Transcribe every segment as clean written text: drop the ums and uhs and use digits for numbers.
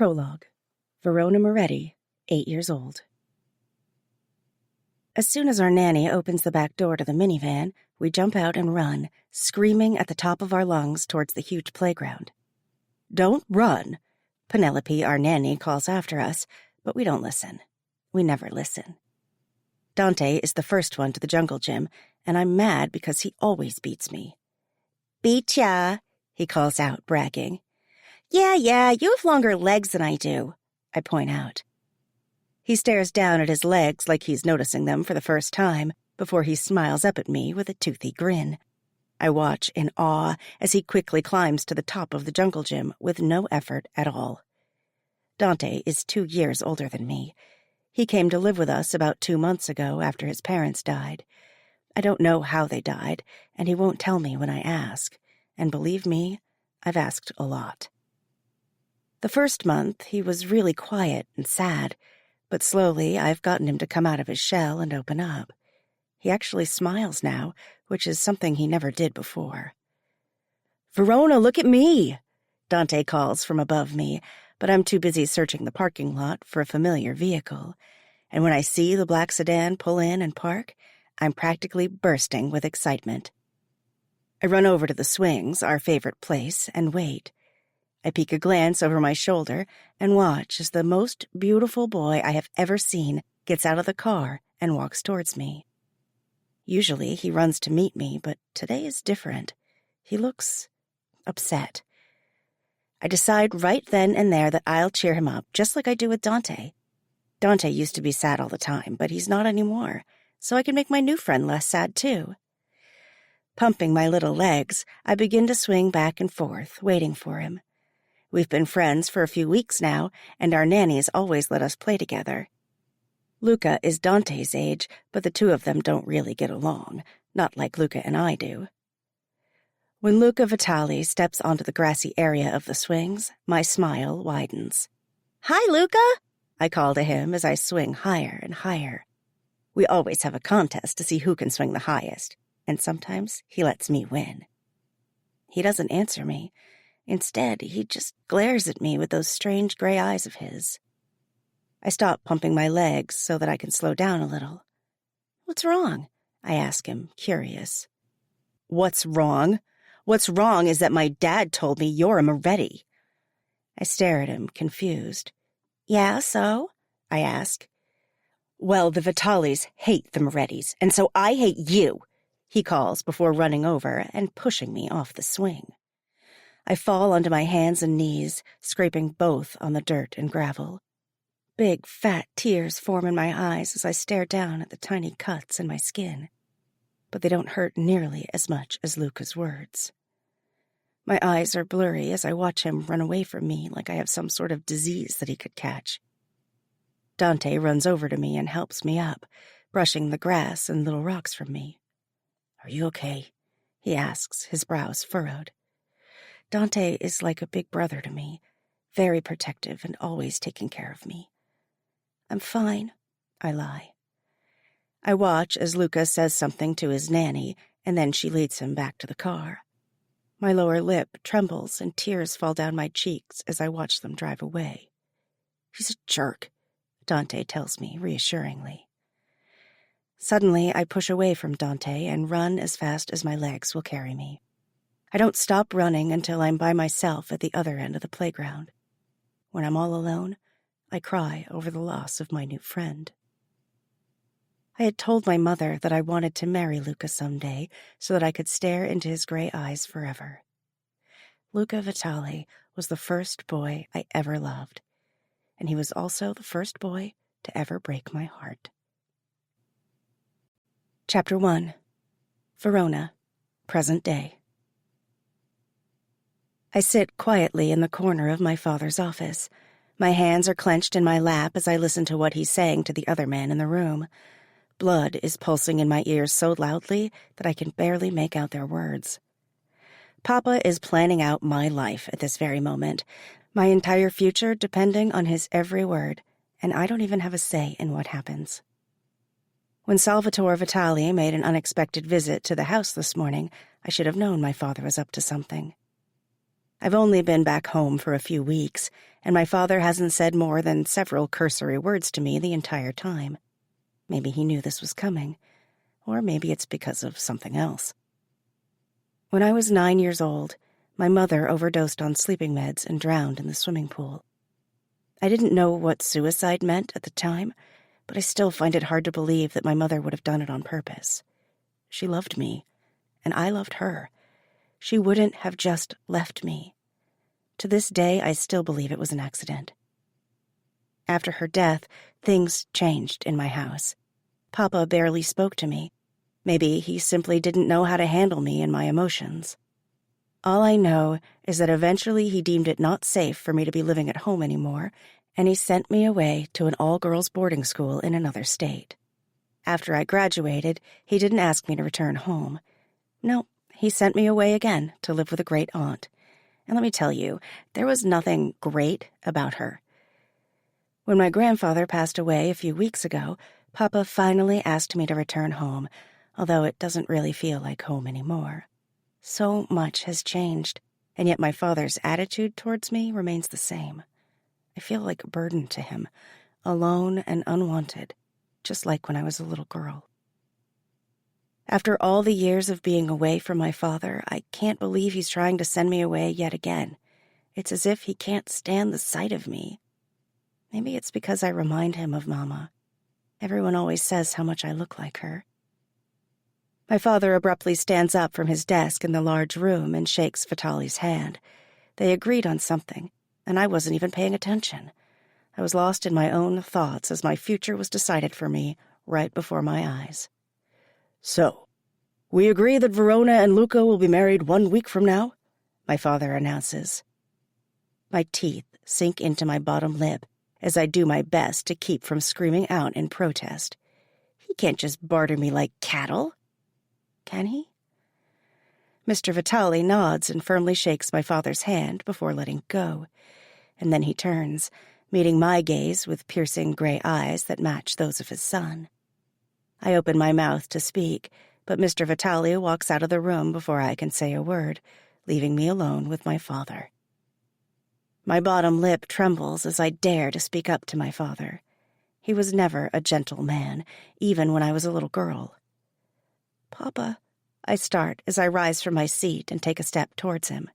Prologue. Verona Moretti, 8 years old. As soon as our nanny opens the back door to the minivan, we jump out and run, screaming at the top of our lungs towards the huge playground. "Don't run!" Penelope, our nanny, calls after us, but we don't listen. We never listen. Dante is the first one to the jungle gym, and I'm mad because he always beats me. "Beat ya," he calls out, bragging. Yeah, you have longer legs than I do," I point out. He stares down at his legs like he's noticing them for the first time before he smiles up at me with a toothy grin. I watch in awe as he quickly climbs to the top of the jungle gym with no effort at all. Dante is 2 years older than me. He came to live with us about 2 months ago after his parents died. I don't know how they died, and he won't tell me when I ask. And believe me, I've asked a lot. The first month, he was really quiet and sad, but slowly I've gotten him to come out of his shell and open up. He actually smiles now, which is something he never did before. "Verona, look at me!" Dante calls from above me, but I'm too busy searching the parking lot for a familiar vehicle. And when I see the black sedan pull in and park, I'm practically bursting with excitement. I run over to the swings, our favorite place, and wait. I peek a glance over my shoulder and watch as the most beautiful boy I have ever seen gets out of the car and walks towards me. Usually he runs to meet me, but today is different. He looks upset. I decide right then and there that I'll cheer him up, just like I do with Dante. Dante used to be sad all the time, but he's not anymore, so I can make my new friend less sad too. Pumping my little legs, I begin to swing back and forth, waiting for him. We've been friends for a few weeks now, and our nannies always let us play together. Luca is Dante's age, but the two of them don't really get along, not like Luca and I do. When Luca Vitali steps onto the grassy area of the swings, my smile widens. "Hi, Luca!" I call to him as I swing higher and higher. We always have a contest to see who can swing the highest, and sometimes he lets me win. He doesn't answer me. Instead, he just glares at me with those strange gray eyes of his. I stop pumping my legs so that I can slow down a little. "What's wrong?" I ask him, curious. "What's wrong? What's wrong is that my dad told me you're a Moretti." I stare at him, confused. "Yeah, so?" I ask. "Well, the Vitalis hate the Morettis, and so I hate you," he calls before running over and pushing me off the swing. I fall onto my hands and knees, scraping both on the dirt and gravel. Big, fat tears form in my eyes as I stare down at the tiny cuts in my skin. But they don't hurt nearly as much as Luca's words. My eyes are blurry as I watch him run away from me like I have some sort of disease that he could catch. Dante runs over to me and helps me up, brushing the grass and little rocks from me. "Are you okay?" he asks, his brows furrowed. Dante is like a big brother to me, very protective and always taking care of me. "I'm fine," I lie. I watch as Luca says something to his nanny, and then she leads him back to the car. My lower lip trembles and tears fall down my cheeks as I watch them drive away. "He's a jerk," Dante tells me reassuringly. Suddenly, I push away from Dante and run as fast as my legs will carry me. I don't stop running until I'm by myself at the other end of the playground. When I'm all alone, I cry over the loss of my new friend. I had told my mother that I wanted to marry Luca someday so that I could stare into his gray eyes forever. Luca Vitali was the first boy I ever loved, and he was also the first boy to ever break my heart. Chapter 1. Verona, present day. I sit quietly in the corner of my father's office. My hands are clenched in my lap as I listen to what he's saying to the other man in the room. Blood is pulsing in my ears so loudly that I can barely make out their words. Papa is planning out my life at this very moment, my entire future depending on his every word, and I don't even have a say in what happens. When Salvatore Vitali made an unexpected visit to the house this morning, I should have known my father was up to something. I've only been back home for a few weeks, and my father hasn't said more than several cursory words to me the entire time. Maybe he knew this was coming, or maybe it's because of something else. When I was 9 years old, my mother overdosed on sleeping meds and drowned in the swimming pool. I didn't know what suicide meant at the time, but I still find it hard to believe that my mother would have done it on purpose. She loved me, and I loved her. She wouldn't have just left me. To this day, I still believe it was an accident. After her death, things changed in my house. Papa barely spoke to me. Maybe he simply didn't know how to handle me and my emotions. All I know is that eventually he deemed it not safe for me to be living at home anymore, and he sent me away to an all-girls boarding school in another state. After I graduated, he didn't ask me to return home. No, he sent me away again to live with a great aunt. And let me tell you, there was nothing great about her. When my grandfather passed away a few weeks ago, Papa finally asked me to return home, although it doesn't really feel like home anymore. So much has changed, and yet my father's attitude towards me remains the same. I feel like a burden to him, alone and unwanted, just like when I was a little girl. After all the years of being away from my father, I can't believe he's trying to send me away yet again. It's as if he can't stand the sight of me. Maybe it's because I remind him of Mama. Everyone always says how much I look like her. My father abruptly stands up from his desk in the large room and shakes Vitali's hand. They agreed on something, and I wasn't even paying attention. I was lost in my own thoughts as my future was decided for me right before my eyes. "So, we agree that Verona and Luca will be married 1 week from now?" my father announces. My teeth sink into my bottom lip as I do my best to keep from screaming out in protest. He can't just barter me like cattle. Can he? Mr. Vitali nods and firmly shakes my father's hand before letting go, and then he turns, meeting my gaze with piercing gray eyes that match those of his son. I open my mouth to speak, but Mr. Vitali walks out of the room before I can say a word, leaving me alone with my father. My bottom lip trembles as I dare to speak up to my father. He was never a gentle man, even when I was a little girl. "Papa," I start as I rise from my seat and take a step towards him.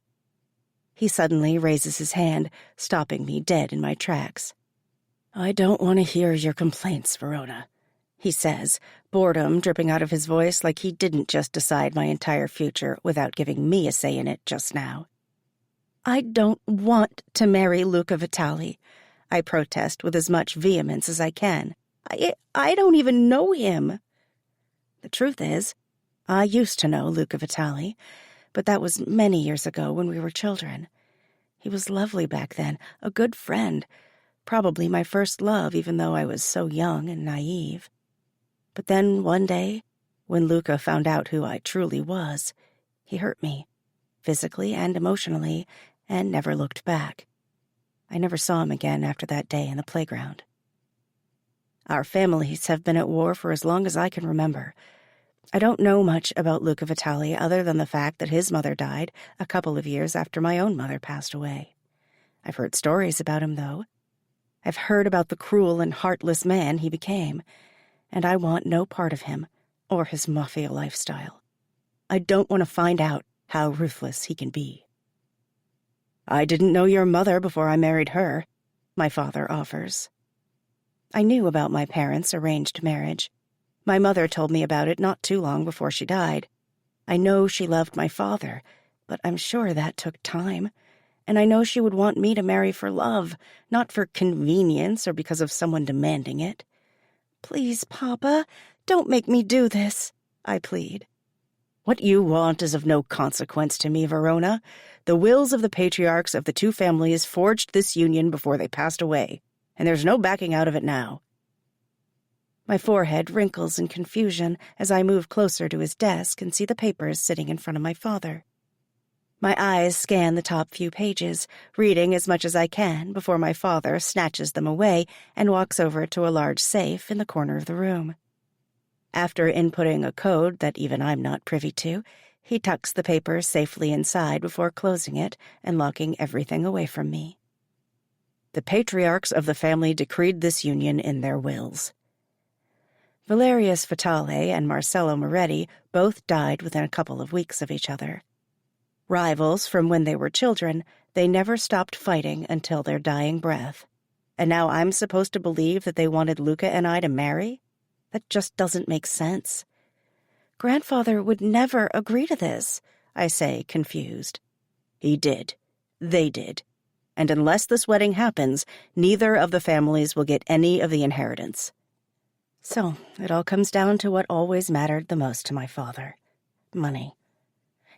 He suddenly raises his hand, stopping me dead in my tracks. "I don't want to hear your complaints, Verona," he says, boredom dripping out of his voice like he didn't just decide my entire future without giving me a say in it just now. "I don't want to marry Luca Vitali," I protest with as much vehemence as I can. I don't even know him. The truth is, I used to know Luca Vitali, but that was many years ago when we were children. He was lovely back then, a good friend, probably my first love even though I was so young and naive. But then one day, when Luca found out who I truly was, he hurt me, physically and emotionally, and never looked back. I never saw him again after that day in the playground. Our families have been at war for as long as I can remember. I don't know much about Luca Vitali other than the fact that his mother died a couple of years after my own mother passed away. I've heard stories about him, though. I've heard about the cruel and heartless man he became, and I want no part of him or his Mafia lifestyle. I don't want to find out how ruthless he can be. "I didn't know your mother before I married her," my father offers. I knew about my parents' arranged marriage. My mother told me about it not too long before she died. I know she loved my father, but I'm sure that took time. And I know she would want me to marry for love, not for convenience or because of someone demanding it. "Please, Papa, don't make me do this," I plead. "What you want is of no consequence to me, Verona. The wills of the patriarchs of the two families forged this union before they passed away, and there's no backing out of it now." My forehead wrinkles in confusion as I move closer to his desk and see the papers sitting in front of my father. My eyes scan the top few pages, reading as much as I can before my father snatches them away and walks over to a large safe in the corner of the room. After inputting a code that even I'm not privy to, He tucks the papers safely inside before closing it and locking everything away from me. The patriarchs of the family decreed this union in their wills. Valerius Vitale and Marcello Moretti both died within a couple of weeks of each other. Rivals from when they were children, they never stopped fighting until their dying breath. And now I'm supposed to believe that they wanted Luca and I to marry? That just doesn't make sense. Grandfather would never agree to this, I say, confused. He did. They did. And unless this wedding happens, neither of the families will get any of the inheritance. So it all comes down to what always mattered the most to my father: money.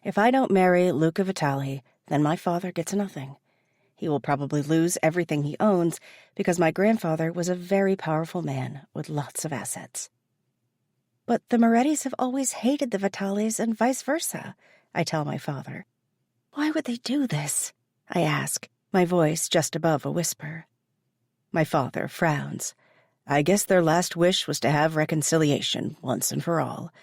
If I don't marry Luca Vitale, then my father gets nothing. He will probably lose everything he owns because my grandfather was a very powerful man with lots of assets. But the Morettis have always hated the Vitales and vice versa, I tell my father. Why would they do this? I ask, my voice just above a whisper. My father frowns. I guess their last wish was to have reconciliation once and for all,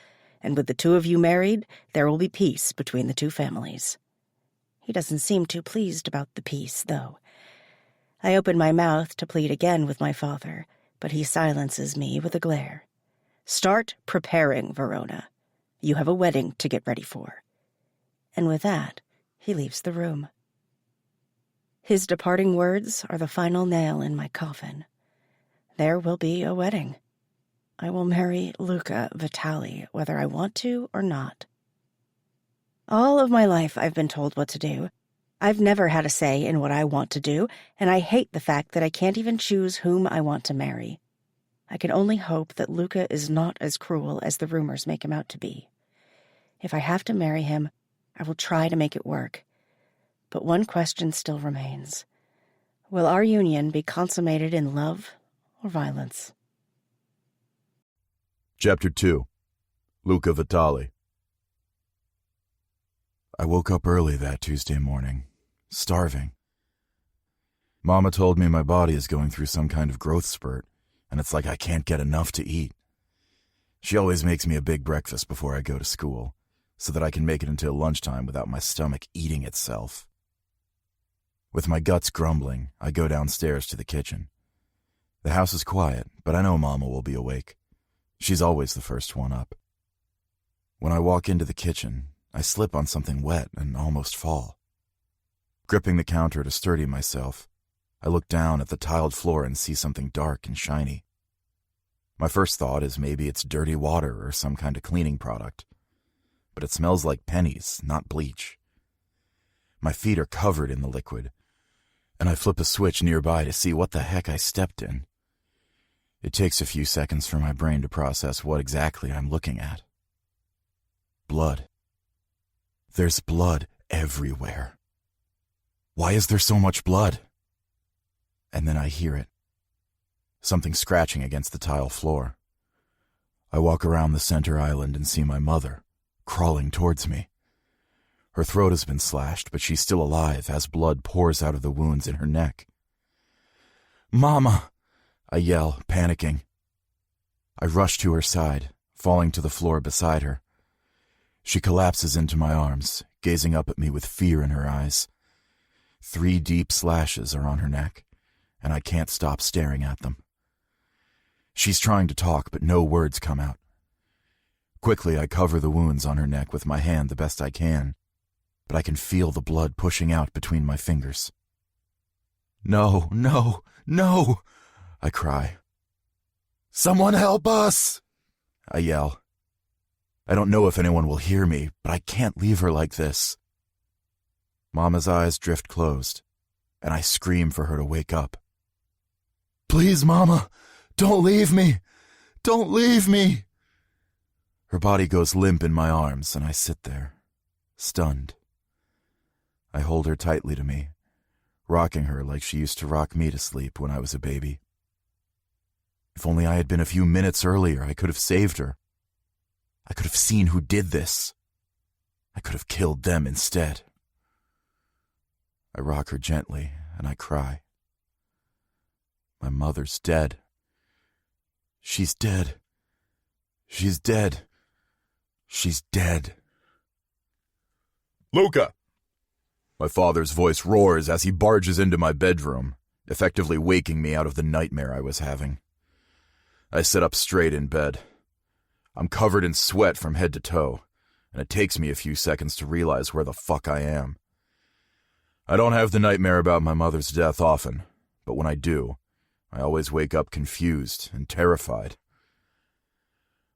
and with the two of you married, there will be peace between the two families. He doesn't seem too pleased about the peace, though. I open my mouth to plead again with my father, but he silences me with a glare. Start preparing, Verona. You have a wedding to get ready for. And with that, he leaves the room. His departing words are the final nail in my coffin. There will be a wedding. I will marry Luca Vitale, whether I want to or not. All of my life I've been told what to do. I've never had a say in what I want to do, and I hate the fact that I can't even choose whom I want to marry. I can only hope that Luca is not as cruel as the rumors make him out to be. If I have to marry him, I will try to make it work. But one question still remains. Will our union be consummated in love or violence? Chapter 2. Luca Vitale. I woke up early that Tuesday morning, starving. Mama told me my body is going through some kind of growth spurt, and it's like I can't get enough to eat. She always makes me a big breakfast before I go to school, so that I can make it until lunchtime without my stomach eating itself. With my guts grumbling, I go downstairs to the kitchen. The house is quiet, but I know Mama will be awake. She's always the first one up. When I walk into the kitchen, I slip on something wet and almost fall. Gripping the counter to steady myself, I look down at the tiled floor and see something dark and shiny. My first thought is maybe it's dirty water or some kind of cleaning product. But it smells like pennies, not bleach. My feet are covered in the liquid, and I flip a switch nearby to see what the heck I stepped in. It takes a few seconds for my brain to process what exactly I'm looking at. Blood. There's blood everywhere. Why is there so much blood? And then I hear it. Something scratching against the tile floor. I walk around the center island and see my mother, crawling towards me. Her throat has been slashed, but she's still alive as blood pours out of the wounds in her neck. "Mama!" I yell, panicking. I rush to her side, falling to the floor beside her. She collapses into my arms, gazing up at me with fear in her eyes. 3 deep slashes are on her neck, and I can't stop staring at them. She's trying to talk, but no words come out. Quickly, I cover the wounds on her neck with my hand the best I can, but I can feel the blood pushing out between my fingers. "No, no, no!" I cry. "Someone help us!" I yell. I don't know if anyone will hear me, but I can't leave her like this. Mama's eyes drift closed, and I scream for her to wake up. "Please, Mama, don't leave me! Don't leave me!" Her body goes limp in my arms, and I sit there, stunned. I hold her tightly to me, rocking her like she used to rock me to sleep when I was a baby. If only I had been a few minutes earlier, I could have saved her. I could have seen who did this. I could have killed them instead. I rock her gently, and I cry. My mother's dead. She's dead. She's dead. She's dead. Luca! My father's voice roars as he barges into my bedroom, effectively waking me out of the nightmare I was having. I sit up straight in bed. I'm covered in sweat from head to toe, and it takes me a few seconds to realize where the fuck I am. I don't have the nightmare about my mother's death often, but when I do, I always wake up confused and terrified.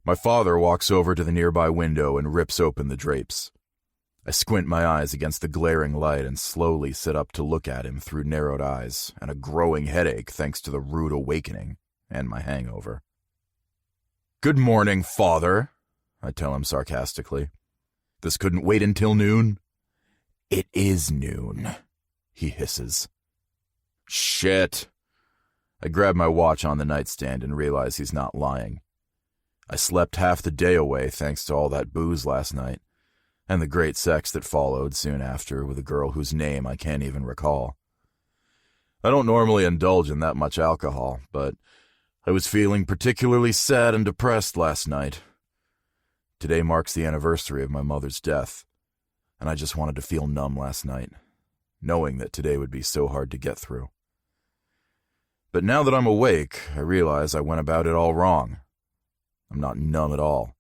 My father walks over to the nearby window and rips open the drapes. I squint my eyes against the glaring light and slowly sit up to look at him through narrowed eyes and a growing headache thanks to the rude awakening and my hangover. "Good morning, Father," I tell him sarcastically. "This couldn't wait until noon?" "It is noon," he hisses. "Shit." I grab my watch on the nightstand and realize he's not lying. I slept half the day away thanks to all that booze last night, and the great sex that followed soon after with a girl whose name I can't even recall. I don't normally indulge in that much alcohol, but I was feeling particularly sad and depressed last night. Today marks the anniversary of my mother's death, and I just wanted to feel numb last night, knowing that today would be so hard to get through. But now that I'm awake, I realize I went about it all wrong. I'm not numb at all.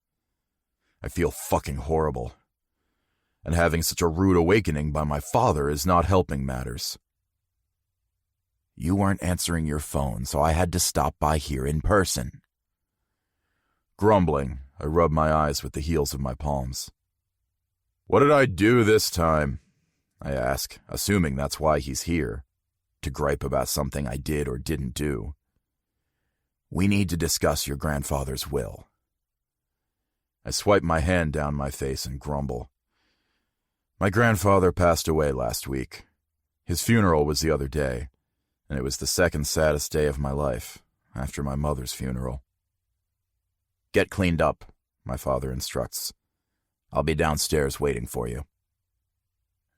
I feel fucking horrible. And having such a rude awakening by my father is not helping matters. "You weren't answering your phone, so I had to stop by here in person." Grumbling, I rub my eyes with the heels of my palms. "What did I do this time?" I ask, assuming that's why he's here, to gripe about something I did or didn't do. "We need to discuss your grandfather's will." I swipe my hand down my face and grumble. My grandfather passed away last week. His funeral was the other day, and it was the second saddest day of my life, after my mother's funeral. "Get cleaned up," my father instructs. "I'll be downstairs waiting for you."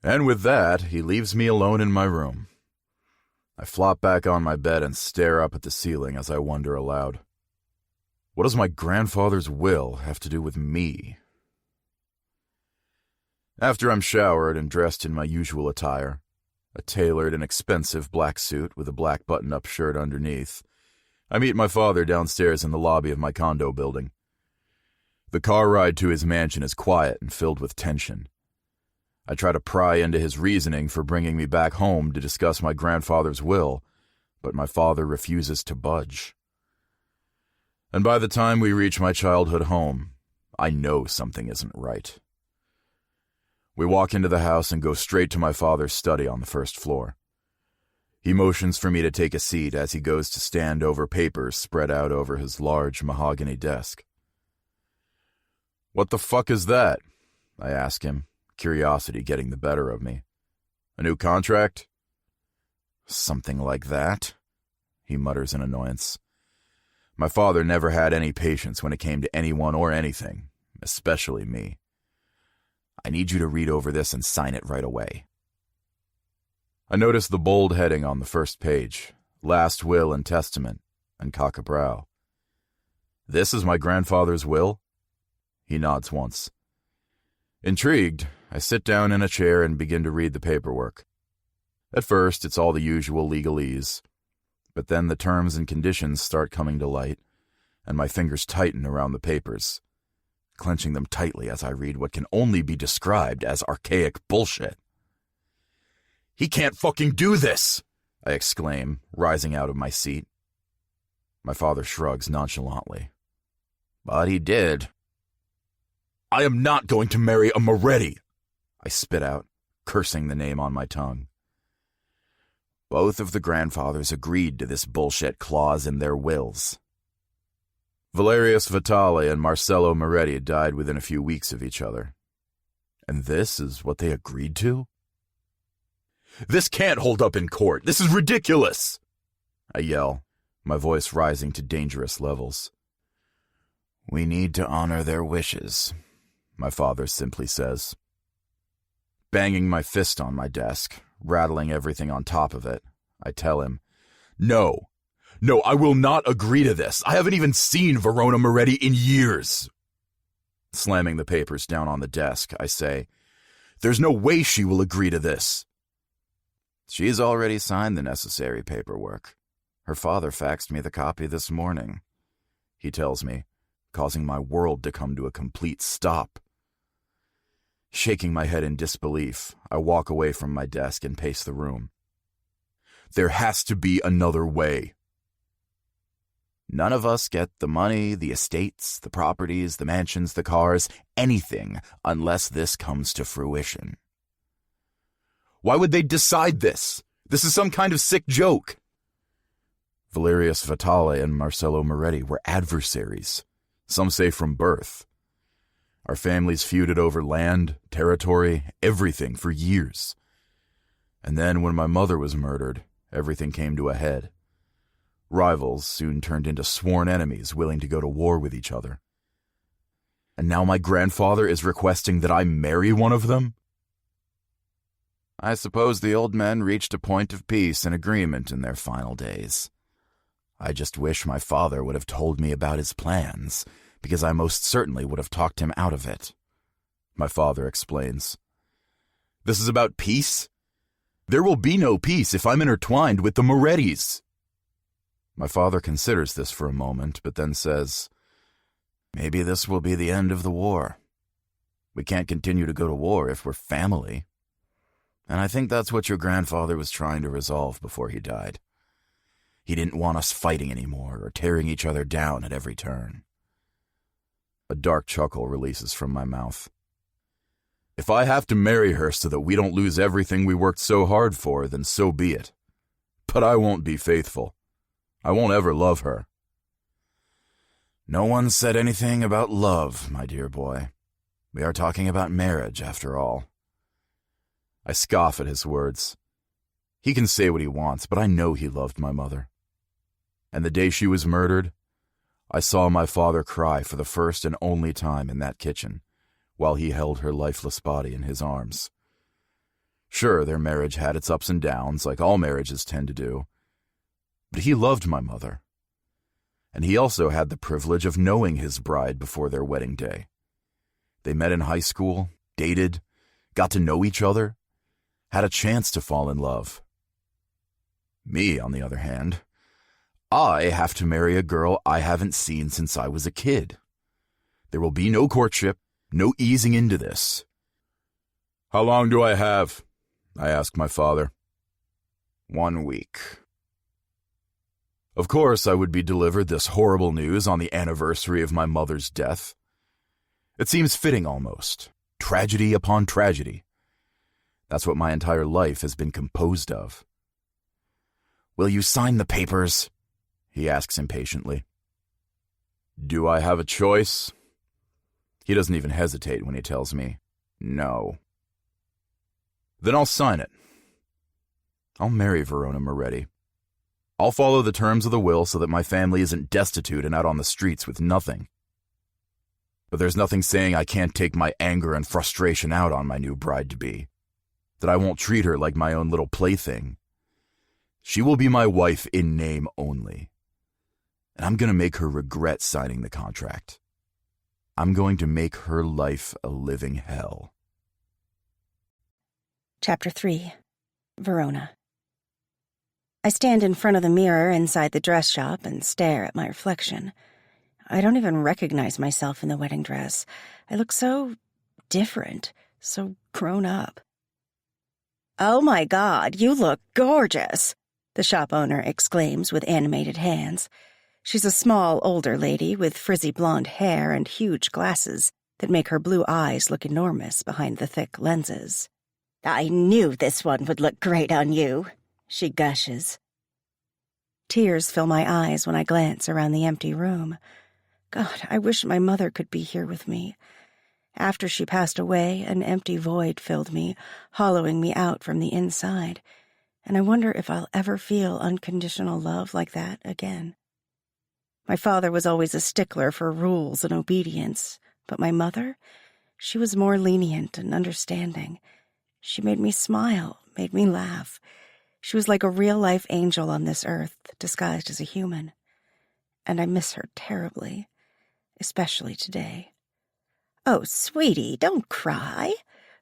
And with that, he leaves me alone in my room. I flop back on my bed and stare up at the ceiling as I wonder aloud. What does my grandfather's will have to do with me? After I'm showered and dressed in my usual attire, a tailored and expensive black suit with a black button-up shirt underneath, I meet my father downstairs in the lobby of my condo building. The car ride to his mansion is quiet and filled with tension. I try to pry into his reasoning for bringing me back home to discuss my grandfather's will, but my father refuses to budge. And by the time we reach my childhood home, I know something isn't right. We walk into the house and go straight to my father's study on the first floor. He motions for me to take a seat as he goes to stand over papers spread out over his large mahogany desk. "What the fuck is that?" I ask him, curiosity getting the better of me. "A new contract?" "Something like that," he mutters in annoyance. My father never had any patience when it came to anyone or anything, especially me. "I need you to read over this and sign it right away." I notice the bold heading on the first page, Last Will and Testament, and cock a brow. "This is my grandfather's will?" He nods once. Intrigued, I sit down in a chair and begin to read the paperwork. At first, it's all the usual legalese, but then the terms and conditions start coming to light, and my fingers tighten around the papers, clenching them tightly as I read what can only be described as archaic bullshit. "He can't fucking do this!" I exclaim, rising out of my seat. My father shrugs nonchalantly. "But he did." "I am not going to marry a Moretti," I spit out, cursing the name on my tongue. "Both of the grandfathers agreed to this bullshit clause in their wills." Valerius Vitale and Marcello Moretti died within a few weeks of each other. And this is what they agreed to? "This can't hold up in court. This is ridiculous!" I yell, my voice rising to dangerous levels. "We need to honor their wishes," my father simply says. Banging my fist on my desk, rattling everything on top of it, I tell him, No, I will not agree to this. I haven't even seen Verona Moretti in years." Slamming the papers down on the desk, I say, There's no way she will agree to this." "She's already signed the necessary paperwork. Her father faxed me the copy this morning," he tells me, causing my world to come to a complete stop. Shaking my head in disbelief, I walk away from my desk and pace the room. There has to be another way. None of us get the money, the estates, the properties, the mansions, the cars, anything, unless this comes to fruition. Why would they decide this? This is some kind of sick joke. Valerius Vitale and Marcello Moretti were adversaries, some say from birth. Our families feuded over land, territory, everything for years. And then when my mother was murdered, everything came to a head. Rivals soon turned into sworn enemies willing to go to war with each other. And now my grandfather is requesting that I marry one of them? I suppose the old men reached a point of peace and agreement in their final days. I just wish my father would have told me about his plans, because I most certainly would have talked him out of it. My father explains. This is about peace? There will be no peace if I'm intertwined with the Morettis. My father considers this for a moment, but then says, maybe this will be the end of the war. We can't continue to go to war if we're family. And I think that's what your grandfather was trying to resolve before he died. He didn't want us fighting anymore or tearing each other down at every turn. A dark chuckle releases from my mouth. If I have to marry her so that we don't lose everything we worked so hard for, then so be it. But I won't be faithful. I won't ever love her. No one said anything about love, my dear boy. We are talking about marriage, after all. I scoff at his words. He can say what he wants, but I know he loved my mother. And the day she was murdered, I saw my father cry for the first and only time in that kitchen, while he held her lifeless body in his arms. Sure, their marriage had its ups and downs, like all marriages tend to do, but he loved my mother. And he also had the privilege of knowing his bride before their wedding day. They met in high school, dated, got to know each other, had a chance to fall in love. Me, on the other hand, I have to marry a girl I haven't seen since I was a kid. There will be no courtship, no easing into this. How long do I have? I asked my father. 1 week. Of course, I would be delivered this horrible news on the anniversary of my mother's death. It seems fitting almost. Tragedy upon tragedy. That's what my entire life has been composed of. Will you sign the papers? He asks impatiently. Do I have a choice? He doesn't even hesitate when he tells me, no. Then I'll sign it. I'll marry Verona Moretti. I'll follow the terms of the will so that my family isn't destitute and out on the streets with nothing. But there's nothing saying I can't take my anger and frustration out on my new bride-to-be, that I won't treat her like my own little plaything. She will be my wife in name only. And I'm going to make her regret signing the contract. I'm going to make her life a living hell. Chapter 3. Verona. I stand in front of the mirror inside the dress shop and stare at my reflection. I don't even recognize myself in the wedding dress. I look so different, so grown up. Oh my God, you look gorgeous, the shop owner exclaims with animated hands. She's a small, older lady with frizzy blonde hair and huge glasses that make her blue eyes look enormous behind the thick lenses. I knew this one would look great on you, she gushes. Tears fill my eyes when I glance around the empty room. God, I wish my mother could be here with me. After she passed away, an empty void filled me, hollowing me out from the inside, and I wonder if I'll ever feel unconditional love like that again. My father was always a stickler for rules and obedience, but my mother, she was more lenient and understanding. She made me smile, made me laugh. She was like a real-life angel on this earth, disguised as a human. And I miss her terribly, especially today. Oh, sweetie, don't cry.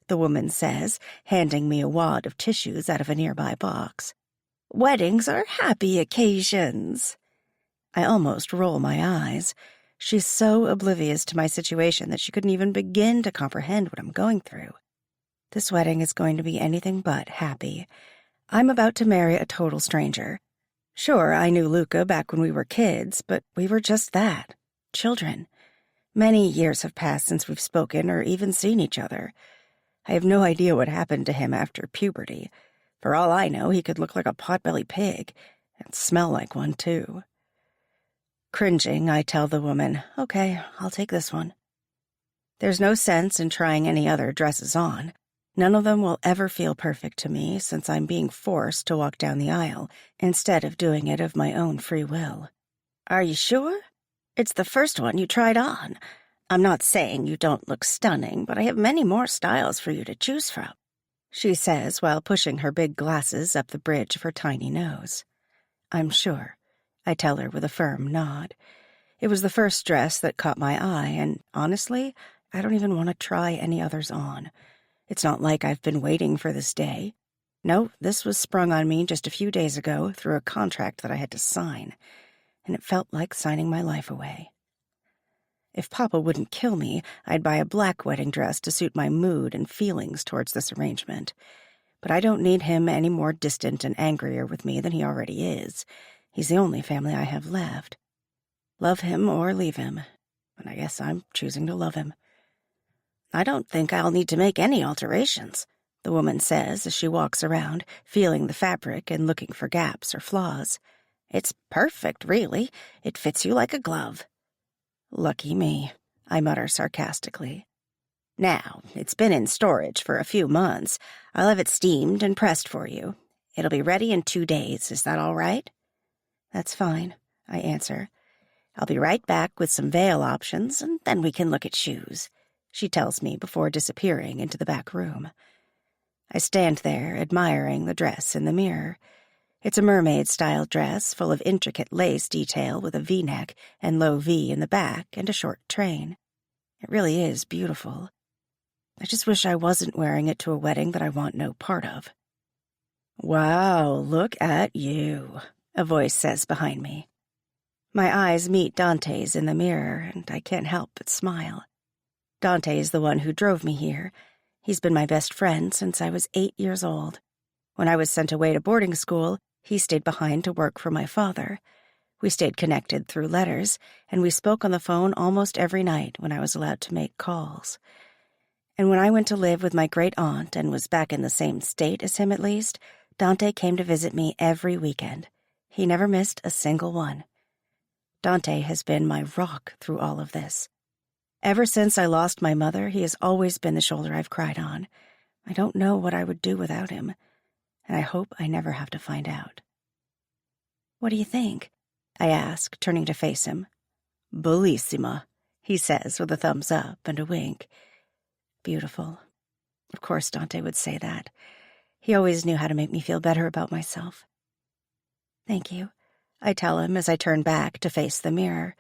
the woman says, handing me a wad of tissues out of a nearby box. Weddings are happy occasions. I almost roll my eyes. She's so oblivious to my situation that she couldn't even begin to comprehend what I'm going through. This wedding is going to be anything but happy. I'm about to marry a total stranger. Sure, I knew Luca back when we were kids, but we were just that, children. Many years have passed since we've spoken or even seen each other. I have no idea what happened to him after puberty. For all I know, he could look like a potbelly pig, and smell like one, too. Cringing, I tell the woman, okay, I'll take this one. There's no sense in trying any other dresses on. None of them will ever feel perfect to me since I'm being forced to walk down the aisle instead of doing it of my own free will. Are you sure? It's the first one you tried on. I'm not saying you don't look stunning, but I have many more styles for you to choose from, she says while pushing her big glasses up the bridge of her tiny nose. I'm sure, I tell her with a firm nod. It was the first dress that caught my eye, and honestly, I don't even want to try any others on. It's not like I've been waiting for this day. No, this was sprung on me just a few days ago through a contract that I had to sign, and it felt like signing my life away. If Papa wouldn't kill me, I'd buy a black wedding dress to suit my mood and feelings towards this arrangement. But I don't need him any more distant and angrier with me than he already is. He's the only family I have left. Love him or leave him, and I guess I'm choosing to love him. I don't think I'll need to make any alterations, the woman says as she walks around, feeling the fabric and looking for gaps or flaws. It's perfect, really. It fits you like a glove. Lucky me, I mutter sarcastically. Now, it's been in storage for a few months. I'll have it steamed and pressed for you. It'll be ready in 2 days. Is that all right? That's fine, I answer. I'll be right back with some veil options, and then we can look at shoes, she tells me before disappearing into the back room. I stand there, admiring the dress in the mirror. It's a mermaid-style dress full of intricate lace detail with a V-neck and low V in the back and a short train. It really is beautiful. I just wish I wasn't wearing it to a wedding that I want no part of. Wow, look at you, a voice says behind me. My eyes meet Dante's in the mirror, and I can't help but smile. Dante is the one who drove me here. He's been my best friend since I was 8 years old. When I was sent away to boarding school, he stayed behind to work for my father. We stayed connected through letters, and we spoke on the phone almost every night when I was allowed to make calls. And when I went to live with my great-aunt and was back in the same state as him at least, Dante came to visit me every weekend. He never missed a single one. Dante has been my rock through all of this. Ever since I lost my mother, he has always been the shoulder I've cried on. I don't know what I would do without him, and I hope I never have to find out. What do you think? I ask, turning to face him. Bellissima, he says with a thumbs up and a wink. Beautiful. Of course Dante would say that. He always knew how to make me feel better about myself. Thank you, I tell him as I turn back to face the mirror.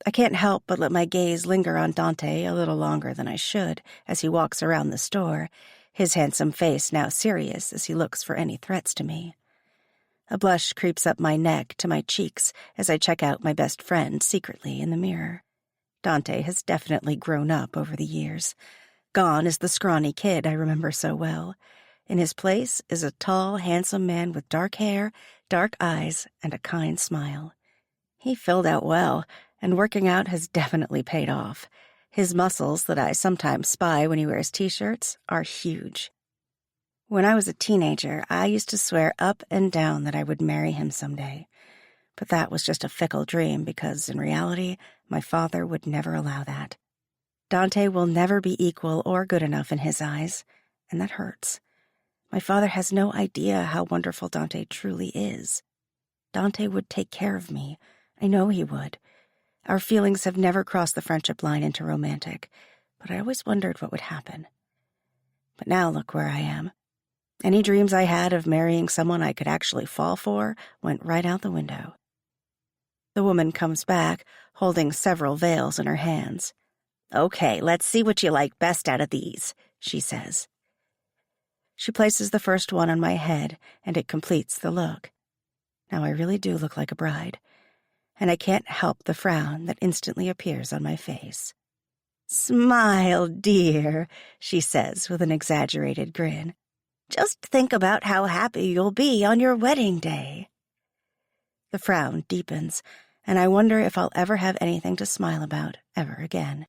I can't help but let my gaze linger on Dante a little longer than I should as he walks around the store, his handsome face now serious as he looks for any threats to me. A blush creeps up my neck to my cheeks as I check out my best friend secretly in the mirror. Dante has definitely grown up over the years. Gone is the scrawny kid I remember so well. In his place is a tall, handsome man with dark hair, dark eyes, and a kind smile. He filled out well, and working out has definitely paid off. His muscles that I sometimes spy when he wears t-shirts are huge. When I was a teenager, I used to swear up and down that I would marry him someday. But that was just a fickle dream because, in reality, my father would never allow that. Dante will never be equal or good enough in his eyes, and that hurts. My father has no idea how wonderful Dante truly is. Dante would take care of me. I know he would. Our feelings have never crossed the friendship line into romantic, but I always wondered what would happen. But now look where I am. Any dreams I had of marrying someone I could actually fall for went right out the window. The woman comes back, holding several veils in her hands. Okay, let's see what you like best out of these, she says. She places the first one on my head, and it completes the look. Now I really do look like a bride, and I can't help the frown that instantly appears on my face. "Smile, dear," she says with an exaggerated grin. "Just think about how happy you'll be on your wedding day." The frown deepens, and I wonder if I'll ever have anything to smile about ever again.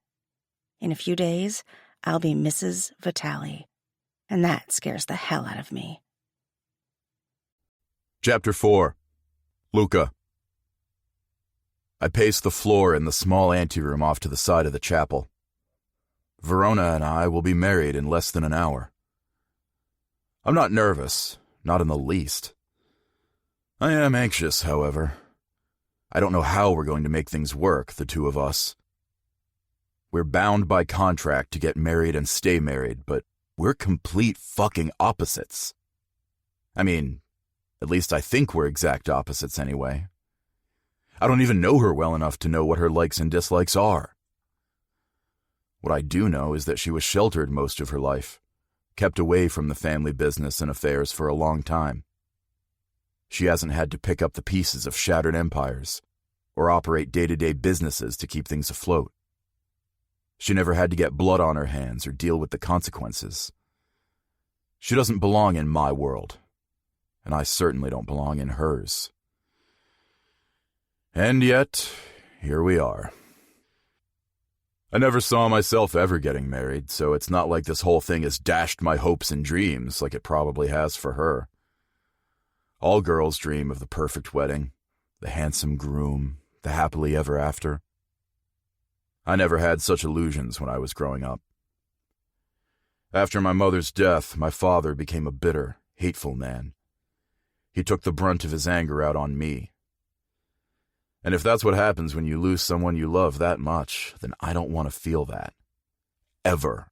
In a few days, I'll be Mrs. Vitale, and that scares the hell out of me. Chapter 4. Luca. I pace the floor in the small anteroom off to the side of the chapel. Verona and I will be married in less than an hour. I'm not nervous, not in the least. I am anxious, however. I don't know how we're going to make things work, the two of us. We're bound by contract to get married and stay married, but we're complete fucking opposites. I mean, at least I think we're exact opposites anyway. I don't even know her well enough to know what her likes and dislikes are. What I do know is that she was sheltered most of her life, kept away from the family business and affairs for a long time. She hasn't had to pick up the pieces of shattered empires or operate day-to-day businesses to keep things afloat. She never had to get blood on her hands or deal with the consequences. She doesn't belong in my world, and I certainly don't belong in hers. And yet, here we are. I never saw myself ever getting married, so it's not like this whole thing has dashed my hopes and dreams like it probably has for her. All girls dream of the perfect wedding, the handsome groom, the happily ever after. I never had such illusions when I was growing up. After my mother's death, my father became a bitter, hateful man. He took the brunt of his anger out on me. And if that's what happens when you lose someone you love that much, then I don't want to feel that. Ever.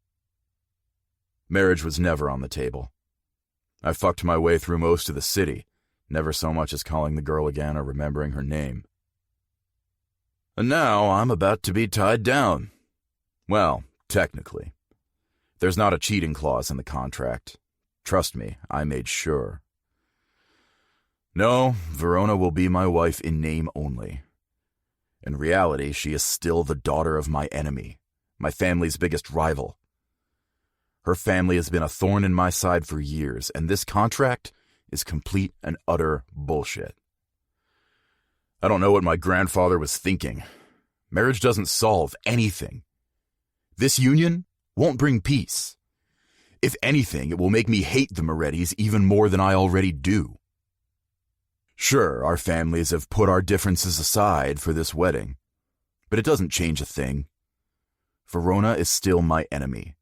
Marriage was never on the table. I fucked my way through most of the city, never so much as calling the girl again or remembering her name. And now I'm about to be tied down. Well, technically. There's not a cheating clause in the contract. Trust me, I made sure. No, Verona will be my wife in name only. In reality, she is still the daughter of my enemy, my family's biggest rival. Her family has been a thorn in my side for years, and this contract is complete and utter bullshit. I don't know what my grandfather was thinking. Marriage doesn't solve anything. This union won't bring peace. If anything, it will make me hate the Morettis even more than I already do. Sure, our families have put our differences aside for this wedding, but it doesn't change a thing. Verona is still my enemy,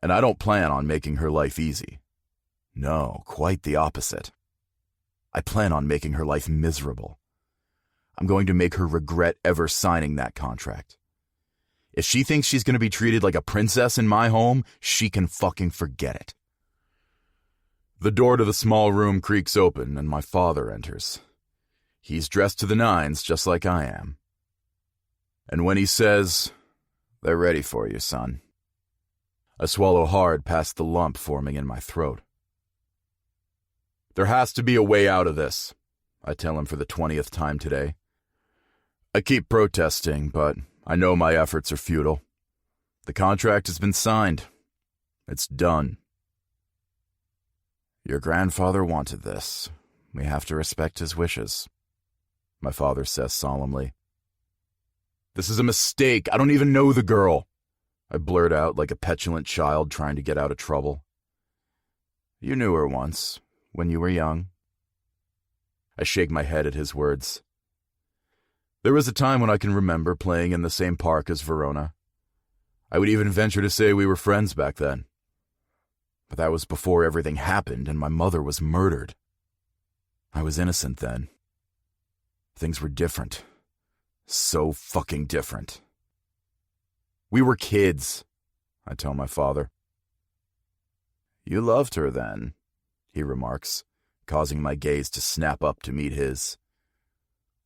and I don't plan on making her life easy. No, quite the opposite. I plan on making her life miserable. I'm going to make her regret ever signing that contract. If she thinks she's going to be treated like a princess in my home, she can fucking forget it. The door to the small room creaks open, and my father enters. He's dressed to the nines, just like I am. And when he says, "They're ready for you, son," I swallow hard past the lump forming in my throat. There has to be a way out of this, I tell him for the 20th time today. I keep protesting, but I know my efforts are futile. The contract has been signed. It's done. Your grandfather wanted this. We have to respect his wishes, my father says solemnly. This is a mistake. I don't even know the girl, I blurt out like a petulant child trying to get out of trouble. You knew her once, when you were young. I shake my head at his words. There was a time when I can remember playing in the same park as Verona. I would even venture to say we were friends back then. But that was before everything happened and my mother was murdered. I was innocent then. Things were different. So fucking different. We were kids, I tell my father. You loved her then, he remarks, causing my gaze to snap up to meet his.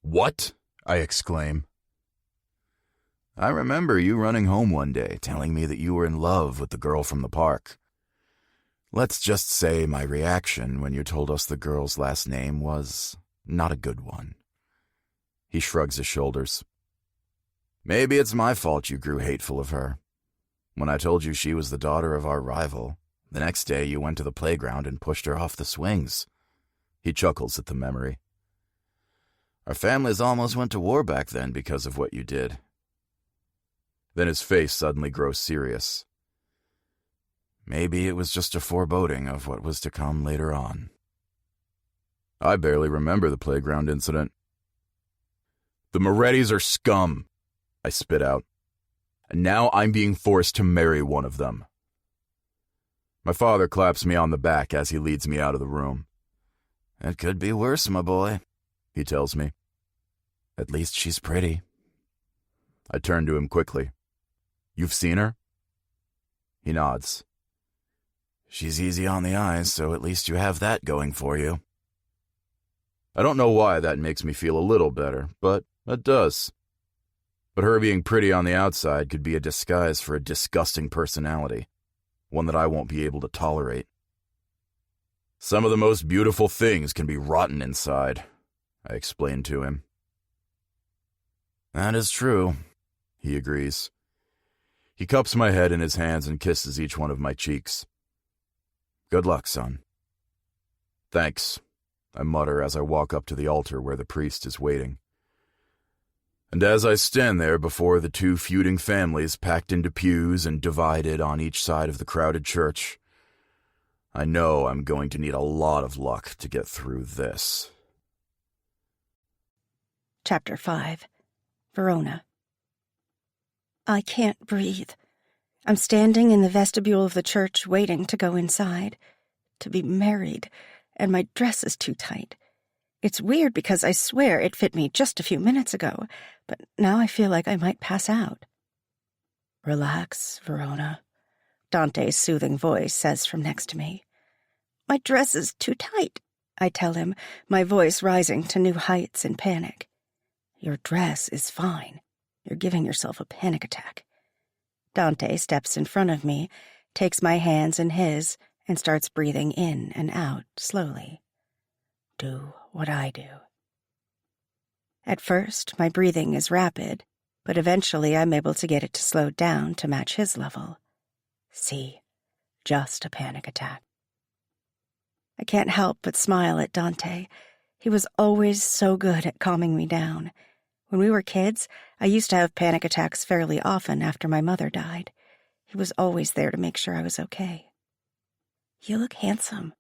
What? I exclaim. I remember you running home one day telling me that you were in love with the girl from the park. Let's just say my reaction when you told us the girl's last name was not a good one." He shrugs his shoulders. "Maybe it's my fault you grew hateful of her. When I told you she was the daughter of our rival, the next day you went to the playground and pushed her off the swings." He chuckles at the memory. "Our families almost went to war back then because of what you did." Then his face suddenly grows serious. "Maybe it was just a foreboding of what was to come later on." I barely remember the playground incident. "The Morettis are scum," I spit out. "And now I'm being forced to marry one of them." My father claps me on the back as he leads me out of the room. "It could be worse, my boy," he tells me. "At least she's pretty." I turn to him quickly. "You've seen her?" He nods. "She's easy on the eyes, so at least you have that going for you." I don't know why that makes me feel a little better, but it does. But her being pretty on the outside could be a disguise for a disgusting personality, one that I won't be able to tolerate. "Some of the most beautiful things can be rotten inside," I explained to him. "That is true," he agrees. He cups my head in his hands and kisses each one of my cheeks. "Good luck, son." "Thanks," I mutter as I walk up to the altar where the priest is waiting. And as I stand there before the two feuding families packed into pews and divided on each side of the crowded church, I know I'm going to need a lot of luck to get through this. Chapter 5. Verona. I can't breathe. I'm standing in the vestibule of the church waiting to go inside, to be married, and my dress is too tight. It's weird because I swear it fit me just a few minutes ago, but now I feel like I might pass out. "Relax, Verona," Dante's soothing voice says from next to me. "My dress is too tight," I tell him, my voice rising to new heights in panic. "Your dress is fine. You're giving yourself a panic attack." Dante steps in front of me, takes my hands in his, and starts breathing in and out slowly. Do what I do. At first, my breathing is rapid, but eventually I'm able to get it to slow down to match his level. See, just a panic attack. I can't help but smile at Dante. He was always so good at calming me down. When we were kids, I used to have panic attacks fairly often after my mother died. He was always there to make sure I was okay. "You look handsome,"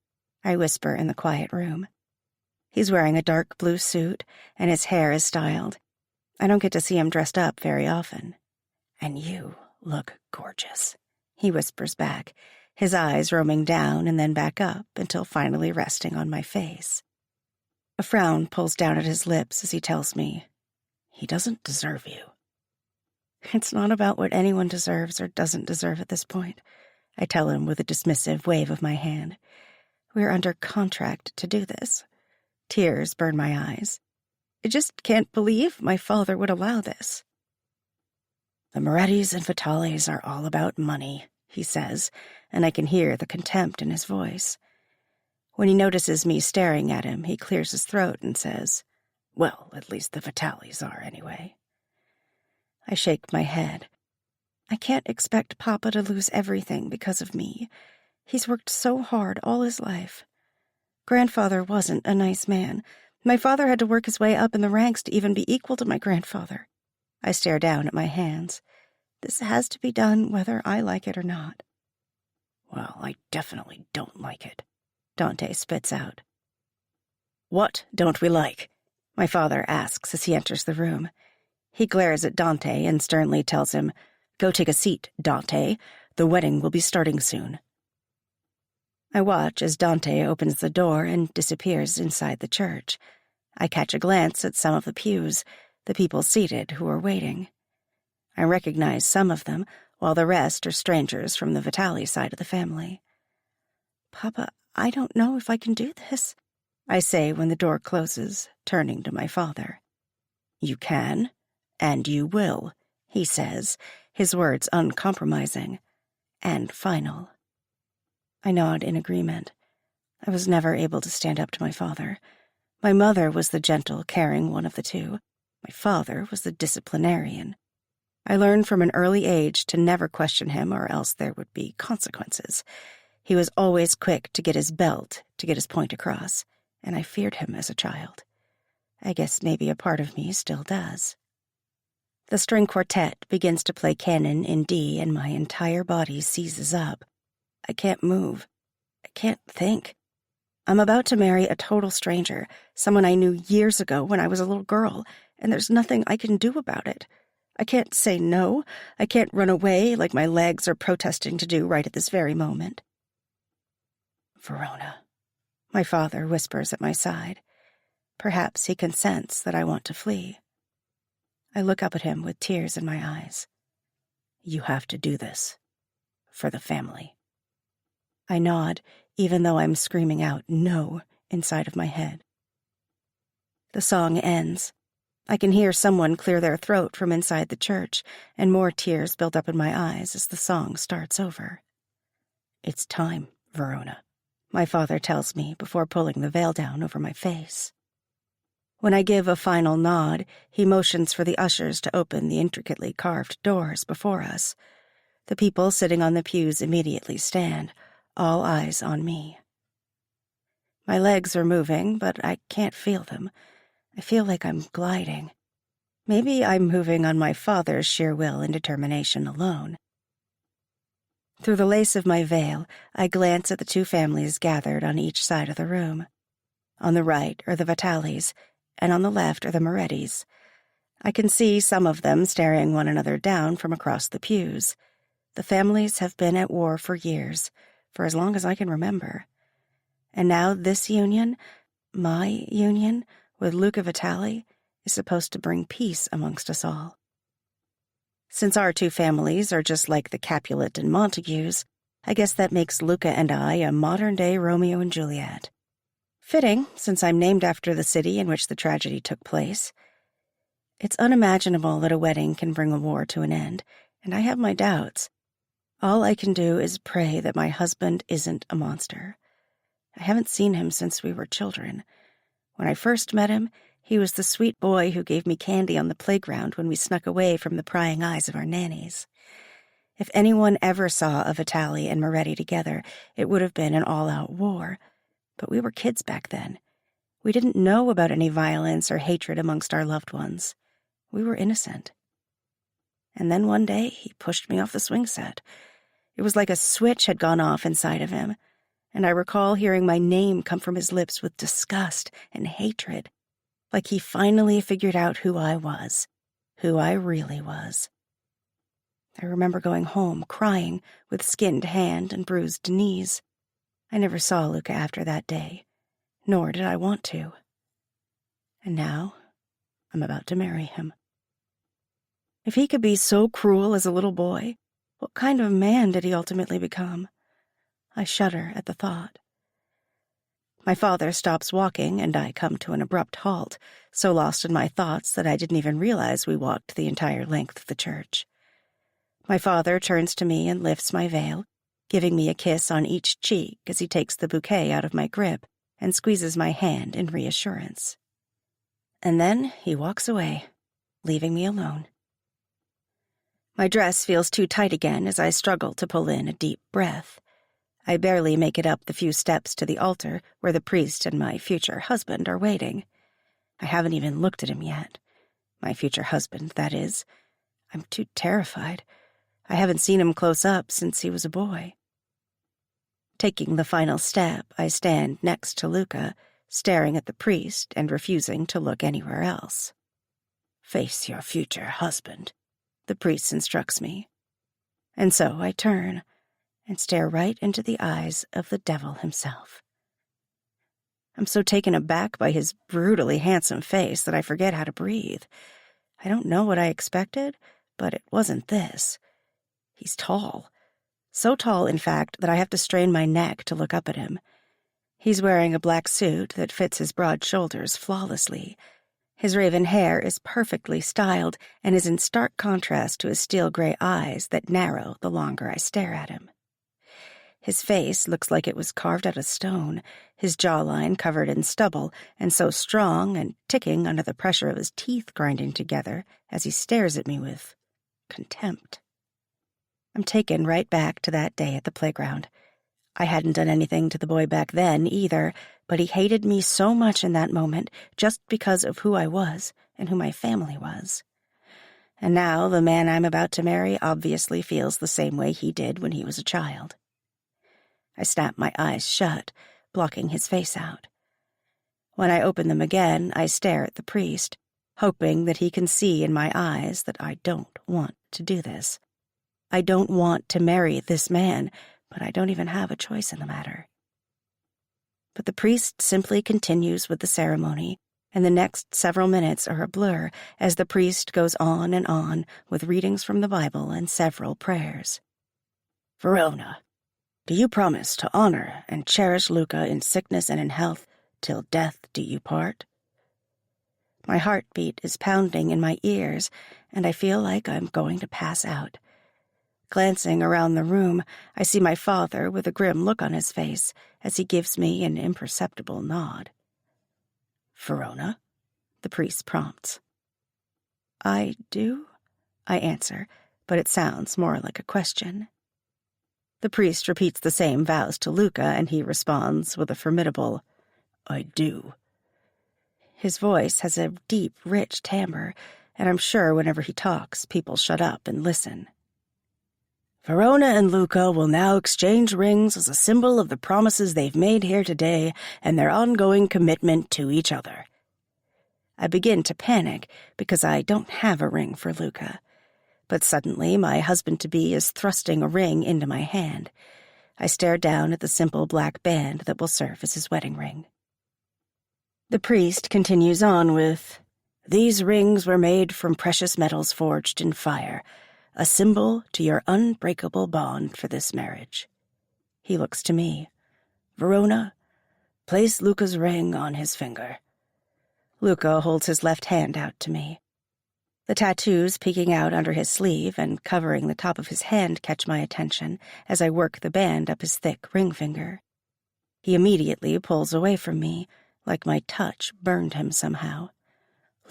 I whisper in the quiet room. He's wearing a dark blue suit, and his hair is styled. I don't get to see him dressed up very often. "And you look gorgeous," he whispers back, his eyes roaming down and then back up until finally resting on my face. A frown pulls down at his lips as he tells me, "He doesn't deserve you." It's not about what anyone deserves or doesn't deserve at this point, I tell him with a dismissive wave of my hand. We're under contract to do this. Tears burn my eyes. I just can't believe my father would allow this. "The Morettis and Vitalis are all about money," he says, and I can hear the contempt in his voice. When he notices me staring at him, he clears his throat and says, "Well, at least the Vitalis are, anyway." I shake my head. I can't expect Papa to lose everything because of me. He's worked so hard all his life. Grandfather wasn't a nice man. My father had to work his way up in the ranks to even be equal to my grandfather. I stare down at my hands. This has to be done whether I like it or not. "Well, I definitely don't like it," Dante spits out. "What don't we like?" my father asks as he enters the room. He glares at Dante and sternly tells him, "Go take a seat, Dante. The wedding will be starting soon." I watch as Dante opens the door and disappears inside the church. I catch a glance at some of the pews, the people seated who are waiting. I recognize some of them, while the rest are strangers from the Vitali side of the family. "Papa, I don't know if I can do this," I say when the door closes, turning to my father. "You can, and you will," he says, his words uncompromising and final. I nod in agreement. I was never able to stand up to my father. My mother was the gentle, caring one of the two. My father was the disciplinarian. I learned from an early age to never question him, or else there would be consequences. He was always quick to get his belt, to get his point across, and I feared him as a child. I guess maybe a part of me still does. The string quartet begins to play canon in D, and my entire body seizes up. I can't move. I can't think. I'm about to marry a total stranger, someone I knew years ago when I was a little girl, and there's nothing I can do about it. I can't say no. I can't run away like my legs are protesting to do right at this very moment. Verona, my father whispers at my side. Perhaps he can sense that I want to flee. I look up at him with tears in my eyes. You have to do this. For the family. I nod, even though I'm screaming out no inside of my head. The song ends. I can hear someone clear their throat from inside the church, and more tears build up in my eyes as the song starts over. It's time, Verona, my father tells me before pulling the veil down over my face. When I give a final nod, he motions for the ushers to open the intricately carved doors before us. The people sitting on the pews immediately stand, all eyes on me. My legs are moving, but I can't feel them. I feel like I'm gliding. Maybe I'm moving on my father's sheer will and determination alone. Through the lace of my veil, I glance at the two families gathered on each side of the room. On the right are the Vitalis, and on the left are the Morettis. I can see some of them staring one another down from across the pews. The families have been at war for years, for as long as I can remember. And now this union, my union, with Luca Vitali, is supposed to bring peace amongst us all. Since our two families are just like the Capulet and Montagues, I guess that makes Luca and I a modern-day Romeo and Juliet. Fitting, since I'm named after the city in which the tragedy took place. It's unimaginable that a wedding can bring a war to an end, and I have my doubts. All I can do is pray that my husband isn't a monster. I haven't seen him since we were children. When I first met him, he was the sweet boy who gave me candy on the playground when we snuck away from the prying eyes of our nannies. If anyone ever saw a Vitali and Moretti together, it would have been an all-out war. But we were kids back then. We didn't know about any violence or hatred amongst our loved ones. We were innocent. And then one day, he pushed me off the swing set. It was like a switch had gone off inside of him, and I recall hearing my name come from his lips with disgust and hatred, like he finally figured out who I was, who I really was. I remember going home, crying, with skinned hand and bruised knees. I never saw Luca after that day, nor did I want to. And now, I'm about to marry him. If he could be so cruel as a little boy, what kind of man did he ultimately become? I shudder at the thought. My father stops walking, and I come to an abrupt halt, so lost in my thoughts that I didn't even realize we walked the entire length of the church. My father turns to me and lifts my veil, giving me a kiss on each cheek as he takes the bouquet out of my grip and squeezes my hand in reassurance. And then he walks away, leaving me alone. My dress feels too tight again as I struggle to pull in a deep breath. I barely make it up the few steps to the altar where the priest and my future husband are waiting. I haven't even looked at him yet. My future husband, that is. I'm too terrified. I haven't seen him close up since he was a boy. Taking the final step, I stand next to Luca, staring at the priest and refusing to look anywhere else. Face your future husband, the priest instructs me. And so I turn and stare right into the eyes of the devil himself. I'm so taken aback by his brutally handsome face that I forget how to breathe. I don't know what I expected, but it wasn't this. He's tall. So tall, in fact, that I have to strain my neck to look up at him. He's wearing a black suit that fits his broad shoulders flawlessly. His raven hair is perfectly styled and is in stark contrast to his steel-gray eyes that narrow the longer I stare at him. His face looks like it was carved out of stone, his jawline covered in stubble and so strong and ticking under the pressure of his teeth grinding together as he stares at me with contempt. I'm taken right back to that day at the playground. I hadn't done anything to the boy back then either, but he hated me so much in that moment just because of who I was and who my family was. And now the man I'm about to marry obviously feels the same way he did when he was a child. I snap my eyes shut, blocking his face out. When I open them again, I stare at the priest, hoping that he can see in my eyes that I don't want to do this. I don't want to marry this man, but I don't even have a choice in the matter. But the priest simply continues with the ceremony, and the next several minutes are a blur as the priest goes on and on with readings from the Bible and several prayers. Verona, do you promise to honor and cherish Luca in sickness and in health, till death do you part? My heartbeat is pounding in my ears, and I feel like I'm going to pass out. Glancing around the room, I see my father with a grim look on his face as he gives me an imperceptible nod. Verona? The priest prompts. I do? I answer, but it sounds more like a question. The priest repeats the same vows to Luca, and he responds with a formidable, I do. His voice has a deep, rich timbre, and I'm sure whenever he talks, people shut up and listen. Verona and Luca will now exchange rings as a symbol of the promises they've made here today and their ongoing commitment to each other. I begin to panic because I don't have a ring for Luca. But suddenly my husband-to-be is thrusting a ring into my hand. I stare down at the simple black band that will serve as his wedding ring. The priest continues on with, These rings were made from precious metals forged in fire, a symbol to your unbreakable bond for this marriage. He looks to me. Verona, place Luca's ring on his finger. Luca holds his left hand out to me. The tattoos peeking out under his sleeve and covering the top of his hand catch my attention as I work the band up his thick ring finger. He immediately pulls away from me, like my touch burned him somehow.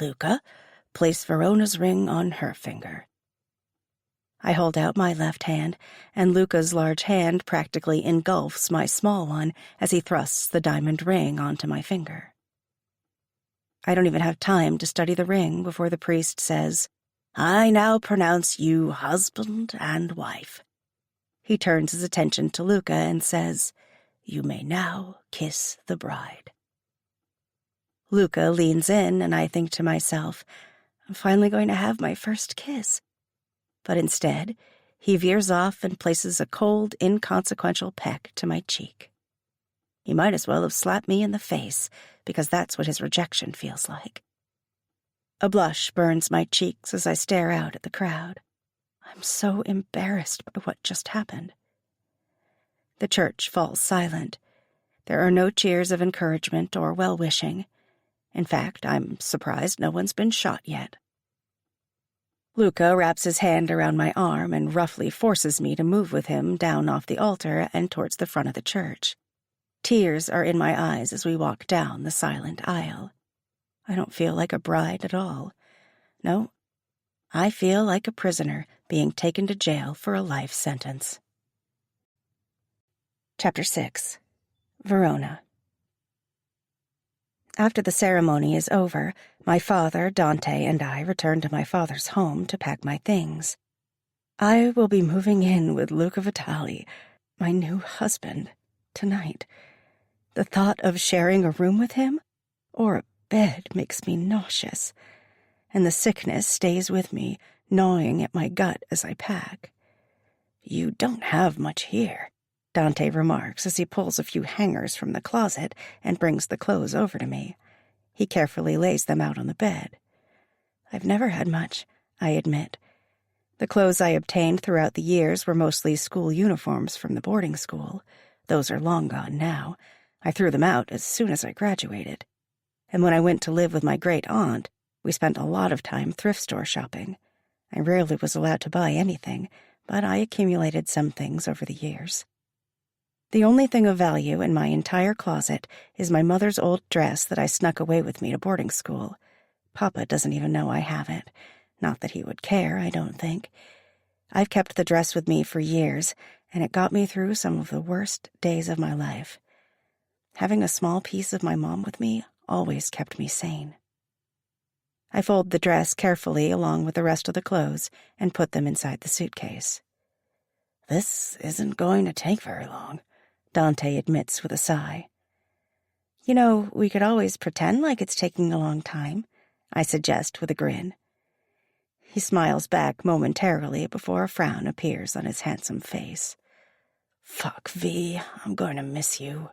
Luca, place Verona's ring on her finger. I hold out my left hand, and Luca's large hand practically engulfs my small one as he thrusts the diamond ring onto my finger. I don't even have time to study the ring before the priest says, I now pronounce you husband and wife. He turns his attention to Luca and says, You may now kiss the bride. Luca leans in, and I think to myself, I'm finally going to have my first kiss. But instead, he veers off and places a cold, inconsequential peck to my cheek. He might as well have slapped me in the face, because that's what his rejection feels like. A blush burns my cheeks as I stare out at the crowd. I'm so embarrassed by what just happened. The church falls silent. There are no cheers of encouragement or well-wishing. In fact, I'm surprised no one's been shot yet. Luca wraps his hand around my arm and roughly forces me to move with him down off the altar and towards the front of the church. Tears are in my eyes as we walk down the silent aisle. I don't feel like a bride at all. No, I feel like a prisoner being taken to jail for a life sentence. Chapter 6. Verona. After the ceremony is over, my father, Dante, and I return to my father's home to pack my things. I will be moving in with Luca Vitali, my new husband, tonight. The thought of sharing a room with him, or a bed, makes me nauseous, and the sickness stays with me, gnawing at my gut as I pack. You don't have much here, Dante remarks as he pulls a few hangers from the closet and brings the clothes over to me. He carefully lays them out on the bed. I've never had much, I admit. The clothes I obtained throughout the years were mostly school uniforms from the boarding school. Those are long gone now. I threw them out as soon as I graduated. And when I went to live with my great-aunt, We spent a lot of time thrift store shopping. I rarely was allowed to buy anything, but I accumulated some things over the years. The only thing of value in my entire closet is my mother's old dress that I snuck away with me to boarding school. Papa doesn't even know I have it. Not that he would care, I don't think. I've kept the dress with me for years, and it got me through some of the worst days of my life. Having a small piece of my mom with me always kept me sane. I fold the dress carefully along with the rest of the clothes and put them inside the suitcase. "This isn't going to take very long," Dante admits with a sigh. "You know, we could always pretend like it's taking a long time," I suggest with a grin. He smiles back momentarily before a frown appears on his handsome face. "Fuck, V, I'm going to miss you."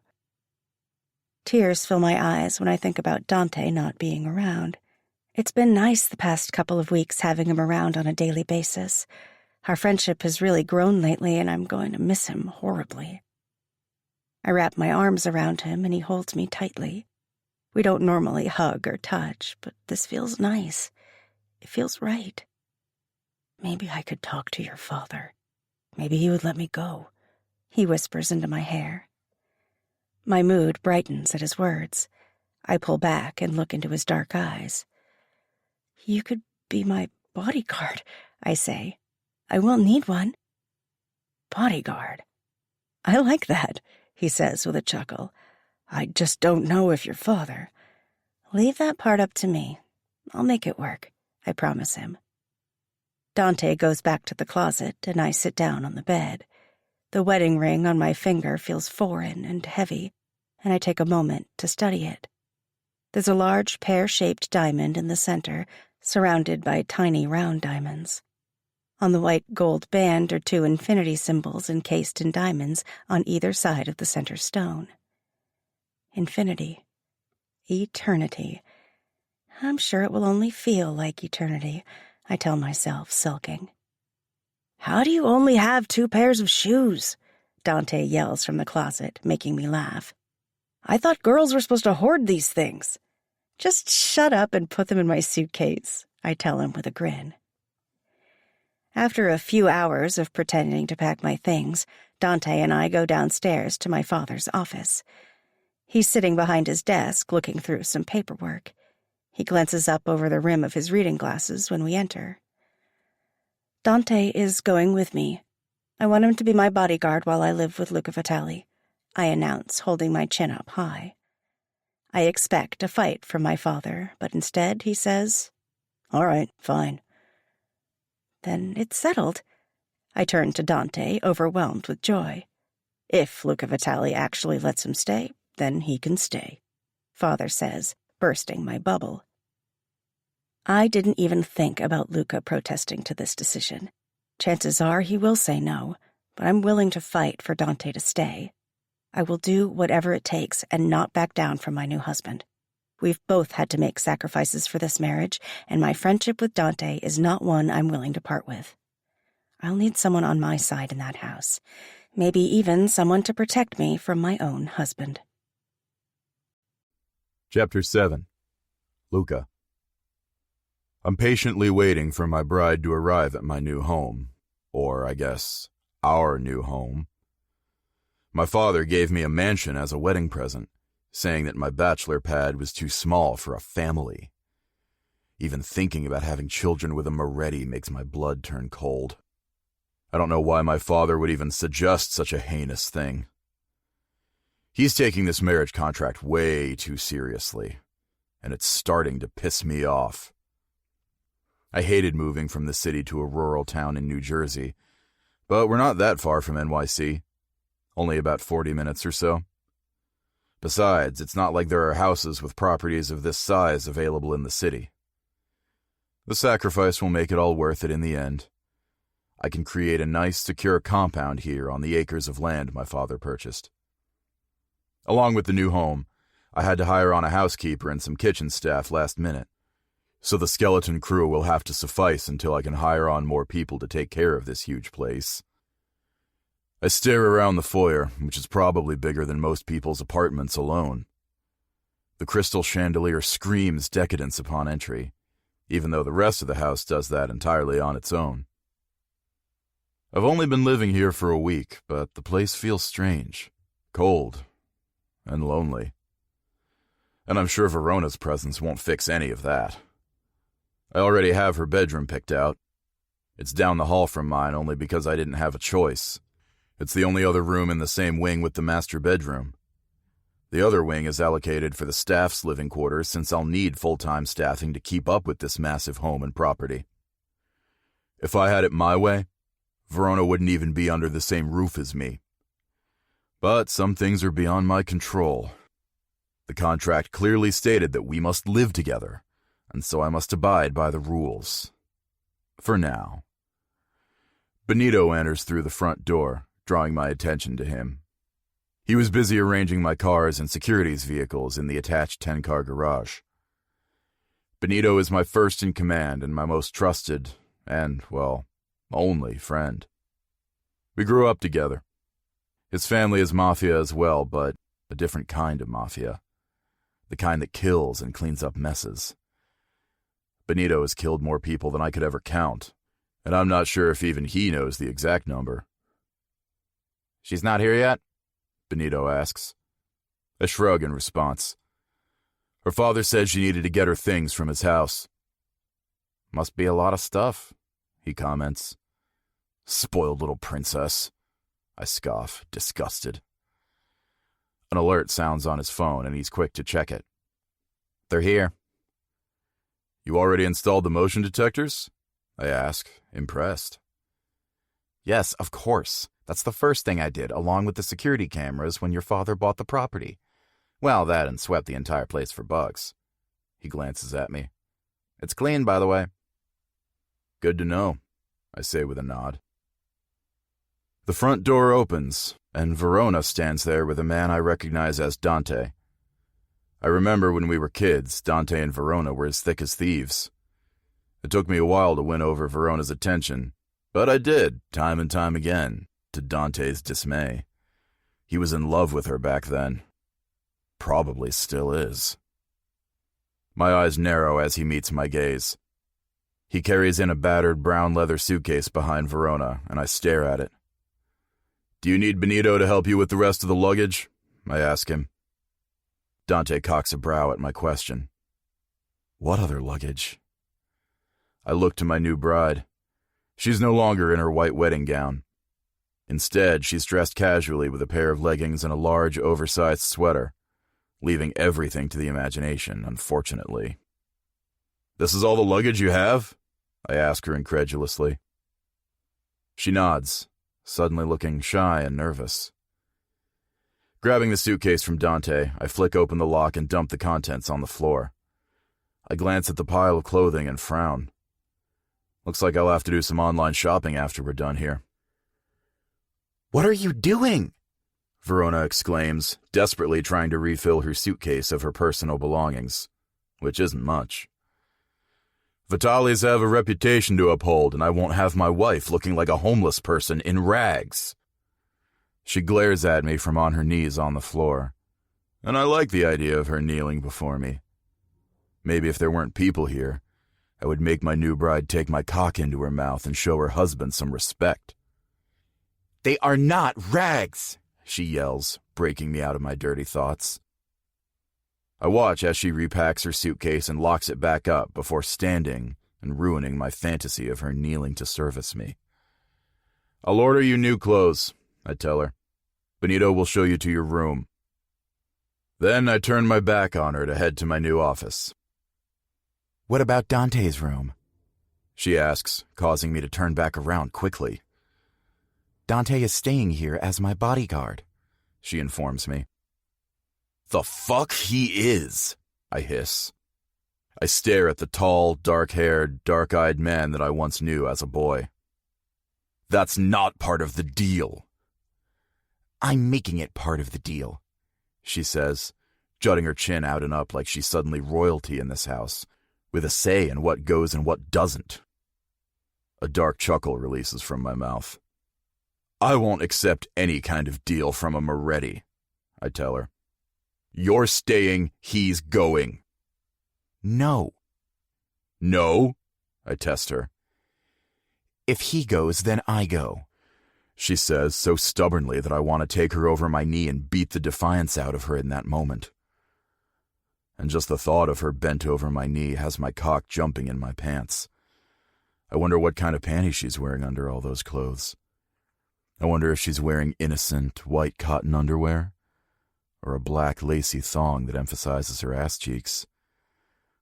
Tears fill my eyes when I think about Dante not being around. It's been nice the past couple of weeks having him around on a daily basis. Our friendship has really grown lately, and I'm going to miss him horribly. I wrap my arms around him, and he holds me tightly. We don't normally hug or touch, but this feels nice. It feels right. "Maybe I could talk to your father. Maybe he would let me go," he whispers into my hair. My mood brightens at his words. I pull back and look into his dark eyes. "You could be my bodyguard," I say. "I will need one." "Bodyguard? I like that," he says with a chuckle. "I just don't know if your father—" "Leave that part up to me. I'll make it work," I promise him. Dante goes back to the closet, and I sit down on the bed. The wedding ring on my finger feels foreign and heavy, and I take a moment to study it. There's a large pear-shaped diamond in the center, surrounded by tiny round diamonds. On the white gold band are two infinity symbols encased in diamonds on either side of the center stone. Infinity. Eternity. I'm sure it will only feel like eternity, I tell myself, sulking. "How do you only have 2 pairs of shoes?" Dante yells from the closet, making me laugh. "I thought girls were supposed to hoard these things." "Just shut up and put them in my suitcase," I tell him with a grin. After a few hours of pretending to pack my things, Dante and I go downstairs to my father's office. He's sitting behind his desk looking through some paperwork. He glances up over the rim of his reading glasses when we enter. "Dante is going with me. I want him to be my bodyguard while I live with Luca Vitali," I announce, holding my chin up high. I expect a fight from my father, but instead he says, "All right, fine." "Then it's settled." I turn to Dante, overwhelmed with joy. "If Luca Vitali actually lets him stay, then he can stay," Father says, bursting my bubble. I didn't even think about Luca protesting to this decision. Chances are he will say no, but I'm willing to fight for Dante to stay. I will do whatever it takes and not back down from my new husband. We've both had to make sacrifices for this marriage, and my friendship with Dante is not one I'm willing to part with. I'll need someone on my side in that house. Maybe even someone to protect me from my own husband. Chapter 7. Luca. I'm patiently waiting for my bride to arrive at my new home, or, I guess, our new home. My father gave me a mansion as a wedding present, saying that my bachelor pad was too small for a family. Even thinking about having children with a Moretti makes my blood turn cold. I don't know why my father would even suggest such a heinous thing. He's taking this marriage contract way too seriously, and it's starting to piss me off. I hated moving from the city to a rural town in New Jersey, but we're not that far from NYC. Only about 40 minutes or so. Besides, it's not like there are houses with properties of this size available in the city. The sacrifice will make it all worth it in the end. I can create a nice, secure compound here on the acres of land my father purchased. Along with the new home, I had to hire on a housekeeper and some kitchen staff last minute, so the skeleton crew will have to suffice until I can hire on more people to take care of this huge place. I stare around the foyer, which is probably bigger than most people's apartments alone. The crystal chandelier screams decadence upon entry, even though the rest of the house does that entirely on its own. I've only been living here for a week, but the place feels strange, cold, and lonely. And I'm sure Verona's presence won't fix any of that. I already have her bedroom picked out. It's down the hall from mine only because I didn't have a choice. It's the only other room in the same wing with the master bedroom. The other wing is allocated for the staff's living quarters since I'll need full-time staffing to keep up with this massive home and property. If I had it my way, Verona wouldn't even be under the same roof as me. But some things are beyond my control. The contract clearly stated that we must live together, and so I must abide by the rules. For now. Benito enters through the front door, drawing my attention to him. He was busy arranging my cars and security's vehicles in the attached 10-car garage. Benito is my first in command and my most trusted and, well, only friend. We grew up together. His family is Mafia as well, but a different kind of Mafia. The kind that kills and cleans up messes. Benito has killed more people than I could ever count, and I'm not sure if even he knows the exact number. "She's not here yet?" Benito asks. I shrug in response. Her father said she needed to get her things from his house. "Must be a lot of stuff," he comments. "Spoiled little princess," I scoff, disgusted. An alert sounds on his phone, and he's quick to check it. "They're here." "You already installed the motion detectors?" I ask, impressed. "Yes, of course. That's the first thing I did, along with the security cameras when your father bought the property. Well, that and swept the entire place for bugs." He glances at me. "It's clean, by the way." "Good to know," I say with a nod. The front door opens, and Verona stands there with a man I recognize as Dante. I remember when we were kids, Dante and Verona were as thick as thieves. It took me a while to win over Verona's attention, but I did, time and time again, to Dante's dismay. He was in love with her back then. Probably still is. My eyes narrow as he meets my gaze. He carries in a battered brown leather suitcase behind Verona, and I stare at it. "Do you need Benito to help you with the rest of the luggage?" I ask him. Dante cocks a brow at my question. "What other luggage?" I look to my new bride. She's no longer in her white wedding gown. Instead, she's dressed casually with a pair of leggings and a large, oversized sweater, leaving everything to the imagination, unfortunately. "This is all the luggage you have?" I ask her incredulously. She nods, suddenly looking shy and nervous. Grabbing the suitcase from Dante, I flick open the lock and dump the contents on the floor. I glance at the pile of clothing and frown. Looks like I'll have to do some online shopping after we're done here. "What are you doing?" Verona exclaims, desperately trying to refill her suitcase of her personal belongings, which isn't much. "Vitalis have a reputation to uphold, and I won't have my wife looking like a homeless person in rags." She glares at me from on her knees on the floor, and I like the idea of her kneeling before me. Maybe if there weren't people here, I would make my new bride take my cock into her mouth and show her husband some respect. "They are not rags," she yells, breaking me out of my dirty thoughts. I watch as she repacks her suitcase and locks it back up before standing and ruining my fantasy of her kneeling to service me. "I'll order you new clothes," I tell her. "Benito will show you to your room." Then I turn my back on her to head to my new office. "What about Dante's room?" she asks, causing me to turn back around quickly. "Dante is staying here as my bodyguard," she informs me. "The fuck he is," I hiss. I stare at the tall, dark-haired, dark-eyed man that I once knew as a boy. "That's not part of the deal." "I'm making it part of the deal," she says, jutting her chin out and up like she's suddenly royalty in this house, with a say in what goes and what doesn't. A dark chuckle releases from my mouth. "I won't accept any kind of deal from a Moretti," I tell her. "You're staying, he's going." "No." No, I test her. If he goes, then I go, she says so stubbornly that I want to take her over my knee and beat the defiance out of her in that moment. And just the thought of her bent over my knee has my cock jumping in my pants. I wonder what kind of panties she's wearing under all those clothes. I wonder if she's wearing innocent, white cotton underwear, or a black lacy thong that emphasizes her ass cheeks.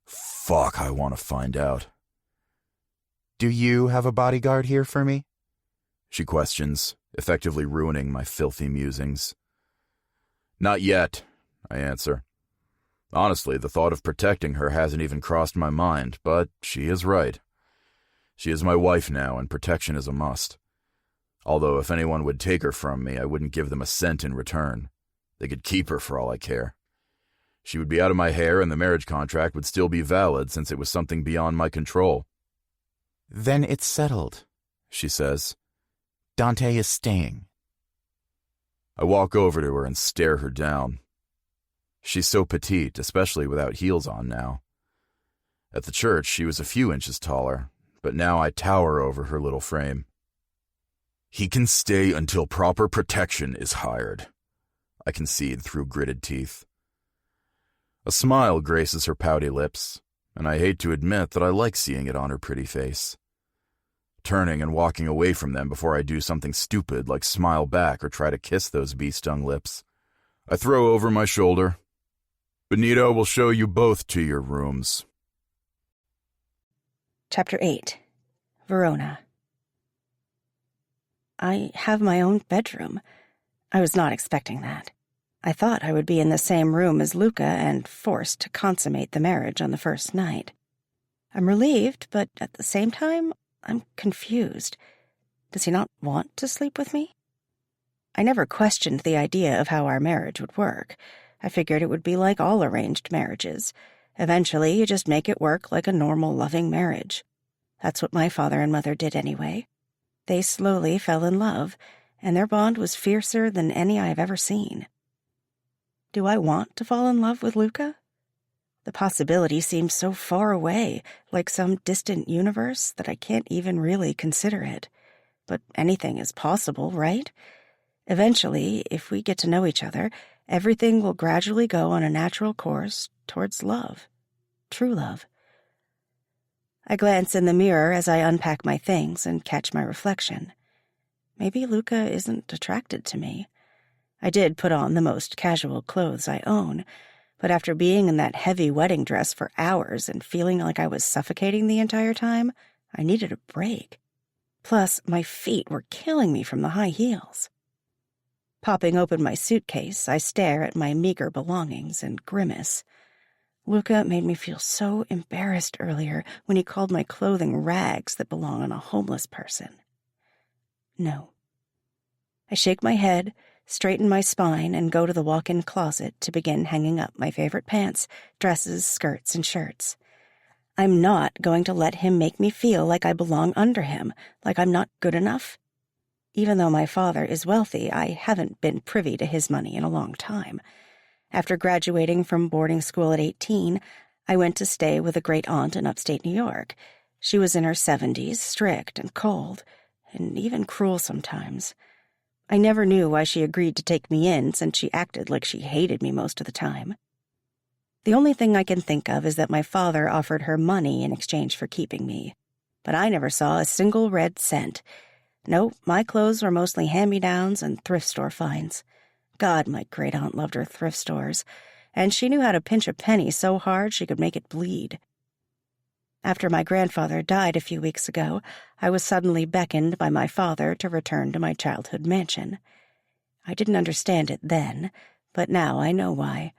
Fuck, I want to find out. Do you have a bodyguard here for me? She questions, effectively ruining my filthy musings. Not yet, I answer. Honestly, the thought of protecting her hasn't even crossed my mind, but she is right. She is my wife now, and protection is a must. Although if anyone would take her from me, I wouldn't give them a cent in return. They could keep her for all I care. She would be out of my hair, and the marriage contract would still be valid since it was something beyond my control. Then it's settled, she says. Dante is staying. I walk over to her and stare her down. She's so petite, especially without heels on now. At the church, she was a few inches taller, but now I tower over her little frame. He can stay until proper protection is hired, I concede through gritted teeth. A smile graces her pouty lips, and I hate to admit that I like seeing it on her pretty face. Turning and walking away from them before I do something stupid like smile back or try to kiss those bee-stung lips, I throw over my shoulder, Benito will show you both to your rooms. Chapter 8. Verona. I have my own bedroom. I was not expecting that. I thought I would be in the same room as Luca and forced to consummate the marriage on the first night. I'm relieved, but at the same time, I'm confused. Does he not want to sleep with me? I never questioned the idea of how our marriage would work. I figured it would be like all arranged marriages. Eventually, you just make it work like a normal, loving marriage. That's what my father and mother did anyway. They slowly fell in love, and their bond was fiercer than any I have ever seen. Do I want to fall in love with Luca? The possibility seems so far away, like some distant universe, that I can't even really consider it. But anything is possible, right? Eventually, if we get to know each other, everything will gradually go on a natural course towards love. True love. I glance in the mirror as I unpack my things and catch my reflection. Maybe Luca isn't attracted to me. I did put on the most casual clothes I own, but after being in that heavy wedding dress for hours and feeling like I was suffocating the entire time, I needed a break. Plus, my feet were killing me from the high heels. Popping open my suitcase, I stare at my meager belongings and grimace. Luca made me feel so embarrassed earlier when he called my clothing rags that belong on a homeless person. No. I shake my head, straighten my spine, and go to the walk-in closet to begin hanging up my favorite pants, dresses, skirts, and shirts. I'm not going to let him make me feel like I belong under him, like I'm not good enough. Even though my father is wealthy, I haven't been privy to his money in a long time. After graduating from boarding school at 18, I went to stay with a great-aunt in upstate New York. She was in her 70s, strict and cold, and even cruel sometimes. I never knew why she agreed to take me in, since she acted like she hated me most of the time. The only thing I can think of is that my father offered her money in exchange for keeping me. But I never saw a single red cent. No, my clothes were mostly hand-me-downs and thrift store finds. God, my great-aunt loved her thrift stores, and she knew how to pinch a penny so hard she could make it bleed. After my grandfather died a few weeks ago, I was suddenly beckoned by my father to return to my childhood mansion. I didn't understand it then, but now I know why.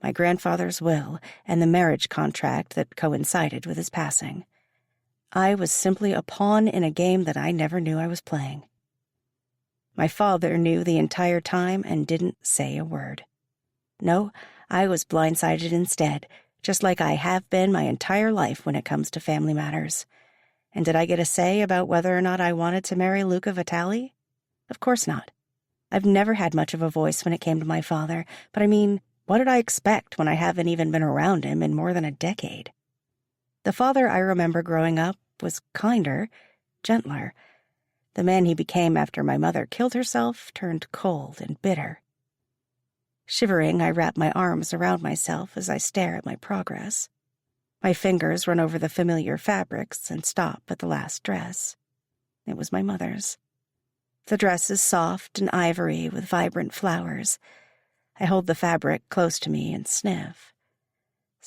My grandfather's will and the marriage contract that coincided with his passing. I was simply a pawn in a game that I never knew I was playing. My father knew the entire time and didn't say a word. No, I was blindsided instead, just like I have been my entire life when it comes to family matters. And did I get a say about whether or not I wanted to marry Luca Vitali? Of course not. I've never had much of a voice when it came to my father, but I mean, what did I expect when I haven't even been around him in more than a decade? The father I remember growing up was kinder, gentler. The man he became after my mother killed herself turned cold and bitter. Shivering, I wrap my arms around myself as I stare at my progress. My fingers run over the familiar fabrics and stop at the last dress. It was my mother's. The dress is soft and ivory with vibrant flowers. I hold the fabric close to me and sniff.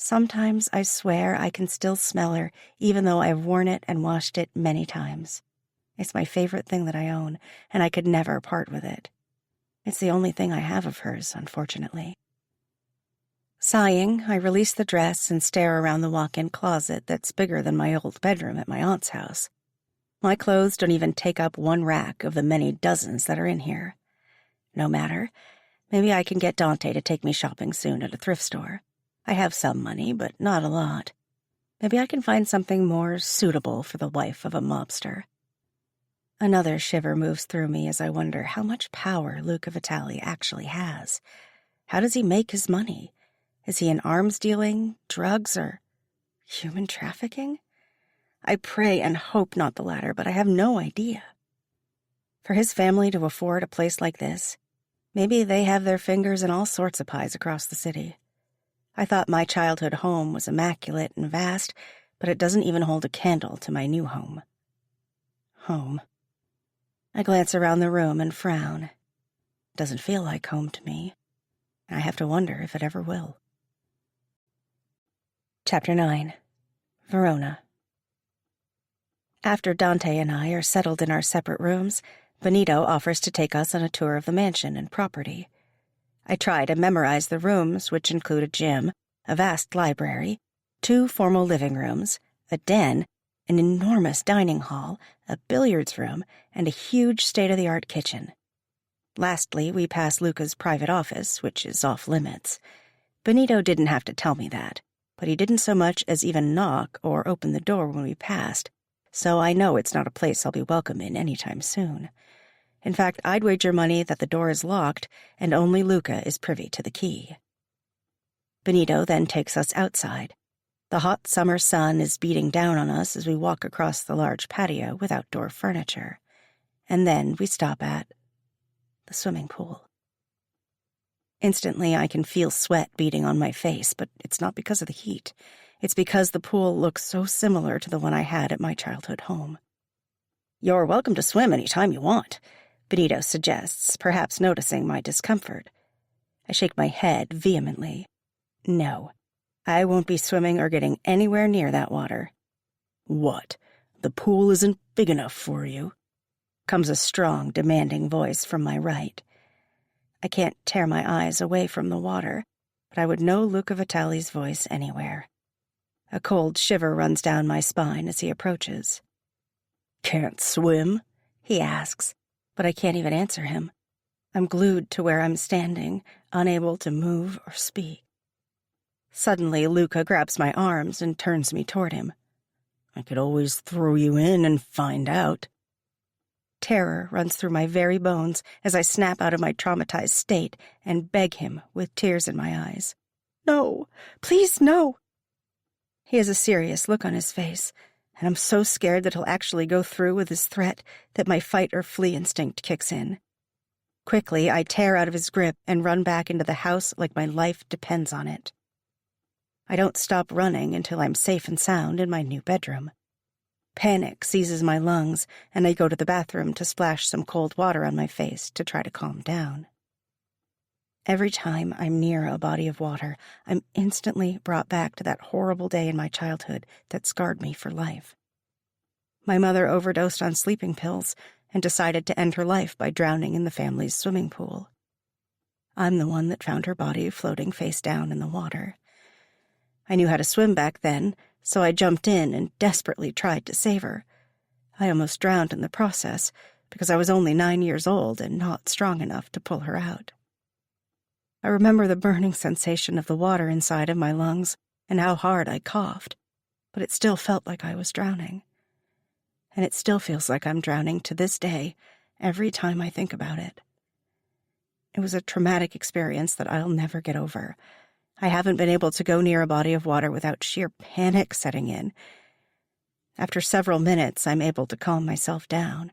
Sometimes I swear I can still smell her, even though I've worn it and washed it many times. It's my favorite thing that I own, and I could never part with it. It's the only thing I have of hers, unfortunately. Sighing, I release the dress and stare around the walk-in closet that's bigger than my old bedroom at my aunt's house. My clothes don't even take up one rack of the many dozens that are in here. No matter. Maybe I can get Dante to take me shopping soon at a thrift store. I have some money, but not a lot. Maybe I can find something more suitable for the wife of a mobster. Another shiver moves through me as I wonder how much power Luca Vitali actually has. How does he make his money? Is he in arms dealing, drugs, or human trafficking? I pray and hope not the latter, but I have no idea. For his family to afford a place like this, maybe they have their fingers in all sorts of pies across the city. I thought my childhood home was immaculate and vast, but it doesn't even hold a candle to my new home. Home. I glance around the room and frown. It doesn't feel like home to me. I have to wonder if it ever will. Chapter 9. Verona. After Dante and I are settled in our separate rooms, Benito offers to take us on a tour of the mansion and property. I try to memorize the rooms, which include a gym, a vast library, 2 formal living rooms, a den, an enormous dining hall, a billiards room, and a huge state-of-the-art kitchen. Lastly, we pass Luca's private office, which is off-limits. Benito didn't have to tell me that, but he didn't so much as even knock or open the door when we passed, so I know it's not a place I'll be welcome in anytime soon. In fact, I'd wager money that the door is locked and only Luca is privy to the key. Benito then takes us outside. The hot summer sun is beating down on us as we walk across the large patio with outdoor furniture. And then we stop at the swimming pool. Instantly, I can feel sweat beading on my face, but it's not because of the heat. It's because the pool looks so similar to the one I had at my childhood home. "You're welcome to swim any time you want," Benito suggests, perhaps noticing my discomfort. I shake my head vehemently. No, I won't be swimming or getting anywhere near that water. "What? The pool isn't big enough for you?" comes a strong, demanding voice from my right. I can't tear my eyes away from the water, but I would know Luca Vitali's voice anywhere. A cold shiver runs down my spine as he approaches. "Can't swim?" he asks, but I can't even answer him. I'm glued to where I'm standing, unable to move or speak. Suddenly, Luca grabs my arms and turns me toward him. "I could always throw you in and find out." Terror runs through my very bones as I snap out of my traumatized state and beg him with tears in my eyes. "No, please no." He has a serious look on his face, and I'm so scared that he'll actually go through with his threat that my fight-or-flee instinct kicks in. Quickly, I tear out of his grip and run back into the house like my life depends on it. I don't stop running until I'm safe and sound in my new bedroom. Panic seizes my lungs, and I go to the bathroom to splash some cold water on my face to try to calm down. Every time I'm near a body of water, I'm instantly brought back to that horrible day in my childhood that scarred me for life. My mother overdosed on sleeping pills and decided to end her life by drowning in the family's swimming pool. I'm the one that found her body floating face down in the water. I knew how to swim back then, so I jumped in and desperately tried to save her. I almost drowned in the process because I was only 9 years old and not strong enough to pull her out. I remember the burning sensation of the water inside of my lungs and how hard I coughed, but it still felt like I was drowning. And it still feels like I'm drowning to this day, every time I think about it. It was a traumatic experience that I'll never get over. I haven't been able to go near a body of water without sheer panic setting in, After several minutes, I'm able to calm myself down.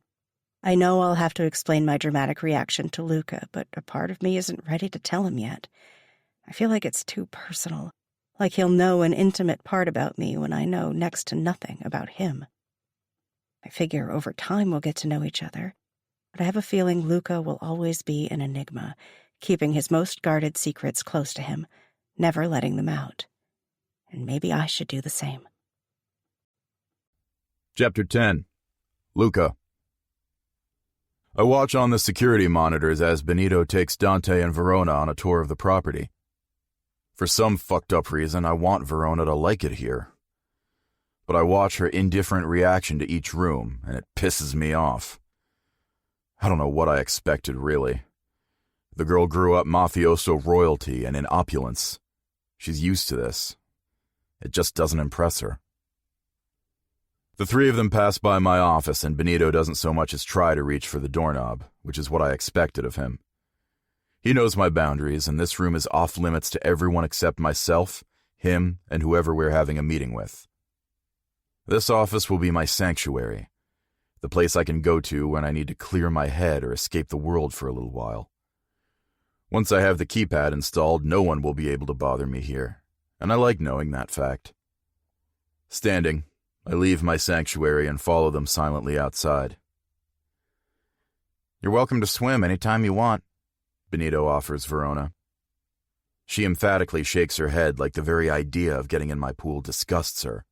I know I'll have to explain my dramatic reaction to Luca, but a part of me isn't ready to tell him yet. I feel like it's too personal, like he'll know an intimate part about me when I know next to nothing about him. I figure over time we'll get to know each other, but I have a feeling Luca will always be an enigma, keeping his most guarded secrets close to him, never letting them out. And maybe I should do the same. Chapter 10. Luca. I watch on the security monitors as Benito takes Dante and Verona on a tour of the property. For some fucked up reason, I want Verona to like it here. But I watch her indifferent reaction to each room, and it pisses me off. I don't know what I expected, really. The girl grew up mafioso royalty and in opulence. She's used to this. It just doesn't impress her. The three of them pass by my office, and Benito doesn't so much as try to reach for the doorknob, which is what I expected of him. He knows my boundaries, and this room is off limits to everyone except myself, him, and whoever we're having a meeting with. This office will be my sanctuary, the place I can go to when I need to clear my head or escape the world for a little while. Once I have the keypad installed, no one will be able to bother me here, and I like knowing that fact. Standing, I leave my sanctuary and follow them silently outside. "You're welcome to swim anytime you want," Benito offers Verona. She emphatically shakes her head like the very idea of getting in my pool disgusts her.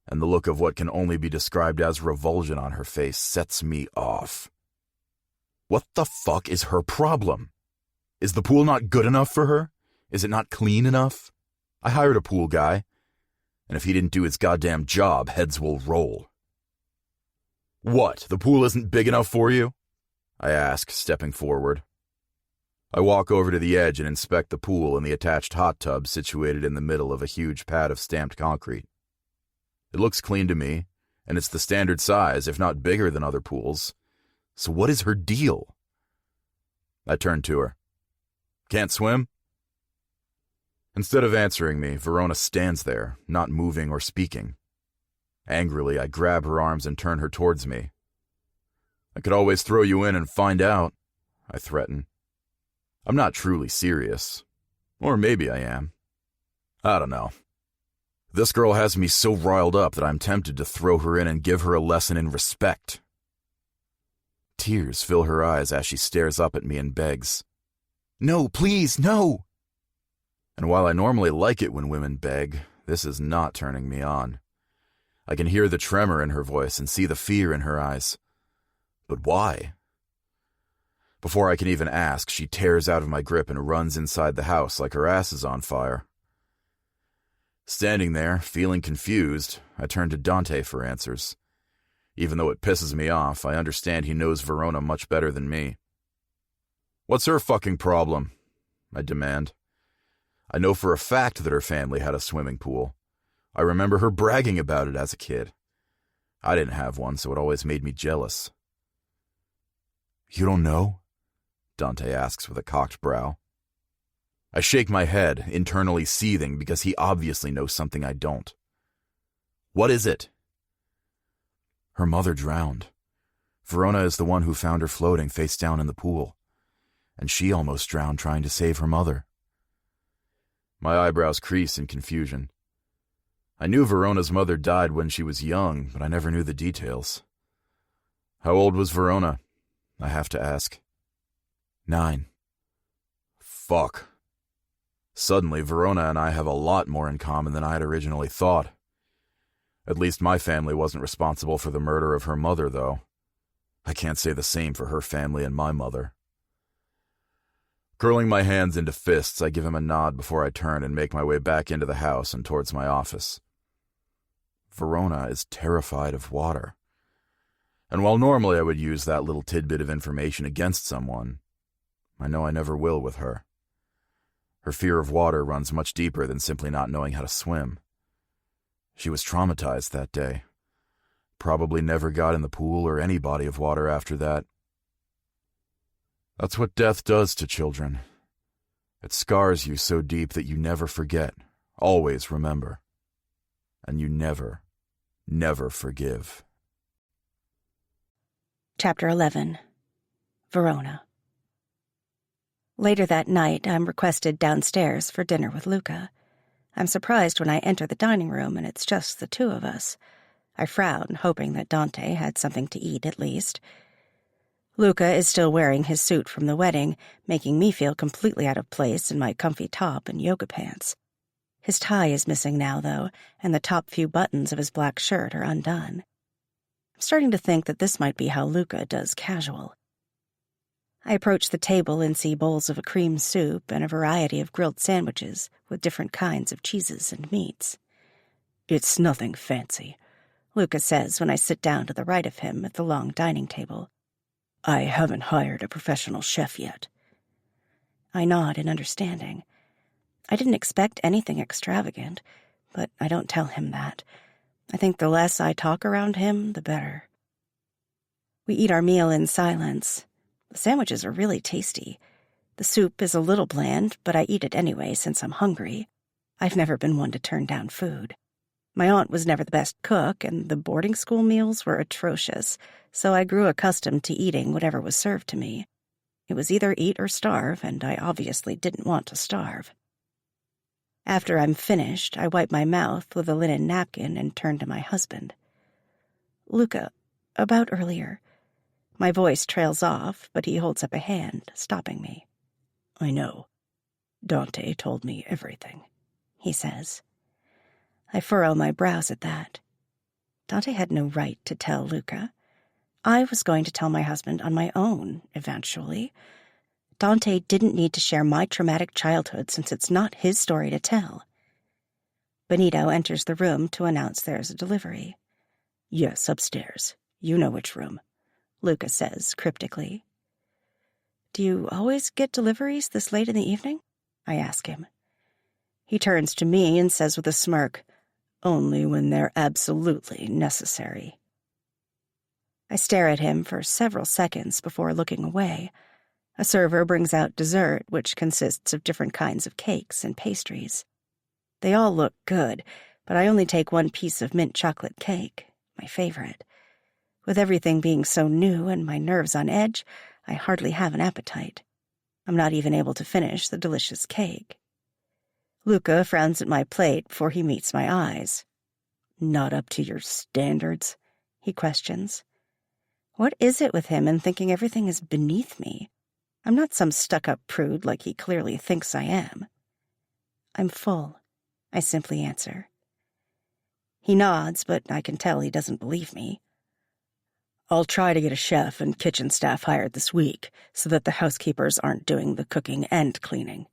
And the look of what can only be described as revulsion on her face sets me off. What the fuck is her problem? Is the pool not good enough for her? Is it not clean enough? I hired a pool guy, and if he didn't do his goddamn job, heads will roll. "What, the pool isn't big enough for you?" I ask, stepping forward. I walk over to the edge and inspect the pool and the attached hot tub situated in the middle of a huge pad of stamped concrete. It looks clean to me, and it's the standard size, if not bigger than other pools. So what is her deal? I turn to her. "Can't swim?" Instead of answering me, Verona stands there, not moving or speaking. Angrily, I grab her arms and turn her towards me. "I could always throw you in and find out," I threaten. I'm not truly serious. Or maybe I am. I don't know. This girl has me so riled up that I'm tempted to throw her in and give her a lesson in respect. Tears fill her eyes as she stares up at me and begs, "No, please, no!" And while I normally like it when women beg, this is not turning me on. I can hear the tremor in her voice and see the fear in her eyes. But why? Before I can even ask, she tears out of my grip and runs inside the house like her ass is on fire. Standing there, feeling confused, I turn to Dante for answers. Even though it pisses me off, I understand he knows Verona much better than me. "What's her fucking problem?" I demand. I know for a fact that her family had a swimming pool. I remember her bragging about it as a kid. I didn't have one, so it always made me jealous. "You don't know?" Dante asks with a cocked brow. I shake my head, internally seething because he obviously knows something I don't. "What is it?" "Her mother drowned. Verona is the one who found her floating face down in the pool, and she almost drowned trying to save her mother." My eyebrows crease in confusion. I knew Verona's mother died when she was young, but I never knew the details. How old was Verona? I have to ask. 9. Fuck. Suddenly, Verona and I have a lot more in common than I had originally thought. At least my family wasn't responsible for the murder of her mother, though. I can't say the same for her family and my mother. Curling my hands into fists, I give him a nod before I turn and make my way back into the house and towards my office. Verona is terrified of water. And while normally I would use that little tidbit of information against someone, I know I never will with her. Her fear of water runs much deeper than simply not knowing how to swim. She was traumatized that day. Probably never got in the pool or any body of water after that. That's what death does to children. It scars you so deep that you never forget, always remember. And you never, never forgive. Chapter 11. Verona. Later that night, I'm requested downstairs for dinner with Luca. I'm surprised when I enter the dining room and it's just the two of us. I frown, hoping that Dante had something to eat at least. Luca is still wearing his suit from the wedding, making me feel completely out of place in my comfy top and yoga pants. His tie is missing now, though, and the top few buttons of his black shirt are undone. I'm starting to think that this might be how Luca does casual. I approach the table and see bowls of a cream soup and a variety of grilled sandwiches with different kinds of cheeses and meats. "It's nothing fancy," Luca says when I sit down to the right of him at the long dining table. "I haven't hired a professional chef yet." I nod in understanding. I didn't expect anything extravagant, but I don't tell him that. I think the less I talk around him, the better. We eat our meal in silence. The sandwiches are really tasty. The soup is a little bland, but I eat it anyway since I'm hungry. I've never been one to turn down food. My aunt was never the best cook, and the boarding school meals were atrocious, so I grew accustomed to eating whatever was served to me. It was either eat or starve, and I obviously didn't want to starve. After I'm finished, I wipe my mouth with a linen napkin and turn to my husband. "Luca, about earlier." My voice trails off, but he holds up a hand, stopping me. "I know. Dante told me everything," he says. I furrow my brows at that. Dante had no right to tell Luca. I was going to tell my husband on my own, eventually. Dante didn't need to share my traumatic childhood since it's not his story to tell. Benito enters the room to announce there's a delivery. "Yes, upstairs. You know which room," Luca says cryptically. "Do you always get deliveries this late in the evening?" I ask him. He turns to me and says with a smirk, "Only when they're absolutely necessary." I stare at him for several seconds before looking away. A server brings out dessert, which consists of different kinds of cakes and pastries. They all look good, but I only take one piece of mint chocolate cake, my favorite. With everything being so new and my nerves on edge, I hardly have an appetite. I'm not even able to finish the delicious cake. Luca frowns at my plate before he meets my eyes. "Not up to your standards?" he questions. What is it with him and thinking everything is beneath me? I'm not some stuck-up prude like he clearly thinks I am. "I'm full," I simply answer. He nods, but I can tell he doesn't believe me. "I'll try to get a chef and kitchen staff hired this week so that the housekeepers aren't doing the cooking and cleaning."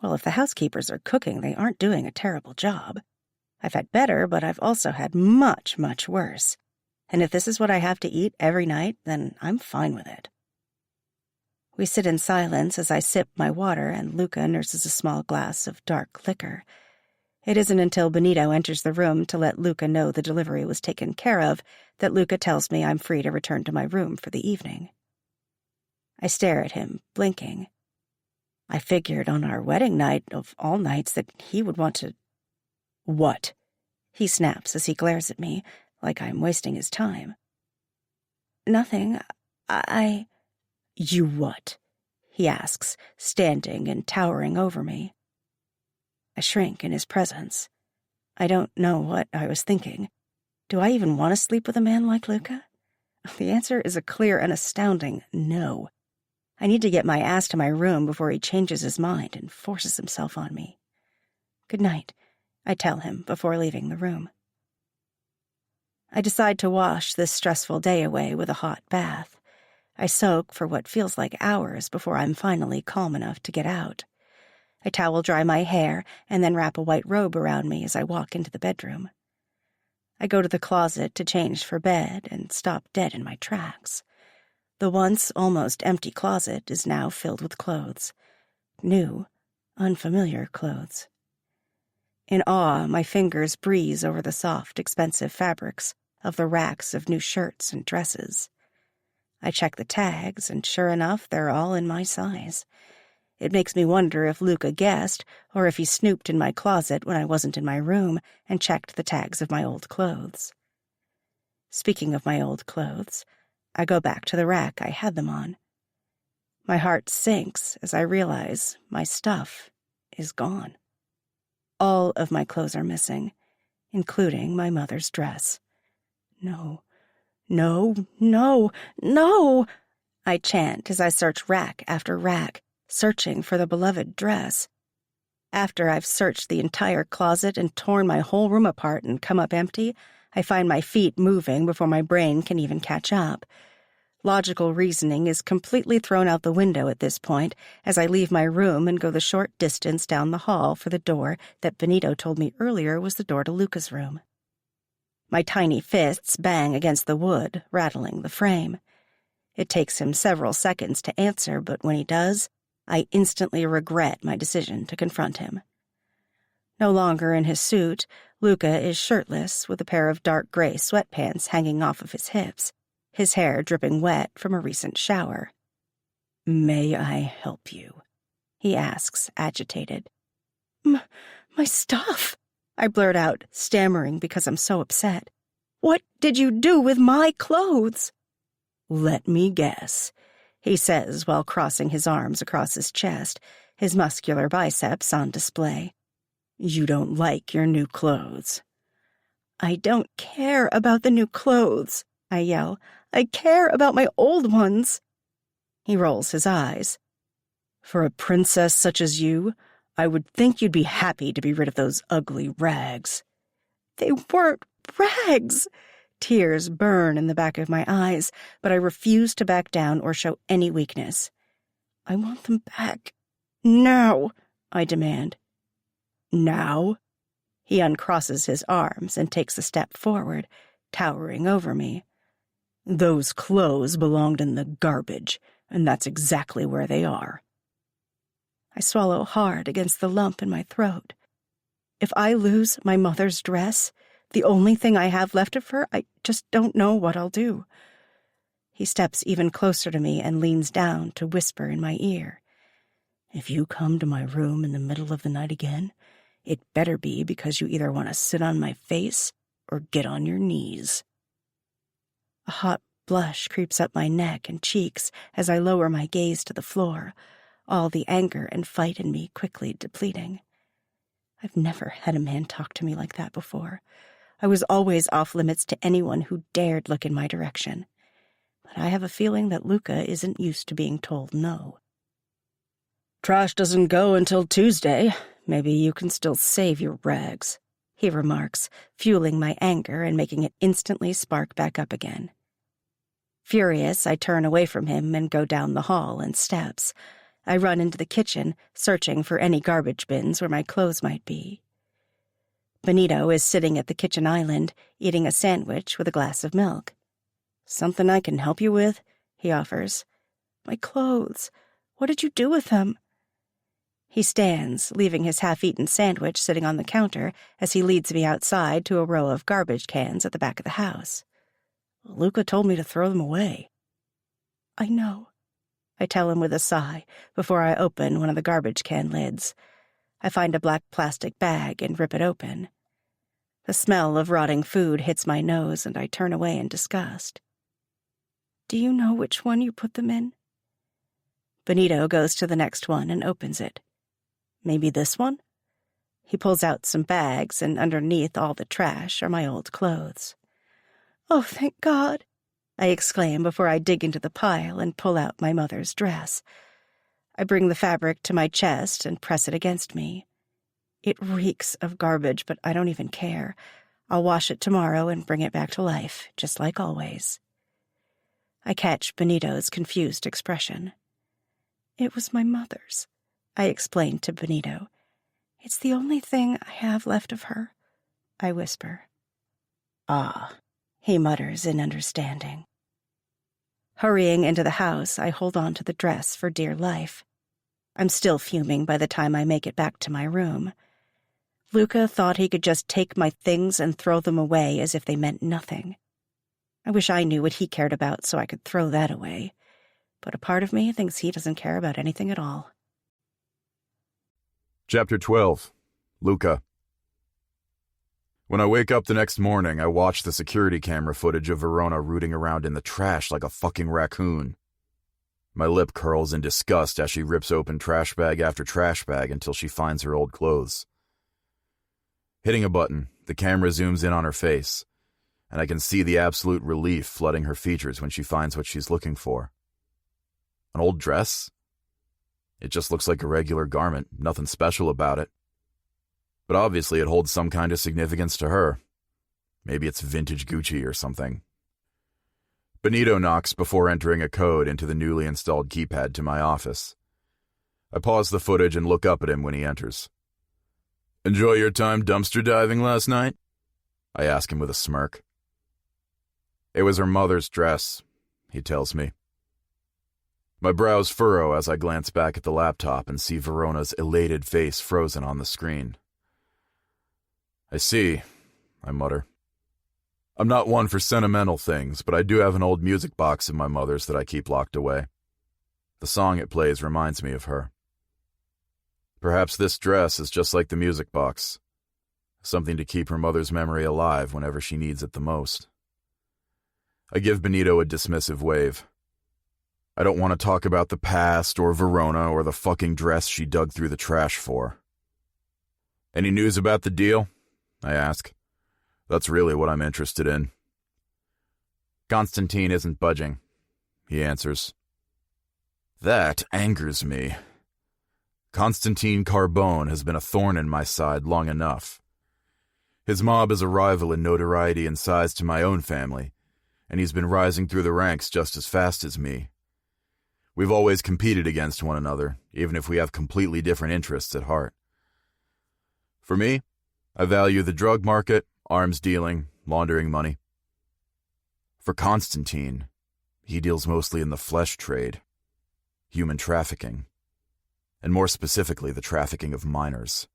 Well, if the housekeepers are cooking, they aren't doing a terrible job. I've had better, but I've also had much, much worse. And if this is what I have to eat every night, then I'm fine with it. We sit in silence as I sip my water and Luca nurses a small glass of dark liquor. It isn't until Benito enters the room to let Luca know the delivery was taken care of that Luca tells me I'm free to return to my room for the evening. I stare at him, blinking. I figured on our wedding night of all nights that he would want to... "What?" he snaps as he glares at me, like I'm wasting his time. "Nothing. You what?" he asks, standing and towering over me. I shrink in his presence. I don't know what I was thinking. Do I even want to sleep with a man like Luca? The answer is a clear and astounding no. I need to get my ass to my room before he changes his mind and forces himself on me. "Good night," I tell him before leaving the room. I decide to wash this stressful day away with a hot bath. I soak for what feels like hours before I'm finally calm enough to get out. I towel dry my hair and then wrap a white robe around me as I walk into the bedroom. I go to the closet to change for bed and stop dead in my tracks. The once almost empty closet is now filled with clothes. New, unfamiliar clothes. In awe, my fingers breeze over the soft, expensive fabrics of the racks of new shirts and dresses. I check the tags, and sure enough, they're all in my size. It makes me wonder if Luca guessed, or if he snooped in my closet when I wasn't in my room and checked the tags of my old clothes. Speaking of my old clothes, I go back to the rack I had them on. My heart sinks as I realize my stuff is gone. All of my clothes are missing, including my mother's dress. No, no, no, no! I chant as I search rack after rack, searching for the beloved dress. After I've searched the entire closet and torn my whole room apart and come up empty, I find my feet moving before my brain can even catch up. Logical reasoning is completely thrown out the window at this point as I leave my room and go the short distance down the hall for the door that Benito told me earlier was the door to Luca's room. My tiny fists bang against the wood, rattling the frame. It takes him several seconds to answer, but when he does, I instantly regret my decision to confront him. No longer in his suit, Luca is shirtless with a pair of dark gray sweatpants hanging off of his hips, his hair dripping wet from a recent shower. "May I help you?" he asks, agitated. My stuff," I blurt out, stammering because I'm so upset. "What did you do with my clothes?" "Let me guess," he says while crossing his arms across his chest, his muscular biceps on display. "You don't like your new clothes." "I don't care about the new clothes," I yell. "I care about my old ones." He rolls his eyes. "For a princess such as you, I would think you'd be happy to be rid of those ugly rags." "They weren't rags." Tears burn in the back of my eyes, but I refuse to back down or show any weakness. "I want them back. Now," I demand. "Now?" He uncrosses his arms and takes a step forward, towering over me. "Those clothes belonged in the garbage, and that's exactly where they are." I swallow hard against the lump in my throat. If I lose my mother's dress, the only thing I have left of her, I just don't know what I'll do. He steps even closer to me and leans down to whisper in my ear. "If you come to my room in the middle of the night again, it better be because you either want to sit on my face or get on your knees." A hot blush creeps up my neck and cheeks as I lower my gaze to the floor, all the anger and fight in me quickly depleting. I've never had a man talk to me like that before. I was always off limits to anyone who dared look in my direction. But I have a feeling that Luca isn't used to being told no. "Trash doesn't go until Tuesday. Maybe you can still save your rags," he remarks, fueling my anger and making it instantly spark back up again. Furious, I turn away from him and go down the hall and steps. I run into the kitchen, searching for any garbage bins where my clothes might be. Benito is sitting at the kitchen island, eating a sandwich with a glass of milk. "Something I can help you with?" he offers. "My clothes. What did you do with them?" He stands, leaving his half-eaten sandwich sitting on the counter as he leads me outside to a row of garbage cans at the back of the house. "Luca told me to throw them away." "I know," I tell him with a sigh before I open one of the garbage can lids. I find a black plastic bag and rip it open. The smell of rotting food hits my nose and I turn away in disgust. "Do you know which one you put them in?" Benito goes to the next one and opens it. "Maybe this one?" He pulls out some bags, and underneath all the trash are my old clothes. "Oh, thank God!" I exclaim before I dig into the pile and pull out my mother's dress. I bring the fabric to my chest and press it against me. It reeks of garbage, but I don't even care. I'll wash it tomorrow and bring it back to life, just like always. I catch Benito's confused expression. "It was my mother's," I explained to Benito. "It's the only thing I have left of her," I whisper. "Ah," he mutters in understanding. Hurrying into the house, I hold on to the dress for dear life. I'm still fuming by the time I make it back to my room. Luca thought he could just take my things and throw them away as if they meant nothing. I wish I knew what he cared about so I could throw that away. But a part of me thinks he doesn't care about anything at all. Chapter 12. Luca. When I wake up the next morning, I watch the security camera footage of Verona rooting around in the trash like a fucking raccoon. My lip curls in disgust as she rips open trash bag after trash bag until she finds her old clothes. Hitting a button, the camera zooms in on her face, and I can see the absolute relief flooding her features when she finds what she's looking for. An old dress? It just looks like a regular garment, nothing special about it. But obviously it holds some kind of significance to her. Maybe it's vintage Gucci or something. Benito knocks before entering a code into the newly installed keypad to my office. I pause the footage and look up at him when he enters. "Enjoy your time dumpster diving last night?" I ask him with a smirk. "It was her mother's dress," he tells me. My brows furrow as I glance back at the laptop and see Verona's elated face frozen on the screen. "I see," I mutter. "I'm not one for sentimental things, but I do have an old music box of my mother's that I keep locked away. The song it plays reminds me of her. Perhaps this dress is just like the music box, something to keep her mother's memory alive whenever she needs it the most." I give Benito a dismissive wave. I don't want to talk about the past or Verona or the fucking dress she dug through the trash for. "Any news about the deal?" I ask. That's really what I'm interested in. "Constantine isn't budging," he answers. That angers me. Constantine Carbone has been a thorn in my side long enough. His mob is a rival in notoriety and size to my own family, and he's been rising through the ranks just as fast as me. We've always competed against one another, even if we have completely different interests at heart. For me, I value the drug market, arms dealing, laundering money. For Constantine, he deals mostly in the flesh trade, human trafficking, and more specifically the trafficking of minors.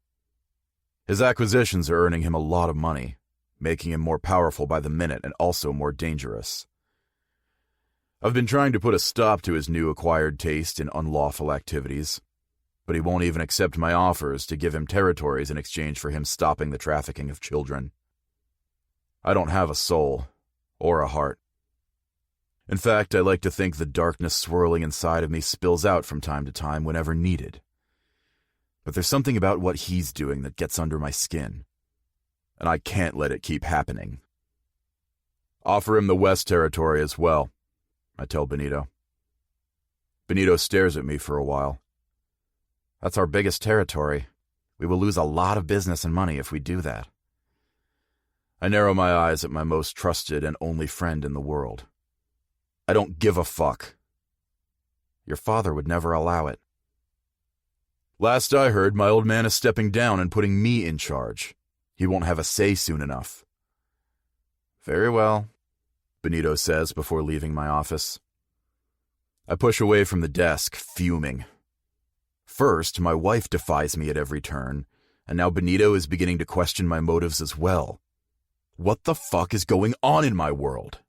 His acquisitions are earning him a lot of money, making him more powerful by the minute and also more dangerous. I've been trying to put a stop to his new acquired taste in unlawful activities, but he won't even accept my offers to give him territories in exchange for him stopping the trafficking of children. I don't have a soul, or a heart. In fact, I like to think the darkness swirling inside of me spills out from time to time whenever needed. But there's something about what he's doing that gets under my skin, and I can't let it keep happening. "Offer him the West Territory as well," I tell Benito. Benito stares at me for a while. "That's our biggest territory. We will lose a lot of business and money if we do that." I narrow my eyes at my most trusted and only friend in the world. "I don't give a fuck." "Your father would never allow it." "Last I heard, my old man is stepping down and putting me in charge. He won't have a say soon enough." "Very well," Benito says before leaving my office. I push away from the desk, fuming. First, my wife defies me at every turn, and now Benito is beginning to question my motives as well. What the fuck is going on in my world?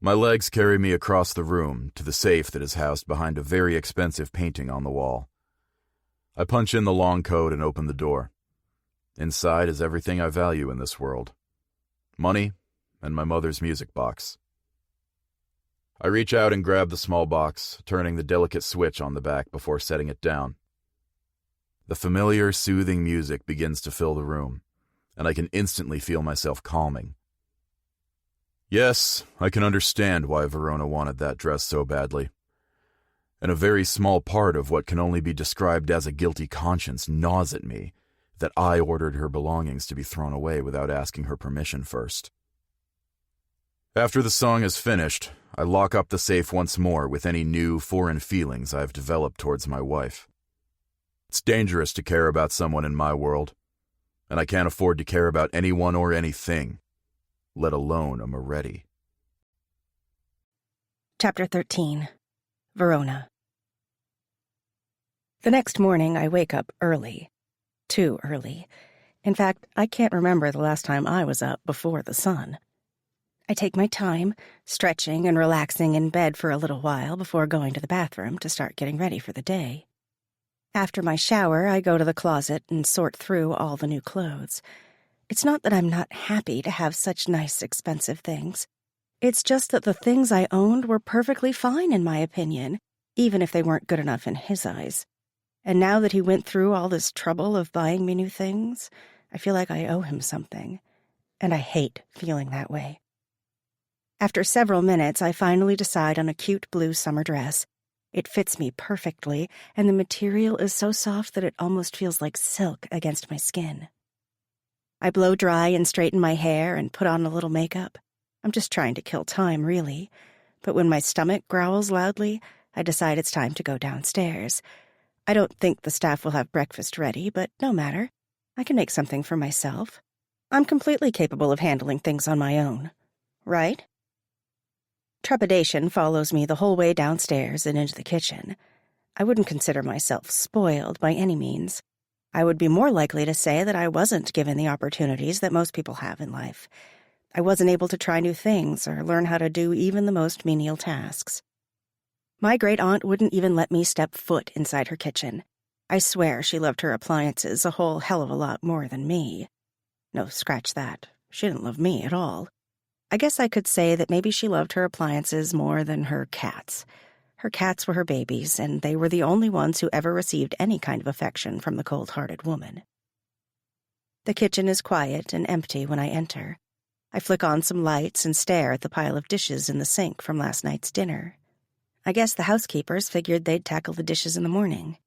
My legs carry me across the room to the safe that is housed behind a very expensive painting on the wall. I punch in the long code and open the door. Inside is everything I value in this world. Money and my mother's music box. I reach out and grab the small box, turning the delicate switch on the back before setting it down. The familiar, soothing music begins to fill the room, and I can instantly feel myself calming. Yes, I can understand why Verona wanted that dress so badly. And a very small part of what can only be described as a guilty conscience gnaws at me that I ordered her belongings to be thrown away without asking her permission first. After the song is finished, I lock up the safe once more with any new, foreign feelings I've developed towards my wife. It's dangerous to care about someone in my world, and I can't afford to care about anyone or anything, let alone a Moretti. Chapter 13. Verona. The next morning, I wake up early. Too early. In fact, I can't remember the last time I was up before the sun. I take my time, stretching and relaxing in bed for a little while before going to the bathroom to start getting ready for the day. After my shower, I go to the closet and sort through all the new clothes. It's not that I'm not happy to have such nice, expensive things. It's just that the things I owned were perfectly fine in my opinion, even if they weren't good enough in his eyes. And now that he went through all this trouble of buying me new things, I feel like I owe him something. And I hate feeling that way. After several minutes, I finally decide on a cute blue summer dress. It fits me perfectly, and the material is so soft that it almost feels like silk against my skin. I blow dry and straighten my hair and put on a little makeup. I'm just trying to kill time, really. But when my stomach growls loudly, I decide it's time to go downstairs. I don't think the staff will have breakfast ready, but no matter. I can make something for myself. I'm completely capable of handling things on my own. Right? Trepidation follows me the whole way downstairs and into the kitchen. I wouldn't consider myself spoiled by any means. I would be more likely to say that I wasn't given the opportunities that most people have in life. I wasn't able to try new things or learn how to do even the most menial tasks. My great-aunt wouldn't even let me step foot inside her kitchen. I swear she loved her appliances a whole hell of a lot more than me. No, scratch that. She didn't love me at all. I guess I could say that maybe she loved her appliances more than her cats. Her cats were her babies, and they were the only ones who ever received any kind of affection from the cold-hearted woman. The kitchen is quiet and empty when I enter. I flick on some lights and stare at the pile of dishes in the sink from last night's dinner. I guess the housekeepers figured they'd tackle the dishes in the morning.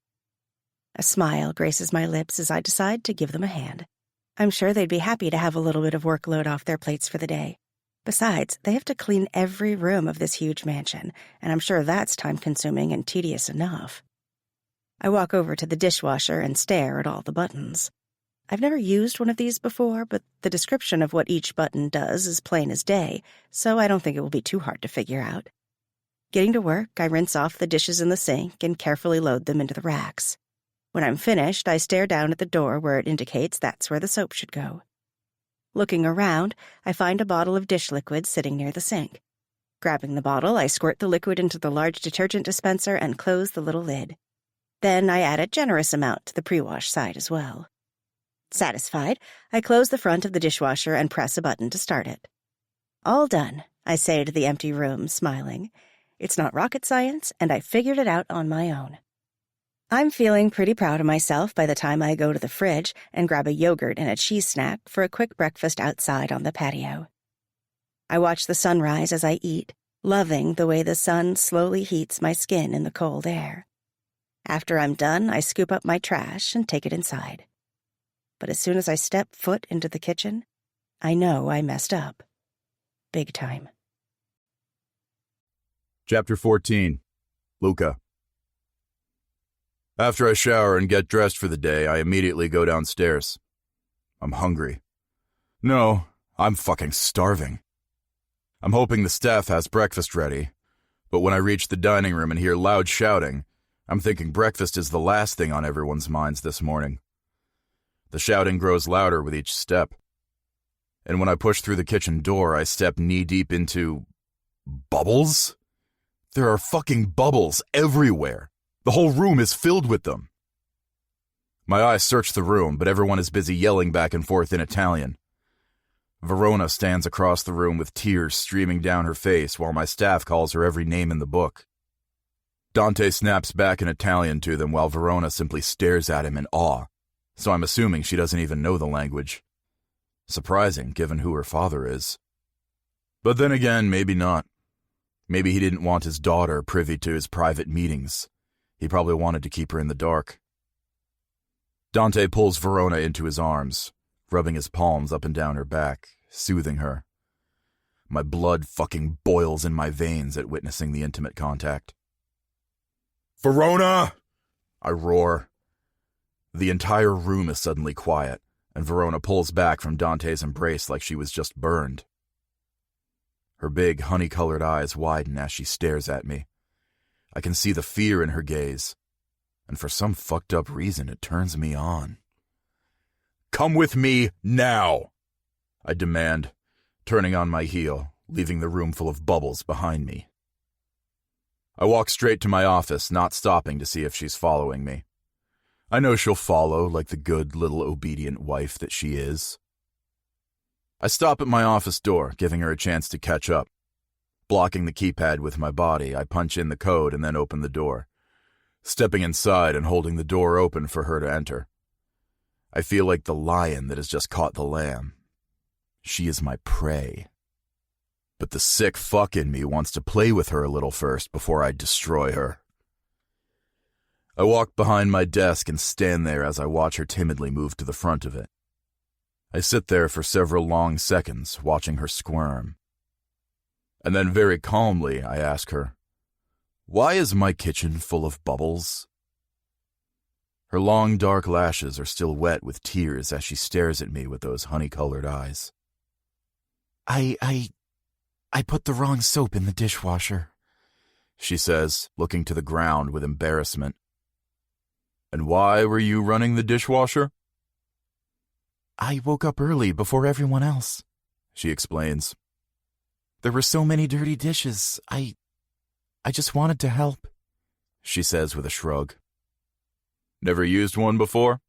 A smile graces my lips as I decide to give them a hand. I'm sure they'd be happy to have a little bit of workload off their plates for the day. Besides, they have to clean every room of this huge mansion, and I'm sure that's time-consuming and tedious enough. I walk over to the dishwasher and stare at all the buttons. I've never used one of these before, but the description of what each button does is plain as day, so I don't think it will be too hard to figure out. Getting to work, I rinse off the dishes in the sink and carefully load them into the racks. When I'm finished, I stare down at the door where it indicates that's where the soap should go. Looking around, I find a bottle of dish liquid sitting near the sink. Grabbing the bottle, I squirt the liquid into the large detergent dispenser and close the little lid. Then I add a generous amount to the pre-wash side as well. Satisfied, I close the front of the dishwasher and press a button to start it. All done, I say to the empty room, smiling. It's not rocket science, and I figured it out on my own. I'm feeling pretty proud of myself by the time I go to the fridge and grab a yogurt and a cheese snack for a quick breakfast outside on the patio. I watch the sunrise as I eat, loving the way the sun slowly heats my skin in the cold air. After I'm done, I scoop up my trash and take it inside. But as soon as I step foot into the kitchen, I know I messed up. Big time. Chapter 14. Luca. After I shower and get dressed for the day, I immediately go downstairs. I'm hungry. No, I'm fucking starving. I'm hoping the staff has breakfast ready, but when I reach the dining room and hear loud shouting, I'm thinking breakfast is the last thing on everyone's minds this morning. The shouting grows louder with each step. And when I push through the kitchen door, I step knee-deep into... bubbles? There are fucking bubbles everywhere. The whole room is filled with them. My eyes search the room, but everyone is busy yelling back and forth in Italian. Verona stands across the room with tears streaming down her face while my staff calls her every name in the book. Dante snaps back in Italian to them while Verona simply stares at him in awe, so I'm assuming she doesn't even know the language. Surprising, given who her father is. But then again, maybe not. Maybe he didn't want his daughter privy to his private meetings. He probably wanted to keep her in the dark. Dante pulls Verona into his arms, rubbing his palms up and down her back, soothing her. My blood fucking boils in my veins at witnessing the intimate contact. "Verona!" I roar. The entire room is suddenly quiet, and Verona pulls back from Dante's embrace like she was just burned. Her big, honey-colored eyes widen as she stares at me. I can see the fear in her gaze, and for some fucked-up reason it turns me on. "Come with me, now!" I demand, turning on my heel, leaving the room full of bubbles behind me. I walk straight to my office, not stopping to see if she's following me. I know she'll follow like the good little obedient wife that she is. I stop at my office door, giving her a chance to catch up. Blocking the keypad with my body, I punch in the code and then open the door, stepping inside and holding the door open for her to enter. I feel like the lion that has just caught the lamb. She is my prey. But the sick fuck in me wants to play with her a little first before I destroy her. I walk behind my desk and stand there as I watch her timidly move to the front of it. I sit there for several long seconds, watching her squirm. And then very calmly, I ask her, "Why is my kitchen full of bubbles?" Her long dark lashes are still wet with tears as she stares at me with those honey-colored eyes. I put the wrong soap in the dishwasher," she says, looking to the ground with embarrassment. "And why were you running the dishwasher?" "I woke up early before everyone else," she explains. "There were so many dirty dishes. I just wanted to help," she says with a shrug. "Never used one before?"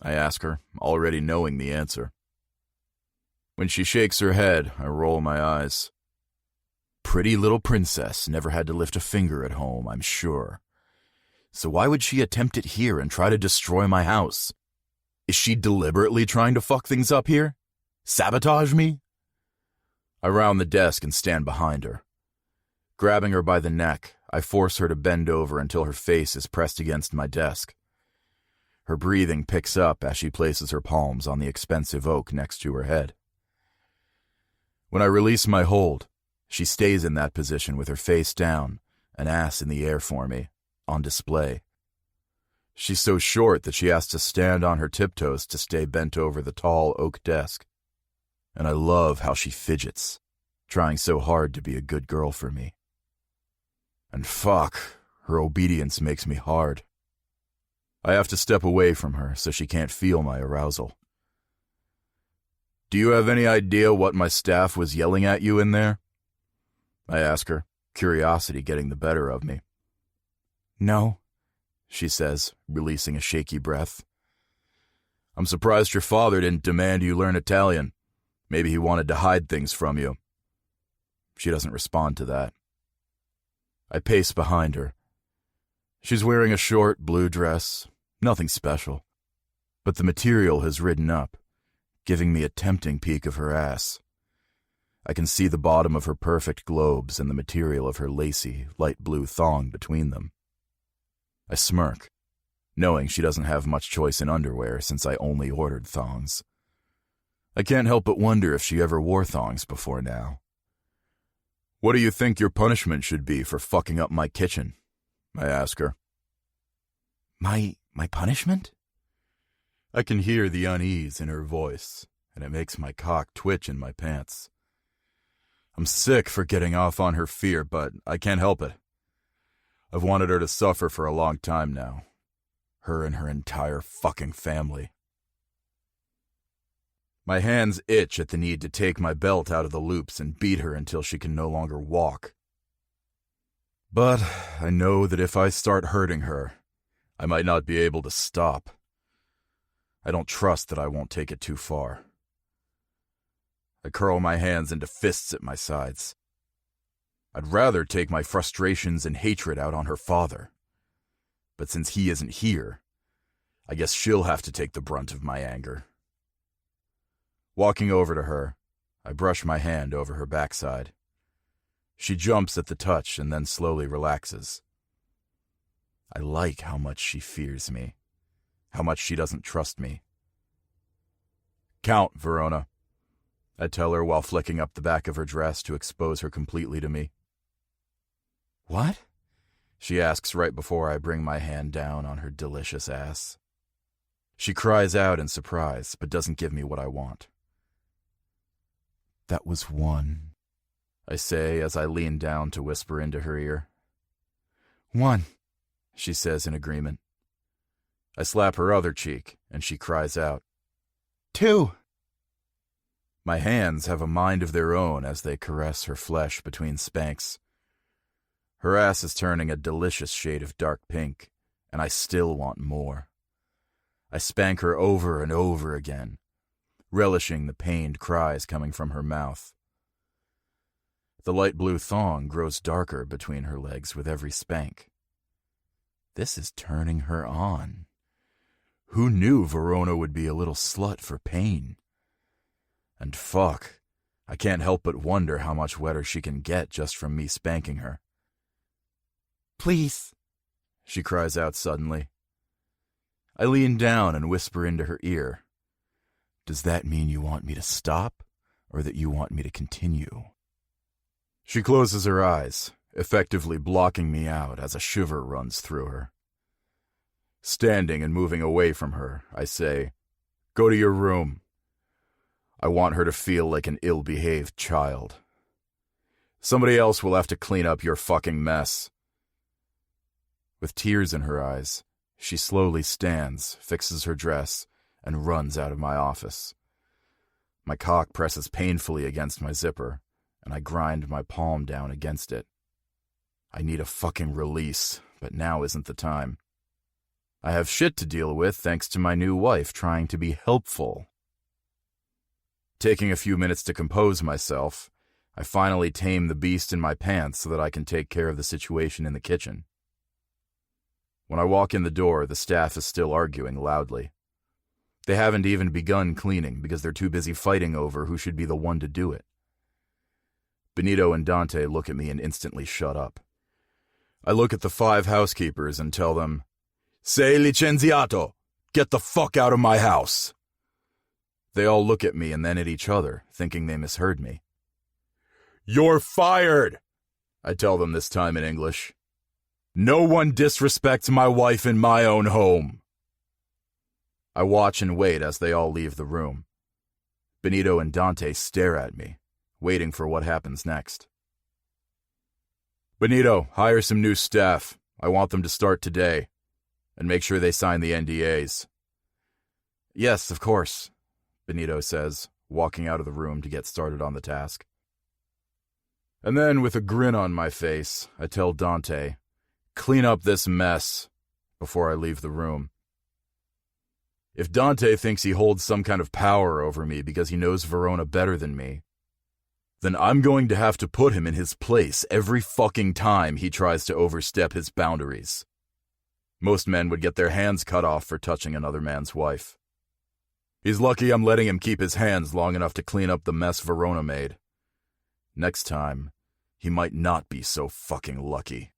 I ask her, already knowing the answer. When she shakes her head, I roll my eyes. Pretty little princess never had to lift a finger at home, I'm sure. So why would she attempt it here and try to destroy my house? Is she deliberately trying to fuck things up here? Sabotage me? I round the desk and stand behind her. Grabbing her by the neck, I force her to bend over until her face is pressed against my desk. Her breathing picks up as she places her palms on the expensive oak next to her head. When I release my hold, she stays in that position with her face down, an ass in the air for me, on display. She's so short that she has to stand on her tiptoes to stay bent over the tall oak desk. And I love how she fidgets, trying so hard to be a good girl for me. And fuck, her obedience makes me hard. I have to step away from her so she can't feel my arousal. "Do you have any idea what my staff was yelling at you in there?" I ask her, curiosity getting the better of me. "No," she says, releasing a shaky breath. "I'm surprised your father didn't demand you learn Italian. Maybe he wanted to hide things from you." She doesn't respond to that. I pace behind her. She's wearing a short blue dress, nothing special, but the material has ridden up, giving me a tempting peek of her ass. I can see the bottom of her perfect globes and the material of her lacy, light blue thong between them. I smirk, knowing she doesn't have much choice in underwear since I only ordered thongs. I can't help but wonder if she ever wore thongs before now. "What do you think your punishment should be for fucking up my kitchen?" I ask her. My punishment?" I can hear the unease in her voice, and it makes my cock twitch in my pants. I'm sick for getting off on her fear, but I can't help it. I've wanted her to suffer for a long time now. Her and her entire fucking family. My hands itch at the need to take my belt out of the loops and beat her until she can no longer walk. But I know that if I start hurting her, I might not be able to stop. I don't trust that I won't take it too far. I curl my hands into fists at my sides. I'd rather take my frustrations and hatred out on her father. But since he isn't here, I guess she'll have to take the brunt of my anger. Walking over to her, I brush my hand over her backside. She jumps at the touch and then slowly relaxes. I like how much she fears me, how much she doesn't trust me. "Count, Verona," I tell her while flicking up the back of her dress to expose her completely to me. "What?" she asks right before I bring my hand down on her delicious ass. She cries out in surprise, but doesn't give me what I want. "That was 1. I say as I lean down to whisper into her ear. 1. She says in agreement. I slap her other cheek, and she cries out. 2. My hands have a mind of their own as they caress her flesh between spanks. Her ass is turning a delicious shade of dark pink, and I still want more. I spank her over and over again, relishing the pained cries coming from her mouth. The light blue thong grows darker between her legs with every spank. This is turning her on. Who knew Verona would be a little slut for pain? And fuck, I can't help but wonder how much wetter she can get just from me spanking her. "Please," she cries out suddenly. I lean down and whisper into her ear. "Does that mean you want me to stop, or that you want me to continue?" She closes her eyes, effectively blocking me out as a shiver runs through her. Standing and moving away from her, I say, "Go to your room." I want her to feel like an ill-behaved child. Somebody else will have to clean up your fucking mess. With tears in her eyes, she slowly stands, fixes her dress, and runs out of my office. My cock presses painfully against my zipper, and I grind my palm down against it. I need a fucking release, but now isn't the time. I have shit to deal with thanks to my new wife trying to be helpful. Taking a few minutes to compose myself, I finally tame the beast in my pants so that I can take care of the situation in the kitchen. When I walk in the door, the staff is still arguing loudly. They haven't even begun cleaning because they're too busy fighting over who should be the one to do it. Benito and Dante look at me and instantly shut up. I look at the 5 housekeepers and tell them, "Sei licenziato! Get the fuck out of my house!" They all look at me and then at each other, thinking they misheard me. "You're fired!" I tell them this time in English. "No one disrespects my wife in my own home." I watch and wait as they all leave the room. Benito and Dante stare at me, waiting for what happens next. "Benito, hire some new staff. I want them to start today. And make sure they sign the NDAs. "Yes, of course," Benito says, walking out of the room to get started on the task. And then, with a grin on my face, I tell Dante, "Clean up this mess," before I leave the room. If Dante thinks he holds some kind of power over me because he knows Verona better than me, then I'm going to have to put him in his place every fucking time he tries to overstep his boundaries. Most men would get their hands cut off for touching another man's wife. He's lucky I'm letting him keep his hands long enough to clean up the mess Verona made. Next time, he might not be so fucking lucky.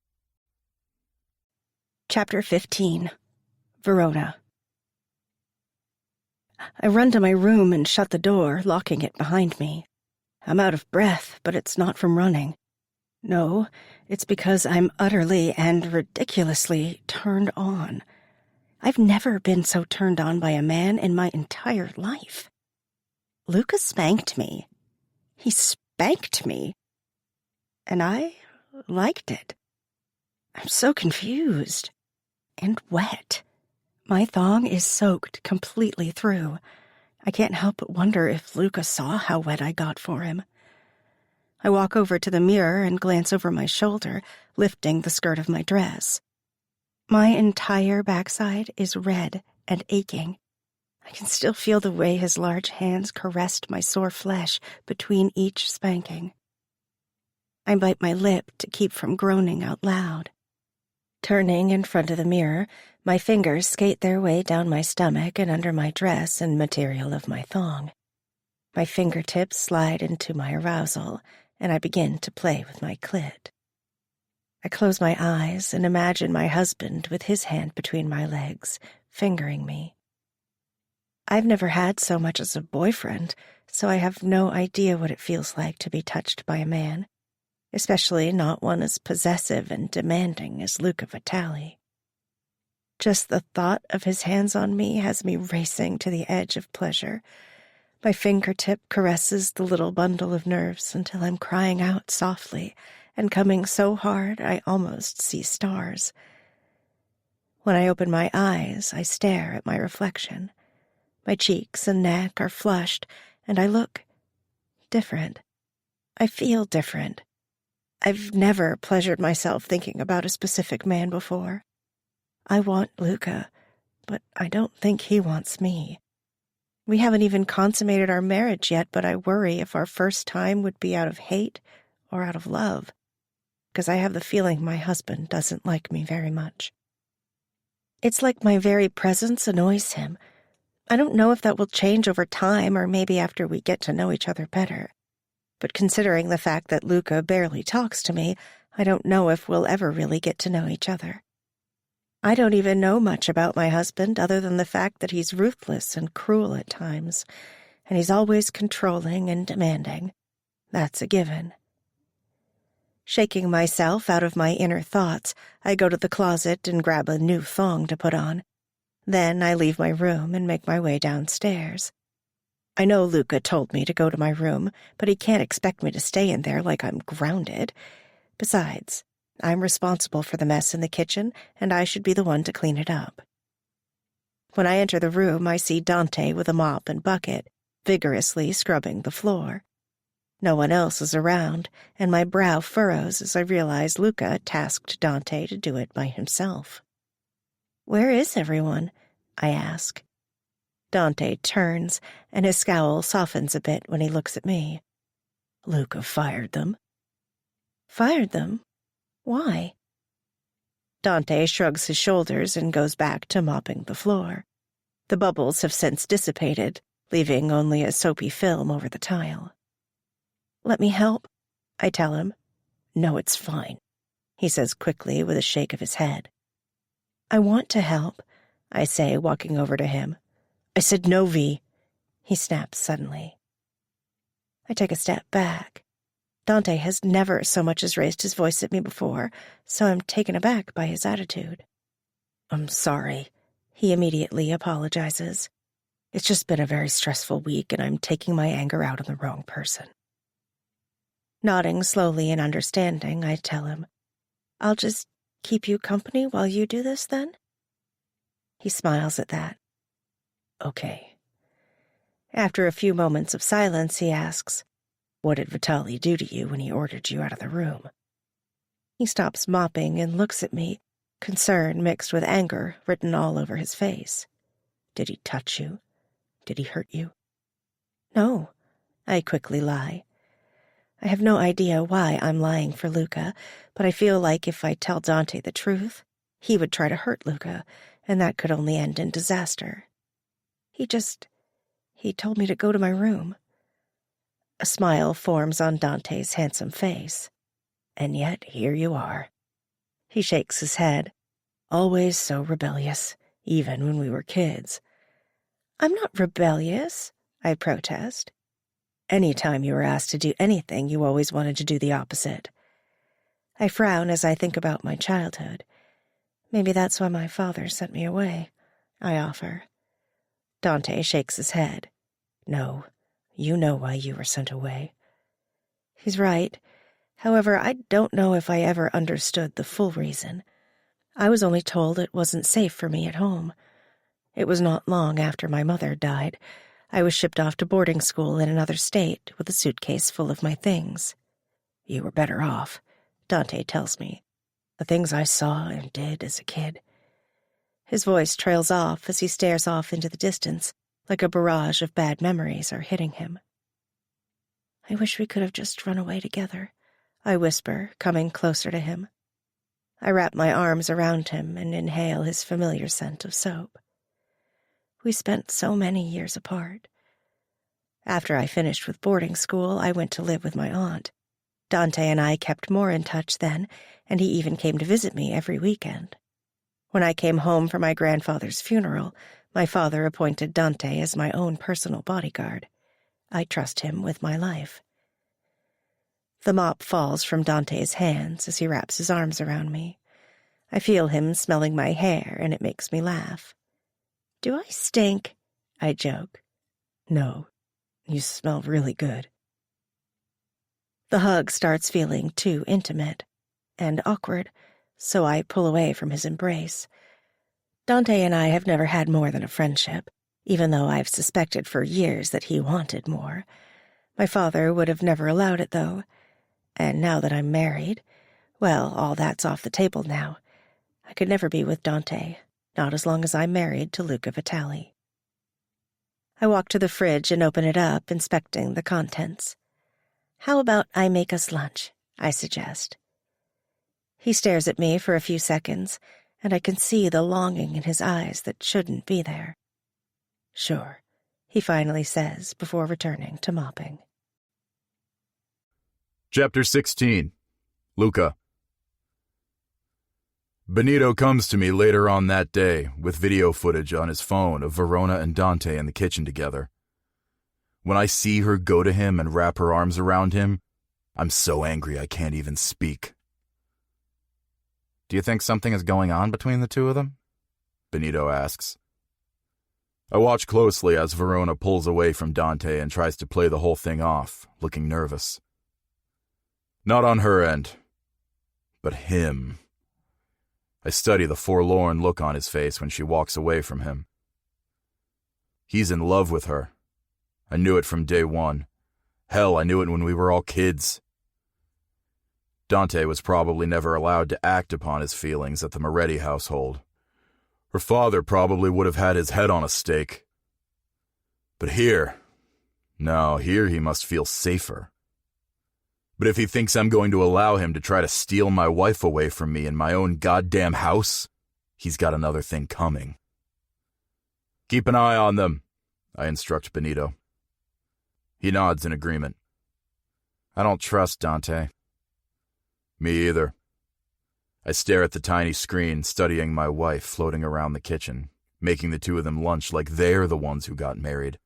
Chapter 15. Verona. I run to my room and shut the door, locking it behind me. I'm out of breath, but it's not from running. No, it's because I'm utterly and ridiculously turned on. I've never been so turned on by a man in my entire life. Luca spanked me. He spanked me. And I liked it. I'm so confused. And wet. My thong is soaked completely through. I can't help but wonder if Luca saw how wet I got for him. I walk over to the mirror and glance over my shoulder, lifting the skirt of my dress. My entire backside is red and aching. I can still feel the way his large hands caressed my sore flesh between each spanking. I bite my lip to keep from groaning out loud. Turning in front of the mirror, my fingers skate their way down my stomach and under my dress and material of my thong. My fingertips slide into my arousal, and I begin to play with my clit. I close my eyes and imagine my husband with his hand between my legs, fingering me. I've never had so much as a boyfriend, so I have no idea what it feels like to be touched by a man, especially not one as possessive and demanding as Luca Vitali. Just the thought of his hands on me has me racing to the edge of pleasure. My fingertip caresses the little bundle of nerves until I'm crying out softly and coming so hard I almost see stars. When I open my eyes, I stare at my reflection. My cheeks and neck are flushed, and I look different. I feel different. I've never pleasured myself thinking about a specific man before. I want Luca, but I don't think he wants me. We haven't even consummated our marriage yet, but I worry if our first time would be out of hate or out of love, because I have the feeling my husband doesn't like me very much. It's like my very presence annoys him. I don't know if that will change over time or maybe after we get to know each other better. But considering the fact that Luca barely talks to me, I don't know if we'll ever really get to know each other. I don't even know much about my husband other than the fact that he's ruthless and cruel at times, and he's always controlling and demanding. That's a given. Shaking myself out of my inner thoughts, I go to the closet and grab a new thong to put on. Then I leave my room and make my way downstairs. I know Luca told me to go to my room, but he can't expect me to stay in there like I'm grounded. Besides, I'm responsible for the mess in the kitchen, and I should be the one to clean it up. When I enter the room, I see Dante with a mop and bucket, vigorously scrubbing the floor. No one else is around, and my brow furrows as I realize Luca tasked Dante to do it by himself. "Where is everyone?" I ask. Dante turns, and his scowl softens a bit when he looks at me. "Luca fired them." "Fired them? Why?" Dante shrugs his shoulders and goes back to mopping the floor. The bubbles have since dissipated, leaving only a soapy film over the tile. "Let me help," I tell him. "No, it's fine," he says quickly with a shake of his head. "I want to help," I say, walking over to him. "I said no, V," he snaps suddenly. I take a step back. Dante has never so much as raised his voice at me before, so I'm taken aback by his attitude. "I'm sorry," he immediately apologizes. "It's just been a very stressful week, and I'm taking my anger out on the wrong person." Nodding slowly in understanding, I tell him, "I'll just keep you company while you do this, then?" He smiles at that. "Okay." After a few moments of silence, he asks, "What did Vitali do to you when he ordered you out of the room?" He stops mopping and looks at me, concern mixed with anger written all over his face. "Did he touch you? Did he hurt you?" "No," I quickly lie. I have no idea why I'm lying for Luca, but I feel like if I tell Dante the truth, he would try to hurt Luca, and that could only end in disaster. He told me to go to my room." A smile forms on Dante's handsome face. "And yet here you are." He shakes his head. "Always so rebellious, even when we were kids." "I'm not rebellious," I protest. "Any time you were asked to do anything, you always wanted to do the opposite." I frown as I think about my childhood. "Maybe that's why my father sent me away," I offer. Dante shakes his head. "No, you know why you were sent away." He's right. However, I don't know if I ever understood the full reason. I was only told it wasn't safe for me at home. It was not long after my mother died. I was shipped off to boarding school in another state with a suitcase full of my things. "You were better off," Dante tells me. "The things I saw and did as a kid." His voice trails off as he stares off into the distance, like a barrage of bad memories are hitting him. "I wish we could have just run away together," I whisper, coming closer to him. I wrap my arms around him and inhale his familiar scent of soap. We spent so many years apart. After I finished with boarding school, I went to live with my aunt. Dante and I kept more in touch then, and he even came to visit me every weekend. When I came home for my grandfather's funeral, my father appointed Dante as my own personal bodyguard. I trust him with my life. The mop falls from Dante's hands as he wraps his arms around me. I feel him smelling my hair, and it makes me laugh. "Do I stink?" I joke. "No, you smell really good." The hug starts feeling too intimate and awkward, so I pull away from his embrace. Dante and I have never had more than a friendship, even though I've suspected for years that he wanted more. My father would have never allowed it, though. And now that I'm married, well, all that's off the table now. I could never be with Dante. not as long as I'm married to Luca Vitali. I walk to the fridge and open it up, inspecting the contents. How about I make us lunch? I suggest. He stares at me for a few seconds, and I can see the longing in his eyes that shouldn't be there. Sure, he finally says before returning to mopping. Chapter 16. Luca. Benito comes to me later on that day with video footage on his phone of Verona and Dante in the kitchen together. When I see her go to him and wrap her arms around him, I'm so angry I can't even speak. Do you think something is going on between the two of them? Benito asks. I watch closely as Verona pulls away from Dante and tries to play the whole thing off, looking nervous. Not on her end, but him. I study the forlorn look on his face when she walks away from him. He's in love with her. I knew it from day one. Hell, I knew it when we were all kids. Dante was probably never allowed to act upon his feelings at the Moretti household. Her father probably would have had his head on a stake. But here he must feel safer. But if he thinks I'm going to allow him to try to steal my wife away from me in my own goddamn house, he's got another thing coming. Keep an eye on them, I instruct Benito. He nods in agreement. I don't trust Dante. Me either. I stare at the tiny screen, studying my wife floating around the kitchen, making the two of them lunch like they're the ones who got married.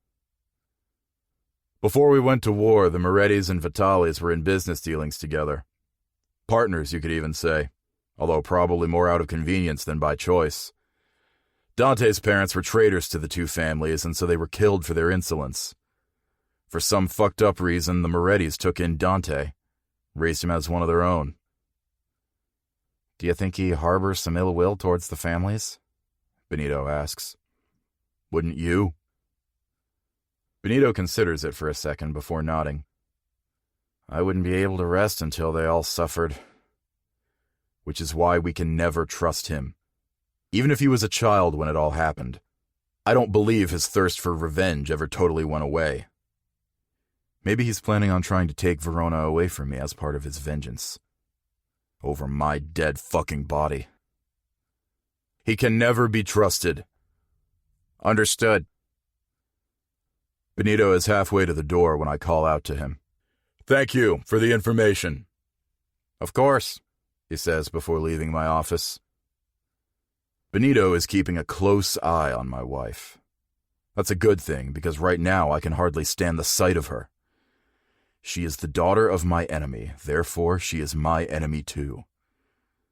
Before we went to war, the Morettis and Vitalis were in business dealings together. Partners, you could even say, although probably more out of convenience than by choice. Dante's parents were traitors to the two families, and so they were killed for their insolence. For some fucked up reason, the Morettis took in Dante, raised him as one of their own. Do you think he harbors some ill will towards the families? Benito asks. Wouldn't you? Benito considers it for a second before nodding. I wouldn't be able to rest until they all suffered. Which is why we can never trust him. Even if he was a child when it all happened, I don't believe his thirst for revenge ever totally went away. Maybe he's planning on trying to take Verona away from me as part of his vengeance. Over my dead fucking body. He can never be trusted. Understood. Benito is halfway to the door when I call out to him. Thank you for the information. Of course, he says before leaving my office. Benito is keeping a close eye on my wife. That's a good thing, because right now I can hardly stand the sight of her. She is the daughter of my enemy, therefore she is my enemy too.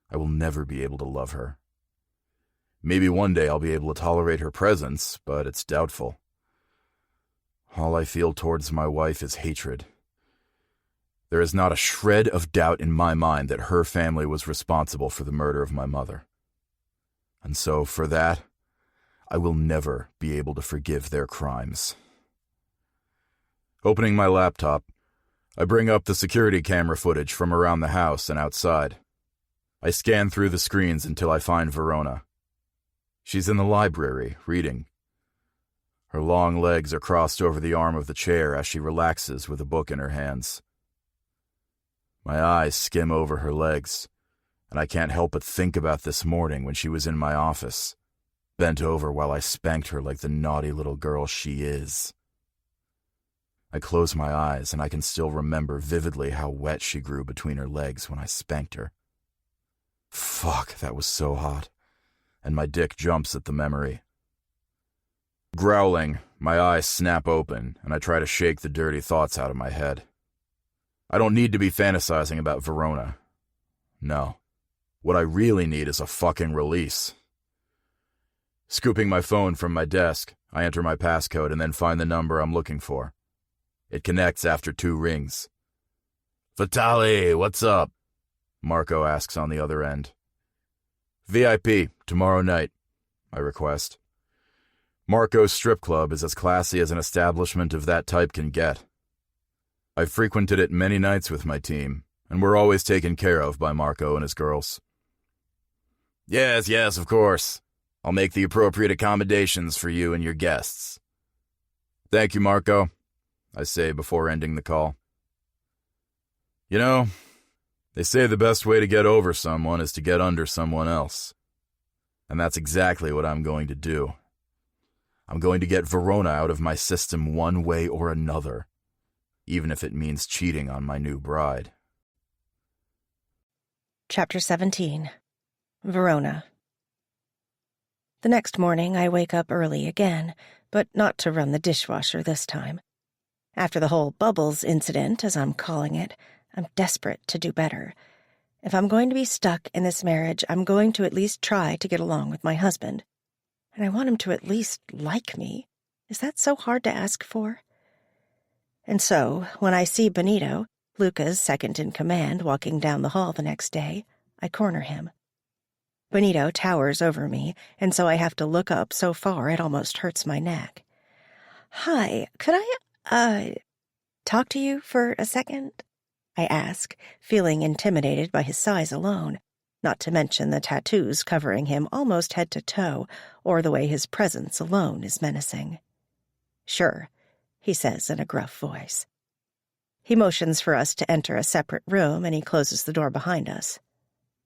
I will never be able to love her. Maybe one day I'll be able to tolerate her presence, but it's doubtful. All I feel towards my wife is hatred. There is not a shred of doubt in my mind that her family was responsible for the murder of my mother. And so, for that, I will never be able to forgive their crimes. Opening my laptop, I bring up the security camera footage from around the house and outside. I scan through the screens until I find Verona. She's in the library, reading. Her long legs are crossed over the arm of the chair as she relaxes with a book in her hands. My eyes skim over her legs, and I can't help but think about this morning when she was in my office, bent over while I spanked her like the naughty little girl she is. I close my eyes, and I can still remember vividly how wet she grew between her legs when I spanked her. Fuck, that was so hot, and my dick jumps at the memory. Growling, my eyes snap open, and I try to shake the dirty thoughts out of my head. I don't need to be fantasizing about Verona. No. What I really need is a fucking release. Scooping my phone from my desk, I enter my passcode and then find the number I'm looking for. It connects after 2 rings. Vitali, what's up? Marco asks on the other end. VIP, tomorrow night, I request. Marco's strip club is as classy as an establishment of that type can get. I've frequented it many nights with my team, and we're always taken care of by Marco and his girls. Yes, of course. I'll make the appropriate accommodations for you and your guests." "Thank you, Marco," I say before ending the call. You know, they say the best way to get over someone is to get under someone else. And that's exactly what I'm going to do. I'm going to get Verona out of my system one way or another, even if it means cheating on my new bride. Chapter 17. Verona. The next morning, I wake up early again, but not to run the dishwasher this time. After the whole Bubbles incident, as I'm calling it, I'm desperate to do better. If I'm going to be stuck in this marriage, I'm going to at least try to get along with my husband. And I want him to at least like me. Is that so hard to ask for? And so, when I see Benito, Luca's second-in-command, walking down the hall the next day, I corner him. Benito towers over me, and so I have to look up so far it almost hurts my neck. "Hi, could I, talk to you for a second?" I ask, feeling intimidated by his size alone, not to mention the tattoos covering him almost head to toe, or the way his presence alone is menacing. "Sure," he says in a gruff voice. He motions for us to enter a separate room, and he closes the door behind us.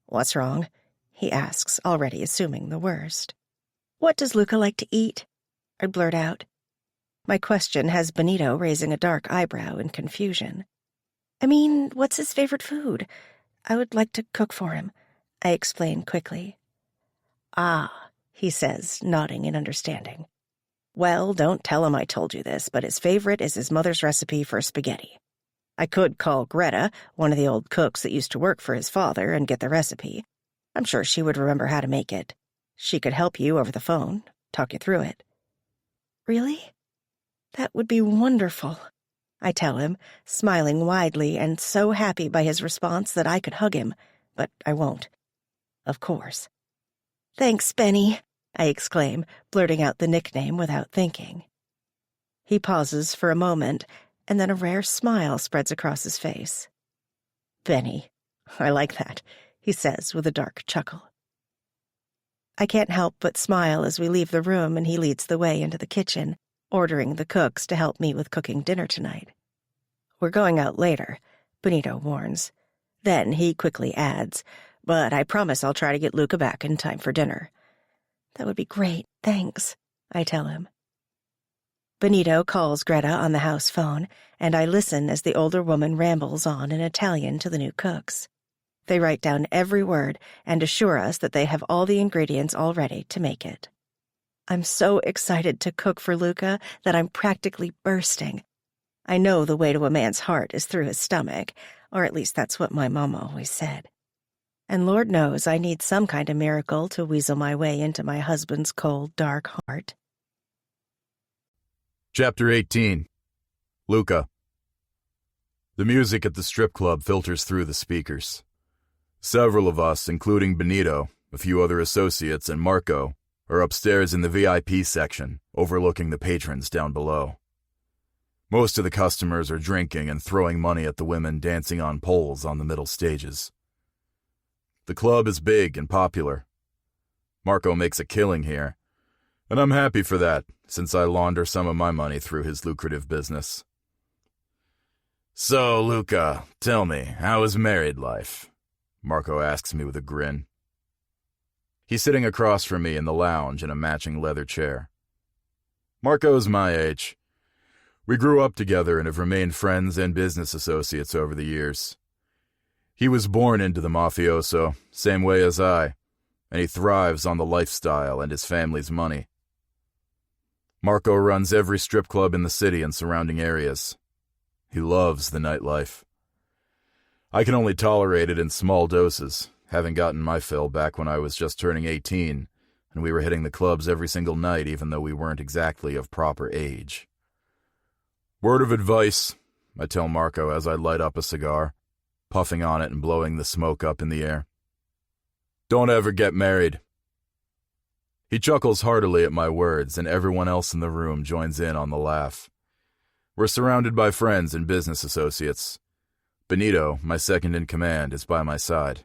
"What's wrong?" he asks, already assuming the worst. "What does Luca like to eat?" I blurt out. My question has Benito raising a dark eyebrow in confusion. "I mean, what's his favorite food? I would like to cook for him," I explain quickly. "Ah," he says, nodding in understanding. "Well, don't tell him I told you this, but his favorite is his mother's recipe for spaghetti. I could call Greta, one of the old cooks that used to work for his father, and get the recipe. I'm sure she would remember how to make it. She could help you over the phone, talk you through it." "Really? That would be wonderful," I tell him, smiling widely and so happy by his response that I could hug him, but I won't. Of course. "Thanks, Benny," I exclaim, blurting out the nickname without thinking. He pauses for a moment, and then a rare smile spreads across his face. "Benny, I like that," he says with a dark chuckle. I can't help but smile as we leave the room and he leads the way into the kitchen, ordering the cooks to help me with cooking dinner tonight. "We're going out later," Benito warns. Then he quickly adds, "But I promise I'll try to get Luca back in time for dinner." "That would be great, thanks," I tell him. Benito calls Greta on the house phone, and I listen as the older woman rambles on in Italian to the new cooks. They write down every word and assure us that they have all the ingredients all ready to make it. I'm so excited to cook for Luca that I'm practically bursting. I know the way to a man's heart is through his stomach, or at least that's what my mom always said. And Lord knows I need some kind of miracle to weasel my way into my husband's cold, dark heart. Chapter 18. Luca. The music at the strip club filters through the speakers. Several of us, including Benito, a few other associates, and Marco, are upstairs in the VIP section, overlooking the patrons down below. Most of the customers are drinking and throwing money at the women dancing on poles on the middle stages. The club is big and popular. Marco makes a killing here, and I'm happy for that, since I launder some of my money through his lucrative business. "So, Luca, tell me, how is married life?" Marco asks me with a grin. He's sitting across from me in the lounge in a matching leather chair. Marco's my age. We grew up together and have remained friends and business associates over the years. He was born into the mafioso, same way as I, and he thrives on the lifestyle and his family's money. Marco runs every strip club in the city and surrounding areas. He loves the nightlife. I can only tolerate it in small doses, having gotten my fill back when I was just turning 18, and we were hitting the clubs every single night even though we weren't exactly of proper age. "Word of advice," I tell Marco as I light up a cigar, puffing on it and blowing the smoke up in the air. "Don't ever get married." He chuckles heartily at my words, and everyone else in the room joins in on the laugh. We're surrounded by friends and business associates. Benito, my second-in-command, is by my side.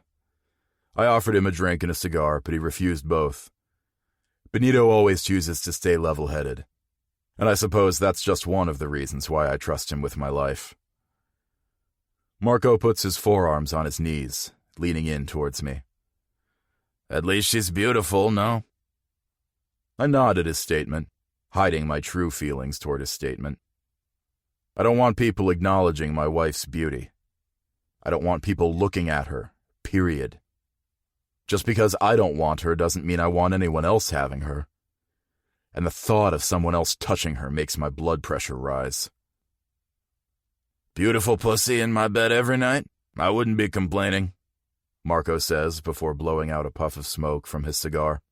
I offered him a drink and a cigar, but he refused both. Benito always chooses to stay level-headed, and I suppose that's just one of the reasons why I trust him with my life. Marco puts his forearms on his knees, leaning in towards me. At least she's beautiful, no? I nod at his statement, hiding my true feelings toward his statement. I don't want people acknowledging my wife's beauty. I don't want people looking at her, period. Just because I don't want her doesn't mean I want anyone else having her. And the thought of someone else touching her makes my blood pressure rise. Beautiful pussy in my bed every night? I wouldn't be complaining, Marco says before blowing out a puff of smoke from his cigar.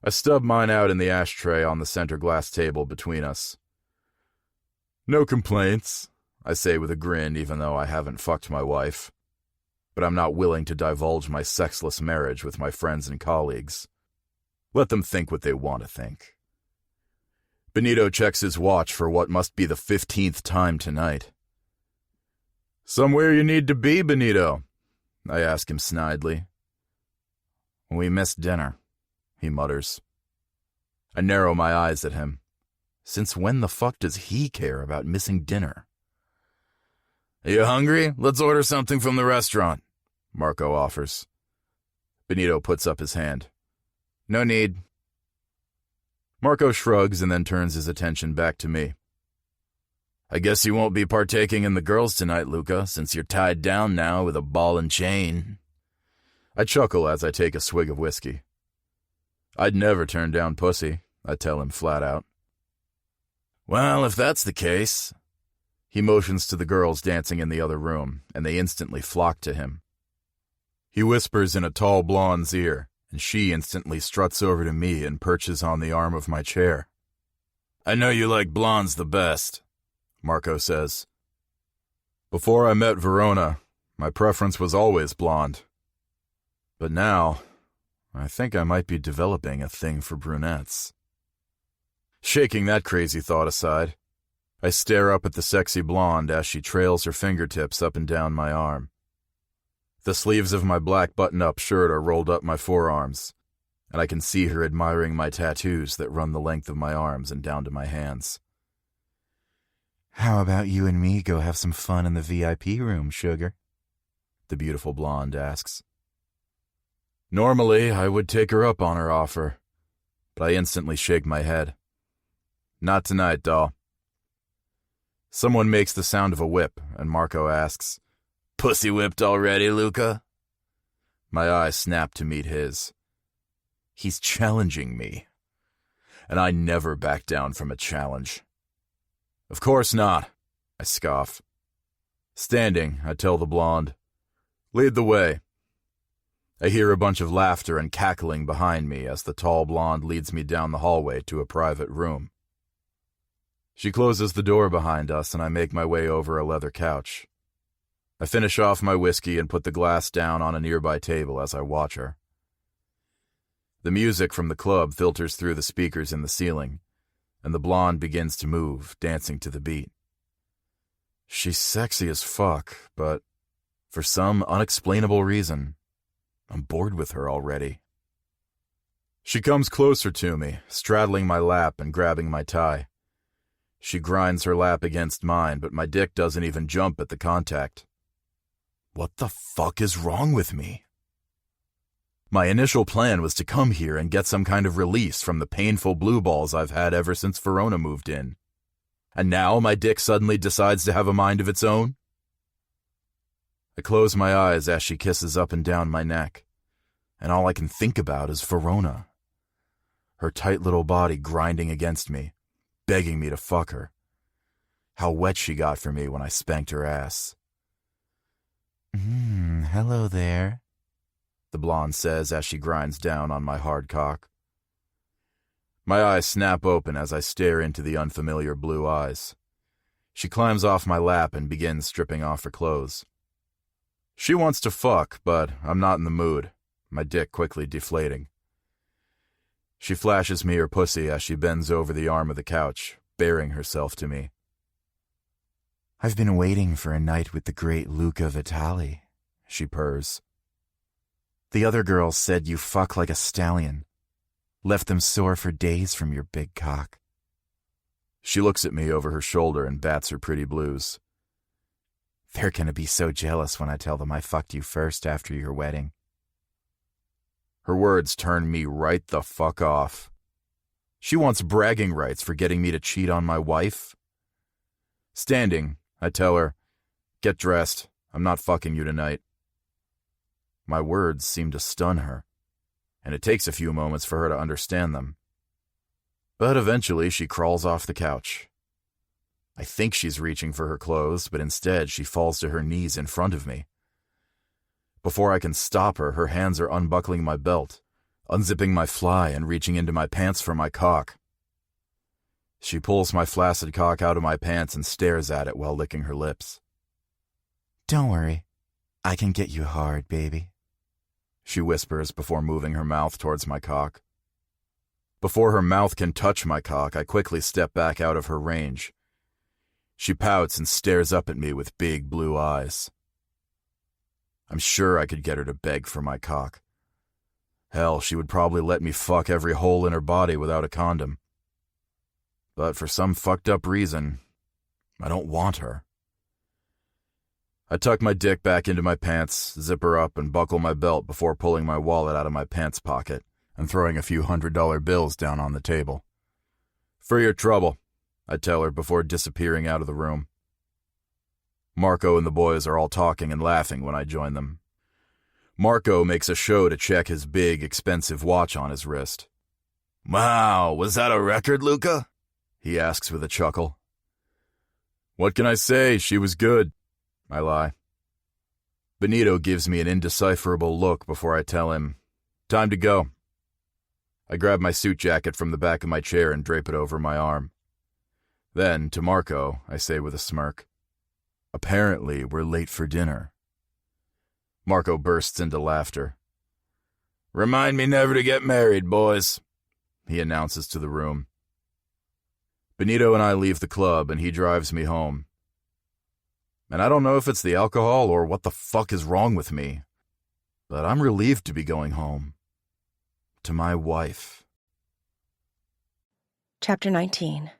I stub mine out in the ashtray on the center glass table between us. No complaints, I say with a grin even though I haven't fucked my wife. But I'm not willing to divulge my sexless marriage with my friends and colleagues. Let them think what they want to think. Benito checks his watch for what must be the 15th time tonight. Somewhere you need to be, Benito? I ask him snidely. We missed dinner, he mutters. I narrow my eyes at him. Since when the fuck does he care about missing dinner? Are you hungry? Let's order something from the restaurant, Marco offers. Benito puts up his hand. No need. Marco shrugs and then turns his attention back to me. I guess you won't be partaking in the girls tonight, Luca, since you're tied down now with a ball and chain. I chuckle as I take a swig of whiskey. I'd never turn down pussy, I tell him flat out. Well, if that's the case... He motions to the girls dancing in the other room, and they instantly flock to him. He whispers in a tall blonde's ear, and she instantly struts over to me and perches on the arm of my chair. I know you like blondes the best, Marco says. Before I met Verona, my preference was always blonde. But now, I think I might be developing a thing for brunettes. Shaking that crazy thought aside, I stare up at the sexy blonde as she trails her fingertips up and down my arm. The sleeves of my black button-up shirt are rolled up my forearms, and I can see her admiring my tattoos that run the length of my arms and down to my hands. How about you and me go have some fun in the VIP room, sugar? The beautiful blonde asks. Normally, I would take her up on her offer, but I instantly shake my head. Not tonight, doll. Someone makes the sound of a whip, and Marco asks, Pussy whipped already, Luca? My eyes snap to meet his. He's challenging me, and I never back down from a challenge. Of course not, I scoff. Standing, I tell the blonde, lead the way. I hear a bunch of laughter and cackling behind me as the tall blonde leads me down the hallway to a private room. She closes the door behind us, and I make my way over a leather couch. I finish off my whiskey and put the glass down on a nearby table as I watch her. The music from the club filters through the speakers in the ceiling, and the blonde begins to move, dancing to the beat. She's sexy as fuck, but for some unexplainable reason, I'm bored with her already. She comes closer to me, straddling my lap and grabbing my tie. She grinds her lap against mine, but my dick doesn't even jump at the contact. What the fuck is wrong with me? My initial plan was to come here and get some kind of release from the painful blue balls I've had ever since Verona moved in. And now my dick suddenly decides to have a mind of its own? I close my eyes as she kisses up and down my neck, and all I can think about is Verona. Her tight little body grinding against me, begging me to fuck her. How wet she got for me when I spanked her ass. Hello there, the blonde says as she grinds down on my hard cock. My eyes snap open as I stare into the unfamiliar blue eyes. She climbs off my lap and begins stripping off her clothes. She wants to fuck, but I'm not in the mood, my dick quickly deflating. She flashes me her pussy as she bends over the arm of the couch, baring herself to me. I've been waiting for a night with the great Luca Vitali, she purrs. The other girls said you fuck like a stallion. Left them sore for days from your big cock. She looks at me over her shoulder and bats her pretty blues. They're gonna be so jealous when I tell them I fucked you first after your wedding. Her words turn me right the fuck off. She wants bragging rights for getting me to cheat on my wife. Standing, I tell her, "Get dressed. I'm not fucking you tonight." My words seem to stun her, and it takes a few moments for her to understand them. But eventually she crawls off the couch. I think she's reaching for her clothes, but instead she falls to her knees in front of me. Before I can stop her, her hands are unbuckling my belt, unzipping my fly and reaching into my pants for my cock. She pulls my flaccid cock out of my pants and stares at it while licking her lips. Don't worry. I can get you hard, baby, she whispers before moving her mouth towards my cock. Before her mouth can touch my cock, I quickly step back out of her range. She pouts and stares up at me with big blue eyes. I'm sure I could get her to beg for my cock. Hell, she would probably let me fuck every hole in her body without a condom. But for some fucked up reason, I don't want her. I tuck my dick back into my pants, zip her up, and buckle my belt before pulling my wallet out of my pants pocket and throwing a few $100 bills down on the table. "For your trouble," I tell her before disappearing out of the room. Marco and the boys are all talking and laughing when I join them. Marco makes a show to check his big, expensive watch on his wrist. "Wow, was that a record, Luca?" he asks with a chuckle. "What can I say? She was good," I lie. Benito gives me an indecipherable look before I tell him, "Time to go." I grab my suit jacket from the back of my chair and drape it over my arm. Then, to Marco, I say with a smirk, "Apparently, we're late for dinner." Marco bursts into laughter. "Remind me never to get married, boys," he announces to the room. Benito and I leave the club, and he drives me home. And I don't know if it's the alcohol or what the fuck is wrong with me, but I'm relieved to be going home. To my wife. Chapter 19.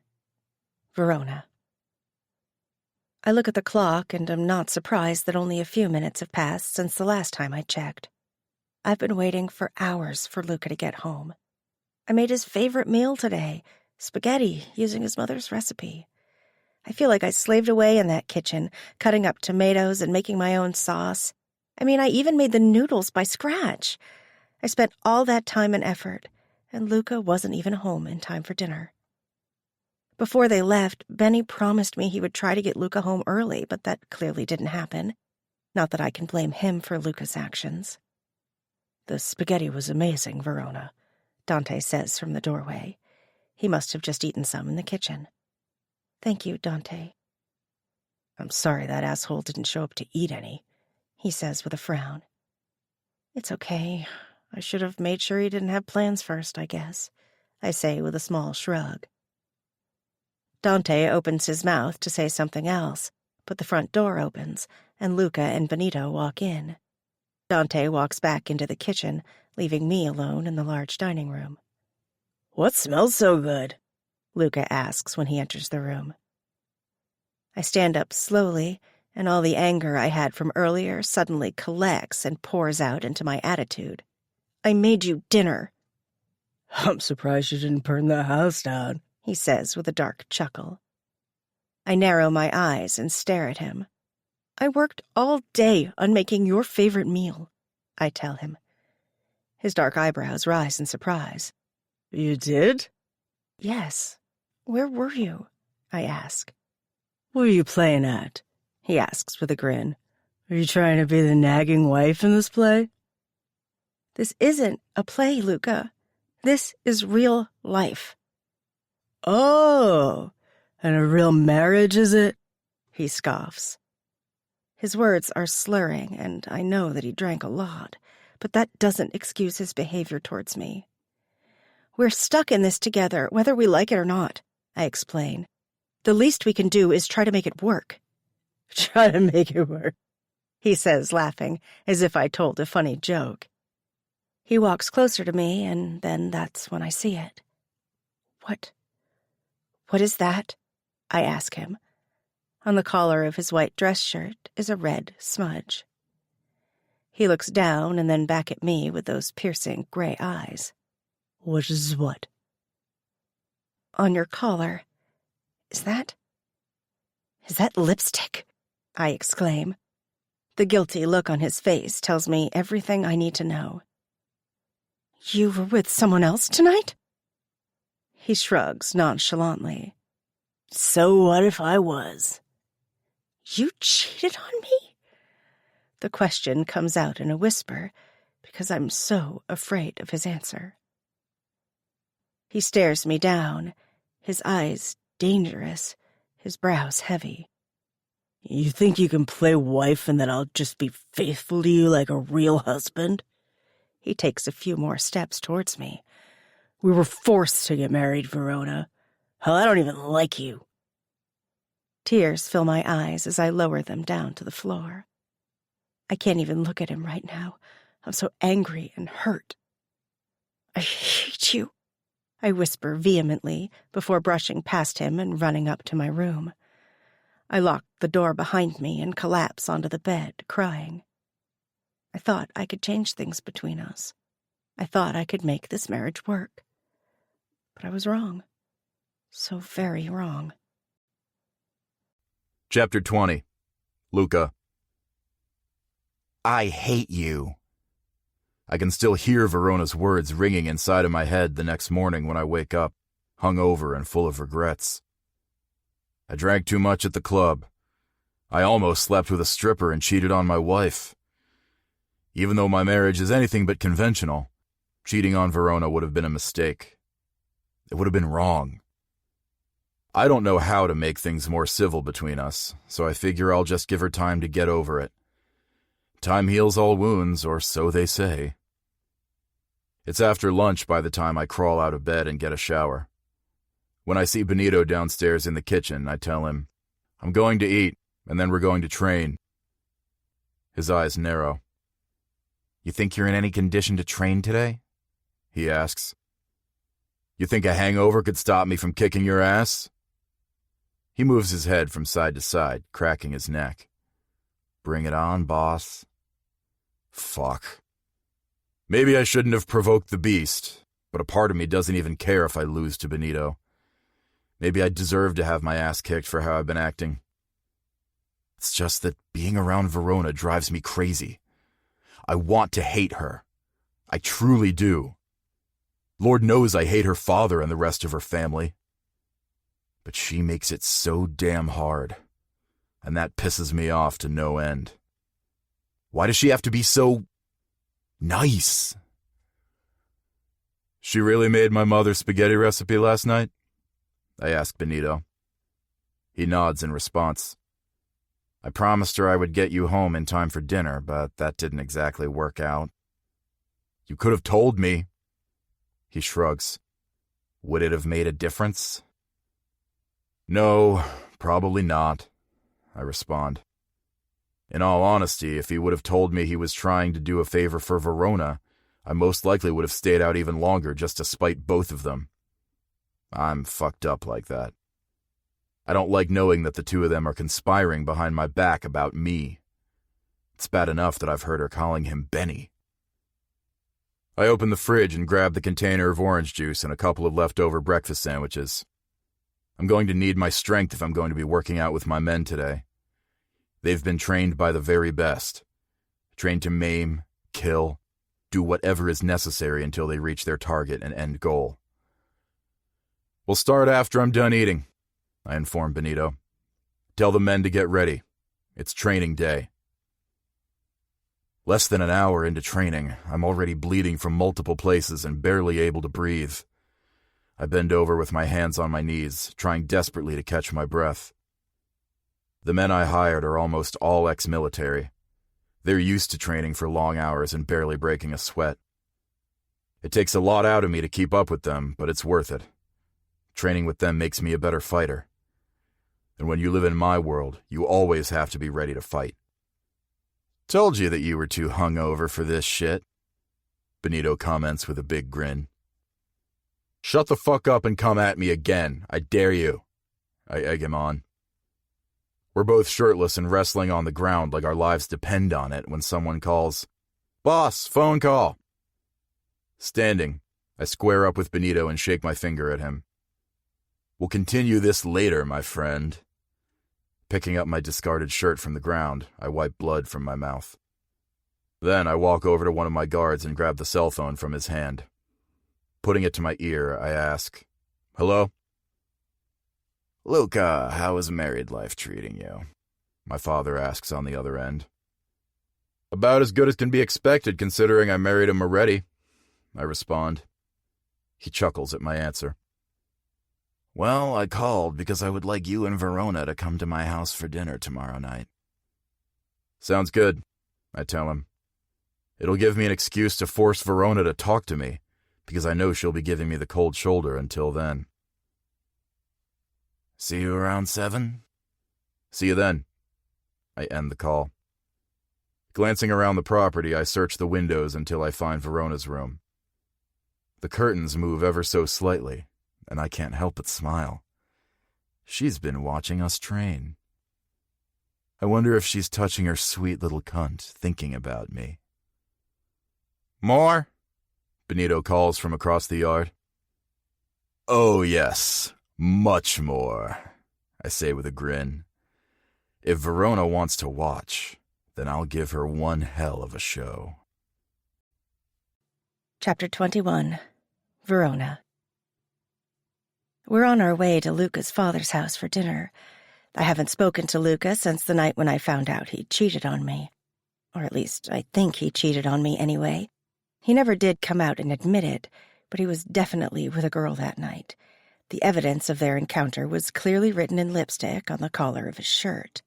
Verona. I look at the clock and am not surprised that only a few minutes have passed since the last time I checked. I've been waiting for hours for Luca to get home. I made his favorite meal today, spaghetti, using his mother's recipe. I feel like I slaved away in that kitchen, cutting up tomatoes and making my own sauce. I even made the noodles by scratch. I spent all that time and effort, and Luca wasn't even home in time for dinner. Before they left, Benny promised me he would try to get Luca home early, but that clearly didn't happen. Not that I can blame him for Luca's actions. "The spaghetti was amazing, Verona," Dante says from the doorway. He must have just eaten some in the kitchen. "Thank you, Dante." "I'm sorry that asshole didn't show up to eat any," he says with a frown. "It's okay. I should have made sure he didn't have plans first, I guess," I say with a small shrug. Dante opens his mouth to say something else, but the front door opens, and Luca and Benito walk in. Dante walks back into the kitchen, leaving me alone in the large dining room. "What smells so good?" Luca asks when he enters the room. I stand up slowly, and all the anger I had from earlier suddenly collects and pours out into my attitude. "I made you dinner." "I'm surprised you didn't burn the house down," he says with a dark chuckle. I narrow my eyes and stare at him. "I worked all day on making your favorite meal," I tell him. His dark eyebrows rise in surprise. "You did?" "Yes. Where were you?" I ask. "What are you playing at?" he asks with a grin. "Are you trying to be the nagging wife in this play?" "This isn't a play, Luca. This is real life." "Oh, and a real marriage, is it?" he scoffs. His words are slurring, and I know that he drank a lot, but that doesn't excuse his behavior towards me. "We're stuck in this together, whether we like it or not," I explain. "The least we can do is try to make it work." "Try to make it work," he says, laughing, as if I told a funny joke. He walks closer to me, and then that's when I see it. What is that? I ask him. On the collar of his white dress shirt is a red smudge. He looks down and then back at me with those piercing gray eyes. What is what? On your collar. Is that lipstick? I exclaim. The guilty look on his face tells me everything I need to know. You were with someone else tonight? He shrugs nonchalantly. So what if I was? You cheated on me? The question comes out in a whisper because I'm so afraid of his answer. He stares me down, his eyes dangerous, his brows heavy. You think you can play wife and then I'll just be faithful to you like a real husband? He takes a few more steps towards me. We were forced to get married, Verona. Hell, I don't even like you. Tears fill my eyes as I lower them down to the floor. I can't even look at him right now. I'm so angry and hurt. I hate you, I whisper vehemently before brushing past him and running up to my room. I lock the door behind me and collapse onto the bed, crying. I thought I could change things between us. I thought I could make this marriage work. But I was wrong. So very wrong. Chapter 20. Luca. I hate you. I can still hear Verona's words ringing inside of my head the next morning when I wake up, hungover and full of regrets. I drank too much at the club. I almost slept with a stripper and cheated on my wife. Even though my marriage is anything but conventional, cheating on Verona would have been a mistake. It would have been wrong. I don't know how to make things more civil between us, so I figure I'll just give her time to get over it. Time heals all wounds, or so they say. It's after lunch by the time I crawl out of bed and get a shower. When I see Benito downstairs in the kitchen, I tell him, I'm going to eat, and then we're going to train. His eyes narrow. You think you're in any condition to train today? He asks. You think a hangover could stop me from kicking your ass? He moves his head from side to side, cracking his neck. Bring it on, boss. Fuck. Maybe I shouldn't have provoked the beast, but a part of me doesn't even care if I lose to Benito. Maybe I deserve to have my ass kicked for how I've been acting. It's just that being around Verona drives me crazy. I want to hate her. I truly do. Lord knows I hate her father and the rest of her family. But she makes it so damn hard, and that pisses me off to no end. Why does she have to be so nice? She really made my mother's spaghetti recipe last night? I ask Benito. He nods in response. I promised her I would get you home in time for dinner, but that didn't exactly work out. You could have told me. He shrugs. Would it have made a difference? No, probably not, I respond. In all honesty, if he would have told me he was trying to do a favor for Verona, I most likely would have stayed out even longer just to spite both of them. I'm fucked up like that. I don't like knowing that the two of them are conspiring behind my back about me. It's bad enough that I've heard her calling him Benny. I open the fridge and grab the container of orange juice and a couple of leftover breakfast sandwiches. I'm going to need my strength if I'm going to be working out with my men today. They've been trained by the very best. Trained to maim, kill, do whatever is necessary until they reach their target and end goal. We'll start after I'm done eating, I inform Benito. Tell the men to get ready. It's training day. Less than an hour into training, I'm already bleeding from multiple places and barely able to breathe. I bend over with my hands on my knees, trying desperately to catch my breath. The men I hired are almost all ex-military. They're used to training for long hours and barely breaking a sweat. It takes a lot out of me to keep up with them, but it's worth it. Training with them makes me a better fighter. And when you live in my world, you always have to be ready to fight. Told you that you were too hungover for this shit. Benito comments with a big grin. Shut the fuck up and come at me again. I dare you. I egg him on. We're both shirtless and wrestling on the ground like our lives depend on it when someone calls, "Boss, phone call." Standing, I square up with Benito and shake my finger at him. We'll continue this later, my friend. Picking up my discarded shirt from the ground, I wipe blood from my mouth. Then I walk over to one of my guards and grab the cell phone from his hand. Putting it to my ear, I ask, "Hello?" "Luca, how is married life treating you?" my father asks on the other end. "About as good as can be expected considering I married him already," I respond. He chuckles at my answer. "Well, I called because I would like you and Verona to come to my house for dinner tomorrow night." "Sounds good," I tell him. It'll give me an excuse to force Verona to talk to me, because I know she'll be giving me the cold shoulder until then. "See you around 7? "See you then." I end the call. Glancing around the property, I search the windows until I find Verona's room. The curtains move ever so slightly, and I can't help but smile. She's been watching us train. I wonder if she's touching her sweet little cunt, thinking about me. "More?" Benito calls from across the yard. "Oh, yes, much more," I say with a grin. If Verona wants to watch, then I'll give her one hell of a show. Chapter 21. Verona. We're on our way to Luca's father's house for dinner. I haven't spoken to Luca since the night when I found out he cheated on me. Or at least, I think he cheated on me anyway. He never did come out and admit it, but he was definitely with a girl that night. The evidence of their encounter was clearly written in lipstick on the collar of his shirt.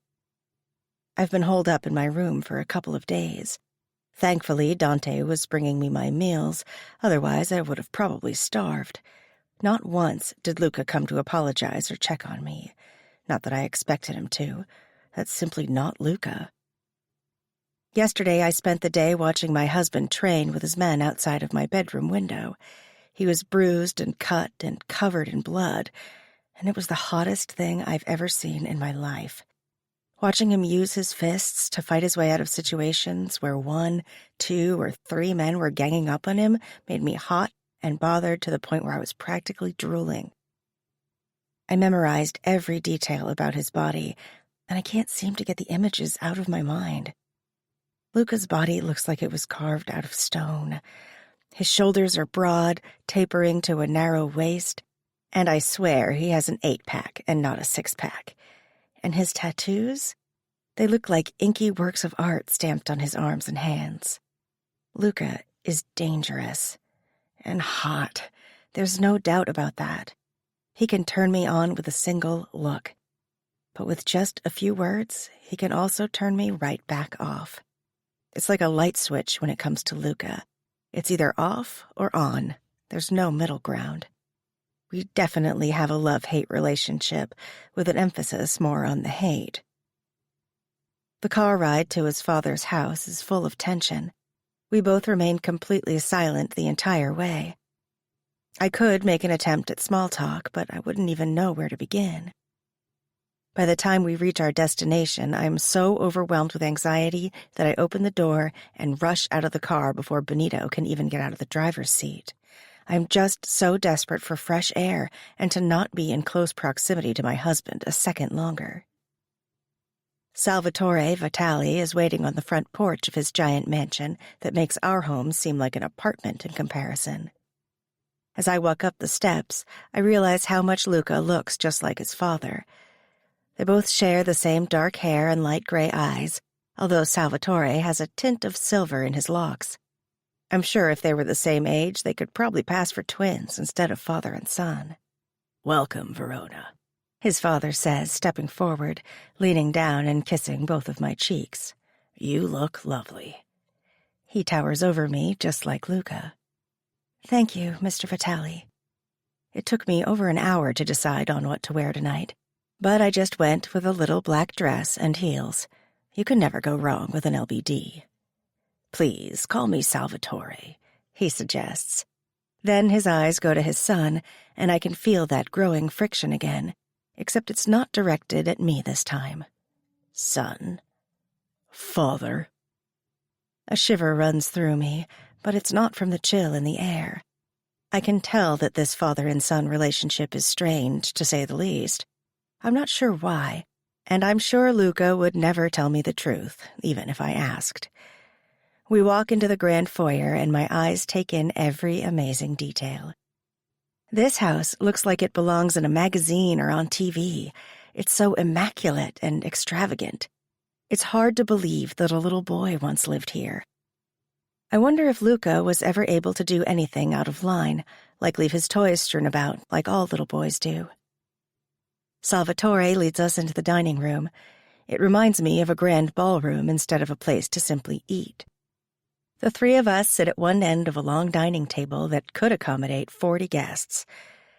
I've been holed up in my room for a couple of days. Thankfully, Dante was bringing me my meals, otherwise I would have probably starved. Not once did Luca come to apologize or check on me. Not that I expected him to. That's simply not Luca. Yesterday I spent the day watching my husband train with his men outside of my bedroom window. He was bruised and cut and covered in blood, and it was the hottest thing I've ever seen in my life. Watching him use his fists to fight his way out of situations where 1, 2, or 3 men were ganging up on him made me hot and bothered to the point where I was practically drooling. I memorized every detail about his body, and I can't seem to get the images out of my mind. Luca's body looks like it was carved out of stone. His shoulders are broad, tapering to a narrow waist, and I swear he has an 8-pack and not a 6-pack. And his tattoos? They look like inky works of art stamped on his arms and hands. Luca is dangerous. And hot. There's no doubt about that. He can turn me on with a single look. But with just a few words, he can also turn me right back off. It's like a light switch when it comes to Luca. It's either off or on. There's no middle ground. We definitely have a love-hate relationship, with an emphasis more on the hate. The car ride to his father's house is full of tension. We both remain completely silent the entire way. I could make an attempt at small talk, but I wouldn't even know where to begin. By the time we reach our destination, I am so overwhelmed with anxiety that I open the door and rush out of the car before Benito can even get out of the driver's seat. I'm just so desperate for fresh air and to not be in close proximity to my husband a second longer. Salvatore Vitali is waiting on the front porch of his giant mansion that makes our home seem like an apartment in comparison. As I walk up the steps, I realize how much Luca looks just like his father. They both share the same dark hair and light gray eyes, although Salvatore has a tint of silver in his locks. I'm sure if they were the same age, they could probably pass for twins instead of father and son. "Welcome, Verona," his father says, stepping forward, leaning down and kissing both of my cheeks. "You look lovely." He towers over me, just like Luca. "Thank you, Mr. Vitali." It took me over an hour to decide on what to wear tonight, but I just went with a little black dress and heels. You can never go wrong with an LBD. "Please, call me Salvatore," he suggests. Then his eyes go to his son, and I can feel that growing friction again, except it's not directed at me this time. Son. Father. A shiver runs through me, but it's not from the chill in the air. I can tell that this father and son relationship is strained, to say the least. I'm not sure why, and I'm sure Luca would never tell me the truth, even if I asked. We walk into the grand foyer, and my eyes take in every amazing detail. This house looks like it belongs in a magazine or on TV. It's so immaculate and extravagant. It's hard to believe that a little boy once lived here. I wonder if Luca was ever able to do anything out of line, like leave his toys strewn about, like all little boys do. Salvatore leads us into the dining room. It reminds me of a grand ballroom instead of a place to simply eat. The three of us sit at one end of a long dining table that could accommodate 40 guests.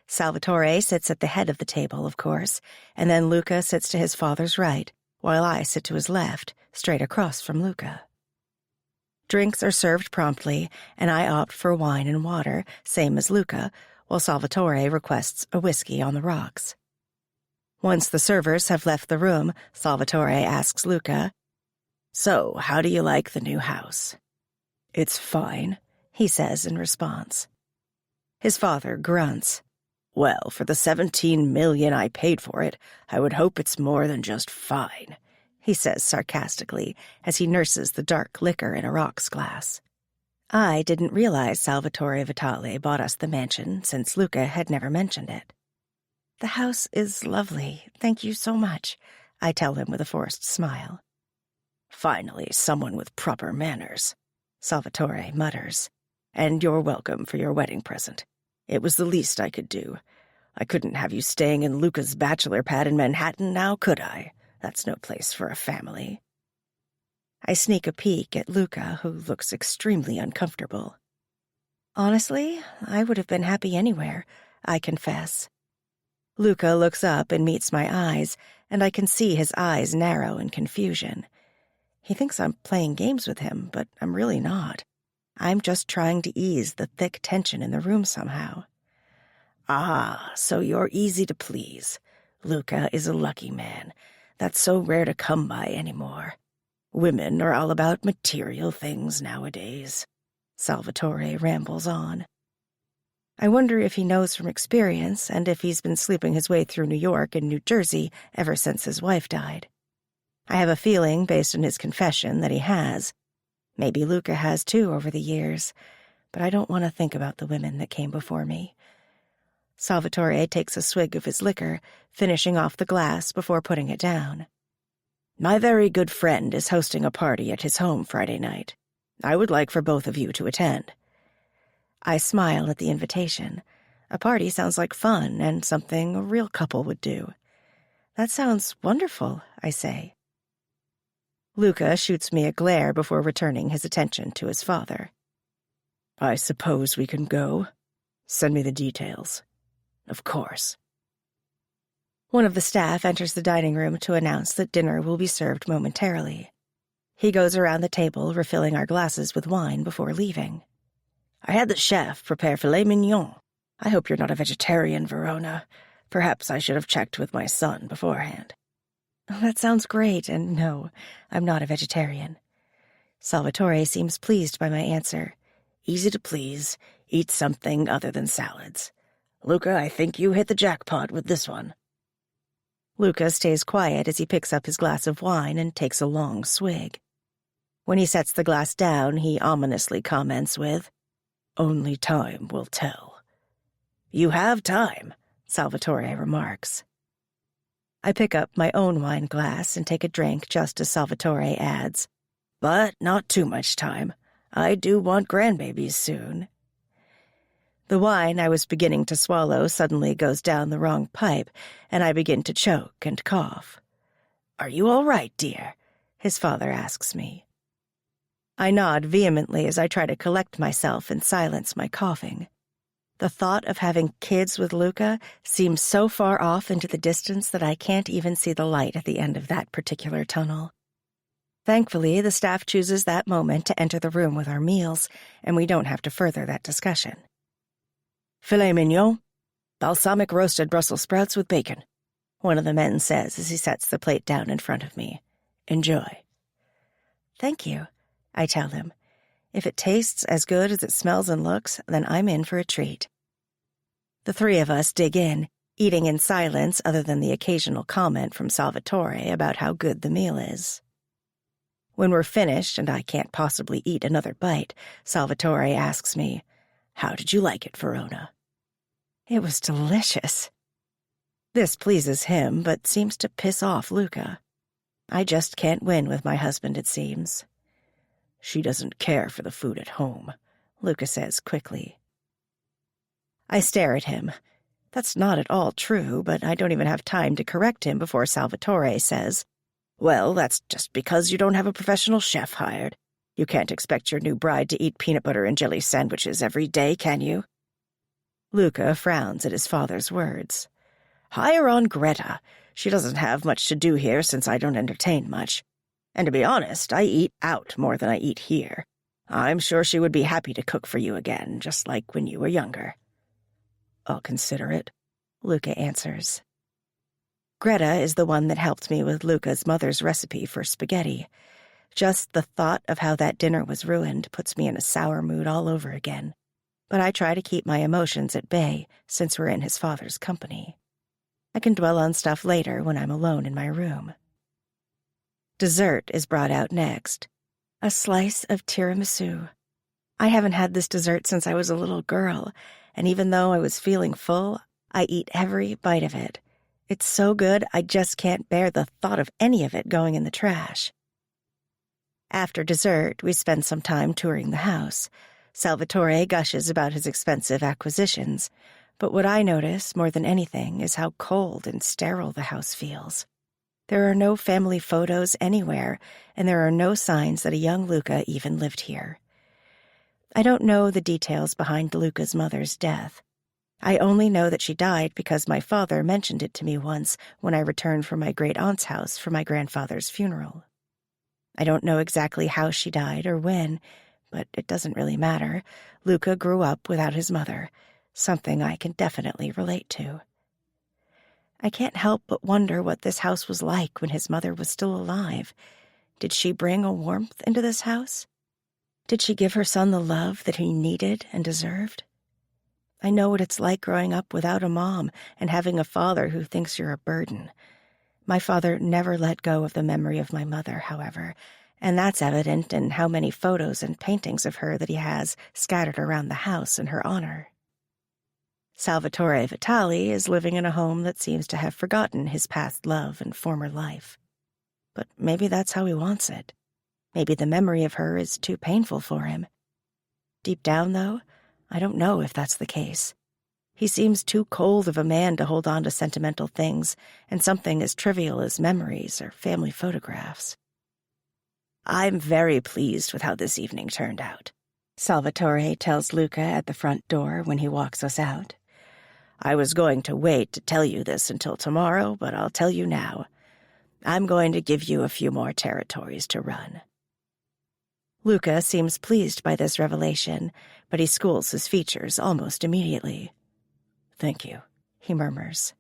Salvatore sits at the head of the table, of course, and then Luca sits to his father's right, while I sit to his left, straight across from Luca. Drinks are served promptly, and I opt for wine and water, same as Luca, while Salvatore requests a whiskey on the rocks. Once the servers have left the room, Salvatore asks Luca, "So, how do you like the new house?" "It's fine," he says in response. His father grunts. "Well, for the $17 million I paid for it, I would hope it's more than just fine," he says sarcastically as he nurses the dark liquor in a rocks glass. I didn't realize Salvatore Vitale bought us the mansion since Luca had never mentioned it. "The house is lovely, thank you so much," I tell him with a forced smile. "Finally, someone with proper manners," Salvatore mutters. "And you're welcome for your wedding present. It was the least I could do. I couldn't have you staying in Luca's bachelor pad in Manhattan now, could I? That's no place for a family." I sneak a peek at Luca, who looks extremely uncomfortable. "Honestly, I would have been happy anywhere," I confess. Luca looks up and meets my eyes, and I can see his eyes narrow in confusion. He thinks I'm playing games with him, but I'm really not. I'm just trying to ease the thick tension in the room somehow. "Ah, so you're easy to please. Luca is a lucky man. That's so rare to come by anymore. Women are all about material things nowadays," Salvatore rambles on. I wonder if he knows from experience and if he's been sleeping his way through New York and New Jersey ever since his wife died. I have a feeling, based on his confession, that he has. Maybe Luca has too over the years, but I don't want to think about the women that came before me. Salvatore takes a swig of his liquor, finishing off the glass before putting it down. "My very good friend is hosting a party at his home Friday night. I would like for both of you to attend." I smile at the invitation. A party sounds like fun and something a real couple would do. "That sounds wonderful," I say. Luca shoots me a glare before returning his attention to his father. "I suppose we can go? Send me the details." "Of course." One of the staff enters the dining room to announce that dinner will be served momentarily. He goes around the table, refilling our glasses with wine before leaving. "I had the chef prepare filet mignon. I hope you're not a vegetarian, Verona. Perhaps I should have checked with my son beforehand." "That sounds great, and no, I'm not a vegetarian." Salvatore seems pleased by my answer. "Easy to please. Eat something other than salads. Luca, I think you hit the jackpot with this one." Luca stays quiet as he picks up his glass of wine and takes a long swig. When he sets the glass down, he ominously comments with, "Only time will tell." "You have time," Salvatore remarks. I pick up my own wine glass and take a drink just as Salvatore adds, "But not too much time. I do want grandbabies soon." The wine I was beginning to swallow suddenly goes down the wrong pipe, and I begin to choke and cough. "Are you all right, dear?" his father asks me. I nod vehemently as I try to collect myself and silence my coughing. The thought of having kids with Luca seems so far off into the distance that I can't even see the light at the end of that particular tunnel. Thankfully, the staff chooses that moment to enter the room with our meals, and we don't have to further that discussion. Filet mignon, balsamic roasted Brussels sprouts with bacon, one of the men says as he sets the plate down in front of me. Enjoy. Thank you, I tell him. If it tastes as good as it smells and looks, then I'm in for a treat. The three of us dig in, eating in silence other than the occasional comment from Salvatore about how good the meal is. When we're finished and I can't possibly eat another bite, Salvatore asks me, "How did you like it, Verona?" It was delicious. This pleases him, but seems to piss off Luca. I just can't win with my husband, it seems. She doesn't care for the food at home, Luca says quickly. I stare at him. That's not at all true, but I don't even have time to correct him before Salvatore says, "Well, that's just because you don't have a professional chef hired. You can't expect your new bride to eat peanut butter and jelly sandwiches every day, can you?" Luca frowns at his father's words. "Hire on Greta. She doesn't have much to do here since I don't entertain much. And to be honest, I eat out more than I eat here. I'm sure she would be happy to cook for you again, just like when you were younger." "I'll consider it," Luca answers. Greta is the one that helped me with Luca's mother's recipe for spaghetti. Just the thought of how that dinner was ruined puts me in a sour mood all over again. But I try to keep my emotions at bay since we're in his father's company. I can dwell on stuff later when I'm alone in my room. Dessert is brought out next. A slice of tiramisu. I haven't had this dessert since I was a little girl, and even though I was feeling full, I eat every bite of it. It's so good, I just can't bear the thought of any of it going in the trash. After dessert, we spend some time touring the house. Salvatore gushes about his expensive acquisitions, but what I notice more than anything is how cold and sterile the house feels. There are no family photos anywhere, and there are no signs that a young Luca even lived here. I don't know the details behind Luca's mother's death. I only know that she died because my father mentioned it to me once when I returned from my great-aunt's house for my grandfather's funeral. I don't know exactly how she died or when, but it doesn't really matter. Luca grew up without his mother, something I can definitely relate to. I can't help but wonder what this house was like when his mother was still alive. Did she bring a warmth into this house? Did she give her son the love that he needed and deserved? I know what it's like growing up without a mom and having a father who thinks you're a burden. My father never let go of the memory of my mother, however, and that's evident in how many photos and paintings of her that he has scattered around the house in her honor. Salvatore Vitali is living in a home that seems to have forgotten his past love and former life. But maybe that's how he wants it. Maybe the memory of her is too painful for him. Deep down, though, I don't know if that's the case. He seems too cold of a man to hold on to sentimental things and something as trivial as memories or family photographs. I'm very pleased with how this evening turned out, Salvatore tells Luca at the front door when he walks us out. I was going to wait to tell you this until tomorrow, but I'll tell you now. I'm going to give you a few more territories to run. Luca seems pleased by this revelation, but he schools his features almost immediately. Thank you, he murmurs.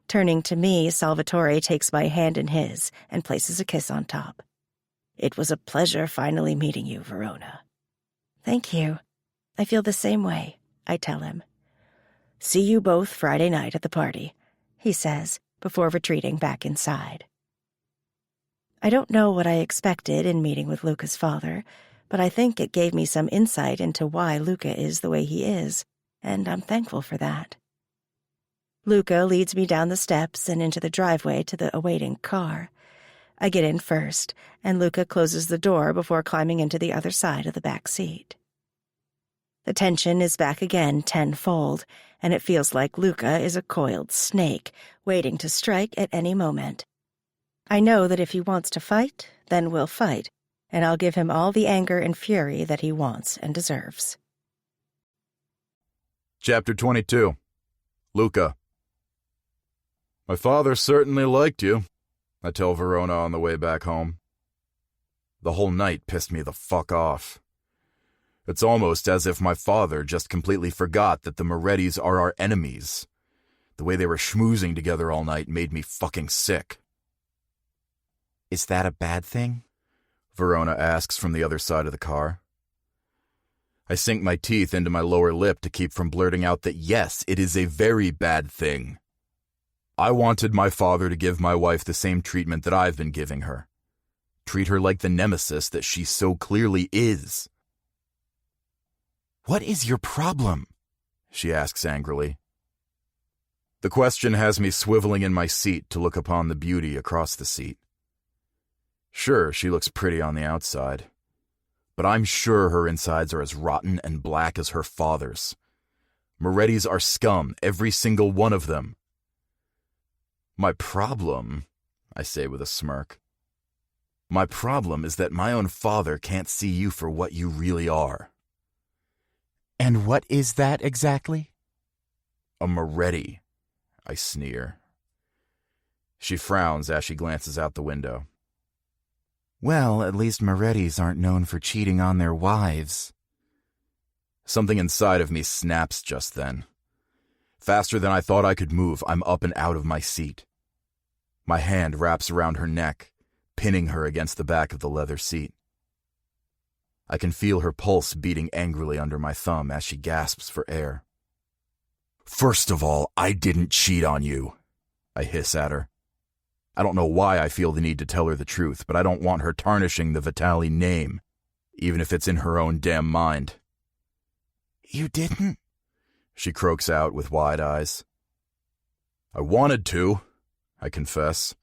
Turning to me, Salvatore takes my hand in his and places a kiss on top. It was a pleasure finally meeting you, Verona. Thank you. I feel the same way, I tell him. See you both Friday night at the party, he says, before retreating back inside. I don't know what I expected in meeting with Luca's father, but I think it gave me some insight into why Luca is the way he is, and I'm thankful for that. Luca leads me down the steps and into the driveway to the awaiting car. I get in first, and Luca closes the door before climbing into the other side of the back seat. The tension is back again tenfold, and it feels like Luca is a coiled snake, waiting to strike at any moment. I know that if he wants to fight, then we'll fight, and I'll give him all the anger and fury that he wants and deserves. Chapter 22. Luca. My father certainly liked you, I tell Verona on the way back home. The whole night pissed me the fuck off. It's almost as if my father just completely forgot that the Morettis are our enemies. The way they were schmoozing together all night made me fucking sick. Is that a bad thing? Verona asks from the other side of the car. I sink my teeth into my lower lip to keep from blurting out that yes, it is a very bad thing. I wanted my father to give my wife the same treatment that I've been giving her. Treat her like the nemesis that she so clearly is. What is your problem? She asks angrily. The question has me swiveling in my seat to look upon the beauty across the seat. Sure, she looks pretty on the outside, but I'm sure her insides are as rotten and black as her father's. Morettis are scum, every single one of them. My problem, I say with a smirk, my problem is that my own father can't see you for what you really are. And what is that exactly? A Moretti, I sneer. She frowns as she glances out the window. Well, at least Morettis aren't known for cheating on their wives. Something inside of me snaps just then. Faster than I thought I could move, I'm up and out of my seat. My hand wraps around her neck, pinning her against the back of the leather seat. I can feel her pulse beating angrily under my thumb as she gasps for air. First of all, I didn't cheat on you, I hiss at her. I don't know why I feel the need to tell her the truth, but I don't want her tarnishing the Vitali name, even if it's in her own damn mind. You didn't? She croaks out with wide eyes. I wanted to, I confess,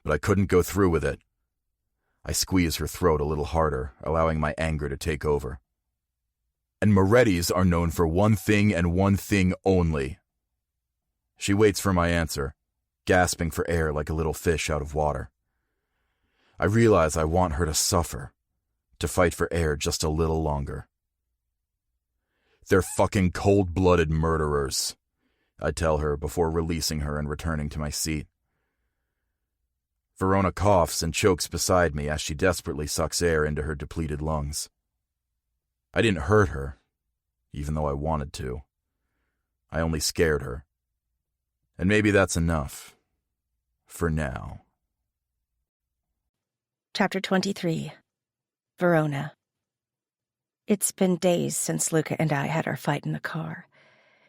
but I couldn't go through with it. I squeeze her throat a little harder, allowing my anger to take over. And Morettis are known for one thing and one thing only. She waits for my answer, gasping for air like a little fish out of water. I realize I want her to suffer, to fight for air just a little longer. They're fucking cold-blooded murderers, I tell her before releasing her and returning to my seat. Verona coughs and chokes beside me as she desperately sucks air into her depleted lungs. I didn't hurt her, even though I wanted to. I only scared her. And maybe that's enough. For now. Chapter 23. Verona. It's been days since Luca and I had our fight in the car.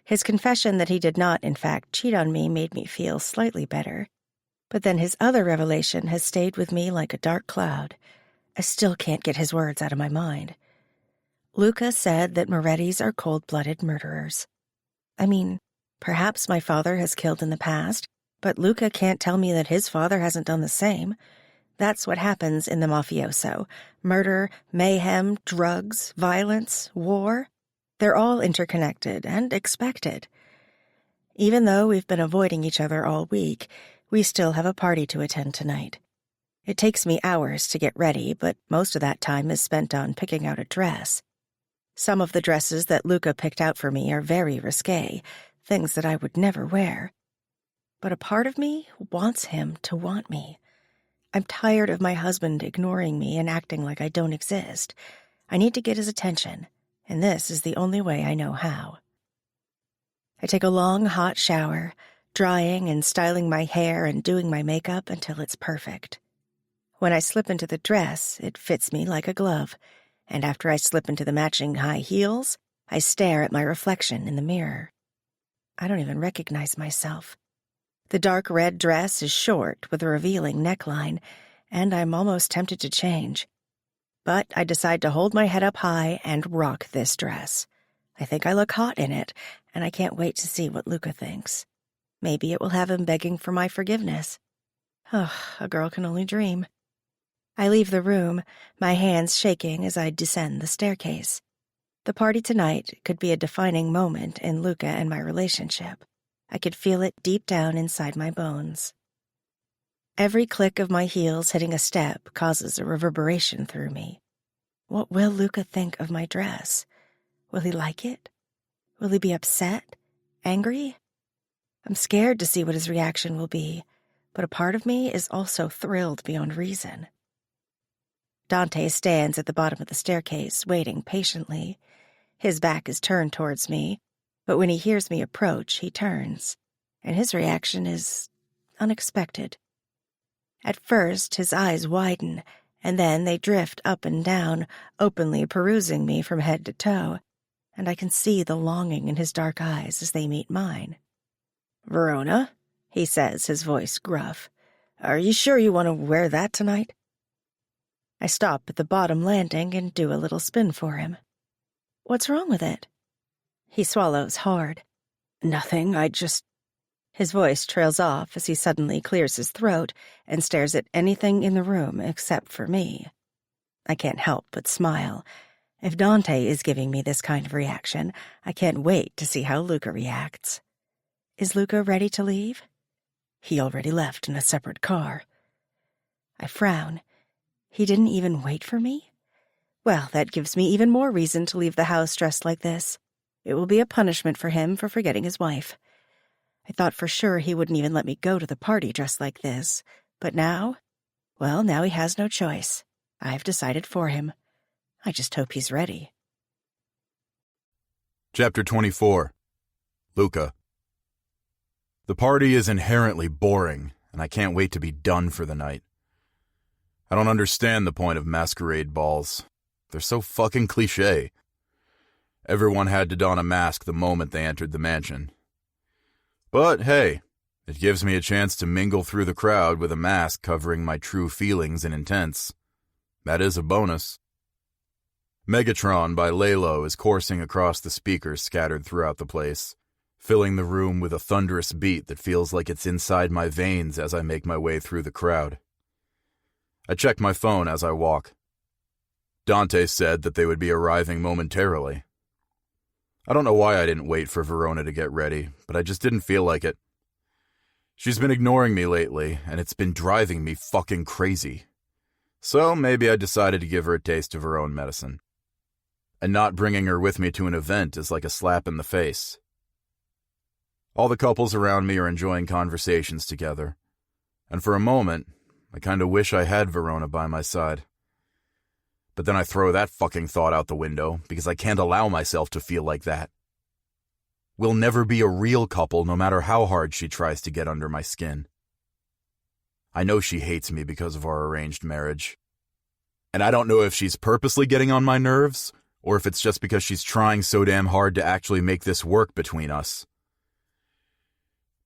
His confession that he did not, in fact, cheat on me made me feel slightly better. But then his other revelation has stayed with me like a dark cloud. I still can't get his words out of my mind. Luca said that Morettis are cold-blooded murderers. I mean, perhaps my father has killed in the past, but Luca can't tell me that his father hasn't done the same. That's what happens in the mafioso. Murder, mayhem, drugs, violence, war. They're all interconnected and expected. Even though we've been avoiding each other all week, we still have a party to attend tonight. It takes me hours to get ready, but most of that time is spent on picking out a dress. Some of the dresses that Luca picked out for me are very risque, things that I would never wear. But a part of me wants him to want me. I'm tired of my husband ignoring me and acting like I don't exist. I need to get his attention, and this is the only way I know how. I take a long, hot shower, drying and styling my hair and doing my makeup until it's perfect. When I slip into the dress, it fits me like a glove, and after I slip into the matching high heels, I stare at my reflection in the mirror. I don't even recognize myself. The dark red dress is short with a revealing neckline, and I'm almost tempted to change. But I decide to hold my head up high and rock this dress. I think I look hot in it, and I can't wait to see what Luca thinks. Maybe it will have him begging for my forgiveness. Oh, a girl can only dream. I leave the room, my hands shaking as I descend the staircase. The party tonight could be a defining moment in Luca and my relationship. I could feel it deep down inside my bones. Every click of my heels hitting a step causes a reverberation through me. What will Luca think of my dress? Will he like it? Will he be upset? Angry? I'm scared to see what his reaction will be, but a part of me is also thrilled beyond reason. Dante stands at the bottom of the staircase, waiting patiently. His back is turned towards me, but when he hears me approach, he turns, and his reaction is unexpected. At first, his eyes widen, and then they drift up and down, openly perusing me from head to toe, and I can see the longing in his dark eyes as they meet mine. "Verona," he says, his voice gruff, "are you sure you want to wear that tonight?" I stop at the bottom landing and do a little spin for him. "What's wrong with it?" He swallows hard. "Nothing, I just—" His voice trails off as he suddenly clears his throat and stares at anything in the room except for me. I can't help but smile. If Dante is giving me this kind of reaction, I can't wait to see how Luca reacts. Is Luca ready to leave? He already left in a separate car. I frown. He didn't even wait for me? Well, that gives me even more reason to leave the house dressed like this. It will be a punishment for him for forgetting his wife. I thought for sure he wouldn't even let me go to the party dressed like this, but now? Well, now he has no choice. I've decided for him. I just hope he's ready. Chapter 24. Luca. The party is inherently boring, and I can't wait to be done for the night. I don't understand the point of masquerade balls. They're so fucking cliché. Everyone had to don a mask the moment they entered the mansion. But hey, it gives me a chance to mingle through the crowd with a mask covering my true feelings and intents. That is a bonus. Megatron by Lalo is coursing across the speakers scattered throughout the place, filling the room with a thunderous beat that feels like it's inside my veins as I make my way through the crowd. I check my phone as I walk. Dante said that they would be arriving momentarily. I don't know why I didn't wait for Verona to get ready, but I just didn't feel like it. She's been ignoring me lately, and it's been driving me fucking crazy. So maybe I decided to give her a taste of her own medicine. And not bringing her with me to an event is like a slap in the face. All the couples around me are enjoying conversations together, and for a moment, I kinda wish I had Verona by my side. But then I throw that fucking thought out the window because I can't allow myself to feel like that. We'll never be a real couple no matter how hard she tries to get under my skin. I know she hates me because of our arranged marriage. And I don't know if she's purposely getting on my nerves or if it's just because she's trying so damn hard to actually make this work between us.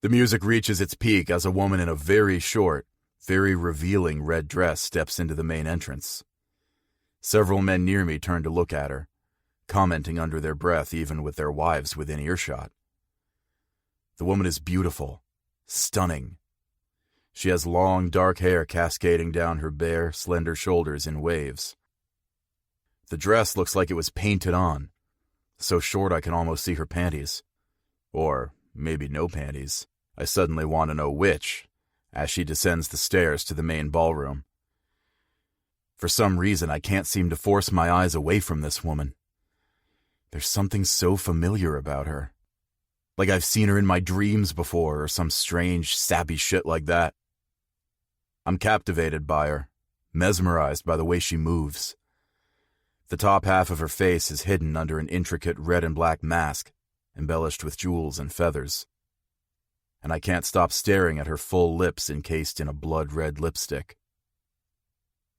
The music reaches its peak as a woman in a very short, very revealing red dress steps into the main entrance. Several men near me turn to look at her, commenting under their breath even with their wives within earshot. The woman is beautiful, stunning. She has long, dark hair cascading down her bare, slender shoulders in waves. The dress looks like it was painted on, so short I can almost see her panties. Or maybe no panties. I suddenly want to know which, as she descends the stairs to the main ballroom. For some reason, I can't seem to force my eyes away from this woman. There's something so familiar about her. Like I've seen her in my dreams before, or some strange, sappy shit like that. I'm captivated by her, mesmerized by the way she moves. The top half of her face is hidden under an intricate red and black mask, embellished with jewels and feathers. And I can't stop staring at her full lips encased in a blood-red lipstick.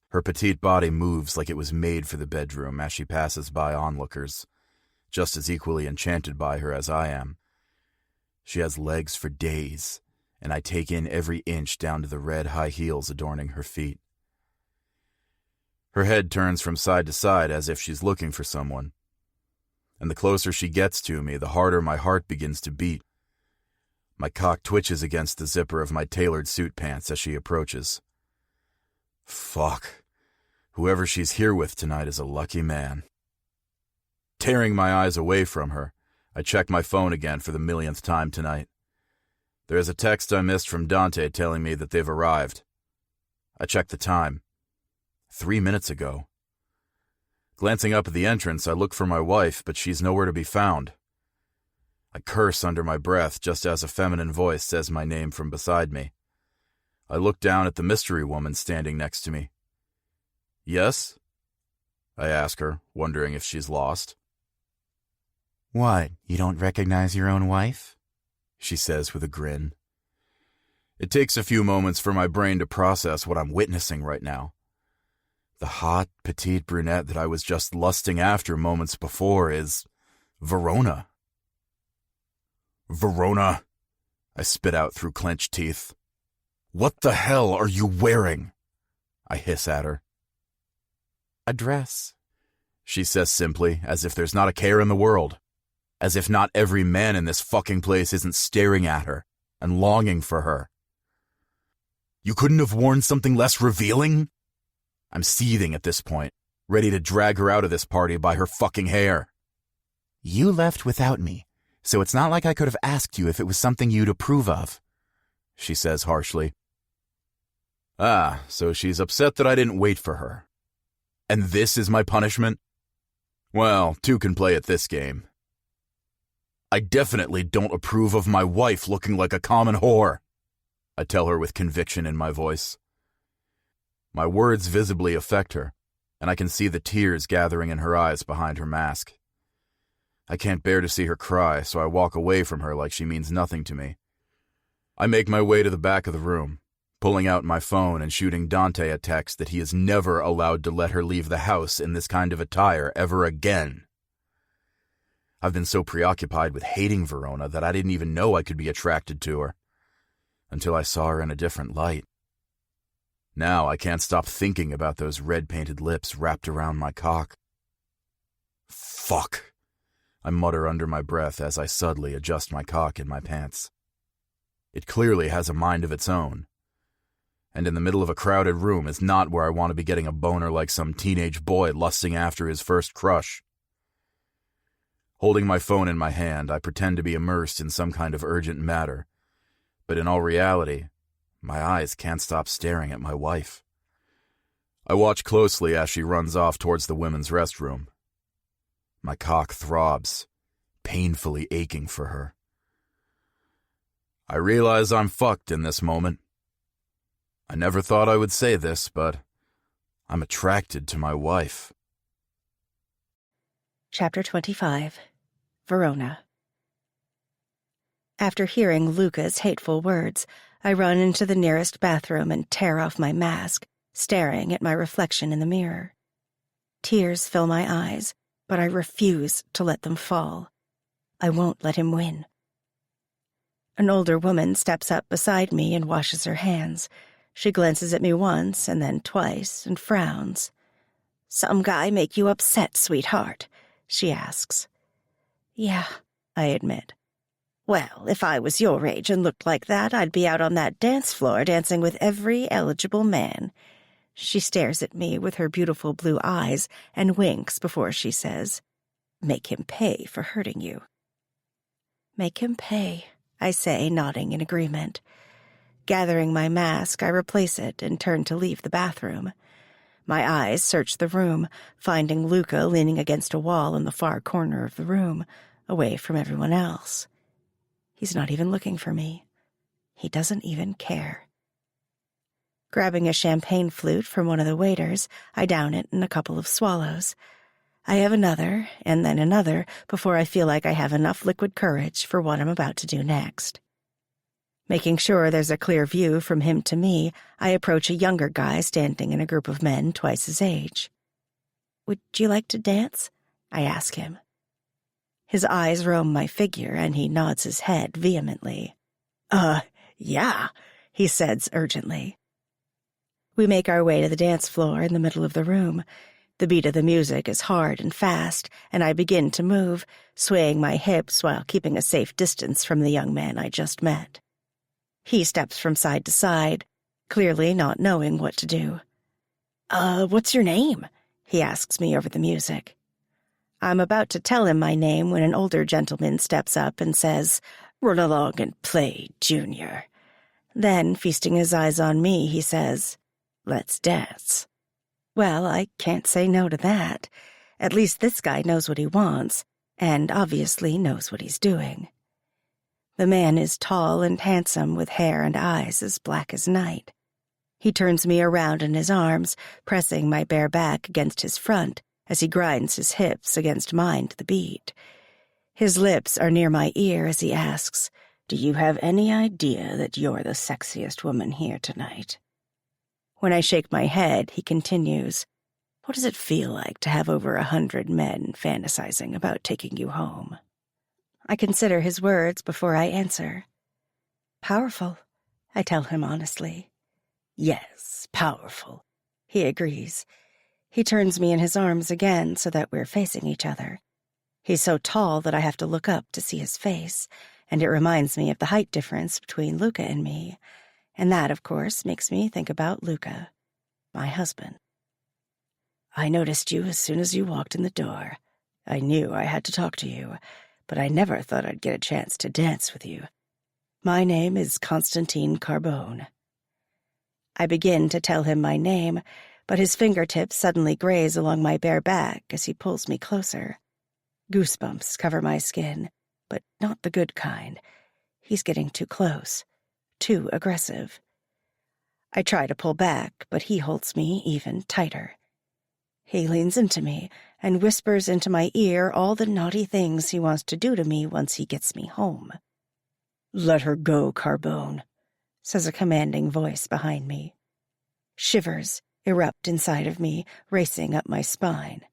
Her petite body moves like it was made for the bedroom as she passes by onlookers, just as equally enchanted by her as I am. She has legs for days, and I take in every inch down to the red high heels adorning her feet. Her head turns from side to side as if she's looking for someone. And the closer she gets to me, the harder my heart begins to beat. My cock twitches against the zipper of my tailored suit pants as she approaches. Fuck. Whoever she's here with tonight is a lucky man. Tearing my eyes away from her, I check my phone again for the millionth time tonight. There is a text I missed from Dante telling me that they've arrived. I check the time. 3 minutes ago. Glancing up at the entrance, I look for my wife, but she's nowhere to be found. I curse under my breath just as a feminine voice says my name from beside me. I look down at the mystery woman standing next to me. Yes? I ask her, wondering if she's lost. What, you don't recognize your own wife? She says with a grin. It takes a few moments for my brain to process what I'm witnessing right now. The hot, petite brunette that I was just lusting after moments before is Verona. Verona, I spit out through clenched teeth. What the hell are you wearing? I hiss at her. A dress, She says simply, as if there's not a care in the world. As if not every man in this fucking place isn't staring at her and longing for her. You couldn't have worn something less revealing? I'm seething at this point, ready to drag her out of this party by her fucking hair. You left without me, so it's not like I could have asked you if it was something you'd approve of, She says harshly. Ah, so she's upset that I didn't wait for her. And this is my punishment? Well, two can play at this game. I definitely don't approve of my wife looking like a common whore, I tell her with conviction in my voice. My words visibly affect her, and I can see the tears gathering in her eyes behind her mask. I can't bear to see her cry, so I walk away from her like she means nothing to me. I make my way to the back of the room, pulling out my phone and shooting Dante a text that he is never allowed to let her leave the house in this kind of attire ever again. I've been so preoccupied with hating Verona that I didn't even know I could be attracted to her, until I saw her in a different light. Now I can't stop thinking about those red-painted lips wrapped around my cock. Fuck, I mutter under my breath as I suddenly adjust my cock in my pants. It clearly has a mind of its own, and in the middle of a crowded room is not where I want to be getting a boner like some teenage boy lusting after his first crush. Holding my phone in my hand, I pretend to be immersed in some kind of urgent matter, but in all reality, my eyes can't stop staring at my wife. I watch closely as she runs off towards the women's restroom. My cock throbs, painfully aching for her. I realize I'm fucked in this moment. I never thought I would say this, but I'm attracted to my wife. Chapter 25. Verona. After hearing Luca's hateful words, I run into the nearest bathroom and tear off my mask, staring at my reflection in the mirror. Tears fill my eyes, but I refuse to let them fall. I won't let him win. An older woman steps up beside me and washes her hands. She glances at me once and then twice and frowns. "Some guy make you upset, sweetheart?" she asks. "Yeah," I admit. "Well, if I was your age and looked like that, I'd be out on that dance floor dancing with every eligible man." She stares at me with her beautiful blue eyes and winks before she says, "Make him pay for hurting you." "Make him pay," I say, nodding in agreement. Gathering my mask, I replace it and turn to leave the bathroom. My eyes search the room, finding Luca leaning against a wall in the far corner of the room, away from everyone else. He's not even looking for me. He doesn't even care. Grabbing a champagne flute from one of the waiters, I down it in a couple of swallows. I have another, and then another, before I feel like I have enough liquid courage for what I'm about to do next. Making sure there's a clear view from him to me, I approach a younger guy standing in a group of men twice his age. "Would you like to dance?" I ask him. His eyes roam my figure, and he nods his head vehemently. Yeah," he says urgently. We make our way to the dance floor in the middle of the room. The beat of the music is hard and fast, and I begin to move, swaying my hips while keeping a safe distance from the young man I just met. He steps from side to side, clearly not knowing what to do. What's your name?" he asks me over the music. I'm about to tell him my name when an older gentleman steps up and says, "Run along and play, Junior." Then, feasting his eyes on me, he says, "Let's dance." Well, I can't say no to that. At least this guy knows what he wants, and obviously knows what he's doing. The man is tall and handsome with hair and eyes as black as night. He turns me around in his arms, pressing my bare back against his front as he grinds his hips against mine to the beat. His lips are near my ear as he asks, "Do you have any idea that you're the sexiest woman here tonight?" When I shake my head, he continues, "What does it feel like to have over 100 men fantasizing about taking you home?" I consider his words before I answer. "Powerful," I tell him honestly. "Yes, powerful," he agrees. He turns me in his arms again so that we're facing each other. He's so tall that I have to look up to see his face, and it reminds me of the height difference between Luca and me, and that, of course, makes me think about Luca, my husband. "I noticed you as soon as you walked in the door. I knew I had to talk to you, but I never thought I'd get a chance to dance with you. My name is Constantine Carbone." I begin to tell him my name, but his fingertips suddenly graze along my bare back as he pulls me closer. Goosebumps cover my skin, but not the good kind. He's getting too close, too aggressive. I try to pull back, but he holds me even tighter. He leans into me and whispers into my ear all the naughty things he wants to do to me once he gets me home. "Let her go, Carbone," says a commanding voice behind me. Shivers erupt inside of me, racing up my spine.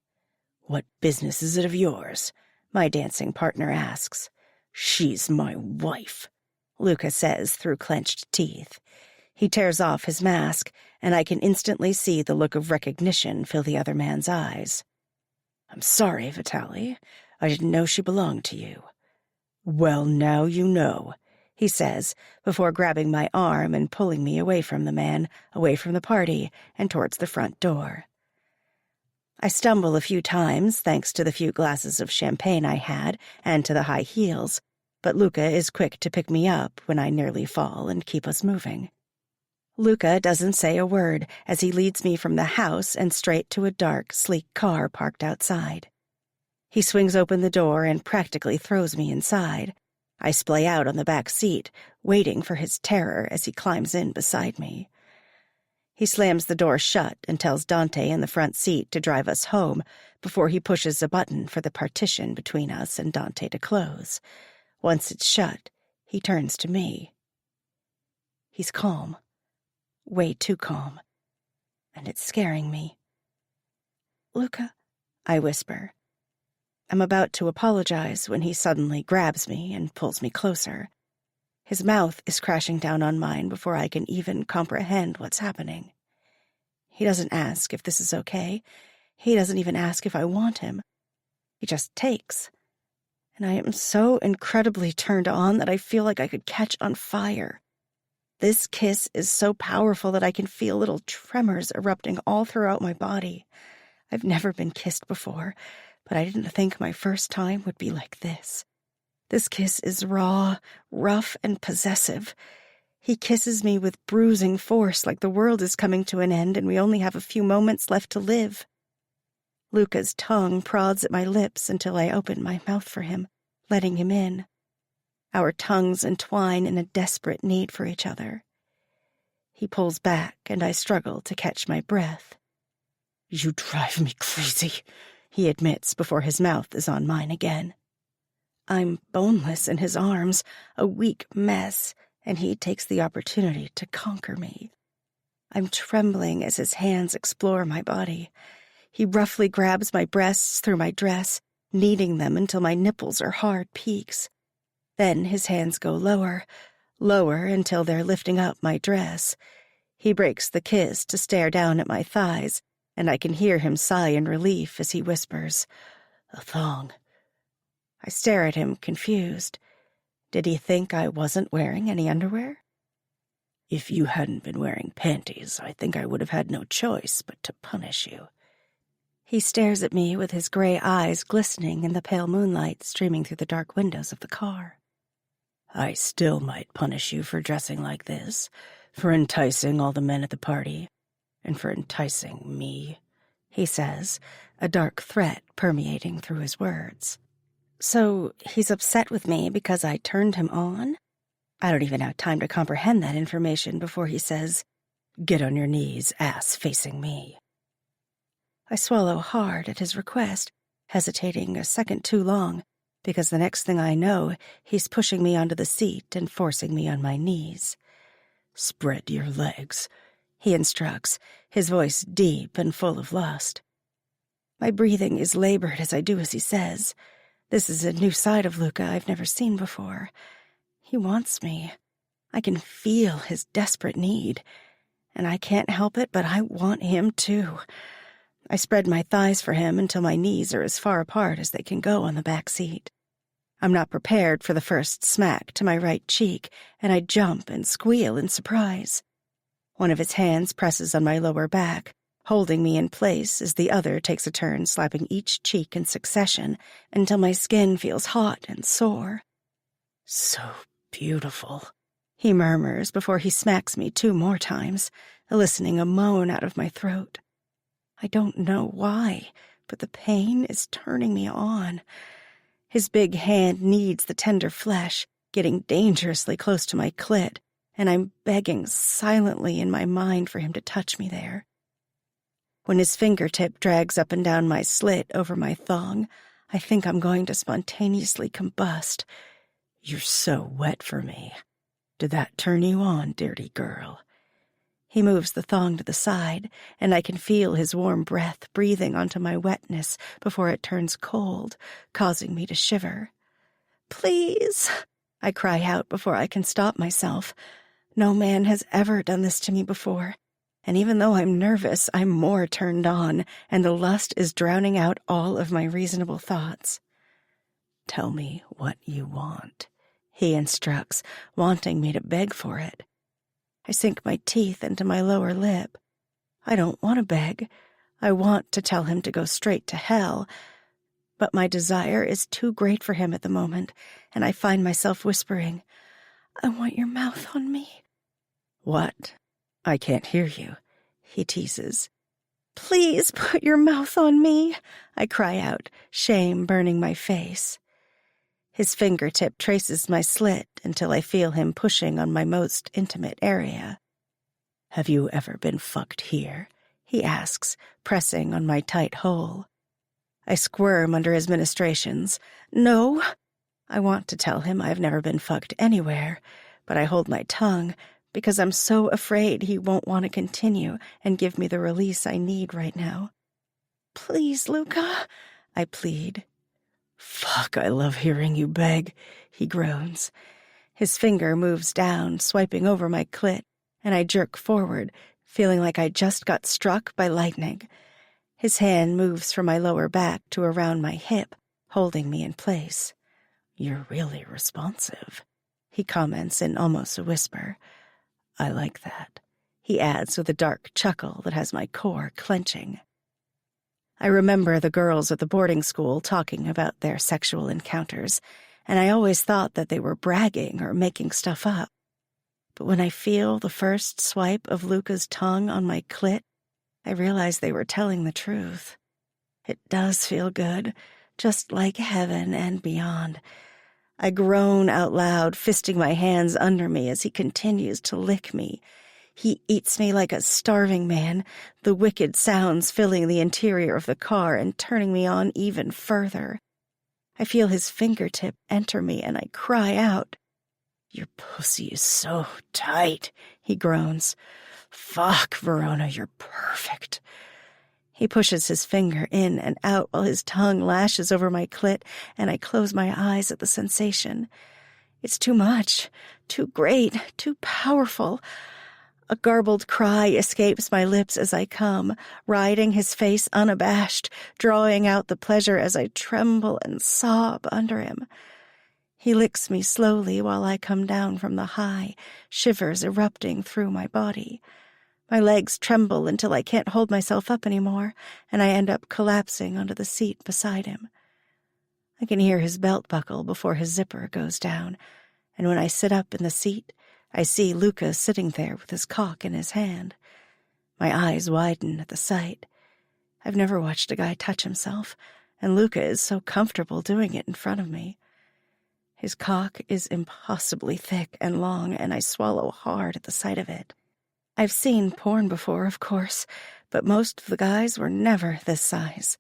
"What business is it of yours?" my dancing partner asks. "She's my wife," Luca says through clenched teeth. He tears off his mask, and I can instantly see the look of recognition fill the other man's eyes. "I'm sorry, Vitali. I didn't know she belonged to you." "Well, now you know," he says, before grabbing my arm and pulling me away from the man, away from the party, and towards the front door. I stumble a few times, thanks to the few glasses of champagne I had and to the high heels, but Luca is quick to pick me up when I nearly fall and keep us moving. Luca doesn't say a word as he leads me from the house and straight to a dark, sleek car parked outside. He swings open the door and practically throws me inside. I splay out on the back seat, waiting for his terror as he climbs in beside me. He slams the door shut and tells Dante in the front seat to drive us home before he pushes a button for the partition between us and Dante to close. Once it's shut, he turns to me. He's calm. Way too calm. And it's scaring me. "Luca," I whisper. I'm about to apologize when he suddenly grabs me and pulls me closer. His mouth is crashing down on mine before I can even comprehend what's happening. He doesn't ask if this is okay. He doesn't even ask if I want him. He just takes. And I am so incredibly turned on that I feel like I could catch on fire. This kiss is so powerful that I can feel little tremors erupting all throughout my body. I've never been kissed before, but I didn't think my first time would be like this. This kiss is raw, rough, and possessive. He kisses me with bruising force like the world is coming to an end and we only have a few moments left to live. Luca's tongue prods at my lips until I open my mouth for him, letting him in. Our tongues entwine in a desperate need for each other. He pulls back, and I struggle to catch my breath. "You drive me crazy," he admits before his mouth is on mine again. I'm boneless in his arms, a weak mess, and he takes the opportunity to conquer me. I'm trembling as his hands explore my body. He roughly grabs my breasts through my dress, kneading them until my nipples are hard peaks. Then his hands go lower, lower until they're lifting up my dress. He breaks the kiss to stare down at my thighs, and I can hear him sigh in relief as he whispers, "A thong." I stare at him, confused. Did he think I wasn't wearing any underwear? "If you hadn't been wearing panties, I think I would have had no choice but to punish you." He stares at me with his gray eyes glistening in the pale moonlight streaming through the dark windows of the car. "I still might punish you for dressing like this, for enticing all the men at the party, and for enticing me," he says, a dark threat permeating through his words. So he's upset with me because I turned him on? I don't even have time to comprehend that information before he says, Get on your knees, ass facing me. I swallow hard at his request, hesitating a second too long, because the next thing I know, he's pushing me onto the seat and forcing me on my knees. Spread your legs, he instructs, his voice deep and full of lust. My breathing is labored as I do as he says. This is a new side of Luca I've never seen before. He wants me. I can feel his desperate need, and I can't help it, but I want him too. I spread my thighs for him until my knees are as far apart as they can go on the back seat. I'm not prepared for the first smack to my right cheek, and I jump and squeal in surprise. One of his hands presses on my lower back, holding me in place as the other takes a turn slapping each cheek in succession until my skin feels hot and sore. So beautiful, he murmurs before he smacks me 2 more times, eliciting a moan out of my throat. I don't know why, but the pain is turning me on. His big hand kneads the tender flesh, getting dangerously close to my clit, and I'm begging silently in my mind for him to touch me there. When his fingertip drags up and down my slit over my thong, I think I'm going to spontaneously combust. You're so wet for me. Did that turn you on, dirty girl? He moves the thong to the side, and I can feel his warm breath breathing onto my wetness before it turns cold, causing me to shiver. Please, I cry out before I can stop myself. No man has ever done this to me before, and even though I'm nervous, I'm more turned on, and the lust is drowning out all of my reasonable thoughts. Tell me what you want, he instructs, wanting me to beg for it. I sink my teeth into my lower lip. I don't want to beg. I want to tell him to go straight to hell, but my desire is too great for him at the moment, and I find myself whispering, I want your mouth on me. What? I can't hear you, he teases. Please put your mouth on me, I cry out, shame burning my face. His fingertip traces my slit until I feel him pushing on my most intimate area. Have you ever been fucked here? He asks, pressing on my tight hole. I squirm under his ministrations. No. I want to tell him I've never been fucked anywhere, but I hold my tongue because I'm so afraid he won't want to continue and give me the release I need right now. Please, Luca, I plead. Fuck, I love hearing you beg, he groans. His finger moves down, swiping over my clit, and I jerk forward, feeling like I just got struck by lightning. His hand moves from my lower back to around my hip, holding me in place. You're really responsive, he comments in almost a whisper. I like that, he adds with a dark chuckle that has my core clenching. I remember the girls at the boarding school talking about their sexual encounters, and I always thought that they were bragging or making stuff up. But when I feel the first swipe of Luca's tongue on my clit, I realize they were telling the truth. It does feel good, just like heaven and beyond. I groan out loud, fisting my hands under me as he continues to lick me. He eats me like a starving man, the wicked sounds filling the interior of the car and turning me on even further. I feel his fingertip enter me and I cry out. Your pussy is so tight, he groans. Fuck, Verona, you're perfect. He pushes his finger in and out while his tongue lashes over my clit, and I close my eyes at the sensation. It's too much, too great, too powerful. A garbled cry escapes my lips as I come, riding his face unabashed, drawing out the pleasure as I tremble and sob under him. He licks me slowly while I come down from the high, shivers erupting through my body. My legs tremble until I can't hold myself up anymore, and I end up collapsing onto the seat beside him. I can hear his belt buckle before his zipper goes down, and when I sit up in the seat, I see Luca sitting there with his cock in his hand. My eyes widen at the sight. I've never watched a guy touch himself, and Luca is so comfortable doing it in front of me. His cock is impossibly thick and long, and I swallow hard at the sight of it. I've seen porn before, of course, but most of the guys were never this size.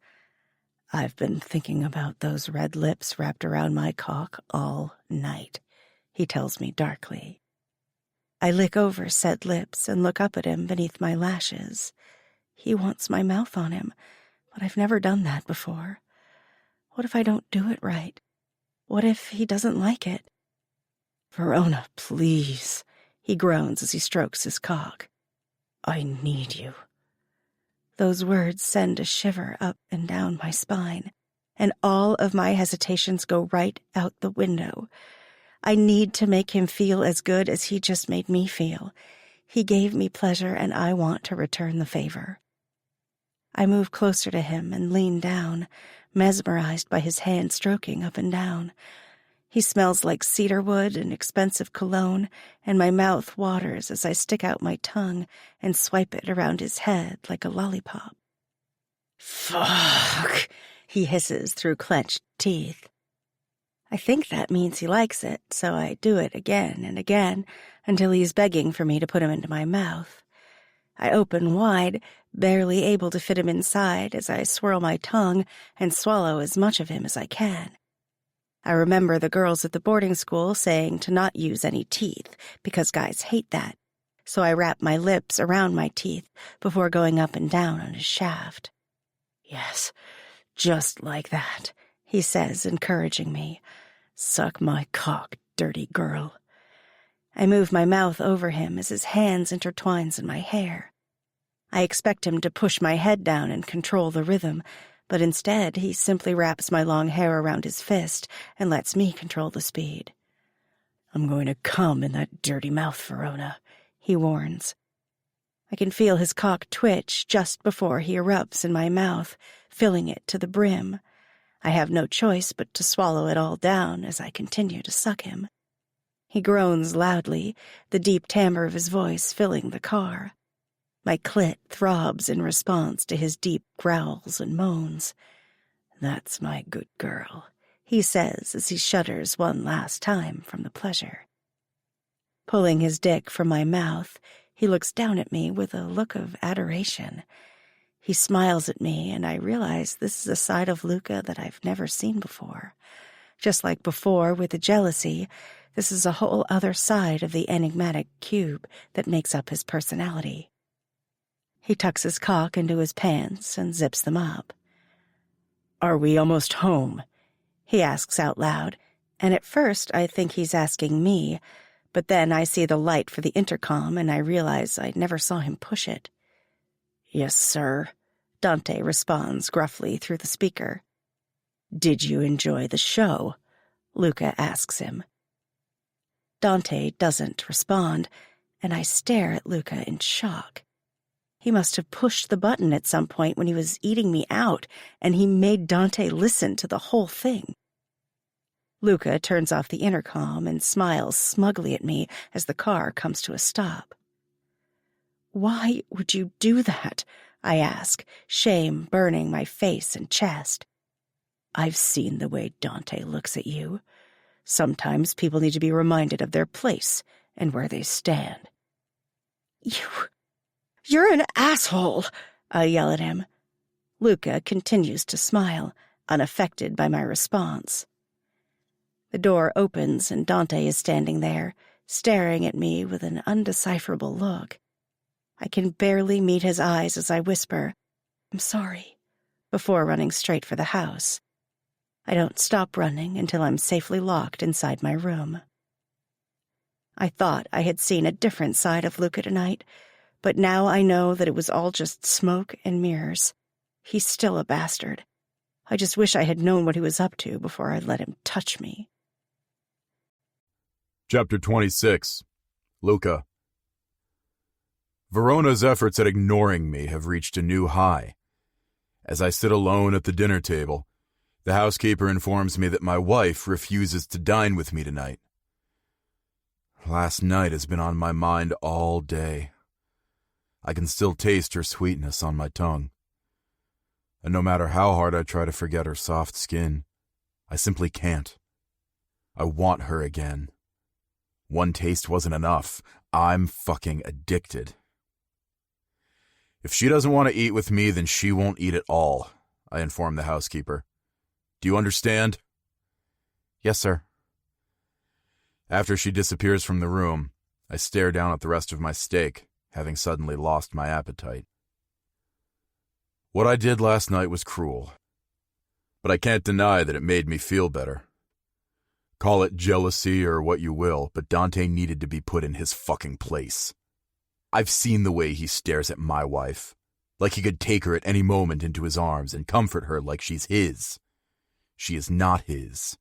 I've been thinking about those red lips wrapped around my cock all night, he tells me darkly. I lick over said lips and look up at him beneath my lashes. He wants my mouth on him, but I've never done that before. What if I don't do it right? What if he doesn't like it? Verona, please, he groans as he strokes his cock. I need you. Those words send a shiver up and down my spine, and all of my hesitations go right out the window. I need to make him feel as good as he just made me feel. He gave me pleasure, and I want to return the favor. I move closer to him and lean down, mesmerized by his hand stroking up and down. He smells like cedar wood and expensive cologne, and my mouth waters as I stick out my tongue and swipe it around his head like a lollipop. Fuck, he hisses through clenched teeth. I think that means he likes it, so I do it again and again until he's begging for me to put him into my mouth. I open wide, barely able to fit him inside as I swirl my tongue and swallow as much of him as I can. I remember the girls at the boarding school saying to not use any teeth because guys hate that, so I wrap my lips around my teeth before going up and down on his shaft. Yes, just like that, he says, encouraging me. Suck my cock, dirty girl. I move my mouth over him as his hands intertwines in my hair. I expect him to push my head down and control the rhythm, but instead he simply wraps my long hair around his fist and lets me control the speed. I'm going to come in that dirty mouth, Verona, he warns. I can feel his cock twitch just before he erupts in my mouth, filling it to the brim. I have no choice but to swallow it all down as I continue to suck him. He groans loudly, the deep timbre of his voice filling the car. My clit throbs in response to his deep growls and moans. That's my good girl, he says as he shudders one last time from the pleasure. Pulling his dick from my mouth, he looks down at me with a look of adoration. He smiles at me, and I realize this is a side of Luca that I've never seen before. Just like before with the jealousy, this is a whole other side of the enigmatic cube that makes up his personality. He tucks his cock into his pants and zips them up. Are we almost home? He asks out loud, and at first I think he's asking me, but then I see the light for the intercom and I realize I never saw him push it. Yes, sir, Dante responds gruffly through the speaker. Did you enjoy the show? Luca asks him. Dante doesn't respond, and I stare at Luca in shock. He must have pushed the button at some point when he was eating me out, and he made Dante listen to the whole thing. Luca turns off the intercom and smiles smugly at me as the car comes to a stop. Why would you do that? I ask, shame burning my face and chest. I've seen the way Dante looks at you. Sometimes people need to be reminded of their place and where they stand. You're an asshole, I yell at him. Luca continues to smile, unaffected by my response. The door opens and Dante is standing there, staring at me with an undecipherable look. I can barely meet his eyes as I whisper, I'm sorry, before running straight for the house. I don't stop running until I'm safely locked inside my room. I thought I had seen a different side of Luca tonight, but now I know that it was all just smoke and mirrors. He's still a bastard. I just wish I had known what he was up to before I let him touch me. Chapter 26. Luca. Verona's efforts at ignoring me have reached a new high. As I sit alone at the dinner table, the housekeeper informs me that my wife refuses to dine with me tonight. Last night has been on my mind all day. I can still taste her sweetness on my tongue. And no matter how hard I try to forget her soft skin, I simply can't. I want her again. One taste wasn't enough. I'm fucking addicted. If she doesn't want to eat with me, then she won't eat at all, I informed the housekeeper. Do you understand? Yes, sir. After she disappears from the room, I stare down at the rest of my steak, having suddenly lost my appetite. What I did last night was cruel, but I can't deny that it made me feel better. Call it jealousy or what you will, but Dante needed to be put in his fucking place. I've seen the way he stares at my wife, like he could take her at any moment into his arms and comfort her like she's his. She is not his.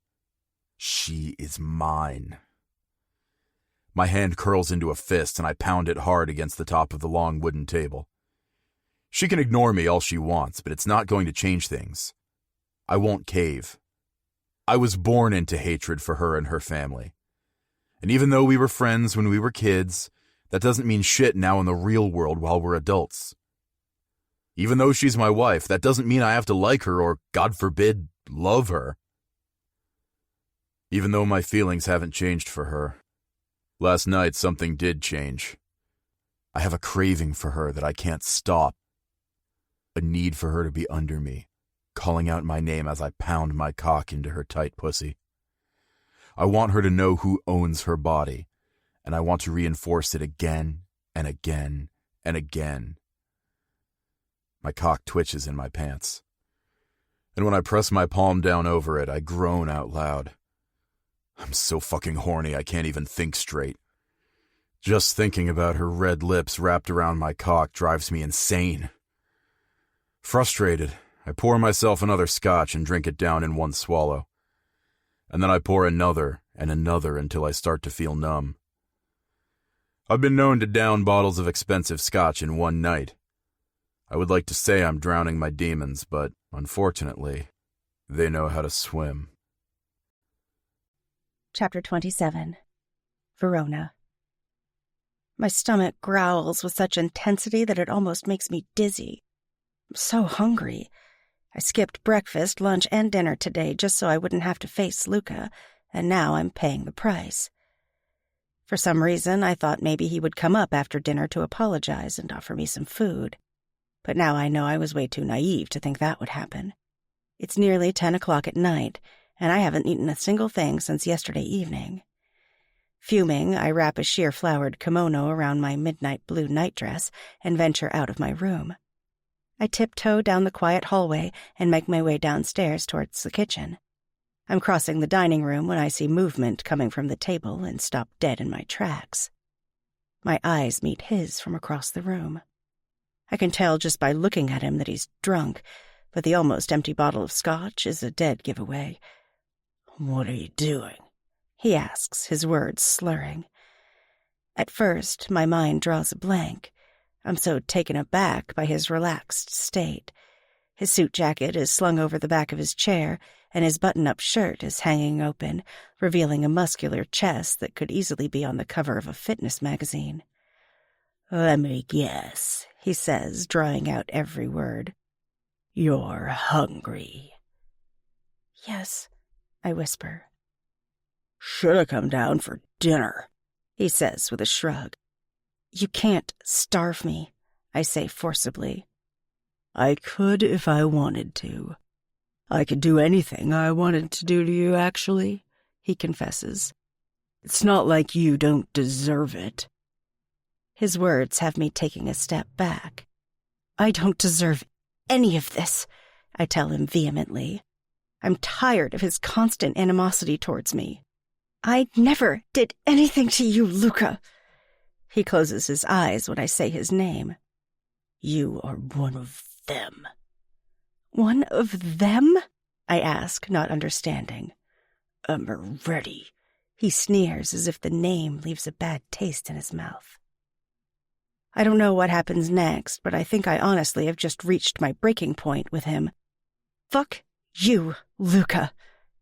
She is mine. My hand curls into a fist and I pound it hard against the top of the long wooden table. She can ignore me all she wants, but it's not going to change things. I won't cave. I was born into hatred for her and her family. And even though we were friends when we were kids, that doesn't mean shit now in the real world while we're adults. Even though she's my wife, that doesn't mean I have to like her or, God forbid, love her. Even though my feelings haven't changed for her, last night something did change. I have a craving for her that I can't stop. A need for her to be under me, calling out my name as I pound my cock into her tight pussy. I want her to know who owns her body, and I want to reinforce it again and again and again. My cock twitches in my pants, and when I press my palm down over it, I groan out loud. I'm so fucking horny I can't even think straight. Just thinking about her red lips wrapped around my cock drives me insane. Frustrated, I pour myself another scotch and drink it down in one swallow. And then I pour another and another until I start to feel numb. I've been known to down bottles of expensive scotch in one night. I would like to say I'm drowning my demons, but unfortunately, they know how to swim. Chapter 27. Verona. My stomach growls with such intensity that it almost makes me dizzy. I'm so hungry. I skipped breakfast, lunch, and dinner today just so I wouldn't have to face Luca, and now I'm paying the price. For some reason, I thought maybe he would come up after dinner to apologize and offer me some food. But now I know I was way too naive to think that would happen. It's nearly 10 o'clock at night, and I haven't eaten a single thing since yesterday evening. Fuming, I wrap a sheer-flowered kimono around my midnight blue nightdress and venture out of my room. I tiptoe down the quiet hallway and make my way downstairs towards the kitchen. I'm crossing the dining room when I see movement coming from the table and stop dead in my tracks. My eyes meet his from across the room. I can tell just by looking at him that he's drunk, but the almost empty bottle of scotch is a dead giveaway. "What are you doing?" he asks, his words slurring. At first, my mind draws a blank. I'm so taken aback by his relaxed state. His suit jacket is slung over the back of his chair, and his button-up shirt is hanging open, revealing a muscular chest that could easily be on the cover of a fitness magazine. "Let me guess," he says, drawing out every word. "You're hungry." "Yes," I whisper. "Should have come down for dinner," he says with a shrug. "You can't starve me," I say forcibly. "I could if I wanted to. I could do anything I wanted to do to you, actually," he confesses. "It's not like you don't deserve it." His words have me taking a step back. "I don't deserve any of this," I tell him vehemently. I'm tired of his constant animosity towards me. "I never did anything to you, Luca." He closes his eyes when I say his name. "You are one of them." "One of them?" I ask, not understanding. "I'm ready." He sneers as if the name leaves a bad taste in his mouth. I don't know what happens next, but I think I honestly have just reached my breaking point with him. "Fuck you, Luca,"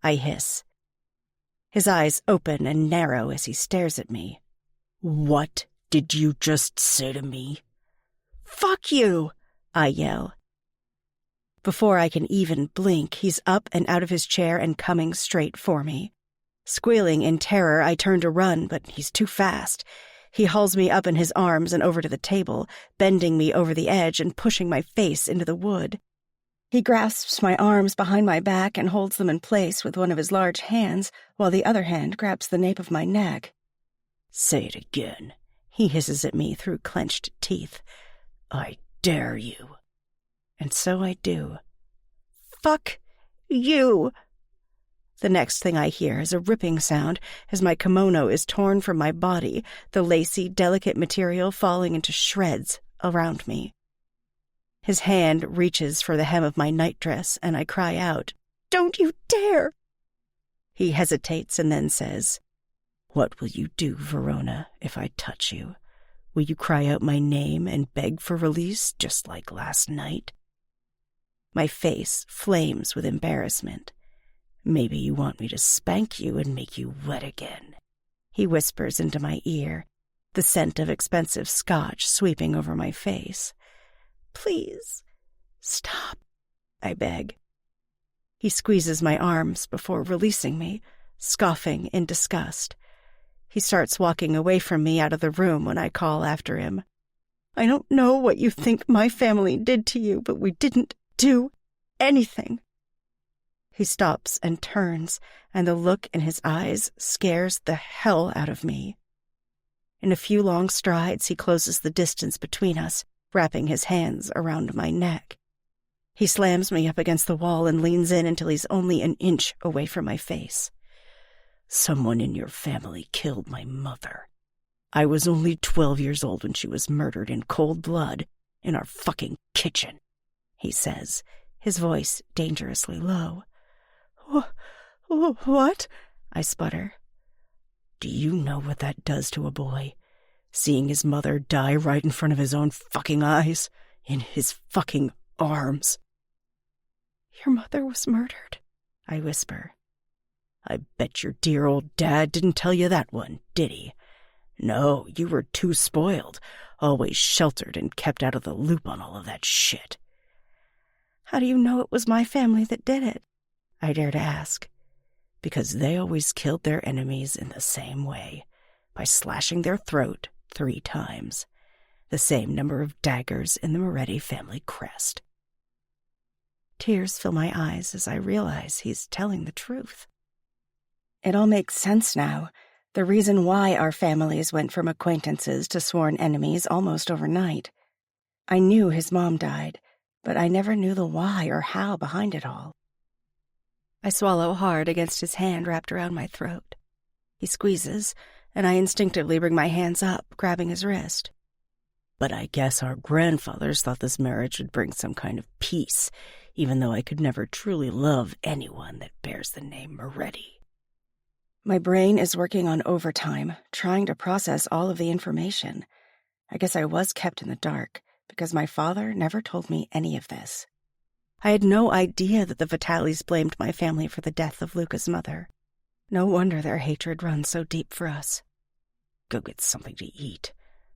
I hiss. His eyes open and narrow as he stares at me. "What did you just say to me?" "Fuck you," I yell. Before I can even blink, he's up and out of his chair and coming straight for me. Squealing in terror, I turn to run, but he's too fast. He hauls me up in his arms and over to the table, bending me over the edge and pushing my face into the wood. He grasps my arms behind my back and holds them in place with one of his large hands, while the other hand grabs the nape of my neck. "Say it again," he hisses at me through clenched teeth. "I dare you." And so I do. "Fuck you!" The next thing I hear is a ripping sound as my kimono is torn from my body, the lacy, delicate material falling into shreds around me. His hand reaches for the hem of my nightdress, and I cry out, "Don't you dare!" He hesitates and then says, "What will you do, Verona, if I touch you? Will you cry out my name and beg for release, just like last night?" My face flames with embarrassment. "Maybe you want me to spank you and make you wet again," he whispers into my ear, the scent of expensive scotch sweeping over my face. "Please, stop," I beg. He squeezes my arms before releasing me, scoffing in disgust. He starts walking away from me out of the room when I call after him. "I don't know what you think my family did to you, but we didn't do anything." He stops and turns, and the look in his eyes scares the hell out of me. In a few long strides, he closes the distance between us, wrapping his hands around my neck. He slams me up against the wall and leans in until he's only an inch away from my face. "Someone in your family killed my mother. I was only 12 years old when she was murdered in cold blood in our fucking kitchen," he says, his voice dangerously low. "What?" I sputter. "Do you know what that does to a boy? Seeing his mother die right in front of his own fucking eyes, in his fucking arms." "Your mother was murdered," I whisper. "I bet your dear old dad didn't tell you that one, did he? No, you were too spoiled, always sheltered and kept out of the loop on all of that shit." "How do you know it was my family that did it?" I dare to ask. "Because they always killed their enemies in the same way, by slashing their throat 3 times, the same number of daggers in the Moretti family crest." Tears fill my eyes as I realize he's telling the truth. It all makes sense now, the reason why our families went from acquaintances to sworn enemies almost overnight. I knew his mom died, but I never knew the why or how behind it all. I swallow hard against his hand wrapped around my throat. He squeezes, and I instinctively bring my hands up, grabbing his wrist. "But I guess our grandfathers thought this marriage would bring some kind of peace, even though I could never truly love anyone that bears the name Moretti." My brain is working on overtime, trying to process all of the information. I guess I was kept in the dark, because my father never told me any of this. I had no idea that the Vitalis blamed my family for the death of Luca's mother. No wonder their hatred runs so deep for us. "Go get something to eat.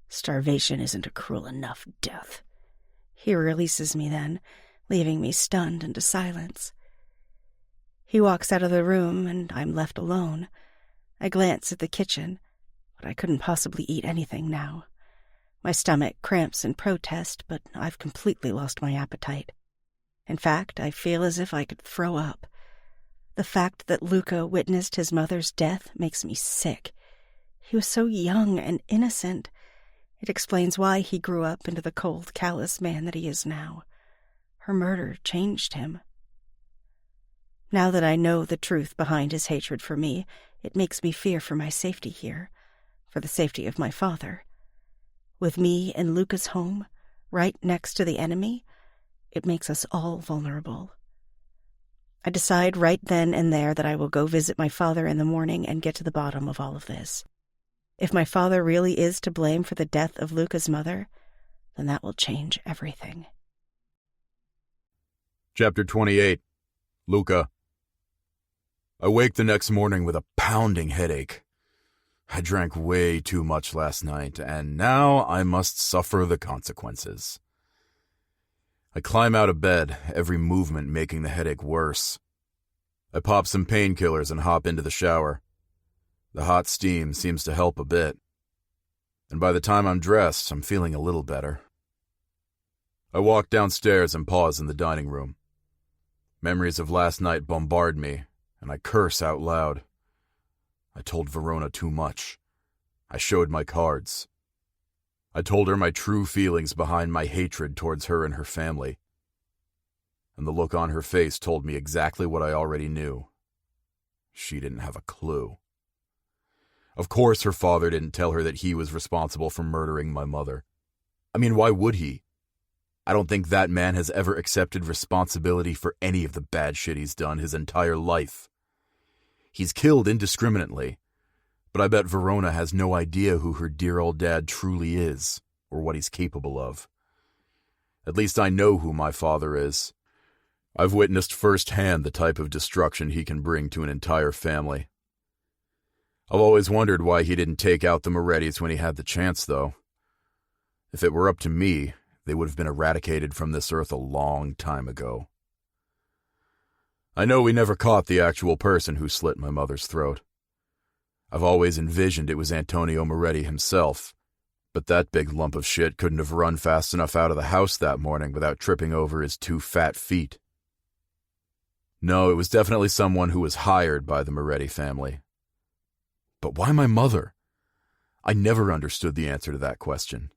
Starvation isn't a cruel enough death." He releases me then, leaving me stunned into silence. He walks out of the room, and I'm left alone. I glance at the kitchen, but I couldn't possibly eat anything now. My stomach cramps in protest, but I've completely lost my appetite. In fact, I feel as if I could throw up. The fact that Luca witnessed his mother's death makes me sick. He was so young and innocent. It explains why he grew up into the cold, callous man that he is now. Her murder changed him. Now that I know the truth behind his hatred for me, it makes me fear for my safety here, for the safety of my father. With me in Luca's home, right next to the enemy, it makes us all vulnerable. I decide right then and there that I will go visit my father in the morning and get to the bottom of all of this. If my father really is to blame for the death of Luca's mother, then that will change everything. Chapter 28. Luca. I wake the next morning with a pounding headache. I drank way too much last night, and now I must suffer the consequences. I climb out of bed, every movement making the headache worse. I pop some painkillers and hop into the shower. The hot steam seems to help a bit. and by the time I'm dressed, I'm feeling a little better. I walk downstairs and pause in the dining room. Memories of last night bombard me, and I curse out loud. I told Verona too much. I showed my cards. I told her my true feelings behind my hatred towards her and her family. And the look on her face told me exactly what I already knew. She didn't have a clue. Of course her father didn't tell her that he was responsible for murdering my mother. I mean, why would he? I don't think that man has ever accepted responsibility for any of the bad shit he's done his entire life. He's killed indiscriminately, but I bet Verona has no idea who her dear old dad truly is, or what he's capable of. At least I know who my father is. I've witnessed firsthand the type of destruction he can bring to an entire family. I've always wondered why he didn't take out the Morettis when he had the chance, though. If it were up to me, they would have been eradicated from this earth a long time ago. I know we never caught the actual person who slit my mother's throat. I've always envisioned it was Antonio Moretti himself, but that big lump of shit couldn't have run fast enough out of the house that morning without tripping over his 2 fat feet. No, it was definitely someone who was hired by the Moretti family. But why my mother? I never understood the answer to that question.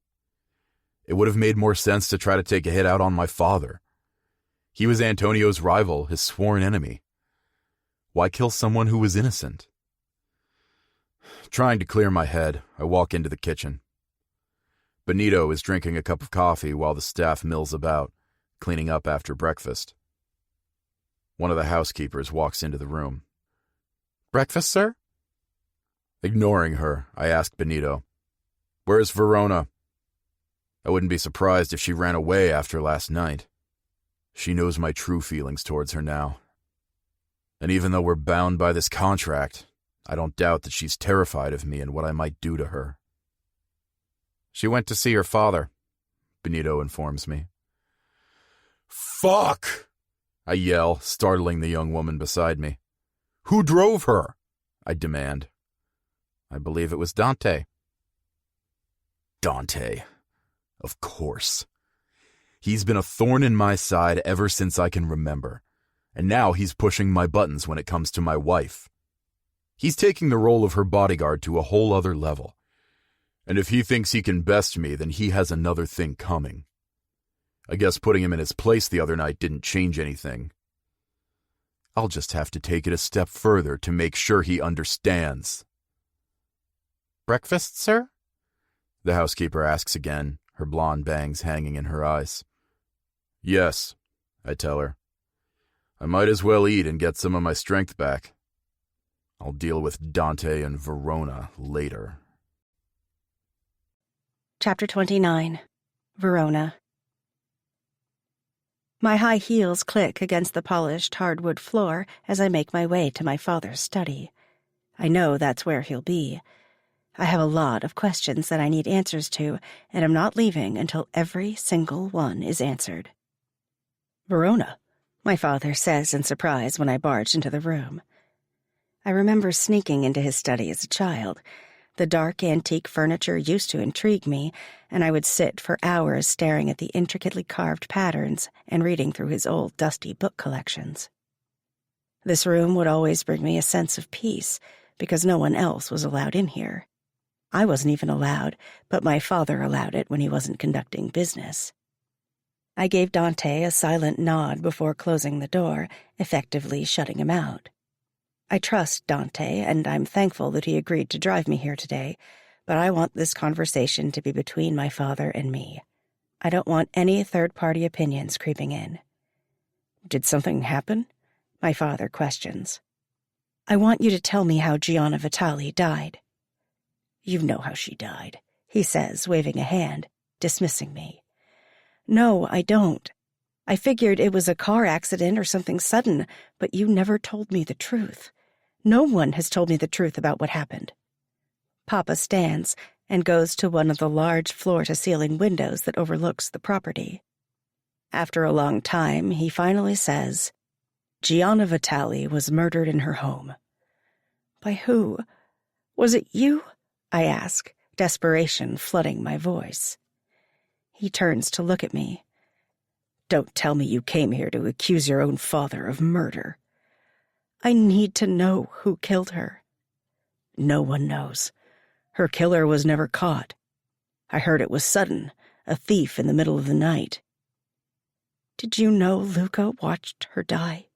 It would have made more sense to try to take a hit out on my father. He was Antonio's rival, his sworn enemy. Why kill someone who was innocent? Trying to clear my head, I walk into the kitchen. Benito is drinking a cup of coffee while the staff mills about, cleaning up after breakfast. One of the housekeepers walks into the room. "Breakfast, sir?" Ignoring her, I ask Benito, "Where's Verona?" I wouldn't be surprised if she ran away after last night. She knows my true feelings towards her now. And even though we're bound by this contract, I don't doubt that she's terrified of me and what I might do to her. "She went to see her father," Benito informs me. "Fuck!" I yell, startling the young woman beside me. "Who drove her?" I demand. "I believe it was Dante." Dante. Of course. He's been a thorn in my side ever since I can remember, and now he's pushing my buttons when it comes to my wife. He's taking the role of her bodyguard to a whole other level, and if he thinks he can best me, then he has another thing coming. I guess putting him in his place the other night didn't change anything. I'll just have to take it a step further to make sure he understands. "Breakfast, sir?" The housekeeper asks again, her blonde bangs hanging in her eyes. "Yes," I tell her. "I might as well eat and get some of my strength back. I'll deal with Dante and Verona later." Chapter 29. Verona. My high heels click against the polished hardwood floor as I make my way to my father's study. I know that's where he'll be. I have a lot of questions that I need answers to, and I'm not leaving until every single one is answered. "Verona," my father says in surprise when I barge into the room. I remember sneaking into his study as a child. The dark antique furniture used to intrigue me, and I would sit for hours staring at the intricately carved patterns and reading through his old dusty book collections. This room would always bring me a sense of peace, because no one else was allowed in here. I wasn't even allowed, but my father allowed it when he wasn't conducting business. I gave Dante a silent nod before closing the door, effectively shutting him out. I trust Dante, and I'm thankful that he agreed to drive me here today, but I want this conversation to be between my father and me. I don't want any third-party opinions creeping in. "Did something happen?" my father questions. "I want you to tell me how Gianna Vitali died." "You know how she died," he says, waving a hand, dismissing me. "No, I don't. I figured it was a car accident or something sudden, but you never told me the truth. No one has told me the truth about what happened." Papa stands and goes to one of the large floor-to-ceiling windows that overlooks the property. After a long time, he finally says, "Gianna Vitali was murdered in her home." "By who? Was it you?" I ask, desperation flooding my voice. He turns to look at me. "Don't tell me you came here to accuse your own father of murder." "I need to know who killed her." "No one knows. Her killer was never caught. I heard it was sudden, a thief in the middle of the night." "Did you know Luca watched her die?"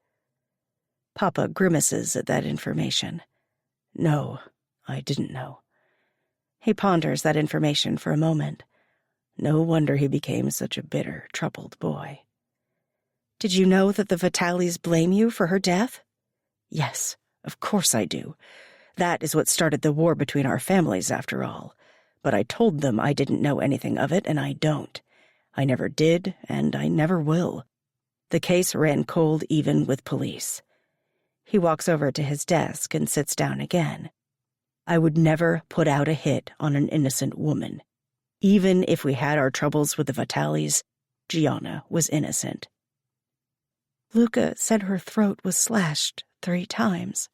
Papa grimaces at that information. "No, I didn't know." He ponders that information for a moment. No wonder he became such a bitter, troubled boy. "Did you know that the Vitalis blame you for her death?" "Yes, of course I do. That is what started the war between our families, after all. But I told them I didn't know anything of it, and I don't. I never did, and I never will. The case ran cold even with police." He walks over to his desk and sits down again. "I would never put out a hit on an innocent woman. Even if we had our troubles with the Vitalis, Gianna was innocent." "Luca said her throat was slashed 3 times.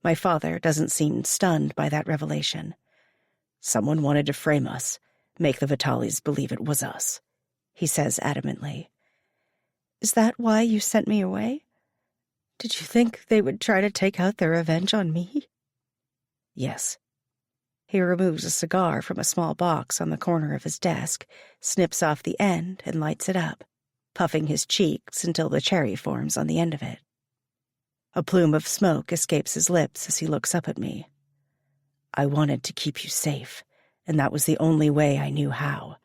My father doesn't seem stunned by that revelation. "Someone wanted to frame us, make the Vitalis believe it was us," he says adamantly. "Is that why you sent me away? Did you think they would try to take out their revenge on me?" "Yes." He removes a cigar from a small box on the corner of his desk, snips off the end, and lights it up, puffing his cheeks until the cherry forms on the end of it. A plume of smoke escapes his lips as he looks up at me. "I wanted to keep you safe, and that was the only way I knew how.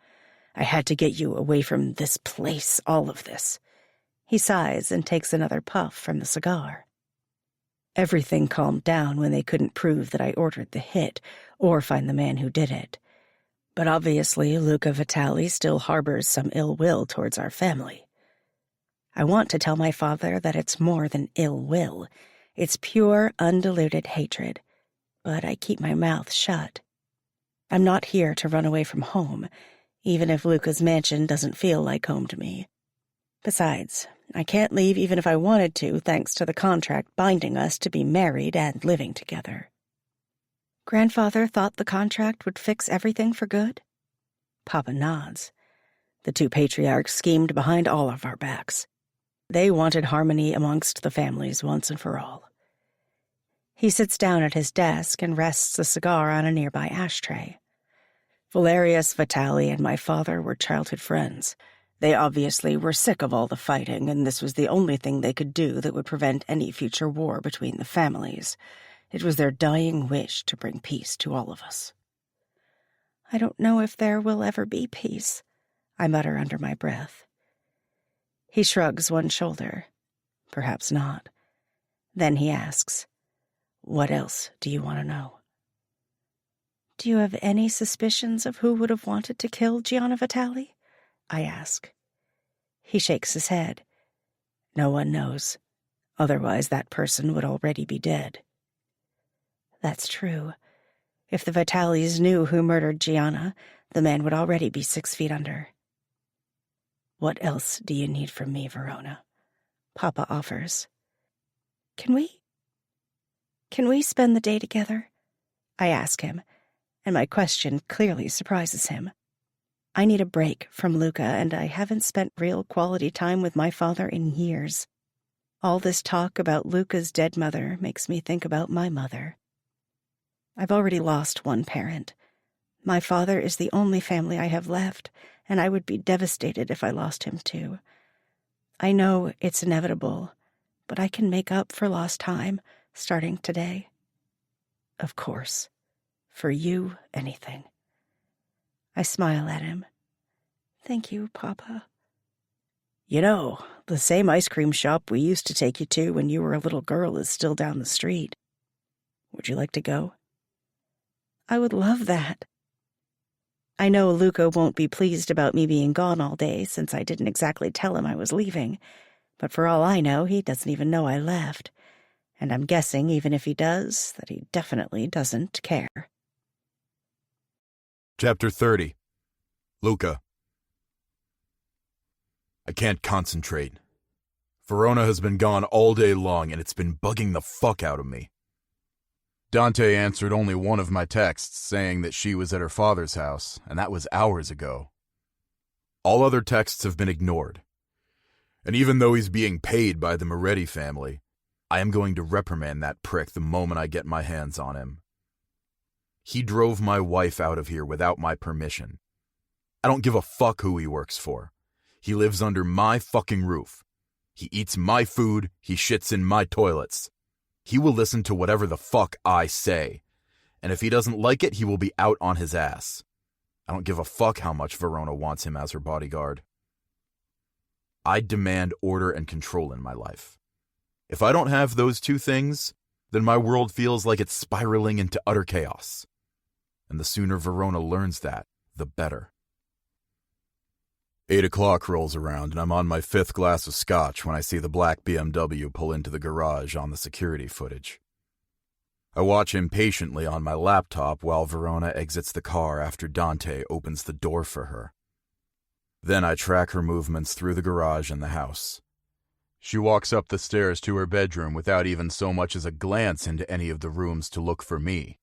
I had to get you away from this place, all of this." He sighs and takes another puff from the cigar. "Everything calmed down when they couldn't prove that I ordered the hit or find the man who did it. But obviously Luca Vitali still harbors some ill will towards our family. I want to tell my father that it's more than ill will. It's pure, undiluted hatred. But I keep my mouth shut. I'm not here to run away from home, even if Luca's mansion doesn't feel like home to me. Besides, I can't leave even if I wanted to, thanks to the contract binding us to be married and living together." "Grandfather thought the contract would fix everything for good?" Papa nods. "The 2 patriarchs schemed behind all of our backs. They wanted harmony amongst the families once and for all." He sits down at his desk and rests a cigar on a nearby ashtray. "Valerius Vitali and my father were childhood friends. They obviously were sick of all the fighting, and this was the only thing they could do that would prevent any future war between the families. It was their dying wish to bring peace to all of us." "I don't know if there will ever be peace," I mutter under my breath. He shrugs one shoulder. "Perhaps not." Then he asks, "What else do you want to know?" "Do you have any suspicions of who would have wanted to kill Gianna Vitali?" I ask. He shakes his head. "No one knows. Otherwise that person would already be dead." That's true. If the Vitalis knew who murdered Gianna, the man would already be 6 feet under. "What else do you need from me, Verona?" Papa offers. Can we spend the day together?" I ask him, and my question clearly surprises him. I need a break from Luca, and I haven't spent real quality time with my father in years. All this talk about Luca's dead mother makes me think about my mother. I've already lost one parent. My father is the only family I have left, and I would be devastated if I lost him too. I know it's inevitable, but I can make up for lost time starting today. Of course. For you, anything. I smile at him. Thank you, Papa. You know, the same ice cream shop we used to take you to when you were a little girl is still down the street. Would you like to go? I would love that. I know Luca won't be pleased about me being gone all day since I didn't exactly tell him I was leaving, but for all I know, he doesn't even know I left. And I'm guessing, even if he does, that he definitely doesn't care. Chapter 30. Luca. I can't concentrate. Verona has been gone all day long, and it's been bugging the fuck out of me. Dante answered only one of my texts saying that she was at her father's house, and that was hours ago. All other texts have been ignored. And even though he's being paid by the Moretti family, I am going to reprimand that prick the moment I get my hands on him. He drove my wife out of here without my permission. I don't give a fuck who he works for. He lives under my fucking roof. He eats my food, he shits in my toilets. He will listen to whatever the fuck I say. And if he doesn't like it, he will be out on his ass. I don't give a fuck how much Verona wants him as her bodyguard. I demand order and control in my life. If I don't have those two things, then my world feels like it's spiraling into utter chaos. And the sooner Verona learns that, the better. 8 o'clock rolls around and I'm on my 5th glass of scotch when I see the black BMW pull into the garage on the security footage. I watch impatiently on my laptop while Verona exits the car after Dante opens the door for her. Then I track her movements through the garage and the house. She walks up the stairs to her bedroom without even so much as a glance into any of the rooms to look for me.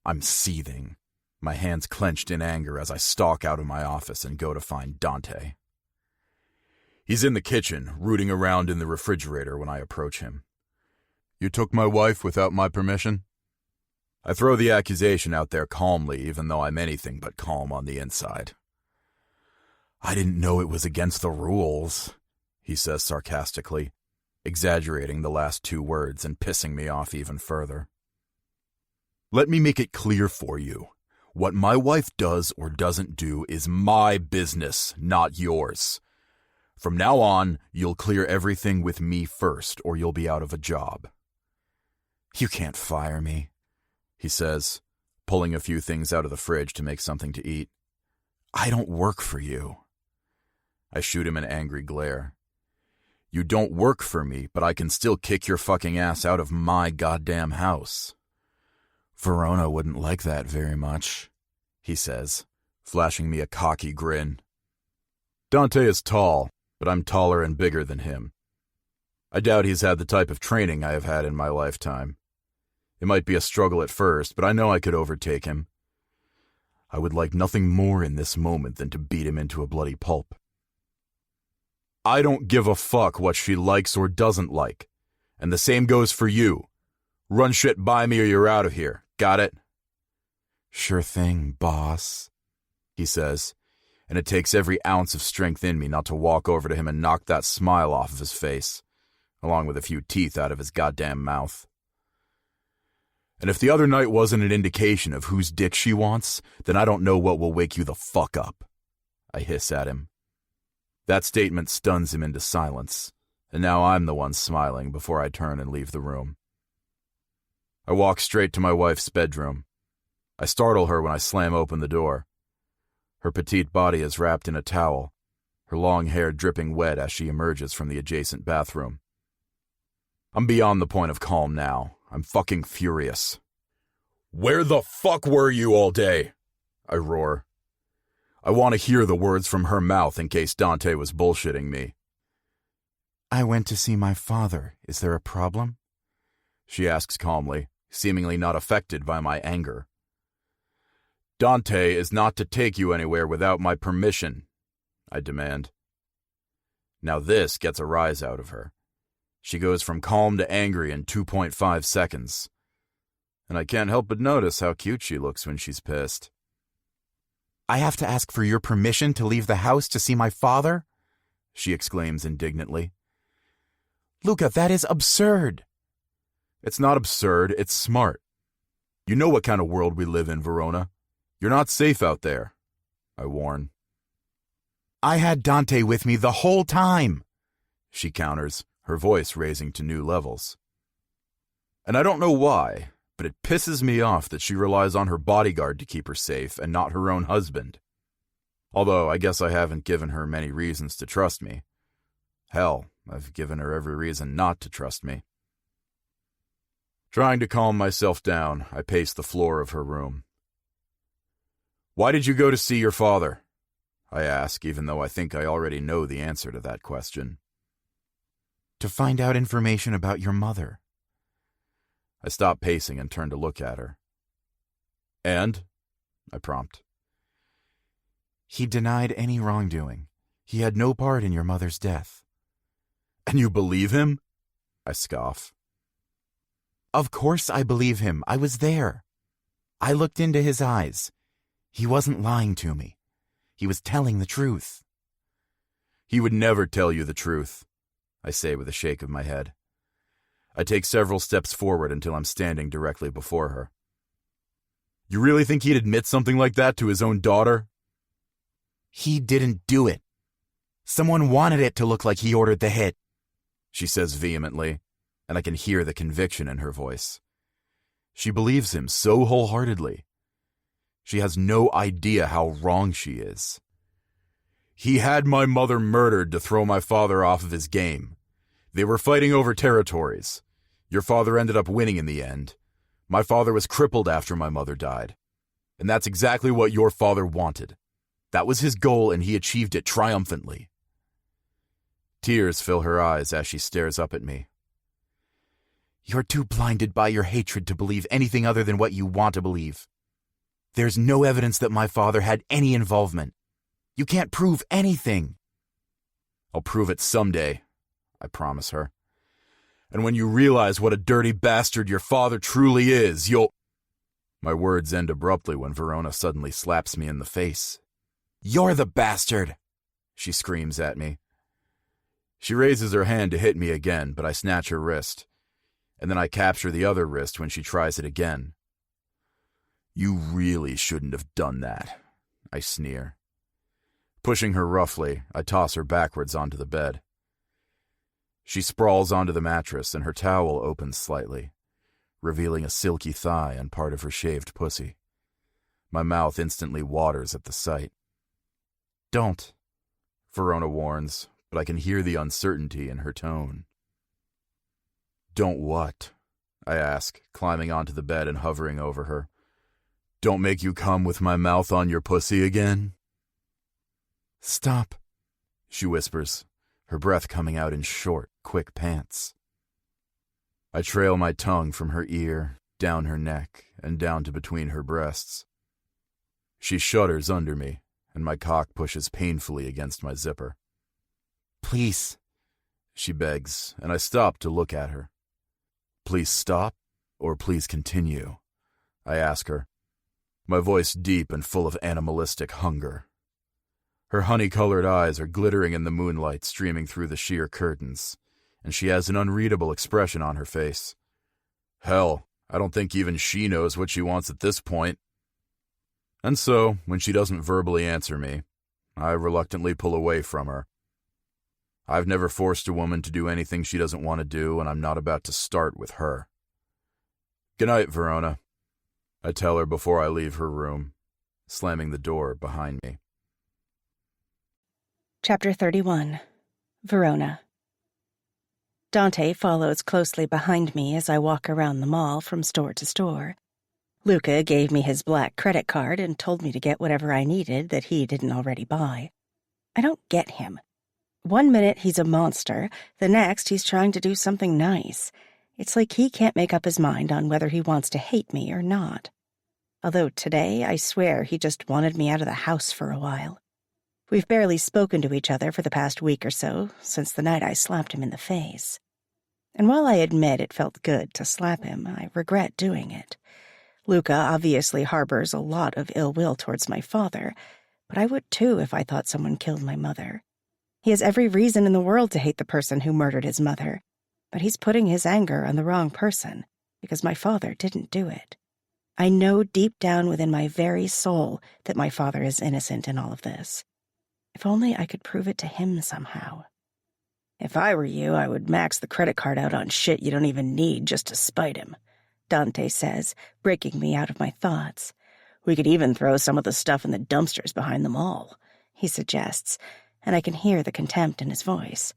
I'm seething, my hands clenched in anger as I stalk out of my office and go to find Dante. He's in the kitchen, rooting around in the refrigerator when I approach him. "You took my wife without my permission?" I throw the accusation out there calmly, even though I'm anything but calm on the inside. "I didn't know it was against the rules," he says sarcastically, exaggerating the last 2 words and pissing me off even further. "Let me make it clear for you. What my wife does or doesn't do is my business, not yours. From now on, you'll clear everything with me first, or you'll be out of a job." "You can't fire me," he says, pulling a few things out of the fridge to make something to eat. "I don't work for you." I shoot him an angry glare. "You don't work for me, but I can still kick your fucking ass out of my goddamn house." "Verona wouldn't like that very much," he says, flashing me a cocky grin. Dante is tall, but I'm taller and bigger than him. I doubt he's had the type of training I have had in my lifetime. It might be a struggle at first, but I know I could overtake him. I would like nothing more in this moment than to beat him into a bloody pulp. I don't give a fuck what she likes or doesn't like, and the same goes for you. Run shit by me or you're out of here. Got it? "Sure thing, boss," he says, and it takes every ounce of strength in me not to walk over to him and knock that smile off of his face, along with a few teeth out of his goddamn mouth. And if the other night wasn't an indication of whose dick she wants, then I don't know what will wake you the fuck up. I hiss at him. That statement stuns him into silence, and now I'm the one smiling before I turn and leave the room. I walk straight to my wife's bedroom. I startle her when I slam open the door. Her petite body is wrapped in a towel, her long hair dripping wet as she emerges from the adjacent bathroom. I'm beyond the point of calm now. I'm fucking furious. "Where the fuck were you all day?" I roar. I want to hear the words from her mouth in case Dante was bullshitting me. "I went to see my father. Is there a problem?" she asks calmly, seemingly not affected by my anger. "Dante is not to take you anywhere without my permission," I demand. Now this gets a rise out of her. She goes from calm to angry in 2.5 seconds. And I can't help but notice how cute she looks when she's pissed. "I have to ask for your permission to leave the house to see my father?" she exclaims indignantly. "Luca, that is absurd." "It's not absurd, it's smart. You know what kind of world we live in, Verona. You're not safe out there," I warn. "I had Dante with me the whole time," she counters, her voice raising to new levels. And I don't know why, but it pisses me off that she relies on her bodyguard to keep her safe and not her own husband. Although I guess I haven't given her many reasons to trust me. Hell, I've given her every reason not to trust me. Trying to calm myself down, I pace the floor of her room. "Why did you go to see your father?" I ask, even though I think I already know the answer to that question. "To find out information about your mother." I stop pacing and turn to look at her. "And?" I prompt. "He denied any wrongdoing. He had no part in your mother's death." "And you believe him?" I scoff. "Of course I believe him. I was there. I looked into his eyes. He wasn't lying to me. He was telling the truth." "He would never tell you the truth," I say with a shake of my head. I take several steps forward until I'm standing directly before her. "You really think he'd admit something like that to his own daughter?" "He didn't do it. Someone wanted it to look like he ordered the hit," she says vehemently, and I can hear the conviction in her voice. She believes him so wholeheartedly. She has no idea how wrong she is. "He had my mother murdered to throw my father off of his game. They were fighting over territories. Your father ended up winning in the end. My father was crippled after my mother died. And that's exactly what your father wanted. That was his goal, and he achieved it triumphantly." Tears fill her eyes as she stares up at me. "You're too blinded by your hatred to believe anything other than what you want to believe. There's no evidence that my father had any involvement. You can't prove anything." "I'll prove it someday," I promise her. "And when you realize what a dirty bastard your father truly is, you'll—" My words end abruptly when Verona suddenly slaps me in the face. "You're the bastard!" she screams at me. She raises her hand to hit me again, but I snatch her wrist, and then I capture the other wrist when she tries it again. "You really shouldn't have done that," I sneer. Pushing her roughly, I toss her backwards onto the bed. She sprawls onto the mattress, and her towel opens slightly, revealing a silky thigh and part of her shaved pussy. My mouth instantly waters at the sight. "Don't," Verona warns, but I can hear the uncertainty in her tone. "Don't what?" I ask, climbing onto the bed and hovering over her. "Don't make you come with my mouth on your pussy again?" "Stop," she whispers, her breath coming out in short, quick pants. I trail my tongue from her ear, down her neck, and down to between her breasts. She shudders under me, and my cock pushes painfully against my zipper. "Please," she begs, and I stop to look at her. "Please stop, or please continue?" I ask her, my voice deep and full of animalistic hunger. Her honey-colored eyes are glittering in the moonlight streaming through the sheer curtains, and she has an unreadable expression on her face. Hell, I don't think even she knows what she wants at this point. And so, when she doesn't verbally answer me, I reluctantly pull away from her. I've never forced a woman to do anything she doesn't want to do, and I'm not about to start with her. "Good night, Verona," I tell her before I leave her room, slamming the door behind me. Chapter 31. Verona. Dante follows closely behind me as I walk around the mall from store to store. Luca gave me his black credit card and told me to get whatever I needed that he didn't already buy. I don't get him. One minute he's a monster, the next he's trying to do something nice. It's like he can't make up his mind on whether he wants to hate me or not. Although today, I swear he just wanted me out of the house for a while. We've barely spoken to each other for the past week or so, since the night I slapped him in the face. And while I admit it felt good to slap him, I regret doing it. Luca obviously harbors a lot of ill will towards my father, but I would too if I thought someone killed my mother. He has every reason in the world to hate the person who murdered his mother, but he's putting his anger on the wrong person, because my father didn't do it. I know deep down within my very soul that my father is innocent in all of this. If only I could prove it to him somehow. If I were you, I would max the credit card out on shit you don't even need just to spite him, Dante says, breaking me out of my thoughts. We could even throw some of the stuff in the dumpsters behind the mall, he suggests, and I can hear the contempt in his voice.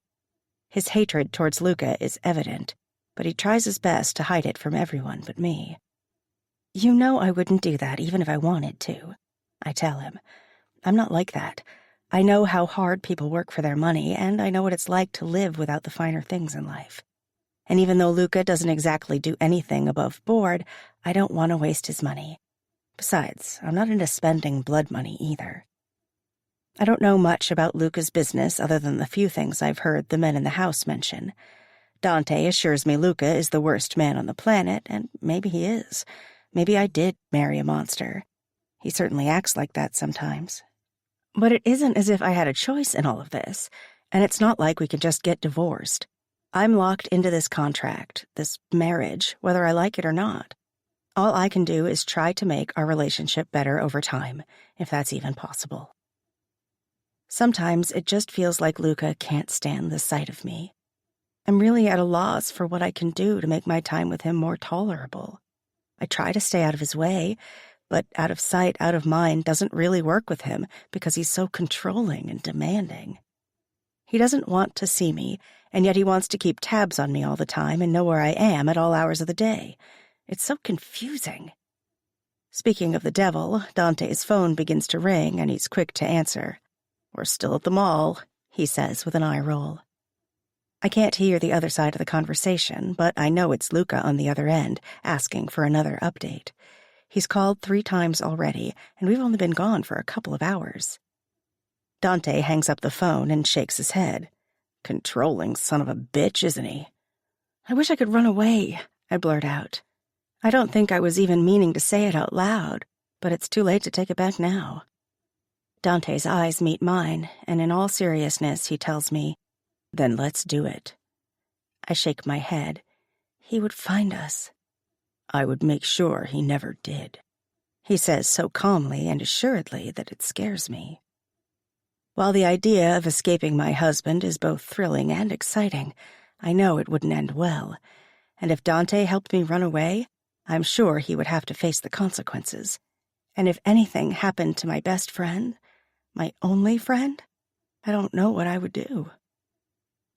His hatred towards Luca is evident, but he tries his best to hide it from everyone but me. You know I wouldn't do that even if I wanted to, I tell him. I'm not like that. I know how hard people work for their money, and I know what it's like to live without the finer things in life. And even though Luca doesn't exactly do anything above board, I don't want to waste his money. Besides, I'm not into spending blood money either. I don't know much about Luca's business other than the few things I've heard the men in the house mention. Dante assures me Luca is the worst man on the planet, and maybe he is. Maybe I did marry a monster. He certainly acts like that sometimes. But it isn't as if I had a choice in all of this, and it's not like we can just get divorced. I'm locked into this contract, this marriage, whether I like it or not. All I can do is try to make our relationship better over time, if that's even possible. Sometimes it just feels like Luca can't stand the sight of me. I'm really at a loss for what I can do to make my time with him more tolerable. I try to stay out of his way, but out of sight, out of mind doesn't really work with him because he's so controlling and demanding. He doesn't want to see me, and yet he wants to keep tabs on me all the time and know where I am at all hours of the day. It's so confusing. Speaking of the devil, Dante's phone begins to ring, and he's quick to answer. "We're still at the mall," he says with an eye roll. I can't hear the other side of the conversation, but I know it's Luca on the other end, asking for another update. He's called 3 times already, and we've only been gone for a couple of hours. Dante hangs up the phone and shakes his head. Controlling son of a bitch, isn't he? I wish I could run away, I blurt out. I don't think I was even meaning to say it out loud, but it's too late to take it back now. Dante's eyes meet mine, and in all seriousness he tells me, "Then let's do it." I shake my head. He would find us. I would make sure he never did. He says so calmly and assuredly that it scares me. While the idea of escaping my husband is both thrilling and exciting, I know it wouldn't end well, and if Dante helped me run away, I'm sure he would have to face the consequences. And if anything happened to my best friend, my only friend, I don't know what I would do.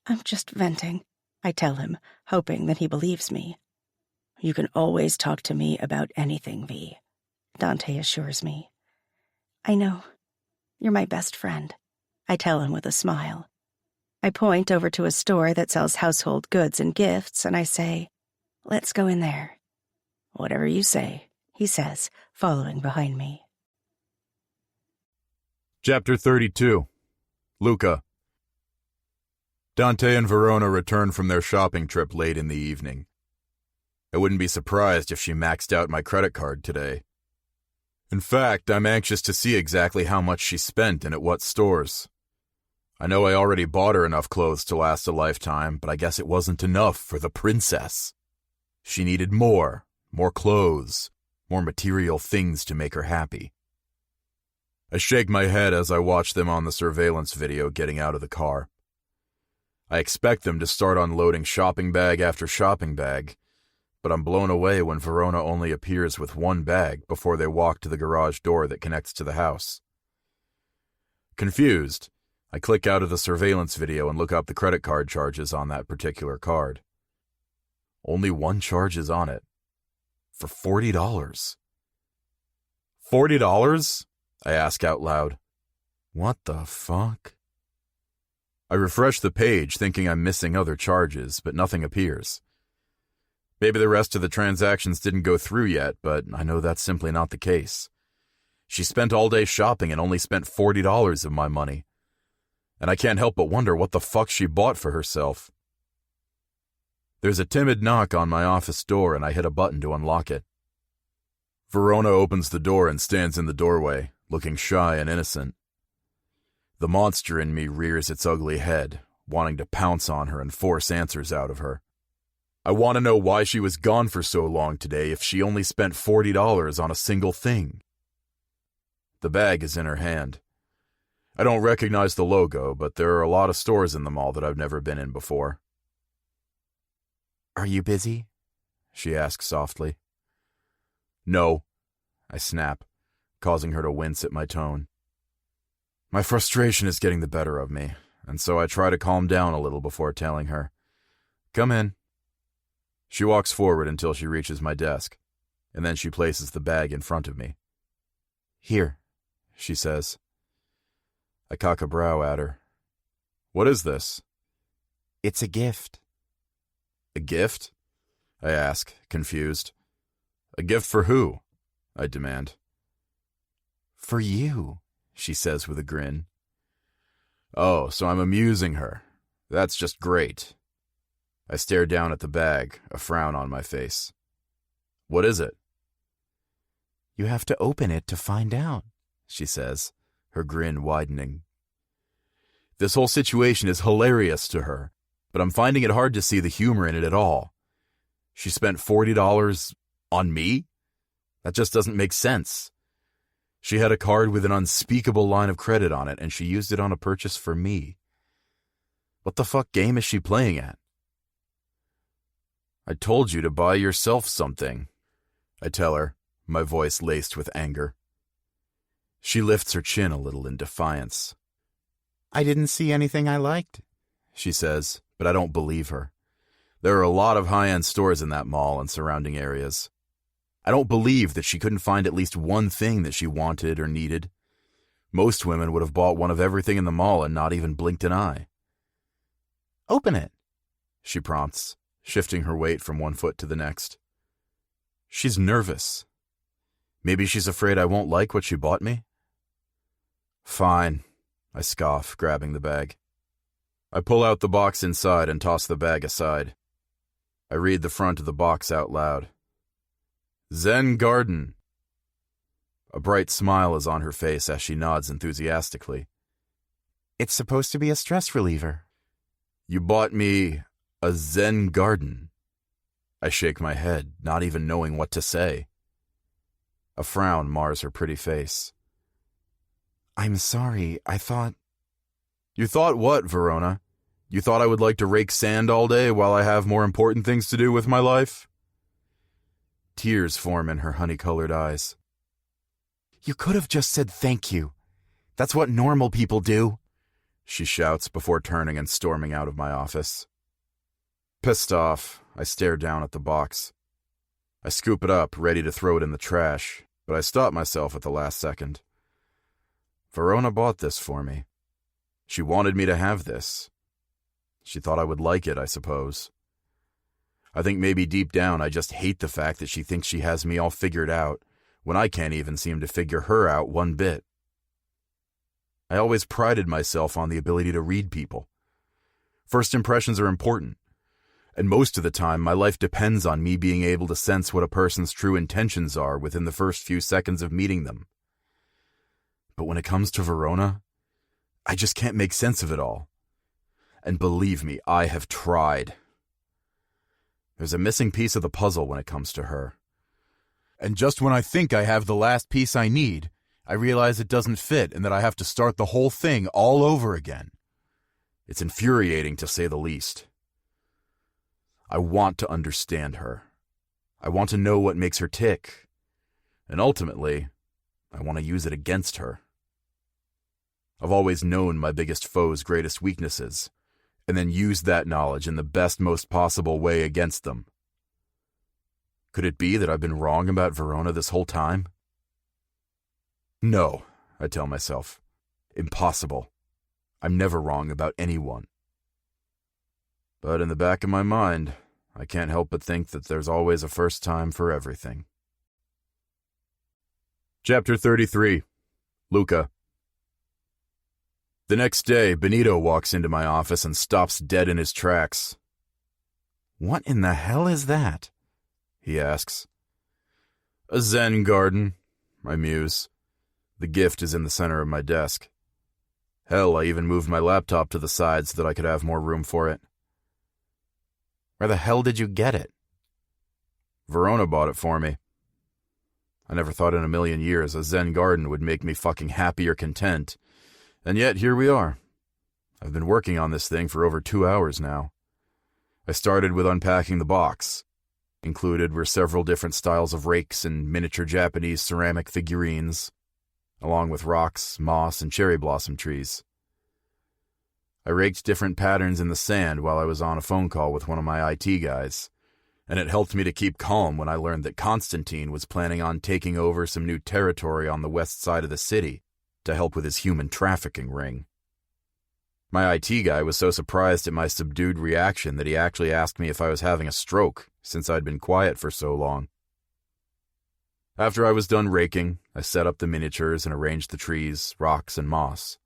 I'm just venting, I tell him, hoping that he believes me. You can always talk to me about anything, V, Dante assures me. I know. You're my best friend, I tell him with a smile. I point over to a store that sells household goods and gifts, and I say, "Let's go in there." "Whatever you say," he says, following behind me. Chapter 32. Luca. Dante and Verona return from their shopping trip late in the evening. I wouldn't be surprised if she maxed out my credit card today. In fact, I'm anxious to see exactly how much she spent and at what stores. I know I already bought her enough clothes to last a lifetime, but I guess it wasn't enough for the princess. She needed more clothes, more material things to make her happy. I shake my head as I watch them on the surveillance video getting out of the car. I expect them to start unloading shopping bag after shopping bag, but I'm blown away when Verona only appears with one bag before they walk to the garage door that connects to the house. Confused, I click out of the surveillance video and look up the credit card charges on that particular card. Only one charge is on it. For $40. $40? I ask out loud. What the fuck? I refresh the page thinking I'm missing other charges, but nothing appears. Maybe the rest of the transactions didn't go through yet, but I know that's simply not the case. She spent all day shopping and only spent $40 of my money. And I can't help but wonder what the fuck she bought for herself. There's a timid knock on my office door and I hit a button to unlock it. Verona opens the door and stands in the doorway, looking shy and innocent. The monster in me rears its ugly head, wanting to pounce on her and force answers out of her. I want to know why she was gone for so long today if she only spent $40 on a single thing. The bag is in her hand. I don't recognize the logo, but there are a lot of stores in the mall that I've never been in before. "Are you busy?" she asks softly. "No," I snap, causing her to wince at my tone. My frustration is getting the better of me, and so I try to calm down a little before telling her, "Come in." She walks forward until she reaches my desk, and then she places the bag in front of me. "Here," she says. I cock a brow at her. "What is this?" "It's a gift." A gift? I ask, confused. A gift for who? I demand. For you, she says with a grin. Oh, so I'm amusing her. That's just great. I stare down at the bag, a frown on my face. What is it? You have to open it to find out, she says, her grin widening. This whole situation is hilarious to her, but I'm finding it hard to see the humor in it at all. She spent $40 on me? That just doesn't make sense. She had a card with an unspeakable line of credit on it, and she used it on a purchase for me. What the fuck game is she playing at? I told you to buy yourself something, I tell her, my voice laced with anger. She lifts her chin a little in defiance. I didn't see anything I liked, she says, but I don't believe her. There are a lot of high-end stores in that mall and surrounding areas. I don't believe that she couldn't find at least one thing that she wanted or needed. Most women would have bought one of everything in the mall and not even blinked an eye. Open it, she prompts, shifting her weight from one foot to the next. She's nervous. Maybe she's afraid I won't like what she bought me? Fine, I scoff, grabbing the bag. I pull out the box inside and toss the bag aside. I read the front of the box out loud. Zen Garden. A bright smile is on her face as she nods enthusiastically. It's supposed to be a stress reliever. You bought me a Zen Garden. I shake my head, not even knowing what to say. A frown mars her pretty face. I'm sorry, I thought... You thought what, Verona? You thought I would like to rake sand all day while I have more important things to do with my life? Tears form in her honey-colored eyes. You could have just said thank you. That's what normal people do, she shouts before turning and storming out of my office. Pissed off, I stare down at the box. I scoop it up, ready to throw it in the trash, but I stop myself at the last second. Verona bought this for me. She wanted me to have this. She thought I would like it, I suppose. I think maybe deep down I just hate the fact that she thinks she has me all figured out, when I can't even seem to figure her out one bit. I always prided myself on the ability to read people. First impressions are important, and most of the time my life depends on me being able to sense what a person's true intentions are within the first few seconds of meeting them. But when it comes to Verona, I just can't make sense of it all. And believe me, I have tried. There's a missing piece of the puzzle when it comes to her. And just when I think I have the last piece I need, I realize it doesn't fit and that I have to start the whole thing all over again. It's infuriating, to say the least. I want to understand her. I want to know what makes her tick. And ultimately, I want to use it against her. I've always known my biggest foe's greatest weaknesses, and then used that knowledge in the best, most possible way against them. Could it be that I've been wrong about Verona this whole time? No, I tell myself. Impossible. I'm never wrong about anyone. But in the back of my mind, I can't help but think that there's always a first time for everything. Chapter 33. Luca. The next day, Benito walks into my office and stops dead in his tracks. What in the hell is that? He asks. A Zen garden, I muse. The gift is in the center of my desk. Hell, I even moved my laptop to the side so that I could have more room for it. Where the hell did you get it? Verona bought it for me. I never thought in a million years a Zen garden would make me fucking happy or content. And yet, here we are. I've been working on this thing for over 2 hours now. I started with unpacking the box. Included were several different styles of rakes and miniature Japanese ceramic figurines, along with rocks, moss, and cherry blossom trees. I raked different patterns in the sand while I was on a phone call with one of my IT guys, and it helped me to keep calm when I learned that Constantine was planning on taking over some new territory on the west side of the city to help with his human trafficking ring. My IT guy was so surprised at my subdued reaction that he actually asked me if I was having a stroke, since I'd been quiet for so long. After I was done raking, I set up the miniatures and arranged the trees, rocks, and moss.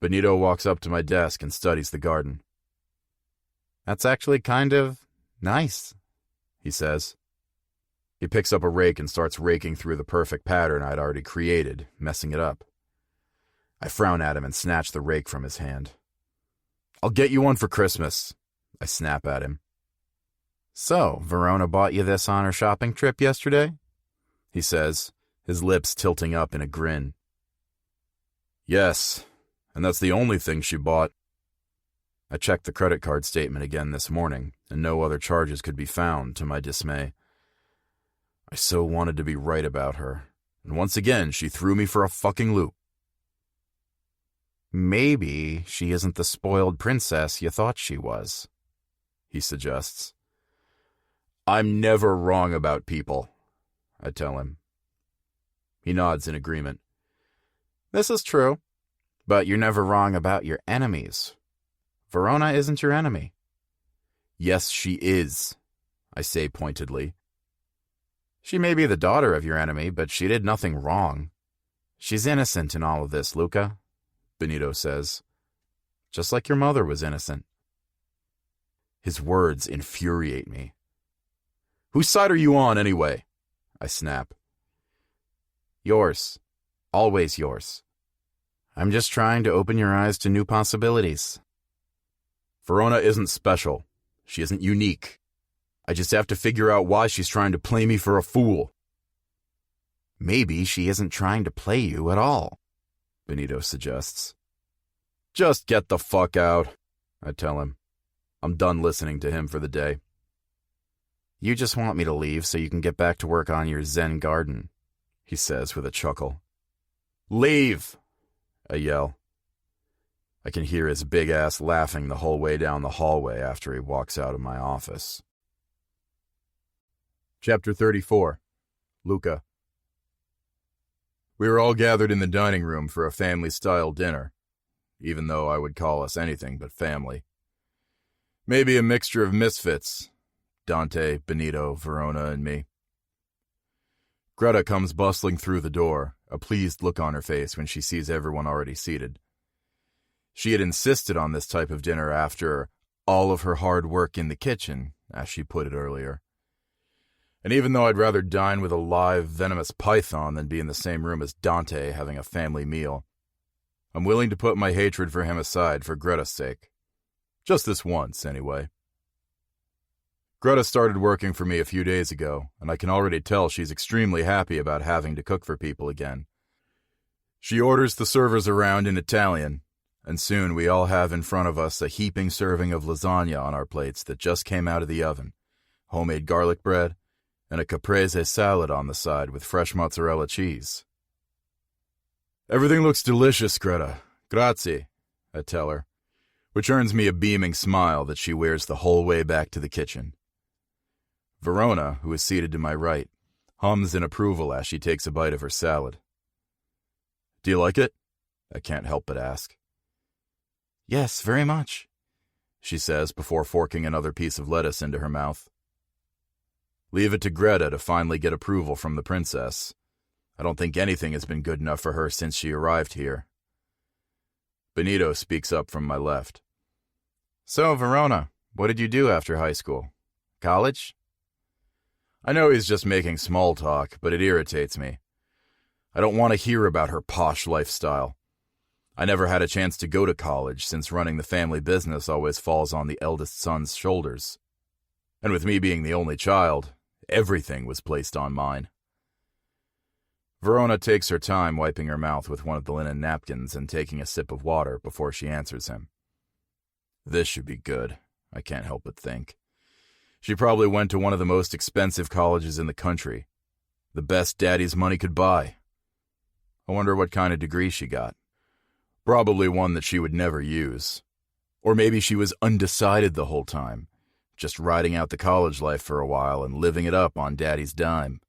Benito walks up to my desk and studies the garden. "That's actually kind of nice," he says. He picks up a rake and starts raking through the perfect pattern I'd already created, messing it up. I frown at him and snatch the rake from his hand. "I'll get you one for Christmas," I snap at him. "So, Verona bought you this on her shopping trip yesterday?" he says, his lips tilting up in a grin. "Yes, and that's the only thing she bought." I checked the credit card statement again this morning, and no other charges could be found, to my dismay. I so wanted to be right about her, and once again she threw me for a fucking loop. "Maybe she isn't the spoiled princess you thought she was," he suggests. "I'm never wrong about people," I tell him. He nods in agreement. "This is true, but you're never wrong about your enemies. Verona isn't your enemy." "Yes, she is," I say pointedly. "She may be the daughter of your enemy, but she did nothing wrong. She's innocent in all of this, Luca," Benito says. "Just like your mother was innocent." His words infuriate me. "Whose side are you on, anyway?" I snap. "Yours. Always yours. I'm just trying to open your eyes to new possibilities." "Verona isn't special. She isn't unique. I just have to figure out why she's trying to play me for a fool." "Maybe she isn't trying to play you at all," Benito suggests. "Just get the fuck out," I tell him. I'm done listening to him for the day. "You just want me to leave so you can get back to work on your Zen garden," he says with a chuckle. "Leave!" I yell. I can hear his big ass laughing the whole way down the hallway after he walks out of my office. Chapter 34. Luca. We were all gathered in the dining room for a family-style dinner, even though I would call us anything but family. Maybe a mixture of misfits, Dante, Benito, Verona, and me. Greta comes bustling through the door, a pleased look on her face when she sees everyone already seated. She had insisted on this type of dinner after all of her hard work in the kitchen, as she put it earlier. And even though I'd rather dine with a live, venomous python than be in the same room as Dante having a family meal, I'm willing to put my hatred for him aside for Greta's sake. Just this once, anyway. Greta started working for me a few days ago, and I can already tell she's extremely happy about having to cook for people again. She orders the servers around in Italian, and soon we all have in front of us a heaping serving of lasagna on our plates that just came out of the oven, homemade garlic bread, and a caprese salad on the side with fresh mozzarella cheese. "Everything looks delicious, Greta. Grazie," I tell her, which earns me a beaming smile that she wears the whole way back to the kitchen. Verona, who is seated to my right, hums in approval as she takes a bite of her salad. "Do you like it?" I can't help but ask. "Yes, very much," she says before forking another piece of lettuce into her mouth. Leave it to Greta to finally get approval from the princess. I don't think anything has been good enough for her since she arrived here. Benito speaks up from my left. "So, Verona, what did you do after high school? College?" I know he's just making small talk, but it irritates me. I don't want to hear about her posh lifestyle. I never had a chance to go to college since running the family business always falls on the eldest son's shoulders. And with me being the only child, everything was placed on mine. Verona takes her time wiping her mouth with one of the linen napkins and taking a sip of water before she answers him. This should be good, I can't help but think. She probably went to one of the most expensive colleges in the country. The best daddy's money could buy. I wonder what kind of degree she got. Probably one that she would never use. Or maybe she was undecided the whole time, just riding out the college life for a while and living it up on daddy's dime.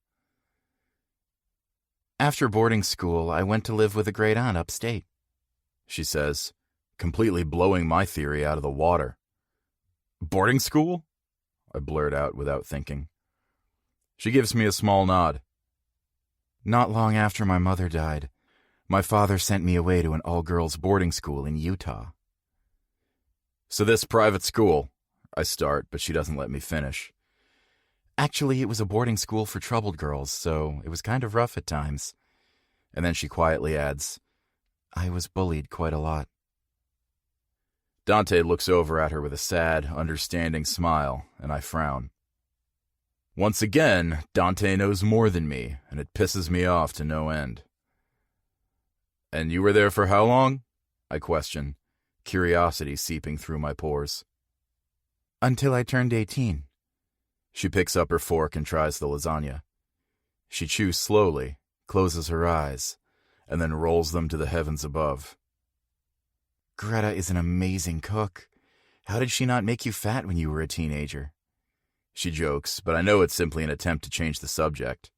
"After boarding school, I went to live with a great-aunt upstate," she says, completely blowing my theory out of the water. "Boarding school?" I blurt out without thinking. She gives me a small nod. "Not long after my mother died, my father sent me away to an all-girls boarding school in Utah." "So this private school," I start, but she doesn't let me finish. "Actually, it was a boarding school for troubled girls, so it was kind of rough at times." And then she quietly adds, "I was bullied quite a lot." Dante looks over at her with a sad, understanding smile, and I frown. Once again, Dante knows more than me, and it pisses me off to no end. "And you were there for how long?" I question, curiosity seeping through my pores. "Until I turned 18. She picks up her fork and tries the lasagna. She chews slowly, closes her eyes, and then rolls them to the heavens above. "Greta is an amazing cook. How did she not make you fat when you were a teenager?" She jokes, but I know it's simply an attempt to change the subject.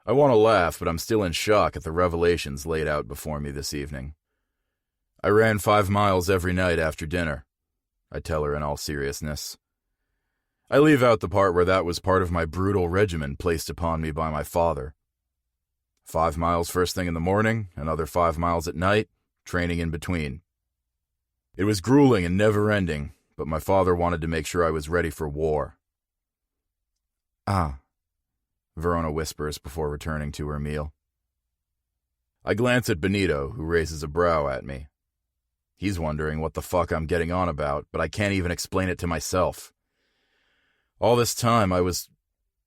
I want to laugh, but I'm still in shock at the revelations laid out before me this evening. "I ran 5 miles every night after dinner," I tell her in all seriousness. I leave out the part where that was part of my brutal regimen placed upon me by my father. 5 miles first thing in the morning, another 5 miles at night, training in between. It was grueling and never-ending, but my father wanted to make sure I was ready for war. "Ah," Verona whispers before returning to her meal. I glance at Benito, who raises a brow at me. He's wondering what the fuck I'm getting on about, but I can't even explain it to myself. All this time I was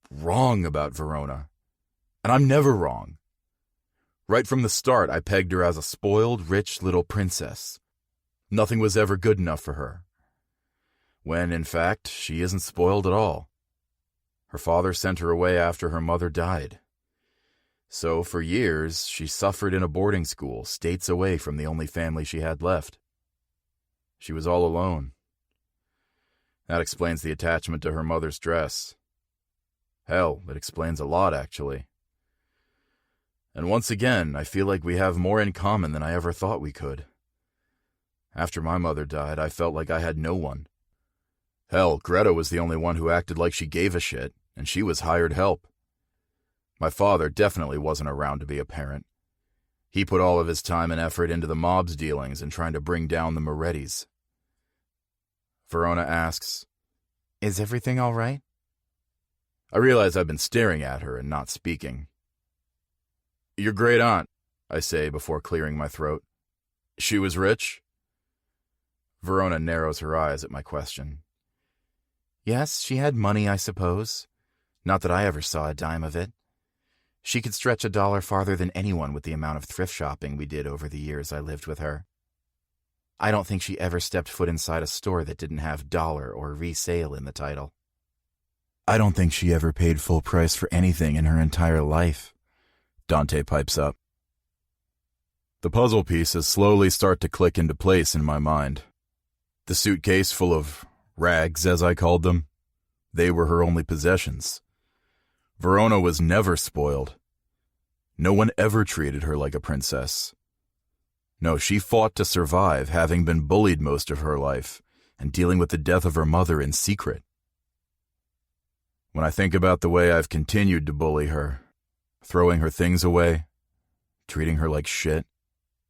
wrong about Verona. And I'm never wrong. Right from the start, I pegged her as a spoiled, rich little princess. Nothing was ever good enough for her. When, in fact, she isn't spoiled at all. Her father sent her away after her mother died. So, for years, she suffered in a boarding school, states away from the only family she had left. She was all alone. That explains the attachment to her mother's dress. Hell, it explains a lot, actually. And once again, I feel like we have more in common than I ever thought we could. After my mother died, I felt like I had no one. Hell, Greta was the only one who acted like she gave a shit, and she was hired help. My father definitely wasn't around to be a parent. He put all of his time and effort into the mob's dealings and trying to bring down the Morettis. Verona asks, "Is everything all right?" I realize I've been staring at her and not speaking. "Your great aunt," I say before clearing my throat. "She was rich?" Verona narrows her eyes at my question. "Yes, she had money, I suppose. Not that I ever saw a dime of it. She could stretch $1 farther than anyone with the amount of thrift shopping we did over the years I lived with her. I don't think she ever stepped foot inside a store that didn't have dollar or resale in the title." "I don't think she ever paid full price for anything in her entire life," Dante pipes up. The puzzle pieces slowly start to click into place in my mind. The suitcase full of rags, as I called them, they were her only possessions. Verona was never spoiled. No one ever treated her like a princess. No, she fought to survive, having been bullied most of her life and dealing with the death of her mother in secret. When I think about the way I've continued to bully her, throwing her things away, treating her like shit,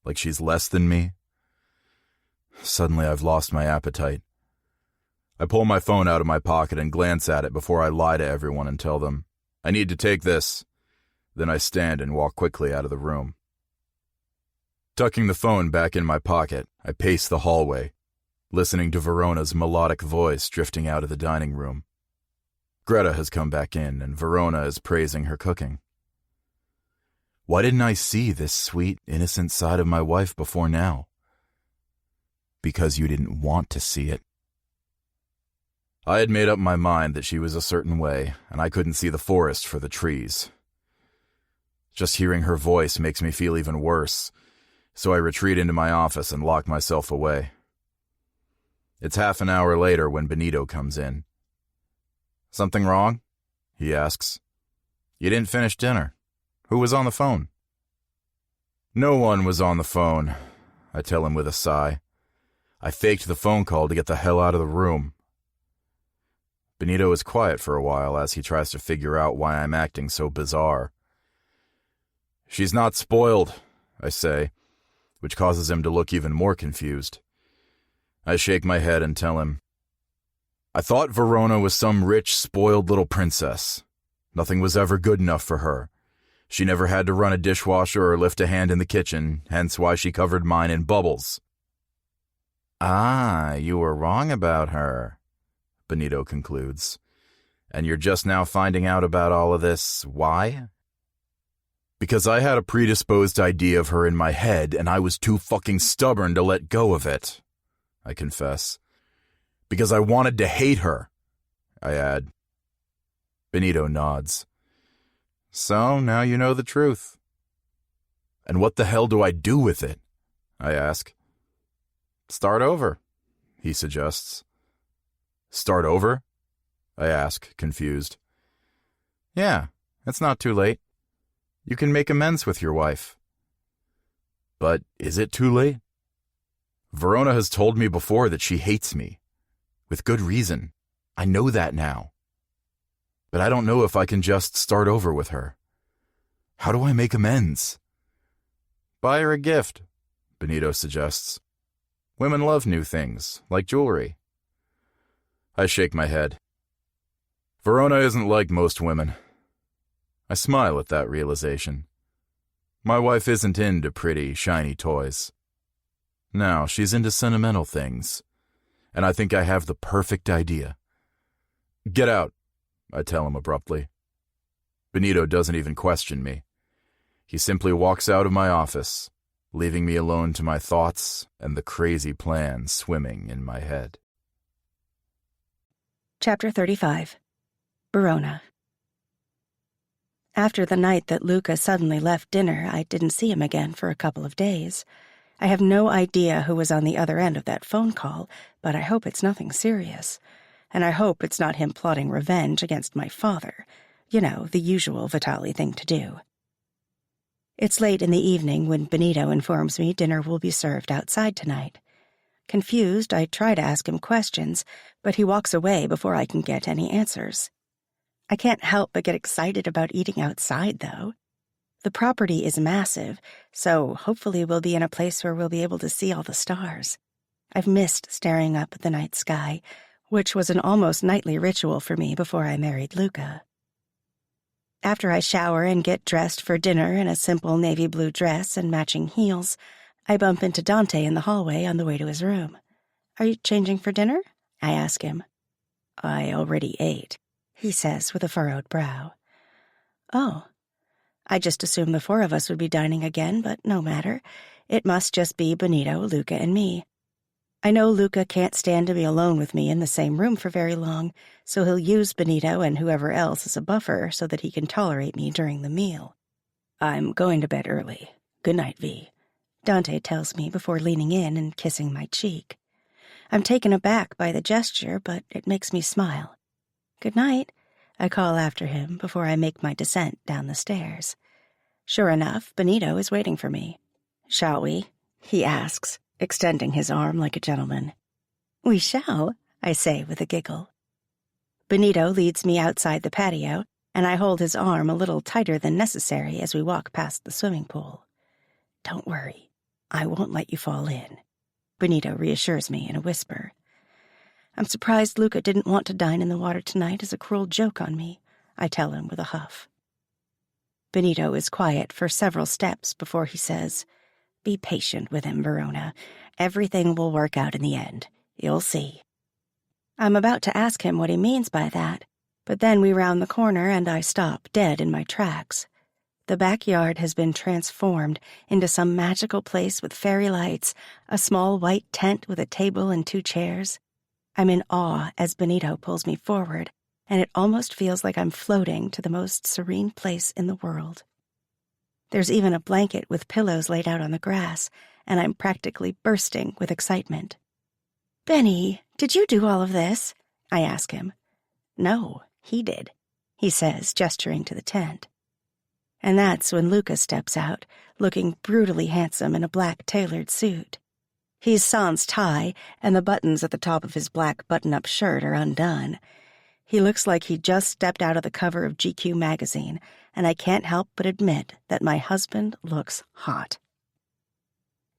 like she's less than me, suddenly I've lost my appetite. I pull my phone out of my pocket and glance at it before I lie to everyone and tell them, "I need to take this." Then I stand and walk quickly out of the room. Tucking the phone back in my pocket, I pace the hallway, listening to Verona's melodic voice drifting out of the dining room. Greta has come back in, and Verona is praising her cooking. Why didn't I see this sweet, innocent side of my wife before now? Because you didn't want to see it. I had made up my mind that she was a certain way, and I couldn't see the forest for the trees. Just hearing her voice makes me feel even worse, so I retreat into my office and lock myself away. It's half an hour later when Benito comes in. "Something wrong?" he asks. "You didn't finish dinner. Who was on the phone?" No one was on the phone. I tell him with a sigh. I faked the phone call to get the hell out of the room. Benito is quiet for a while as he tries to figure out why I'm acting so bizarre. She's not spoiled, I say, which causes him to look even more confused. I shake my head and tell him, I thought Verona was some rich, spoiled little princess. Nothing was ever good enough for her. She never had to run a dishwasher or lift a hand in the kitchen, hence why she covered mine in bubbles. Ah, you were wrong about her, Benito concludes. And you're just now finding out about all of this. Why? Because I had a predisposed idea of her in my head and I was too fucking stubborn to let go of it, I confess. Because I wanted to hate her, I add. Benito nods. So now you know the truth. And what the hell do I do with it? I ask. Start over, he suggests. Start over? I ask, confused. Yeah, it's not too late. You can make amends with your wife. But is it too late? Verona has told me before that she hates me. With good reason. I know that now. But I don't know if I can just start over with her. How do I make amends? Buy her a gift, Benito suggests. Women love new things, like jewelry. I shake my head. Verona isn't like most women. I smile at that realization. My wife isn't into pretty, shiny toys. No, she's into sentimental things. And I think I have the perfect idea. Get out, I tell him abruptly. Benito doesn't even question me. He simply walks out of my office, leaving me alone to my thoughts and the crazy plans swimming in my head. Chapter 35. Verona. After the night that Luca suddenly left dinner, I didn't see him again for a couple of days. I have no idea who was on the other end of that phone call, but I hope it's nothing serious. And I hope it's not him plotting revenge against my father. You know, the usual Vitali thing to do. It's late in the evening when Benito informs me dinner will be served outside tonight. Confused, I try to ask him questions, but he walks away before I can get any answers. I can't help but get excited about eating outside, though. The property is massive, so hopefully we'll be in a place where we'll be able to see all the stars. I've missed staring up at the night sky, which was an almost nightly ritual for me before I married Luca. After I shower and get dressed for dinner in a simple navy blue dress and matching heels, I bump into Dante in the hallway on the way to his room. Are you changing for dinner? I ask him. I already ate, he says with a furrowed brow. Oh. I just assumed the four of us would be dining again, but no matter. It must just be Benito, Luca, and me. I know Luca can't stand to be alone with me in the same room for very long, so he'll use Benito and whoever else as a buffer so that he can tolerate me during the meal. I'm going to bed early. Good night, V, Dante tells me before leaning in and kissing my cheek. I'm taken aback by the gesture, but it makes me smile. Good night, I call after him before I make my descent down the stairs. Sure enough, Benito is waiting for me. Shall we? He asks, extending his arm like a gentleman. We shall, I say with a giggle. Benito leads me outside the patio, and I hold his arm a little tighter than necessary as we walk past the swimming pool. Don't worry, I won't let you fall in, Benito reassures me in a whisper. I'm surprised Luca didn't want to dine in the water tonight as a cruel joke on me, I tell him with a huff. Benito is quiet for several steps before he says, Be patient with him, Verona. Everything will work out in the end. You'll see. I'm about to ask him what he means by that, but then we round the corner and I stop dead in my tracks. The backyard has been transformed into some magical place with fairy lights, a small white tent with a table and 2 chairs. I'm in awe as Benito pulls me forward, and it almost feels like I'm floating to the most serene place in the world. There's even a blanket with pillows laid out on the grass, and I'm practically bursting with excitement. Benny, did you do all of this? I ask him. No, he did, he says, gesturing to the tent. And that's when Luca steps out, looking brutally handsome in a black tailored suit. He's sans tie, and the buttons at the top of his black button-up shirt are undone. He looks like he just stepped out of the cover of GQ magazine, and I can't help but admit that my husband looks hot.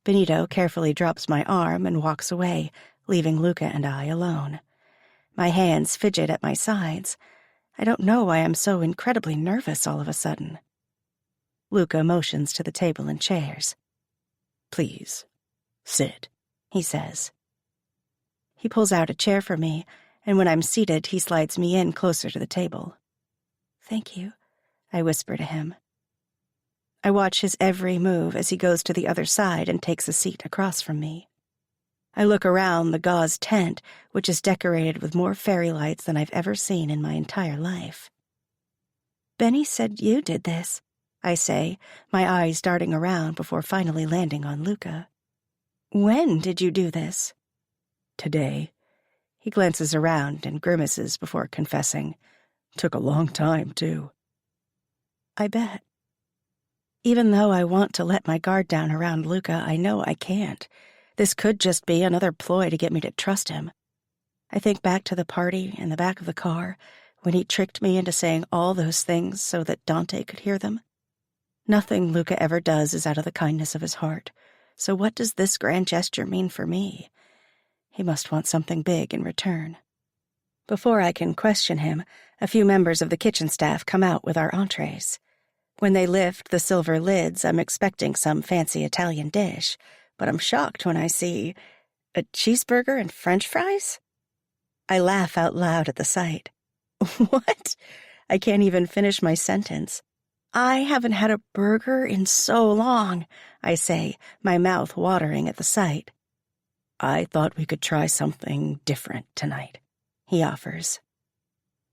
Benito carefully drops my arm and walks away, leaving Luca and I alone. My hands fidget at my sides. I don't know why I'm so incredibly nervous all of a sudden. Luca motions to the table and chairs. "Please, sit," he says. He pulls out a chair for me, and when I'm seated, he slides me in closer to the table. "Thank you," I whisper to him. I watch his every move as he goes to the other side and takes a seat across from me. I look around the gauze tent, which is decorated with more fairy lights than I've ever seen in my entire life. "Benny said you did this," I say, my eyes darting around before finally landing on Luca. "When did you do this?" "Today." He glances around and grimaces before confessing. "Took a long time, too." I bet. Even though I want to let my guard down around Luca, I know I can't. This could just be another ploy to get me to trust him. I think back to the party in the back of the car, when he tricked me into saying all those things so that Dante could hear them. Nothing Luca ever does is out of the kindness of his heart, so what does this grand gesture mean for me? He must want something big in return. Before I can question him, a few members of the kitchen staff come out with our entrees. When they lift the silver lids, I'm expecting some fancy Italian dish, but I'm shocked when I see a cheeseburger and French fries. I laugh out loud at the sight. What? I can't even finish my sentence. I haven't had a burger in so long, I say, my mouth watering at the sight. "I thought we could try something different tonight," he offers.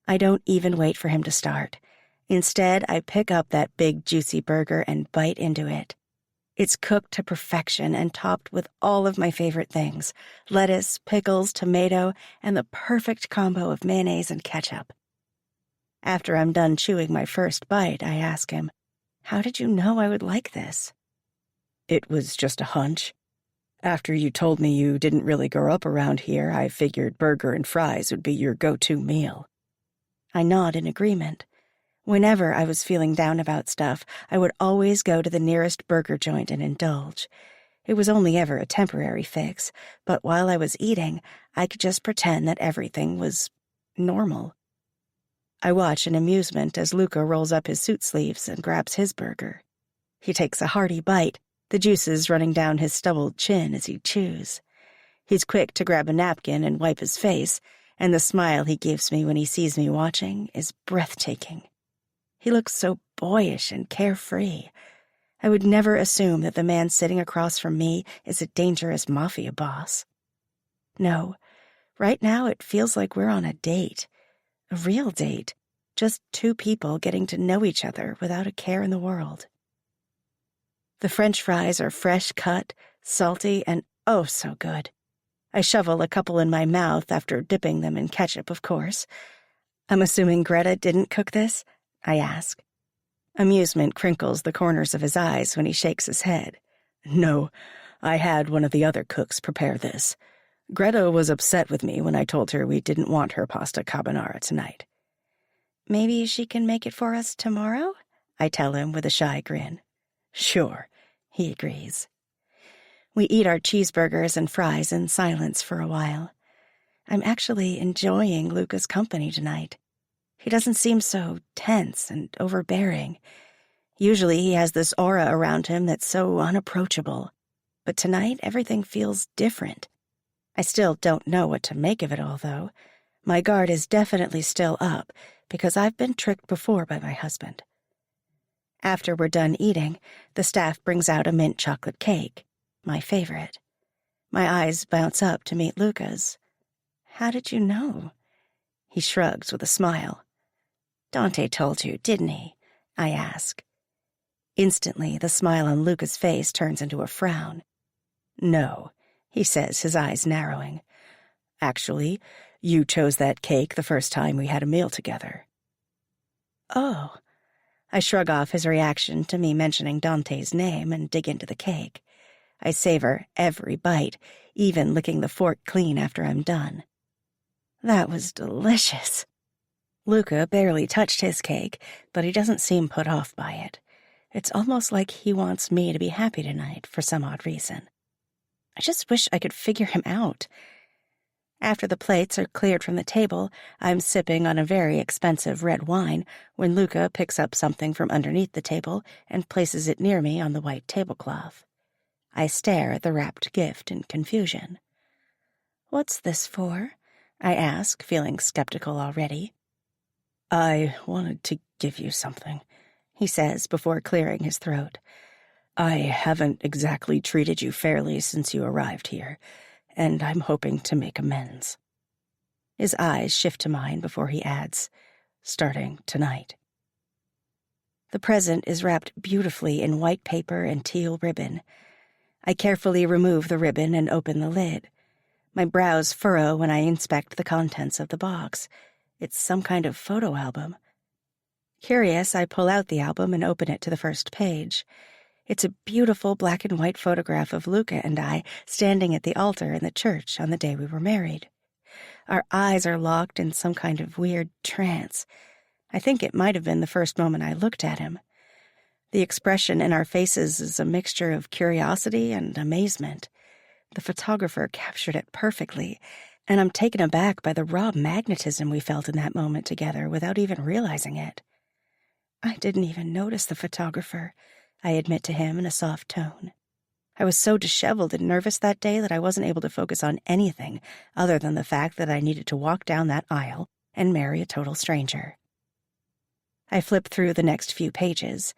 I don't even wait for him to start. Instead, I pick up that big, juicy burger and bite into it. It's cooked to perfection and topped with all of my favorite things: lettuce, pickles, tomato, and the perfect combo of mayonnaise and ketchup. After I'm done chewing my first bite, I ask him, "How did you know I would like this?" "It was just a hunch. After you told me you didn't really grow up around here, I figured burger and fries would be your go-to meal." I nod in agreement. Whenever I was feeling down about stuff, I would always go to the nearest burger joint and indulge. It was only ever a temporary fix, but while I was eating, I could just pretend that everything was normal. I watch in amusement as Luca rolls up his suit sleeves and grabs his burger. He takes a hearty bite, the juices running down his stubbled chin as he chews. He's quick to grab a napkin and wipe his face, and the smile he gives me when he sees me watching is breathtaking. He looks so boyish and carefree. I would never assume that the man sitting across from me is a dangerous Mafia boss. No, right now it feels like we're on a date. A real date. Just two people getting to know each other without a care in the world. The French fries are fresh cut, salty, and oh so good. I shovel a couple in my mouth after dipping them in ketchup, of course. "I'm assuming Greta didn't cook this?" I ask. Amusement crinkles the corners of his eyes when he shakes his head. "No, I had one of the other cooks prepare this. Greta was upset with me when I told her we didn't want her pasta carbonara tonight." "Maybe she can make it for us tomorrow?" I tell him with a shy grin. "Sure," he agrees. We eat our cheeseburgers and fries in silence for a while. I'm actually enjoying Luca's company tonight. He doesn't seem so tense and overbearing. Usually he has this aura around him that's so unapproachable. But tonight everything feels different. I still don't know what to make of it all, though. My guard is definitely still up, because I've been tricked before by my husband. After we're done eating, the staff brings out a mint chocolate cake, my favorite. My eyes bounce up to meet Luca's. "How did you know?" He shrugs with a smile. "Dante told you, didn't he?" I ask. Instantly, the smile on Luca's face turns into a frown. "No," he says, his eyes narrowing. "Actually, you chose that cake the first time we had a meal together." "Oh." I shrug off his reaction to me mentioning Dante's name and dig into the cake. I savor every bite, even licking the fork clean after I'm done. That was delicious. Luca barely touched his cake, but he doesn't seem put off by it. It's almost like he wants me to be happy tonight for some odd reason. I just wish I could figure him out. After the plates are cleared from the table, I'm sipping on a very expensive red wine when Luca picks up something from underneath the table and places it near me on the white tablecloth. I stare at the wrapped gift in confusion. "What's this for?" I ask, feeling skeptical already. "I wanted to give you something," he says before clearing his throat. "I haven't exactly treated you fairly since you arrived here, and I'm hoping to make amends." His eyes shift to mine before he adds, "Starting tonight." The present is wrapped beautifully in white paper and teal ribbon. I carefully remove the ribbon and open the lid. My brows furrow when I inspect the contents of the box. It's some kind of photo album. Curious, I pull out the album and open it to the first page. It's a beautiful black and white photograph of Luca and I standing at the altar in the church on the day we were married. Our eyes are locked in some kind of weird trance. I think it might have been the first moment I looked at him. The expression in our faces is a mixture of curiosity and amazement. The photographer captured it perfectly, and I'm taken aback by the raw magnetism we felt in that moment together without even realizing it. "I didn't even notice the photographer," I admit to him in a soft tone. I was so disheveled and nervous that day that I wasn't able to focus on anything other than the fact that I needed to walk down that aisle and marry a total stranger. I flip through the next few pages.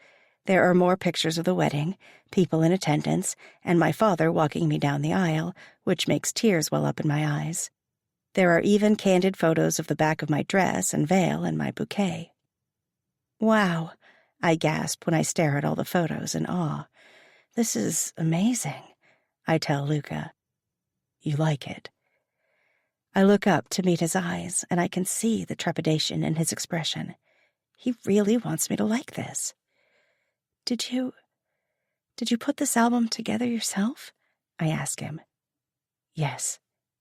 There are more pictures of the wedding, people in attendance, and my father walking me down the aisle, which makes tears well up in my eyes. There are even candid photos of the back of my dress and veil and my bouquet. "Wow," I gasp when I stare at all the photos in awe. "This is amazing," I tell Luca. "You like it?" I look up to meet his eyes, and I can see the trepidation in his expression. He really wants me to like this. Did you put this album together yourself?" I ask him. "Yes,"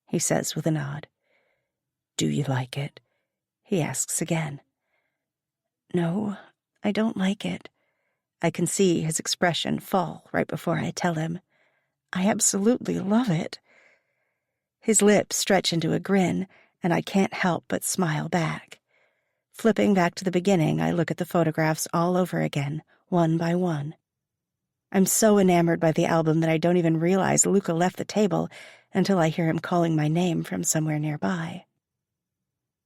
he says with a nod. "Do you like it?" he asks again. "No, I don't like it." I can see his expression fall right before I tell him. "I absolutely love it." His lips stretch into a grin, and I can't help but smile back. Flipping back to the beginning, I look at the photographs all over again, one by one. I'm so enamored by the album that I don't even realize Luca left the table until I hear him calling my name from somewhere nearby.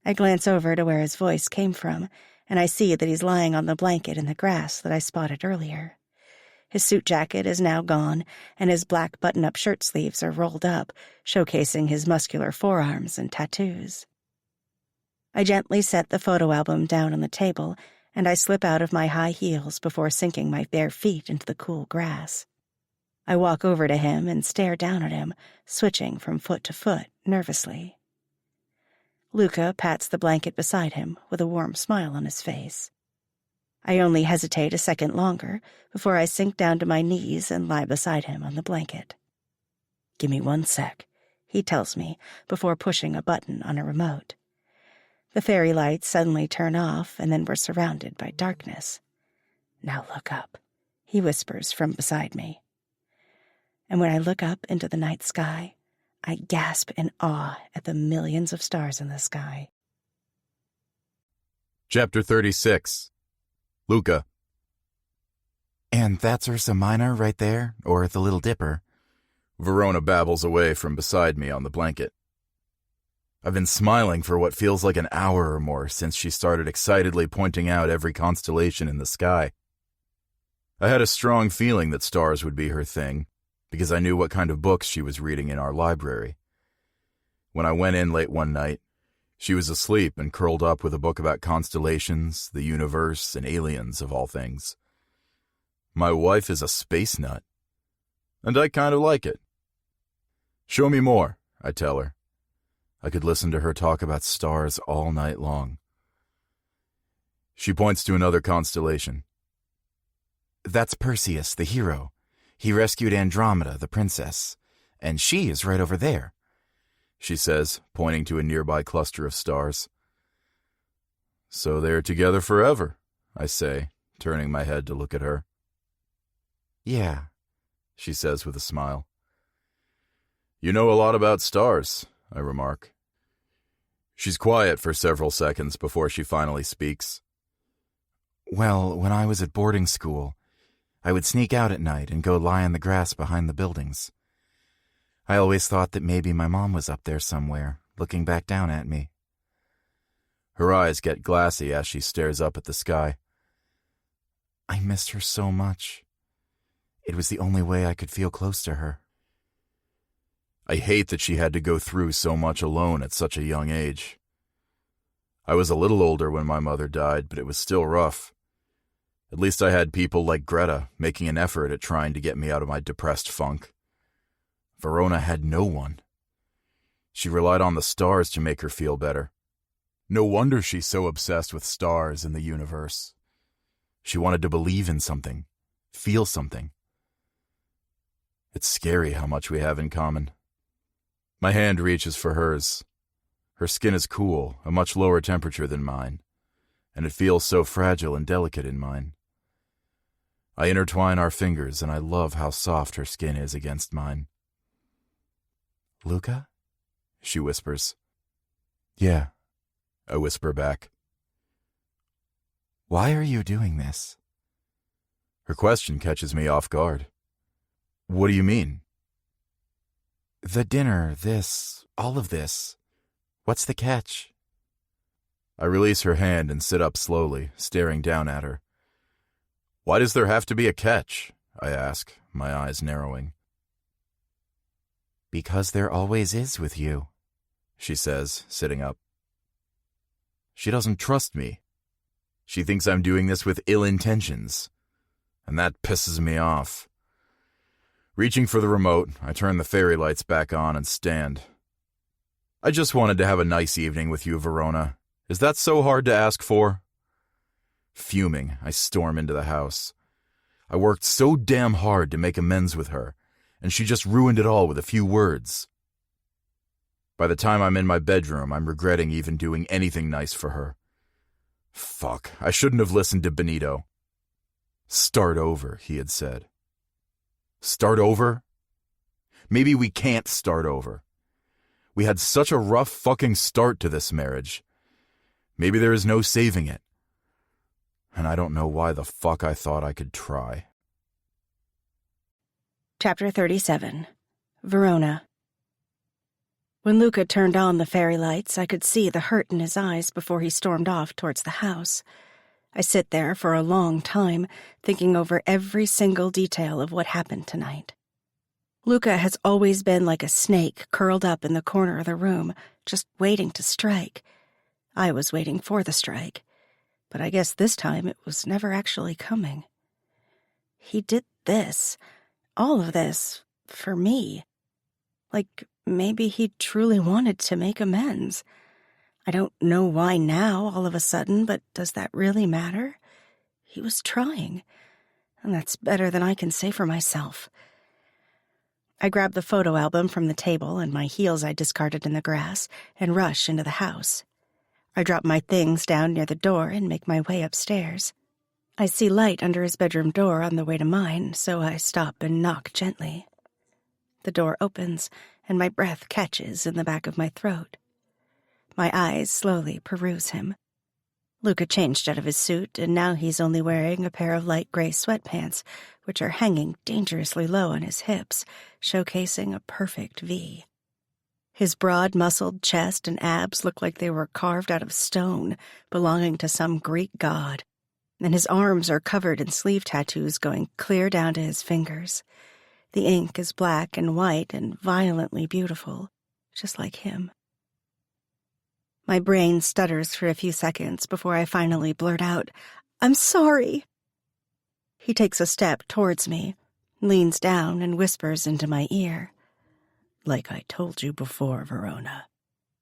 I glance over to where his voice came from, and I see that he's lying on the blanket in the grass that I spotted earlier. His suit jacket is now gone, and his black button-up shirt sleeves are rolled up, showcasing his muscular forearms and tattoos. I gently set the photo album down on the table, and I slip out of my high heels before sinking my bare feet into the cool grass. I walk over to him and stare down at him, switching from foot to foot nervously. Luca pats the blanket beside him with a warm smile on his face. I only hesitate a second longer before I sink down to my knees and lie beside him on the blanket. "Give me 1 sec," he tells me before pushing a button on a remote. The fairy lights suddenly turn off, and then we're surrounded by darkness. "Now look up," he whispers from beside me. And when I look up into the night sky, I gasp in awe at the millions of stars in the sky. Chapter 36. Luca. "And that's Ursa Minor right there, or the Little Dipper?" Verona babbles away from beside me on the blanket. I've been smiling for what feels like an hour or more since she started excitedly pointing out every constellation in the sky. I had a strong feeling that stars would be her thing, because I knew what kind of books she was reading in our library. When I went in late one night, she was asleep and curled up with a book about constellations, the universe, and aliens of all things. My wife is a space nut, and I kind of like it. "Show me more," I tell her. I could listen to her talk about stars all night long. She points to another constellation. "That's Perseus, the hero. He rescued Andromeda, the princess, and she is right over there," she says, pointing to a nearby cluster of stars. "So they're together forever," I say, turning my head to look at her. "Yeah," she says with a smile. "You know a lot about stars," I remark. She's quiet for several seconds before she finally speaks. "Well, when I was at boarding school, I would sneak out at night and go lie in the grass behind the buildings. I always thought that maybe my mom was up there somewhere, looking back down at me." Her eyes get glassy as she stares up at the sky. "I missed her so much. It was the only way I could feel close to her." I hate that she had to go through so much alone at such a young age. I was a little older when my mother died, but it was still rough. At least I had people like Greta making an effort at trying to get me out of my depressed funk. Verona had no one. She relied on the stars to make her feel better. No wonder she's so obsessed with stars and the universe. She wanted to believe in something, feel something. It's scary how much we have in common. My hand reaches for hers. Her skin is cool, a much lower temperature than mine, and it feels so fragile and delicate in mine. I intertwine our fingers, and I love how soft her skin is against mine. "Luca?" she whispers. "Yeah," I whisper back. "Why are you doing this?" Her question catches me off guard. "What do you mean?" "The dinner, all of this. What's the catch?" I release her hand and sit up slowly, staring down at her. "Why does there have to be a catch?" I ask, my eyes narrowing. "Because there always is with you," she says, sitting up. She doesn't trust me. She thinks I'm doing this with ill intentions, and that pisses me off. Reaching for the remote, I turn the fairy lights back on and stand. "I just wanted to have a nice evening with you, Verona. Is that so hard to ask for?" Fuming, I storm into the house. I worked so damn hard to make amends with her, and she just ruined it all with a few words. By the time I'm in my bedroom, I'm regretting even doing anything nice for her. Fuck, I shouldn't have listened to Benito. "Start over," he had said. Start over? Maybe we can't start over. We had such a rough fucking start to this marriage. Maybe there is no saving it. And I don't know why the fuck I thought I could try. Chapter 37. Verona. When Luca turned on the fairy lights, I could see the hurt in his eyes before he stormed off towards the house. I sit there for a long time, thinking over every single detail of what happened tonight. Luca has always been like a snake curled up in the corner of the room, just waiting to strike. I was waiting for the strike, but I guess this time it was never actually coming. He did this, all of this, for me. Like maybe he truly wanted to make amends. I don't know why now, all of a sudden, but does that really matter? He was trying, and that's better than I can say for myself. I grab the photo album from the table and my heels I discarded in the grass and rush into the house. I drop my things down near the door and make my way upstairs. I see light under his bedroom door on the way to mine, so I stop and knock gently. The door opens, and my breath catches in the back of my throat. My eyes slowly peruse him. Luca changed out of his suit, and now he's only wearing a pair of light gray sweatpants, which are hanging dangerously low on his hips, showcasing a perfect V. His broad, muscled chest and abs look like they were carved out of stone, belonging to some Greek god, and his arms are covered in sleeve tattoos going clear down to his fingers. The ink is black and white and violently beautiful, just like him. My brain stutters for a few seconds before I finally blurt out, "I'm sorry." He takes a step towards me, leans down, and whispers into my ear. "Like I told you before, Verona,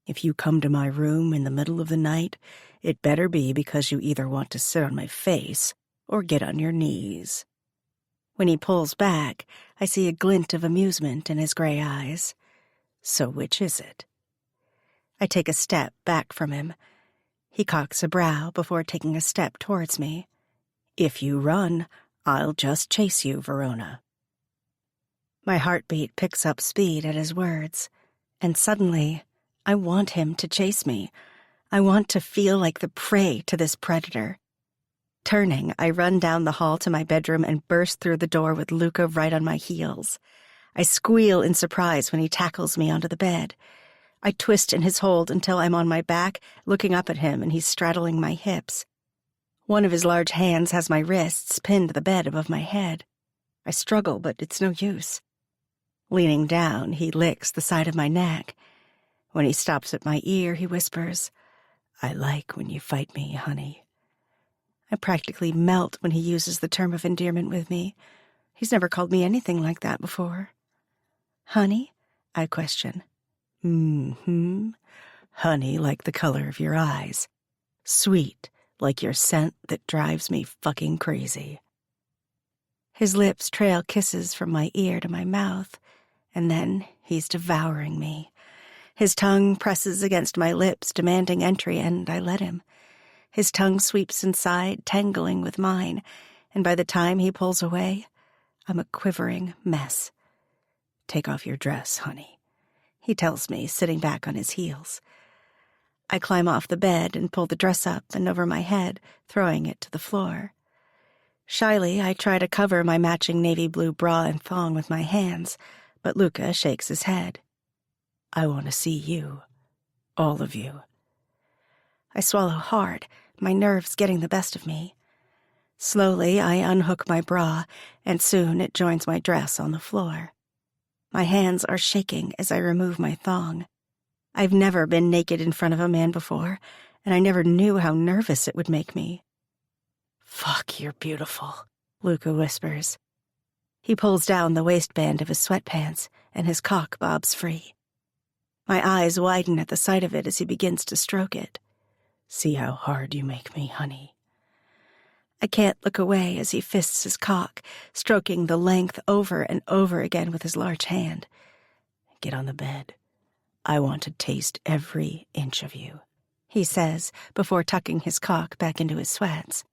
if you come to my room in the middle of the night, it better be because you either want to sit on my face or get on your knees." When he pulls back, I see a glint of amusement in his gray eyes. So which is it? I take a step back from him. He cocks a brow before taking a step towards me. If you run, I'll just chase you, Verona. My heartbeat picks up speed at his words, and suddenly, I want him to chase me. I want to feel like the prey to this predator. Turning, I run down the hall to my bedroom and burst through the door with Luca right on my heels. I squeal in surprise when he tackles me onto the bed. I twist in his hold until I'm on my back, looking up at him, and he's straddling my hips. One of his large hands has my wrists pinned to the bed above my head. I struggle, but it's no use. Leaning down, he licks the side of my neck. When he stops at my ear, he whispers, "I like when you fight me, honey." I practically melt when he uses the term of endearment with me. He's never called me anything like that before. "Honey?" I question. "Mm-hmm. Honey like the color of your eyes. Sweet like your scent that drives me fucking crazy." His lips trail kisses from my ear to my mouth, and then he's devouring me. His tongue presses against my lips, demanding entry, and I let him. His tongue sweeps inside, tangling with mine, and by the time he pulls away, I'm a quivering mess. "Take off your dress, honey," he tells me, sitting back on his heels. I climb off the bed and pull the dress up and over my head, throwing it to the floor. Shyly, I try to cover my matching navy blue bra and thong with my hands, but Luca shakes his head. "I want to see you. All of you." I swallow hard, my nerves getting the best of me. Slowly, I unhook my bra, and soon it joins my dress on the floor. My hands are shaking as I remove my thong. I've never been naked in front of a man before, and I never knew how nervous it would make me. "Fuck, you're beautiful," Luca whispers. He pulls down the waistband of his sweatpants, and his cock bobs free. My eyes widen at the sight of it as he begins to stroke it. "See how hard you make me, honey." I can't look away as he fists his cock, stroking the length over and over again with his large hand. "Get on the bed. I want to taste every inch of you," he says before tucking his cock back into his sweats.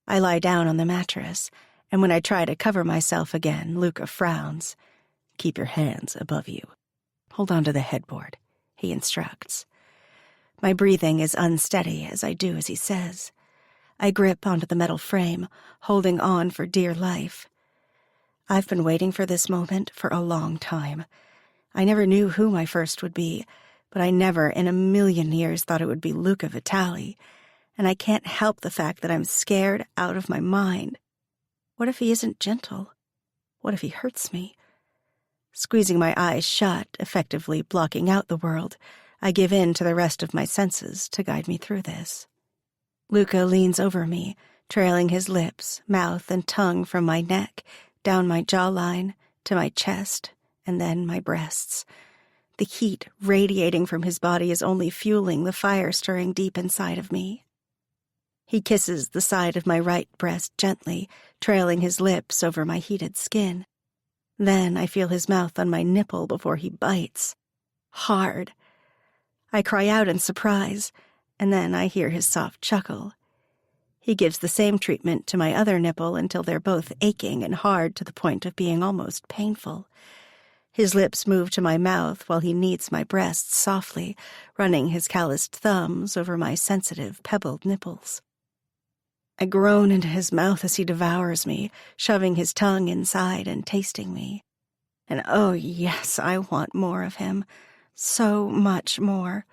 I lie down on the mattress, and when I try to cover myself again, Luca frowns. "Keep your hands above you. Hold on to the headboard," he instructs. My breathing is unsteady as I do as he says. I grip onto the metal frame, holding on for dear life. I've been waiting for this moment for a long time. I never knew who my first would be, but I never in a million years thought it would be Luca Vitali, and I can't help the fact that I'm scared out of my mind. What if he isn't gentle? What if he hurts me? Squeezing my eyes shut, effectively blocking out the world, I give in to the rest of my senses to guide me through this. Luca leans over me, trailing his lips, mouth, and tongue from my neck, down my jawline, to my chest, and then my breasts. The heat radiating from his body is only fueling the fire stirring deep inside of me. He kisses the side of my right breast gently, trailing his lips over my heated skin. Then I feel his mouth on my nipple before he bites. Hard. I cry out in surprise, and then I hear his soft chuckle. He gives the same treatment to my other nipple until they're both aching and hard to the point of being almost painful. His lips move to my mouth while he kneads my breasts softly, running his calloused thumbs over my sensitive, pebbled nipples. I groan into his mouth as he devours me, shoving his tongue inside and tasting me. And oh yes, I want more of him. So much more.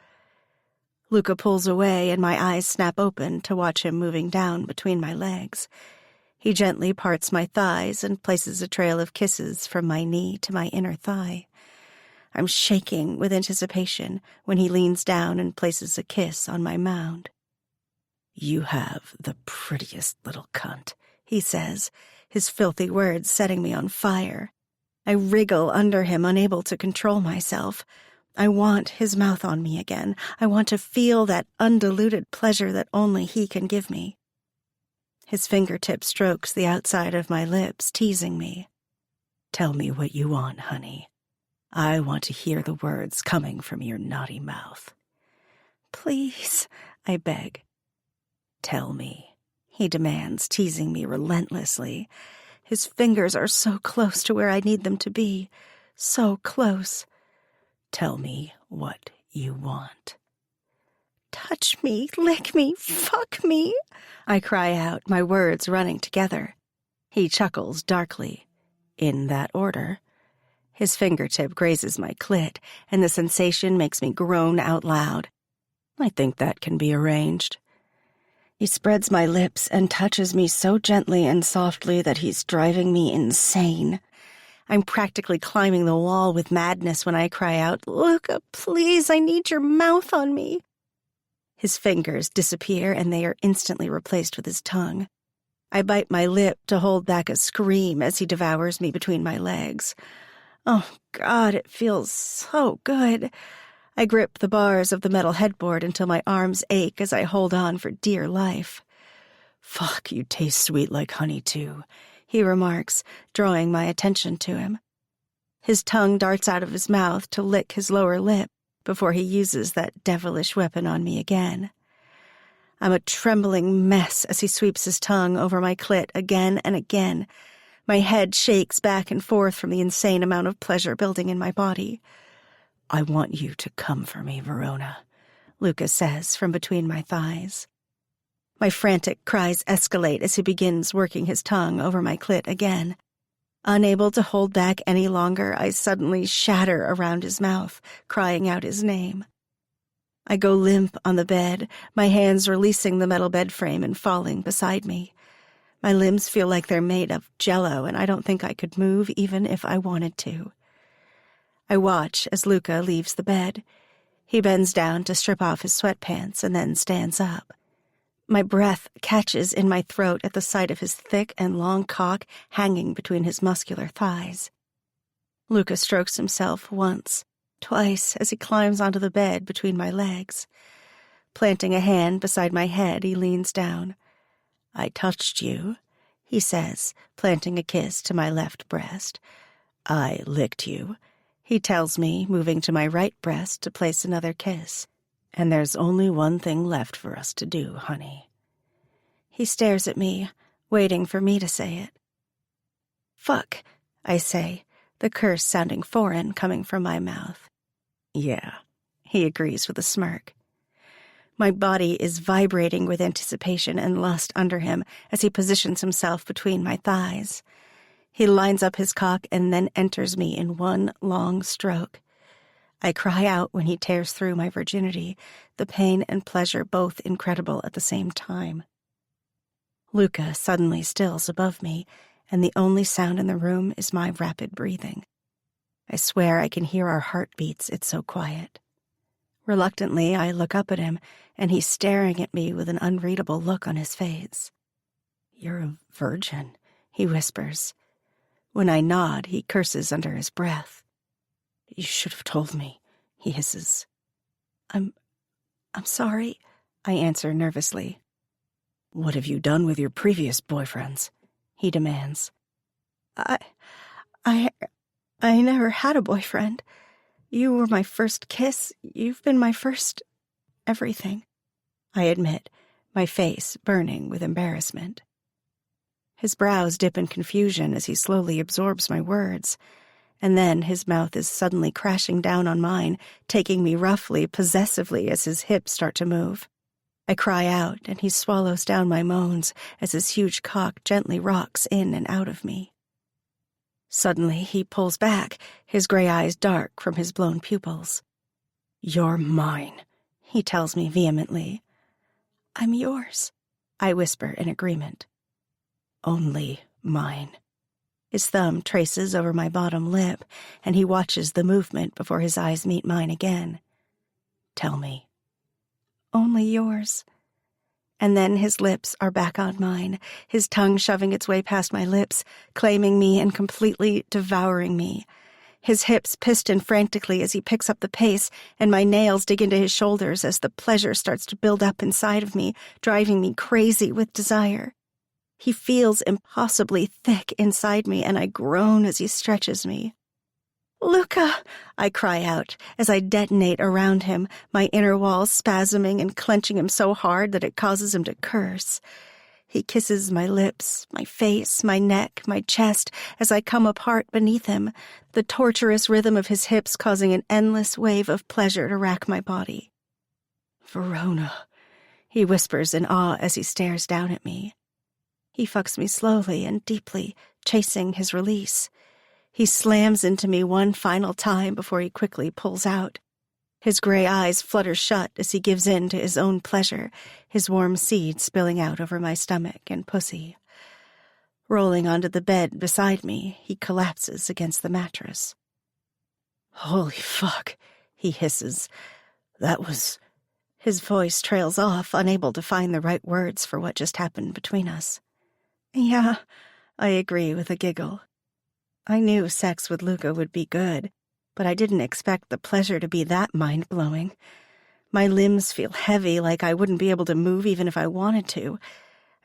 Luca pulls away and my eyes snap open to watch him moving down between my legs. He gently parts my thighs and places a trail of kisses from my knee to my inner thigh. I'm shaking with anticipation when he leans down and places a kiss on my mound. "You have the prettiest little cunt," he says, his filthy words setting me on fire. I wriggle under him, unable to control myself. I want his mouth on me again. I want to feel that undiluted pleasure that only he can give me. His fingertip strokes the outside of my lips, teasing me. Tell me what you want, honey. I want to hear the words coming from your naughty mouth. Please, I beg. Tell me, he demands, teasing me relentlessly. His fingers are so close to where I need them to be. So close. Tell me what you want. Touch me, lick me, fuck me, I cry out, my words running together. He chuckles darkly. In that order. His fingertip grazes my clit, and the sensation makes me groan out loud. I think that can be arranged. He spreads my lips and touches me so gently and softly that he's driving me insane. I'm practically climbing the wall with madness when I cry out, Luca, please, I need your mouth on me. His fingers disappear, and they are instantly replaced with his tongue. I bite my lip to hold back a scream as he devours me between my legs. Oh, God, it feels so good. I grip the bars of the metal headboard until my arms ache as I hold on for dear life. Fuck, you taste sweet like honey, too, he remarks, drawing my attention to him. His tongue darts out of his mouth to lick his lower lip before he uses that devilish weapon on me again. I'm a trembling mess as he sweeps his tongue over my clit again and again. My head shakes back and forth from the insane amount of pleasure building in my body. I want you to come for me, Verona, Luca says from between my thighs. My frantic cries escalate as he begins working his tongue over my clit again. Unable to hold back any longer, I suddenly shatter around his mouth, crying out his name. I go limp on the bed, my hands releasing the metal bed frame and falling beside me. My limbs feel like they're made of jello, and I don't think I could move even if I wanted to. I watch as Luca leaves the bed. He bends down to strip off his sweatpants and then stands up. My breath catches in my throat at the sight of his thick and long cock hanging between his muscular thighs. Luca strokes himself once, twice as he climbs onto the bed between my legs. Planting a hand beside my head, he leans down. I touched you, he says, planting a kiss to my left breast. I licked you, he tells me, moving to my right breast to place another kiss. And there's only one thing left for us to do, honey. He stares at me, waiting for me to say it. Fuck, I say, the curse sounding foreign coming from my mouth. Yeah, he agrees with a smirk. My body is vibrating with anticipation and lust under him as he positions himself between my thighs. He lines up his cock and then enters me in one long stroke. I cry out when he tears through my virginity, the pain and pleasure both incredible at the same time. Luca suddenly stills above me, and the only sound in the room is my rapid breathing. I swear I can hear our heartbeats, it's so quiet. Reluctantly, I look up at him, and he's staring at me with an unreadable look on his face. You're a virgin, he whispers. When I nod, he curses under his breath. You should have told me, he hisses. I'm sorry, I answer nervously. What have you done with your previous boyfriends? He demands. I never had a boyfriend. You were my first kiss. You've been my first everything, I admit, my face burning with embarrassment. His brows dip in confusion as he slowly absorbs my words. And then his mouth is suddenly crashing down on mine, taking me roughly, possessively as his hips start to move. I cry out, and he swallows down my moans as his huge cock gently rocks in and out of me. Suddenly, he pulls back, his gray eyes dark from his blown pupils. You're mine, he tells me vehemently. I'm yours, I whisper in agreement. Only mine. His thumb traces over my bottom lip, and he watches the movement before his eyes meet mine again. Tell me. Only yours. And then his lips are back on mine, his tongue shoving its way past my lips, claiming me and completely devouring me. His hips piston frantically as he picks up the pace, and my nails dig into his shoulders as the pleasure starts to build up inside of me, driving me crazy with desire. He feels impossibly thick inside me, and I groan as he stretches me. "Luca!" I cry out as I detonate around him, my inner walls spasming and clenching him so hard that it causes him to curse. He kisses my lips, my face, my neck, my chest as I come apart beneath him, the torturous rhythm of his hips causing an endless wave of pleasure to rack my body. "Verona," he whispers in awe as he stares down at me. He fucks me slowly and deeply, chasing his release. He slams into me one final time before he quickly pulls out. His gray eyes flutter shut as he gives in to his own pleasure, his warm seed spilling out over my stomach and pussy. Rolling onto the bed beside me, he collapses against the mattress. "Holy fuck," he hisses. "That was..." His voice trails off, unable to find the right words for what just happened between us. "Yeah," I agree with a giggle. I knew sex with Luca would be good, but I didn't expect the pleasure to be that mind-blowing. My limbs feel heavy, like I wouldn't be able to move even if I wanted to.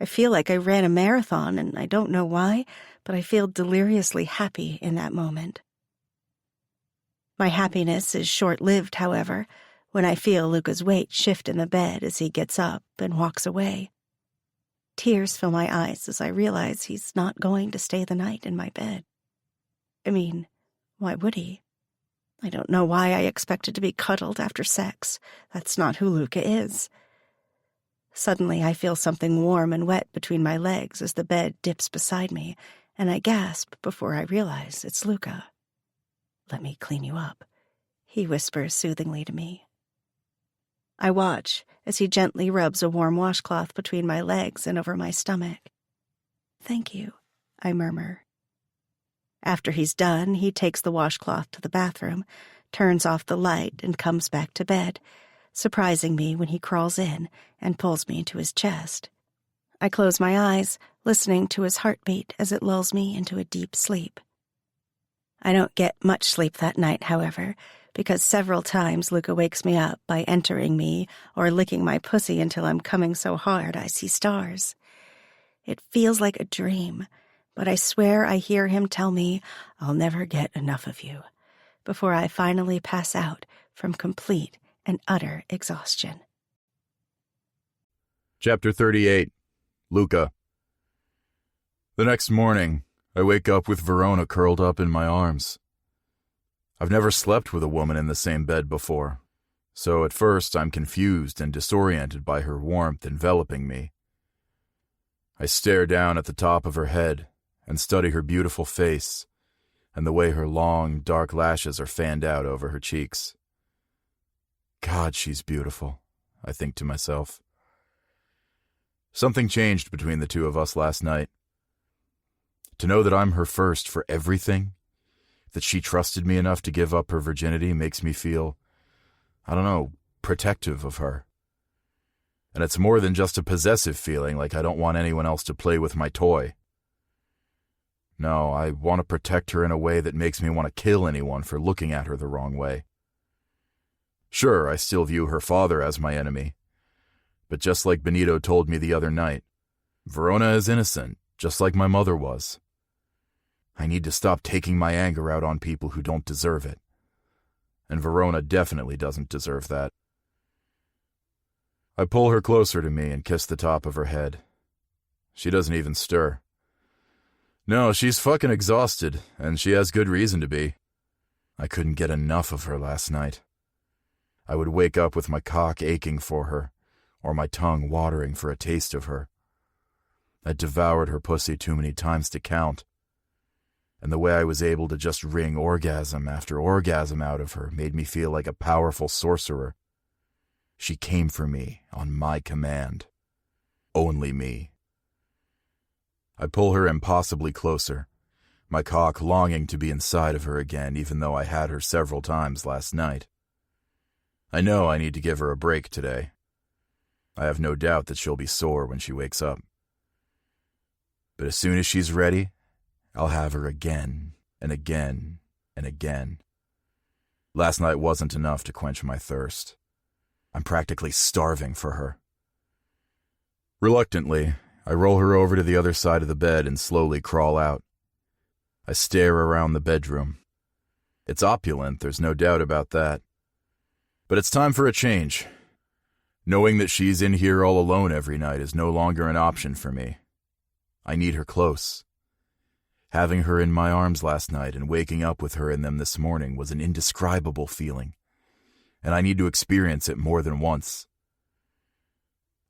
I feel like I ran a marathon, and I don't know why, but I feel deliriously happy in that moment. My happiness is short-lived, however, when I feel Luca's weight shift in the bed as he gets up and walks away. Tears fill my eyes as I realize he's not going to stay the night in my bed. I mean, why would he? I don't know why I expected to be cuddled after sex. That's not who Luca is. Suddenly, I feel something warm and wet between my legs as the bed dips beside me, and I gasp before I realize it's Luca. "Let me clean you up," he whispers soothingly to me. I watch as he gently rubs a warm washcloth between my legs and over my stomach. "Thank you," I murmur. After he's done, he takes the washcloth to the bathroom, turns off the light, and comes back to bed, surprising me when he crawls in and pulls me to his chest. I close my eyes, listening to his heartbeat as it lulls me into a deep sleep. I don't get much sleep that night, however, because several times Luca wakes me up by entering me or licking my pussy until I'm coming so hard I see stars. It feels like a dream, but I swear I hear him tell me I'll never get enough of you, before I finally pass out from complete and utter exhaustion. Chapter 38. Luca. The next morning, I wake up with Verona curled up in my arms. I've never slept with a woman in the same bed before, so at first I'm confused and disoriented by her warmth enveloping me. I stare down at the top of her head and study her beautiful face and the way her long, dark lashes are fanned out over her cheeks. God, she's beautiful, I think to myself. Something changed between the two of us last night. To know that I'm her first for everything, that she trusted me enough to give up her virginity, makes me feel, I don't know, protective of her. And it's more than just a possessive feeling, like I don't want anyone else to play with my toy. No, I want to protect her in a way that makes me want to kill anyone for looking at her the wrong way. Sure, I still view her father as my enemy, but just like Benito told me the other night, Verona is innocent, just like my mother was. I need to stop taking my anger out on people who don't deserve it, and Verona definitely doesn't deserve that. I pull her closer to me and kiss the top of her head. She doesn't even stir. No, she's fucking exhausted, and she has good reason to be. I couldn't get enough of her last night. I would wake up with my cock aching for her, or my tongue watering for a taste of her. I'd devoured her pussy too many times to count, and the way I was able to just wring orgasm after orgasm out of her made me feel like a powerful sorcerer. She came for me on my command. Only me. I pull her impossibly closer, my cock longing to be inside of her again, even though I had her several times last night. I know I need to give her a break today. I have no doubt that she'll be sore when she wakes up. But as soon as she's ready, I'll have her again and again and again. Last night wasn't enough to quench my thirst. I'm practically starving for her. Reluctantly, I roll her over to the other side of the bed and slowly crawl out. I stare around the bedroom. It's opulent, there's no doubt about that. But it's time for a change. Knowing that she's in here all alone every night is no longer an option for me. I need her close. Having her in my arms last night and waking up with her in them this morning was an indescribable feeling, and I need to experience it more than once.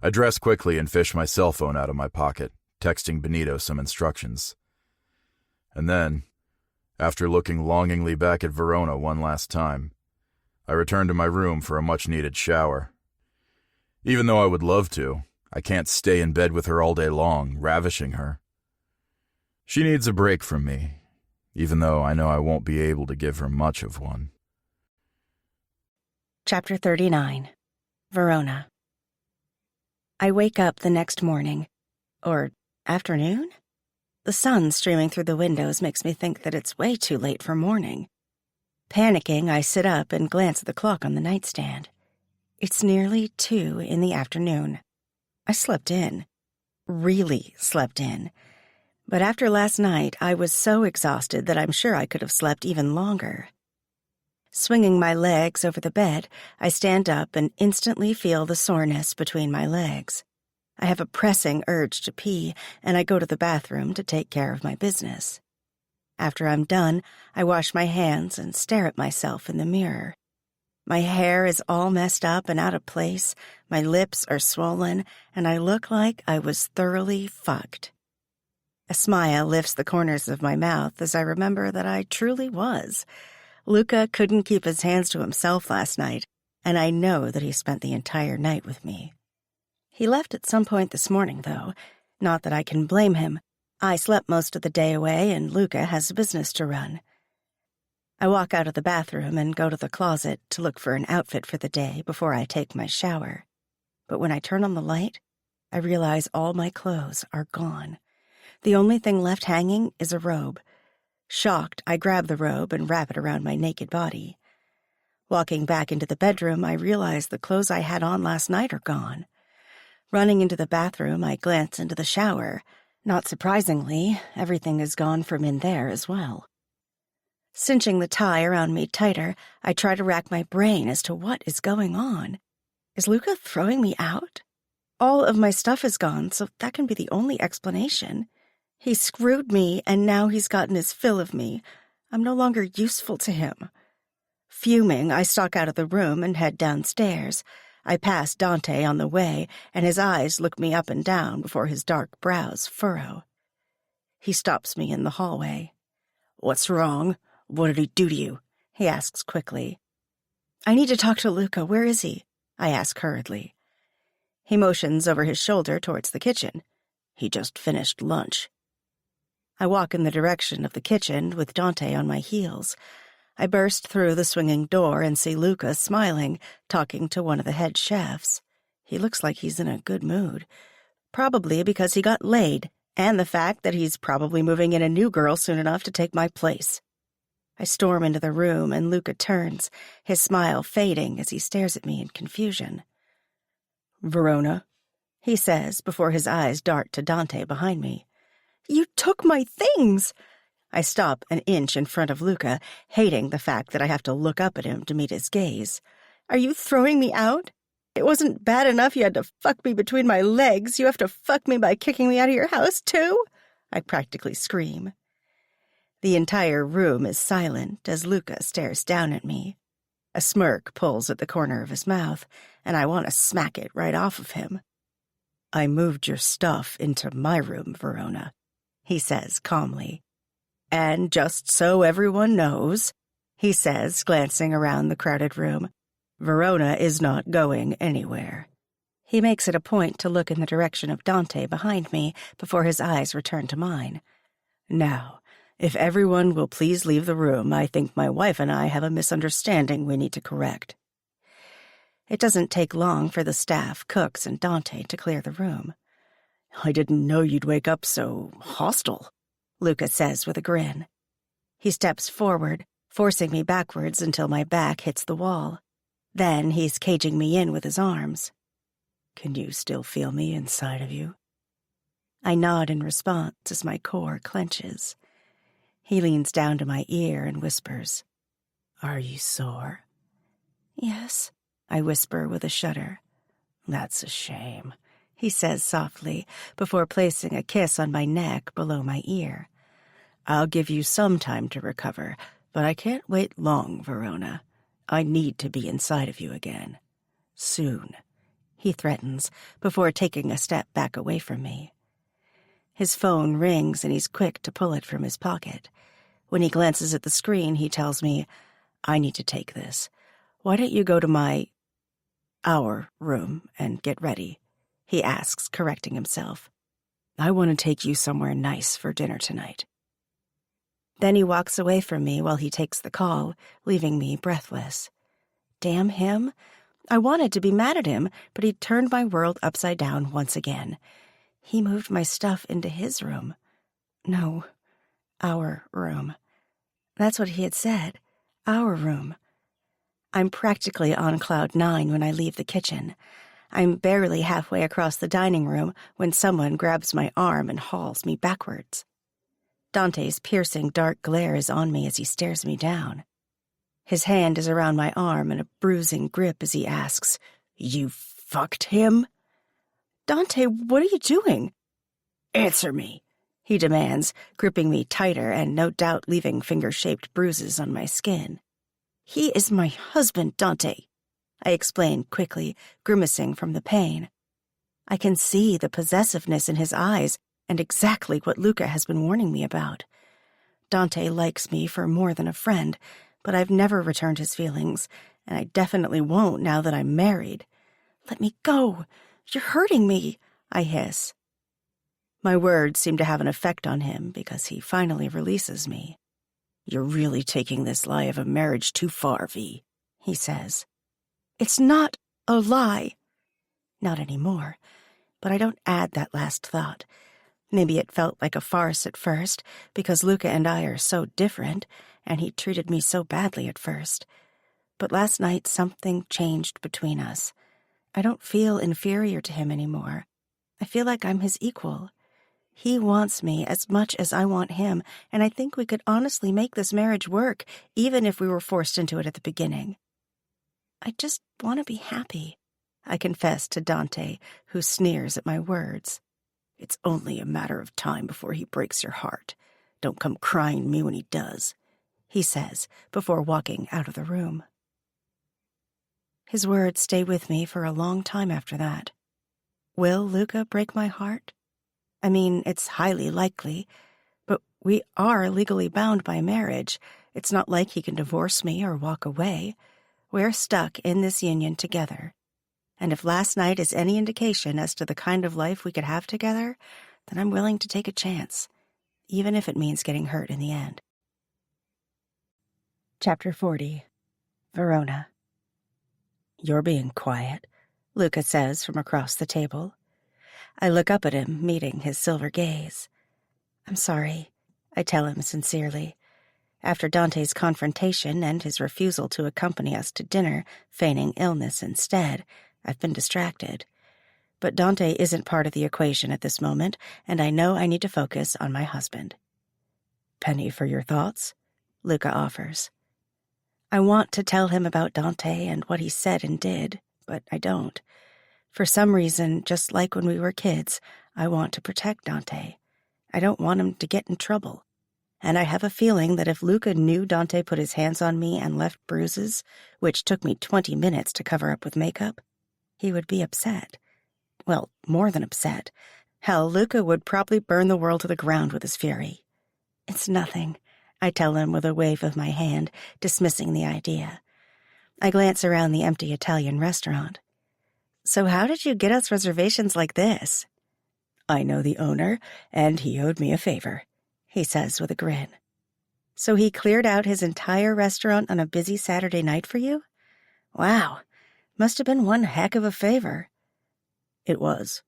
I dress quickly and fish my cell phone out of my pocket, texting Benito some instructions. And then, after looking longingly back at Verona one last time, I return to my room for a much-needed shower. Even though I would love to, I can't stay in bed with her all day long, ravishing her. She needs a break from me, even though I know I won't be able to give her much of one. Chapter 39. Verona. I wake up the next morning, or afternoon? The sun streaming through the windows makes me think that it's way too late for morning. Panicking, I sit up and glance at the clock on the nightstand. It's nearly 2 in the afternoon. I slept in. Really slept in. But after last night, I was so exhausted that I'm sure I could have slept even longer. Swinging my legs over the bed, I stand up and instantly feel the soreness between my legs. I have a pressing urge to pee, and I go to the bathroom to take care of my business. After I'm done, I wash my hands and stare at myself in the mirror. My hair is all messed up and out of place, my lips are swollen, and I look like I was thoroughly fucked. A smile lifts the corners of my mouth as I remember that I truly was. Luca couldn't keep his hands to himself last night, and I know that he spent the entire night with me. He left at some point this morning, though. Not that I can blame him. I slept most of the day away, and Luca has a business to run. I walk out of the bathroom and go to the closet to look for an outfit for the day before I take my shower. But when I turn on the light, I realize all my clothes are gone. The only thing left hanging is a robe. Shocked, I grab the robe and wrap it around my naked body. Walking back into the bedroom, I realize the clothes I had on last night are gone. Running into the bathroom, I glance into the shower. Not surprisingly, everything is gone from in there as well. Cinching the tie around me tighter, I try to rack my brain as to what is going on. Is Luca throwing me out? All of my stuff is gone, so that can be the only explanation. He screwed me, and now he's gotten his fill of me. I'm no longer useful to him. Fuming, I stalk out of the room and head downstairs. I pass Dante on the way, and his eyes look me up and down before his dark brows furrow. He stops me in the hallway. "What's wrong? What did he do to you?" he asks quickly. "I need to talk to Luca. Where is he?" I ask hurriedly. He motions over his shoulder towards the kitchen. "He just finished lunch." I walk in the direction of the kitchen with Dante on my heels. I burst through the swinging door and see Luca smiling, talking to one of the head chefs. He looks like he's in a good mood. Probably because he got laid, and the fact that he's probably moving in a new girl soon enough to take my place. I storm into the room, and Luca turns, his smile fading as he stares at me in confusion. "Verona," he says before his eyes dart to Dante behind me. "You took my things!" I stop an inch in front of Luca, hating the fact that I have to look up at him to meet his gaze. "Are you throwing me out? It wasn't bad enough you had to fuck me between my legs. You have to fuck me by kicking me out of your house, too?" I practically scream. The entire room is silent as Luca stares down at me. A smirk pulls at the corner of his mouth, and I want to smack it right off of him. "I moved your stuff into my room, Verona," he says calmly. "And just so everyone knows," he says, glancing around the crowded room, "Verona is not going anywhere." He makes it a point to look in the direction of Dante behind me before his eyes return to mine. "Now, if everyone will please leave the room, I think my wife and I have a misunderstanding we need to correct." It doesn't take long for the staff, cooks, and Dante to clear the room. "I didn't know you'd wake up so hostile," Luca says with a grin. He steps forward, forcing me backwards until my back hits the wall. Then he's caging me in with his arms. "Can you still feel me inside of you?" I nod in response as my core clenches. He leans down to my ear and whispers, "Are you sore?" "Yes," I whisper with a shudder. "That's a shame," he says softly, before placing a kiss on my neck below my ear. "I'll give you some time to recover, but I can't wait long, Verona. I need to be inside of you again. Soon," he threatens, before taking a step back away from me. His phone rings and he's quick to pull it from his pocket. When he glances at the screen, he tells me, "I need to take this. Why don't you go to our room and get ready?" he asks, correcting himself. "I want to take you somewhere nice for dinner tonight." Then he walks away from me while he takes the call, leaving me breathless. Damn him. I wanted to be mad at him, but he turned my world upside down once again. He moved my stuff into his room. No, our room. That's what he had said. Our room. I'm practically on cloud 9 when I leave the kitchen. I'm barely halfway across the dining room when someone grabs my arm and hauls me backwards. Dante's piercing dark glare is on me as he stares me down. His hand is around my arm in a bruising grip as he asks, "You fucked him?" "Dante, what are you doing?" "Answer me," he demands, gripping me tighter and no doubt leaving finger-shaped bruises on my skin. "He is my husband, Dante," I explain quickly, grimacing from the pain. I can see the possessiveness in his eyes and exactly what Luca has been warning me about. Dante likes me for more than a friend, but I've never returned his feelings, and I definitely won't now that I'm married. "Let me go. You're hurting me," I hiss. My words seem to have an effect on him because he finally releases me. "You're really taking this lie of a marriage too far, V," he says. "It's not a lie." Not anymore, but I don't add that last thought. Maybe it felt like a farce at first, because Luca and I are so different, and he treated me so badly at first. But last night something changed between us. I don't feel inferior to him anymore. I feel like I'm his equal. He wants me as much as I want him, and I think we could honestly make this marriage work, even if we were forced into it at the beginning. I just want to be happy, I confess to Dante, who sneers at my words. "It's only a matter of time before he breaks your heart. Don't come crying to me when he does," he says, before walking out of the room. His words stay with me for a long time after that. Will Luca break my heart? I mean, it's highly likely, but we are legally bound by marriage. It's not like he can divorce me or walk away. We're stuck in this union together. And if last night is any indication as to the kind of life we could have together, then I'm willing to take a chance, even if it means getting hurt in the end. Chapter 40. Verona. "You're being quiet," Luca says from across the table. I look up at him, meeting his silver gaze. "I'm sorry," I tell him sincerely. After Dante's confrontation and his refusal to accompany us to dinner, feigning illness instead, I've been distracted. But Dante isn't part of the equation at this moment, and I know I need to focus on my husband. "Penny for your thoughts?" Luca offers. I want to tell him about Dante and what he said and did, but I don't. For some reason, just like when we were kids, I want to protect Dante. I don't want him to get in trouble. And I have a feeling that if Luca knew Dante put his hands on me and left bruises, which took me 20 minutes to cover up with makeup, he would be upset. Well, more than upset. Hell, Luca would probably burn the world to the ground with his fury. "It's nothing," I tell him with a wave of my hand, dismissing the idea. I glance around the empty Italian restaurant. "So how did you get us reservations like this?" "I know the owner, and he owed me a favor," he says with a grin. "So he cleared out his entire restaurant on a busy Saturday night for you? Wow, must have been one heck of a favor." "It was,"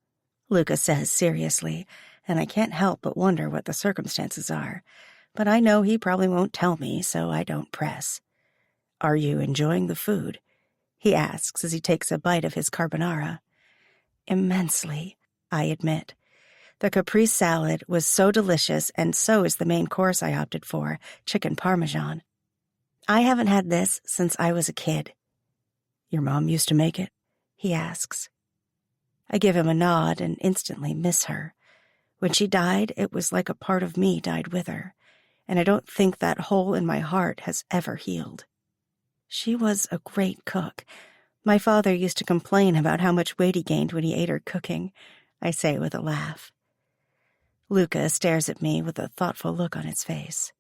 Luca says seriously, and I can't help but wonder what the circumstances are. But I know he probably won't tell me, so I don't press. "Are you enjoying the food?" he asks as he takes a bite of his carbonara. "Immensely," I admit. The caprese salad was so delicious, and so is the main course I opted for, chicken parmesan. I haven't had this since I was a kid. Your mom used to make it? He asks. I give him a nod and instantly miss her. When she died, it was like a part of me died with her, and I don't think that hole in my heart has ever healed. She was a great cook. My father used to complain about how much weight he gained when he ate her cooking, I say with a laugh. Luca stares at me with a thoughtful look on his face.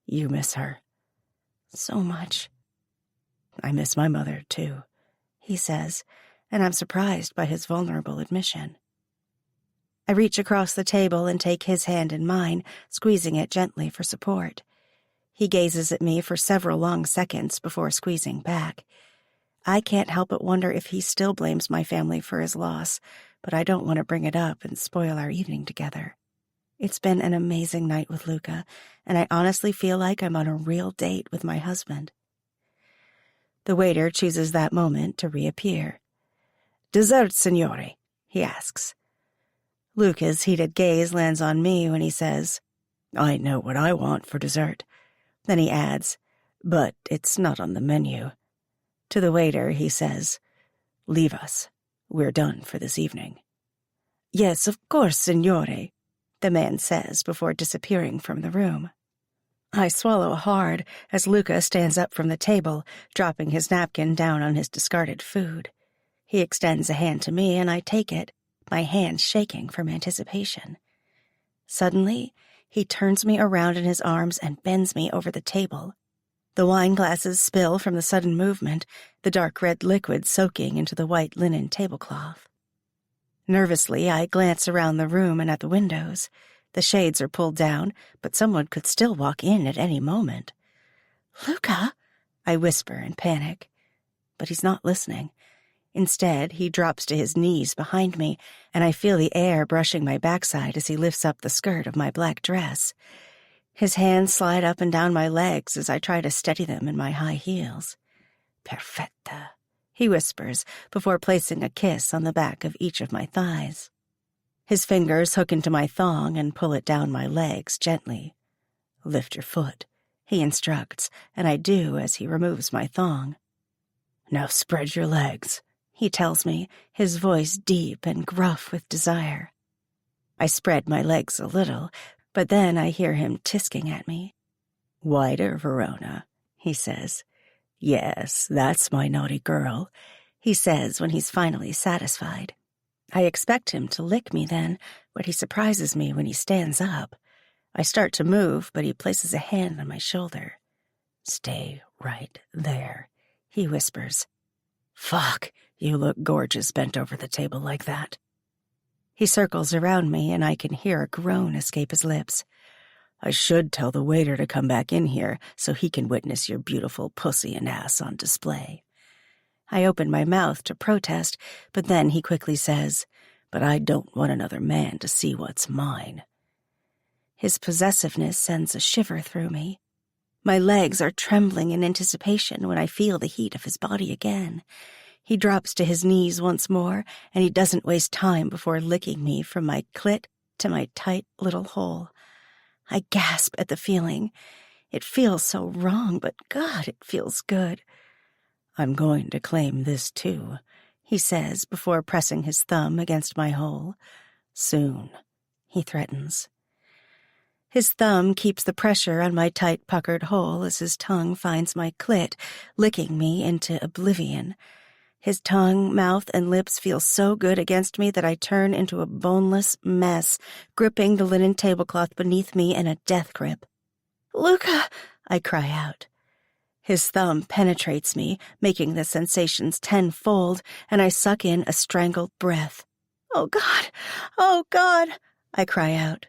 You miss her? So much. I miss my mother, too, he says, and I'm surprised by his vulnerable admission. I reach across the table and take his hand in mine, squeezing it gently for support. He gazes at me for several long seconds before squeezing back. I can't help but wonder if he still blames my family for his loss, but I don't want to bring it up and spoil our evening together. It's been an amazing night with Luca, and I honestly feel like I'm on a real date with my husband. The waiter chooses that moment to reappear. Dessert, signore, he asks. Luca's heated gaze lands on me when he says, I know what I want for dessert. Then he adds, but it's not on the menu. To the waiter, he says, leave us. We're done for this evening. Yes, of course, signore, the man says before disappearing from the room. I swallow hard as Luca stands up from the table, dropping his napkin down on his discarded food. He extends a hand to me, and I take it, my hand shaking from anticipation. Suddenly, he turns me around in his arms and bends me over the table. The wine glasses spill from the sudden movement, the dark red liquid soaking into the white linen tablecloth. Nervously, I glance around the room and at the windows. The shades are pulled down, but someone could still walk in at any moment. Luca, I whisper in panic. But he's not listening. Instead, he drops to his knees behind me, and I feel the air brushing my backside as he lifts up the skirt of my black dress. His hands slide up and down my legs as I try to steady them in my high heels. Perfetta, he whispers before placing a kiss on the back of each of my thighs. His fingers hook into my thong and pull it down my legs gently. Lift your foot, he instructs, and I do as he removes my thong. Now spread your legs, he tells me, his voice deep and gruff with desire. I spread my legs a little, but then I hear him tisking at me. Wider, Verona, he says. Yes, that's my naughty girl, he says when he's finally satisfied. I expect him to lick me then, but he surprises me when he stands up. I start to move, but he places a hand on my shoulder. Stay right there, he whispers. Fuck, you look gorgeous bent over the table like that. He circles around me, and I can hear a groan escape his lips. I should tell the waiter to come back in here so he can witness your beautiful pussy and ass on display. I open my mouth to protest, but then he quickly says, but I don't want another man to see what's mine. His possessiveness sends a shiver through me. My legs are trembling in anticipation when I feel the heat of his body again. He drops to his knees once more, and he doesn't waste time before licking me from my clit to my tight little hole. I gasp at the feeling. It feels so wrong, but God, it feels good. I'm going to claim this too, he says before pressing his thumb against my hole. Soon, he threatens. His thumb keeps the pressure on my tight puckered hole as his tongue finds my clit, licking me into oblivion. His tongue, mouth, and lips feel so good against me that I turn into a boneless mess, gripping the linen tablecloth beneath me in a death grip. Luca, I cry out. His thumb penetrates me, making the sensations tenfold, and I suck in a strangled breath. Oh, God, I cry out.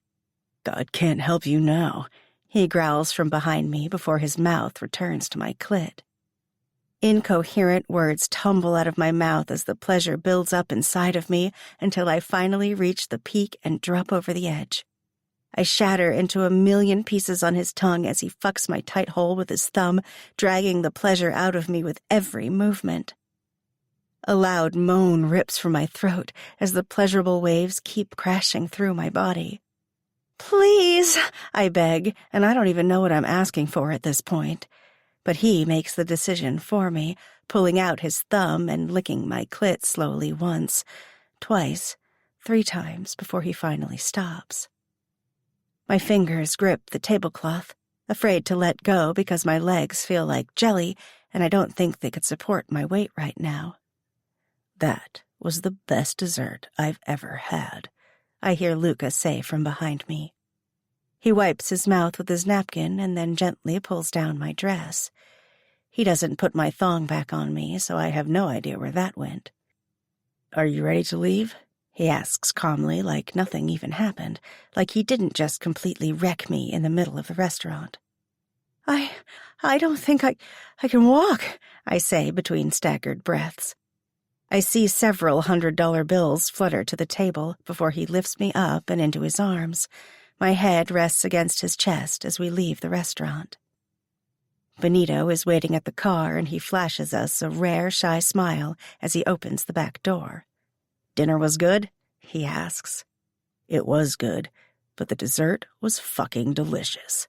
God can't help you now, he growls from behind me before his mouth returns to my clit. Incoherent words tumble out of my mouth as the pleasure builds up inside of me until I finally reach the peak and drop over the edge. I shatter into a million pieces on his tongue as he fucks my tight hole with his thumb, dragging the pleasure out of me with every movement. A loud moan rips from my throat as the pleasurable waves keep crashing through my body. "Please," I beg, and I don't even know what I'm asking for at this point. But he makes the decision for me, pulling out his thumb and licking my clit slowly once, twice, 3 times before he finally stops. My fingers grip the tablecloth, afraid to let go because my legs feel like jelly and I don't think they could support my weight right now. "That was the best dessert I've ever had," I hear Luca say from behind me. He wipes his mouth with his napkin and then gently pulls down my dress. He doesn't put my thong back on me, so I have no idea where that went. "Are you ready to leave?" he asks calmly, like nothing even happened, like he didn't just completely wreck me in the middle of the restaurant. I don't think I can walk," I say between staggered breaths. I see several $100 bills flutter to the table before he lifts me up and into his arms. My head rests against his chest as we leave the restaurant. Benito is waiting at the car and he flashes us a rare, shy smile as he opens the back door. "Dinner was good?" he asks. "It was good, but the dessert was fucking delicious,"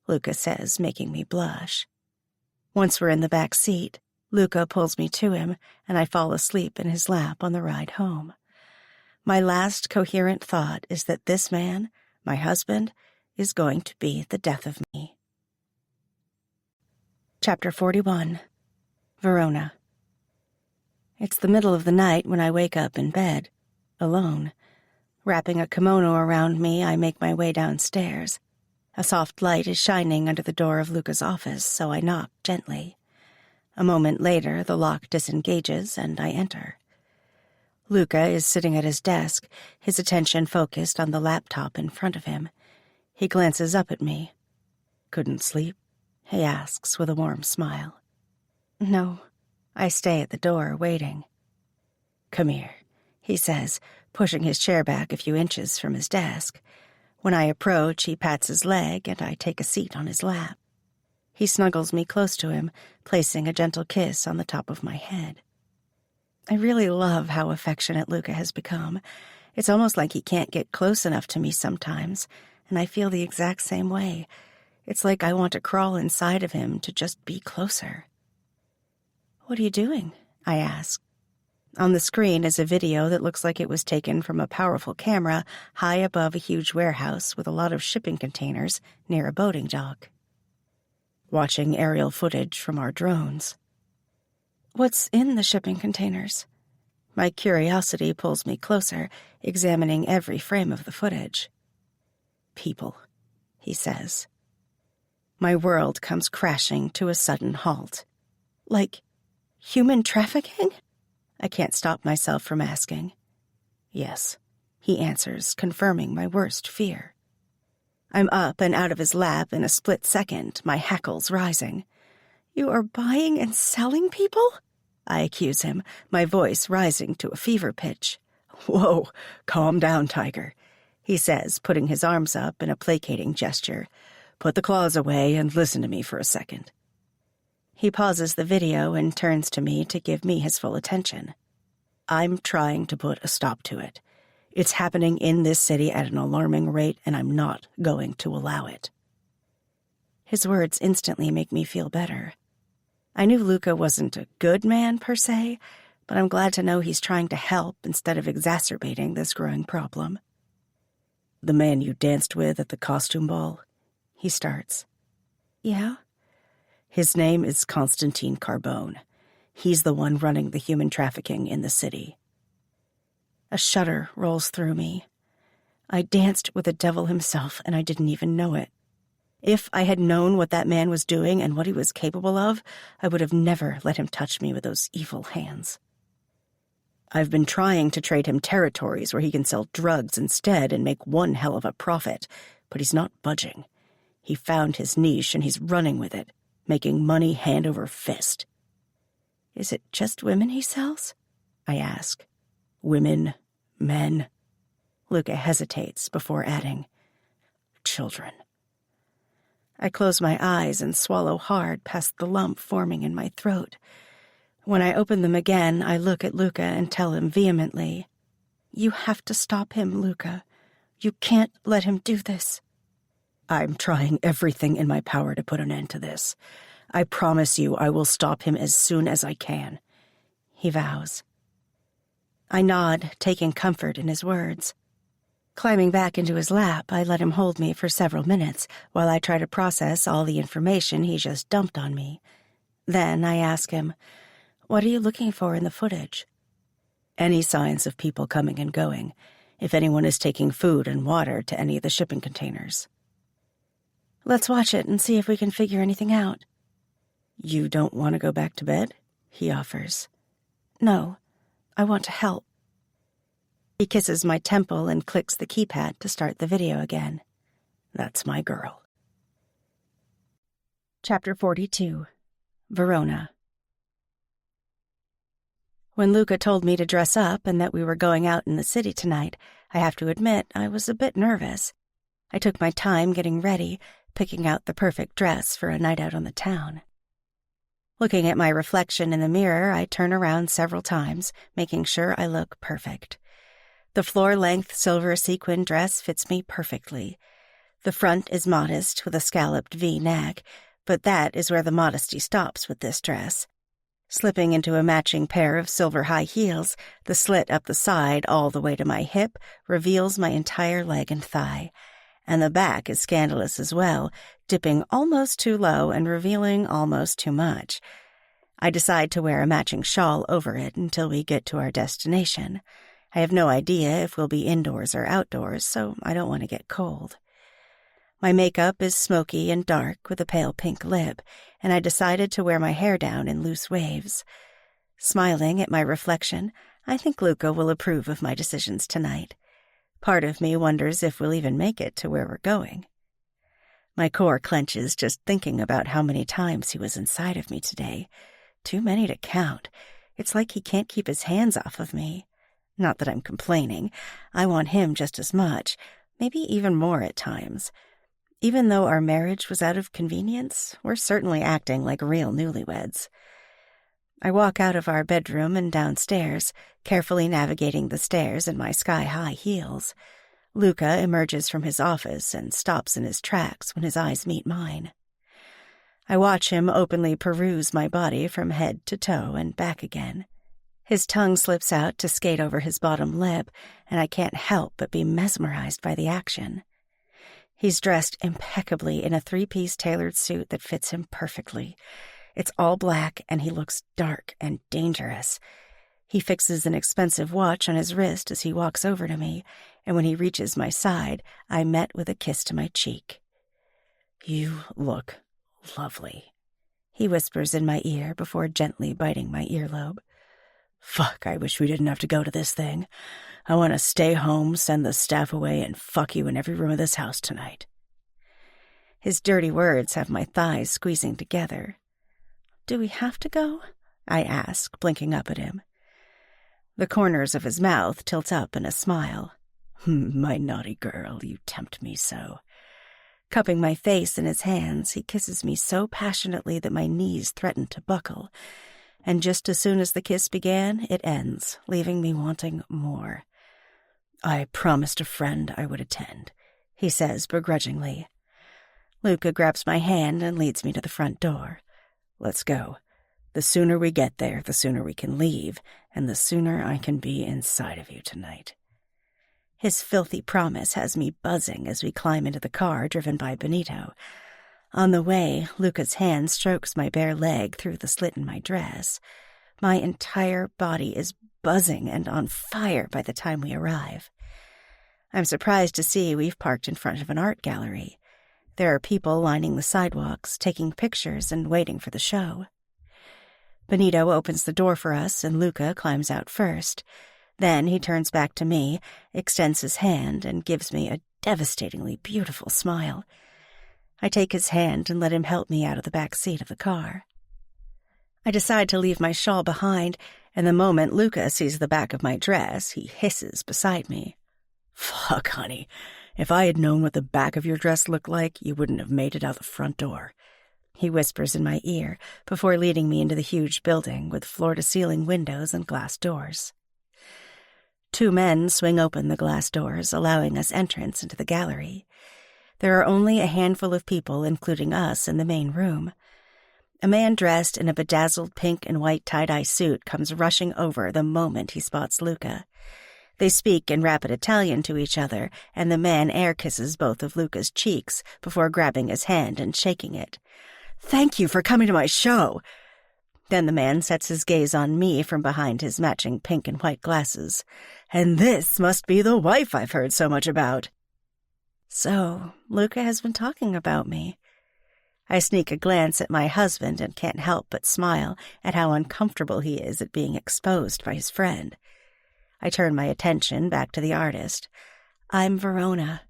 Luca says, making me blush. Once we're in the back seat, Luca pulls me to him, and I fall asleep in his lap on the ride home. My last coherent thought is that this man, my husband, is going to be the death of me. Chapter 41. Verona. It's the middle of the night when I wake up in bed, alone. Wrapping a kimono around me, I make my way downstairs. A soft light is shining under the door of Luca's office, so I knock gently. A moment later, the lock disengages, and I enter. Luca is sitting at his desk, his attention focused on the laptop in front of him. He glances up at me. "Couldn't sleep?" he asks with a warm smile. "No." I stay at the door, waiting. "Come here," he says, pushing his chair back a few inches from his desk. When I approach, he pats his leg, and I take a seat on his lap. He snuggles me close to him, placing a gentle kiss on the top of my head. I really love how affectionate Luca has become. It's almost like he can't get close enough to me sometimes, and I feel the exact same way. It's like I want to crawl inside of him to just be closer. "What are you doing?" I ask. On the screen is a video that looks like it was taken from a powerful camera high above a huge warehouse with a lot of shipping containers near a boating dock. Watching aerial footage from our drones. "What's in the shipping containers?" My curiosity pulls me closer, examining every frame of the footage. "People," he says. My world comes crashing to a sudden halt. "Like human trafficking?" I can't stop myself from asking. "Yes," he answers, confirming my worst fear. I'm up and out of his lap in a split second, my hackles rising. "You are buying and selling people?" I accuse him, my voice rising to a fever pitch. "Whoa, calm down, Tiger," he says, putting his arms up in a placating gesture. "Put the claws away and listen to me for a second." He pauses the video and turns to me to give me his full attention. "I'm trying to put a stop to it. It's happening in this city at an alarming rate, and I'm not going to allow it." His words instantly make me feel better. I knew Luca wasn't a good man, per se, but I'm glad to know he's trying to help instead of exacerbating this growing problem. "The man you danced with at the costume ball," he starts. "Yeah?" "His name is Constantine Carbone. He's the one running the human trafficking in the city." A shudder rolls through me. I danced with the devil himself, and I didn't even know it. If I had known what that man was doing and what he was capable of, I would have never let him touch me with those evil hands. I've been trying to trade him territories where he can sell drugs instead and make one hell of a profit, but he's not budging. He found his niche and he's running with it, making money hand over fist. "Is it just women he sells?" I ask. "Women, men." Luca hesitates before adding, "Children." I close my eyes and swallow hard past the lump forming in my throat. When I open them again, I look at Luca and tell him vehemently, "You have to stop him, Luca. You can't let him do this." "I'm trying everything in my power to put an end to this. I promise you I will stop him as soon as I can," he vows. I nod, taking comfort in his words. Climbing back into his lap, I let him hold me for several minutes while I try to process all the information he just dumped on me. Then I ask him, "What are you looking for in the footage?" "Any signs of people coming and going, if anyone is taking food and water to any of the shipping containers." "Let's watch it and see if we can figure anything out." "You don't want to go back to bed?" he offers. "No, I want to help." He kisses my temple and clicks the keypad to start the video again. That's my girl. Chapter 42. Verona. When Luca told me to dress up and that we were going out in the city tonight, I have to admit I was a bit nervous. I took my time getting ready, picking out the perfect dress for a night out on the town. Looking at my reflection in the mirror, I turn around several times, making sure I look perfect. The floor-length silver sequin dress fits me perfectly. The front is modest with a scalloped V-neck, but that is where the modesty stops with this dress. Slipping into a matching pair of silver high heels, the slit up the side all the way to my hip reveals my entire leg and thigh. And the back is scandalous as well, dipping almost too low and revealing almost too much. I decide to wear a matching shawl over it until we get to our destination. I have no idea if we'll be indoors or outdoors, so I don't want to get cold. My makeup is smoky and dark with a pale pink lip, and I decided to wear my hair down in loose waves. Smiling at my reflection, I think Luca will approve of my decisions tonight. Part of me wonders if we'll even make it to where we're going. My core clenches just thinking about how many times he was inside of me today. Too many to count. It's like he can't keep his hands off of me. Not that I'm complaining. I want him just as much, maybe even more at times. Even though our marriage was out of convenience, we're certainly acting like real newlyweds. I walk out of our bedroom and downstairs, carefully navigating the stairs in my sky-high heels. Luca emerges from his office and stops in his tracks when his eyes meet mine. I watch him openly peruse my body from head to toe and back again. His tongue slips out to skate over his bottom lip, and I can't help but be mesmerized by the action. He's dressed impeccably in a three-piece tailored suit that fits him perfectly. It's all black, and he looks dark and dangerous. He fixes an expensive watch on his wrist as he walks over to me, and when he reaches my side, I met with a kiss to my cheek. "You look lovely," he whispers in my ear before gently biting my earlobe. "Fuck, I wish we didn't have to go to this thing. I want to stay home, send the staff away, and fuck you in every room of this house tonight." His dirty words have my thighs squeezing together. "Do we have to go?" I ask, blinking up at him. The corners of his mouth tilt up in a smile. "My naughty girl, you tempt me so." Cupping my face in his hands, he kisses me so passionately that my knees threaten to buckle. And just as soon as the kiss began, it ends, leaving me wanting more. "I promised a friend I would attend," he says begrudgingly. Luca grabs my hand and leads me to the front door. "Let's go. The sooner we get there, the sooner we can leave, and the sooner I can be inside of you tonight." His filthy promise has me buzzing as we climb into the car driven by Benito. On the way, Luca's hand strokes my bare leg through the slit in my dress. My entire body is buzzing and on fire by the time we arrive. I'm surprised to see we've parked in front of an art gallery. There are people lining the sidewalks, taking pictures and waiting for the show. Benito opens the door for us and Luca climbs out first. Then he turns back to me, extends his hand, and gives me a devastatingly beautiful smile. I take his hand and let him help me out of the back seat of the car. I decide to leave my shawl behind, and the moment Luca sees the back of my dress, he hisses beside me. "Fuck, honey. If I had known what the back of your dress looked like, you wouldn't have made it out the front door." he whispers in my ear before leading me into the huge building with floor-to-ceiling windows and glass doors. 2 men swing open the glass doors, allowing us entrance into the gallery. There are only a handful of people, including us, in the main room. A man dressed in a bedazzled pink and white tie-dye suit comes rushing over the moment he spots Luca. They speak in rapid Italian to each other, and the man air kisses both of Luca's cheeks before grabbing his hand and shaking it. "Thank you for coming to my show." Then the man sets his gaze on me from behind his matching pink and white glasses. "And this must be the wife I've heard so much about." So, Luca has been talking about me. I sneak a glance at my husband and can't help but smile at how uncomfortable he is at being exposed by his friend. I turn my attention back to the artist. "I'm Verona."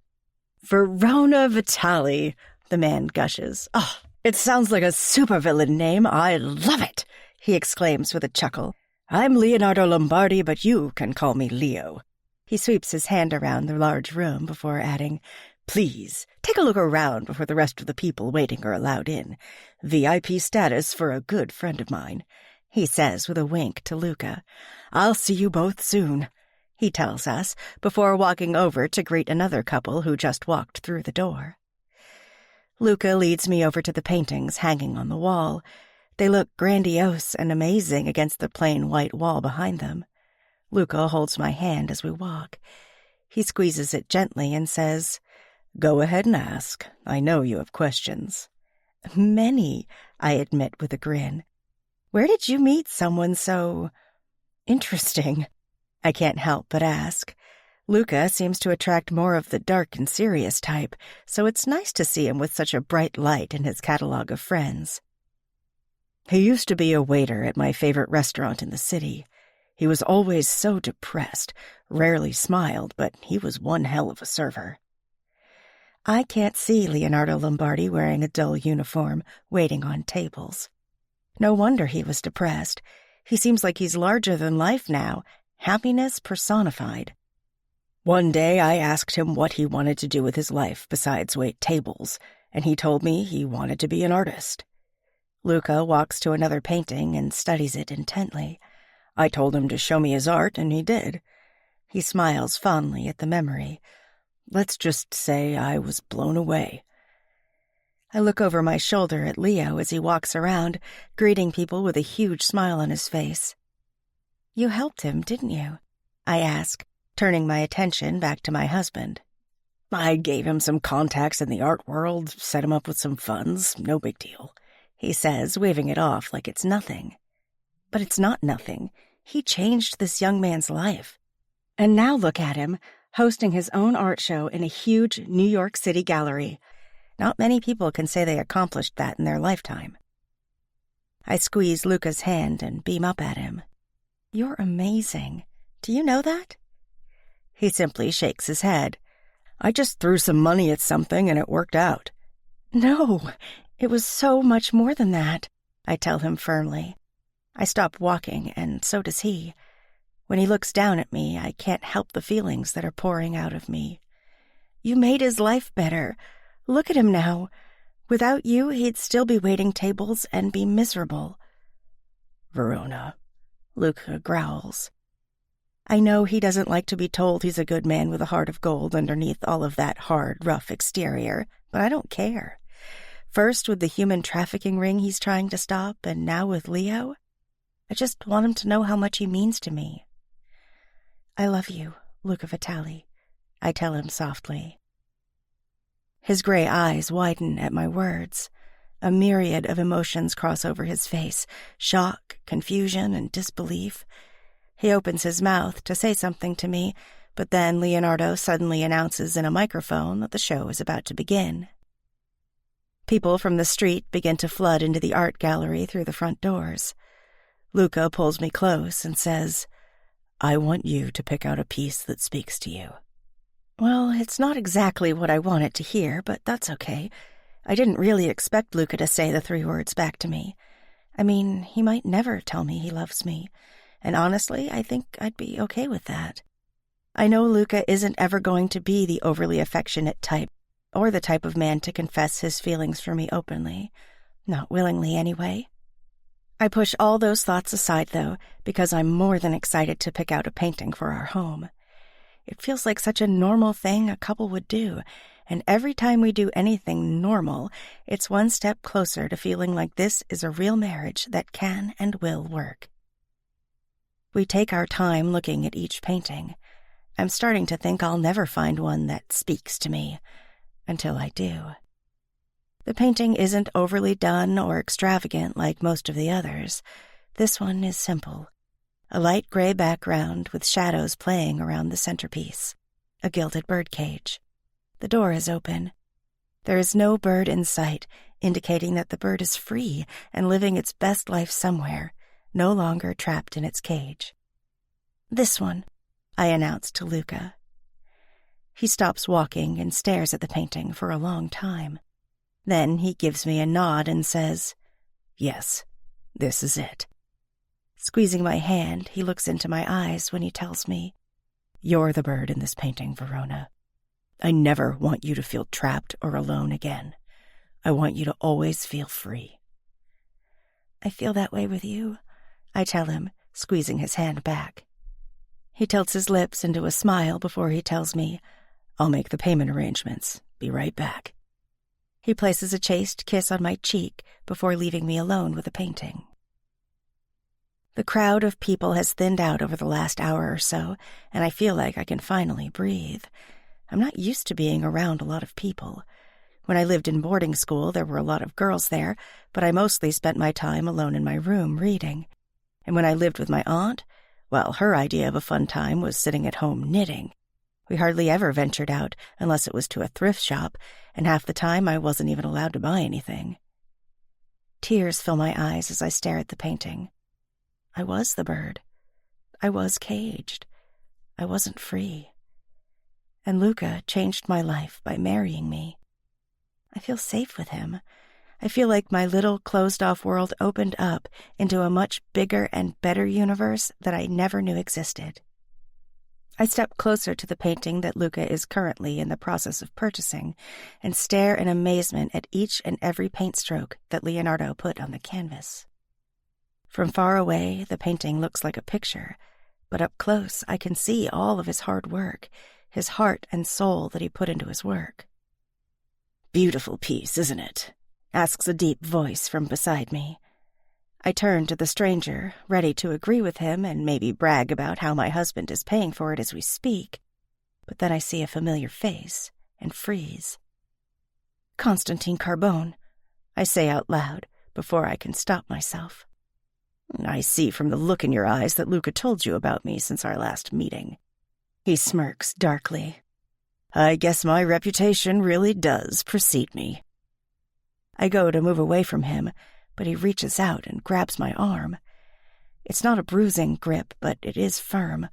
"Verona Vitali," the man gushes. "Oh, it sounds like a supervillain name. I love it," he exclaims with a chuckle. "I'm Leonardo Lombardi, but you can call me Leo." He sweeps his hand around the large room before adding, "Please, take a look around before the rest of the people waiting are allowed in. VIP status for a good friend of mine," he says with a wink to Luca. "I'll see you both soon," he tells us, before walking over to greet another couple who just walked through the door. Luca leads me over to the paintings hanging on the wall. They look grandiose and amazing against the plain white wall behind them. Luca holds my hand as we walk. He squeezes it gently and says, "Go ahead and ask. I know you have questions." "Many," I admit with a grin. "Where did you meet someone so interesting?" I can't help but ask. Luca seems to attract more of the dark and serious type, so it's nice to see him with such a bright light in his catalog of friends. "He used to be a waiter at my favorite restaurant in the city. He was always so depressed, rarely smiled, but he was one hell of a server." I can't see Leonardo Lombardi wearing a dull uniform, waiting on tables. No wonder he was depressed. He seems like he's larger than life now, happiness personified. One day I asked him what he wanted to do with his life besides wait tables, and he told me he wanted to be an artist. Luca walks to another painting and studies it intently. I told him to show me his art, and he did. He smiles fondly at the memory. Let's just say I was blown away. I look over my shoulder at Leo as he walks around, greeting people with a huge smile on his face. "You helped him, didn't you?" I ask, turning my attention back to my husband. "I gave him some contacts in the art world, set him up with some funds, no big deal," he says, waving it off like it's nothing. But it's not nothing. He changed this young man's life. And now look at him, hosting his own art show in a huge New York City gallery. Not many people can say they accomplished that in their lifetime. I squeeze Luca's hand and beam up at him. "You're amazing. Do you know that?" He simply shakes his head. "I just threw some money at something and it worked out." "No, it was so much more than that," I tell him firmly. I stop walking, and so does he. When he looks down at me, I can't help the feelings that are pouring out of me. "You made his life better. Look at him now. Without you, he'd still be waiting tables and be miserable." "Verona," Luca growls. I know he doesn't like to be told he's a good man with a heart of gold underneath all of that hard, rough exterior, but I don't care. First with the human trafficking ring he's trying to stop, and now with Leo. I just want him to know how much he means to me. "I love you, Luca Vitali," I tell him softly. His gray eyes widen at my words. A myriad of emotions cross over his face, shock, confusion, and disbelief. He opens his mouth to say something to me, but then Leonardo suddenly announces in a microphone that the show is about to begin. People from the street begin to flood into the art gallery through the front doors. Luca pulls me close and says, "I want you to pick out a piece that speaks to you." Well, it's not exactly what I wanted to hear, but that's okay. I didn't really expect Luca to say the 3 words back to me. I mean, he might never tell me he loves me, and honestly, I think I'd be okay with that. I know Luca isn't ever going to be the overly affectionate type, or the type of man to confess his feelings for me openly, Not willingly, anyway. I push all those thoughts aside, though, because I'm more than excited to pick out a painting for our home. It feels like such a normal thing a couple would do, and every time we do anything normal, it's one step closer to feeling like this is a real marriage that can and will work. We take our time looking at each painting. I'm starting to think I'll never find one that speaks to me, until I do. The painting isn't overly done or extravagant like most of the others. This one is simple. A light gray background with shadows playing around the centerpiece. A gilded birdcage. The door is open. There is no bird in sight, indicating that the bird is free and living its best life somewhere, no longer trapped in its cage. "This one," I announced to Luca. He stops walking and stares at the painting for a long time. Then he gives me a nod and says, "Yes, this is it." Squeezing my hand, he looks into my eyes when he tells me, "You're the bird in this painting, Verona. I never want you to feel trapped or alone again. I want you to always feel free." "I feel that way with you," I tell him, squeezing his hand back. He tilts his lips into a smile before he tells me, "I'll make the payment arrangements. Be right back." He places a chaste kiss on my cheek before leaving me alone with the painting. The crowd of people has thinned out over the last hour or so, and I feel like I can finally breathe. I'm not used to being around a lot of people. When I lived in boarding school, there were a lot of girls there, but I mostly spent my time alone in my room reading. And when I lived with my aunt, well, her idea of a fun time was sitting at home knitting. We hardly ever ventured out unless it was to a thrift shop, and half the time I wasn't even allowed to buy anything. Tears fill my eyes as I stare at the painting. I was the bird. I was caged. I wasn't free. And Luca changed my life by marrying me. I feel safe with him. I feel like my little closed-off world opened up into a much bigger and better universe that I never knew existed. I step closer to the painting that Luca is currently in the process of purchasing and stare in amazement at each and every paint stroke that Leonardo put on the canvas. From far away, the painting looks like a picture, but up close I can see all of his hard work, his heart and soul that he put into his work. "Beautiful piece, isn't it?" asks a deep voice from beside me. I turn to the stranger, ready to agree with him and maybe brag about how my husband is paying for it as we speak, but then I see a familiar face and freeze. "Constantine Carbone," I say out loud before I can stop myself. "I see from the look in your eyes that Luca told you about me since our last meeting." He smirks darkly. "I guess my reputation really does precede me." I go to move away from him, but he reaches out and grabs my arm. It's not a bruising grip, but it is firm,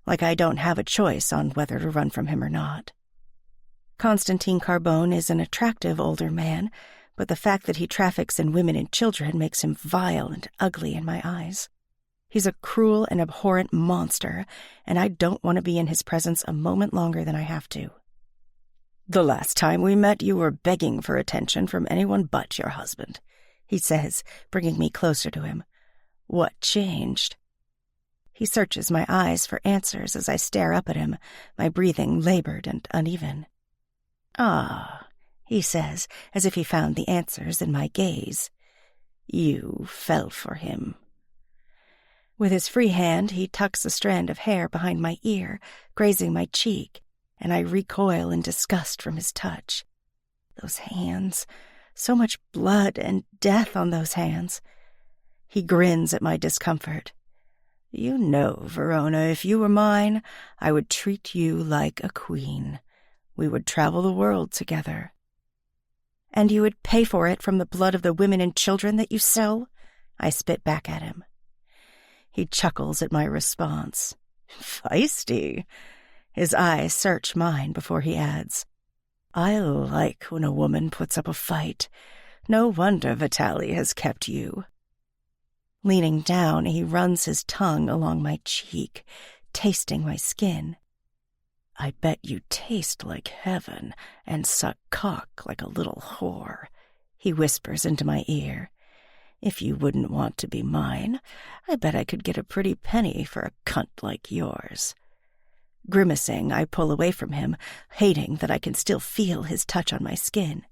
like I don't have a choice on whether to run from him or not. Constantine Carbone is an attractive older man, but the fact that he traffics in women and children makes him vile and ugly in my eyes. He's a cruel and abhorrent monster, and I don't want to be in his presence a moment longer than I have to. "The last time we met, you were begging for attention from anyone but your husband," he says, bringing me closer to him. "What changed?" He searches my eyes for answers as I stare up at him, my breathing labored and uneven. "Ah," he says, as if he found the answers in my gaze. "You fell for him." With his free hand, he tucks a strand of hair behind my ear, grazing my cheek, and I recoil in disgust from his touch. Those hands, so much blood and death on those hands. He grins at my discomfort. "You know, Verona, if you were mine, I would treat you like a queen. We would travel the world together." "And you would pay for it from the blood of the women and children that you sell?" I spit back at him. He chuckles at my response. "Feisty." His eyes search mine before he adds, "I like when a woman puts up a fight. No wonder Vitali has kept you." Leaning down, he runs his tongue along my cheek, tasting my skin. "I bet you taste like heaven and suck cock like a little whore," He whispers into my ear. If you wouldn't want to be mine, I bet I could get a pretty penny for a cunt like yours. Grimacing, I pull away from him, hating that I can still feel his touch on my skin.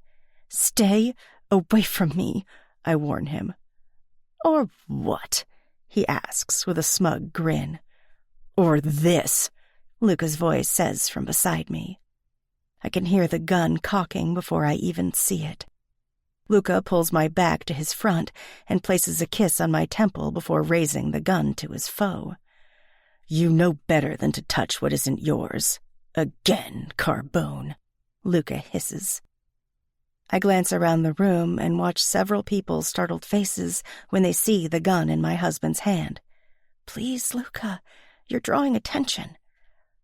Stay away from me, I warn him. Or what? He asks with a smug grin. Or this, Luca's voice says from beside me. I can hear the gun cocking before I even see it. Luca pulls my back to his front and places a kiss on my temple before raising the gun to his foe. You know better than to touch what isn't yours. Again, Carbone, Luca hisses. I glance around the room and watch several people's startled faces when they see the gun in my husband's hand. Please, Luca, you're drawing attention.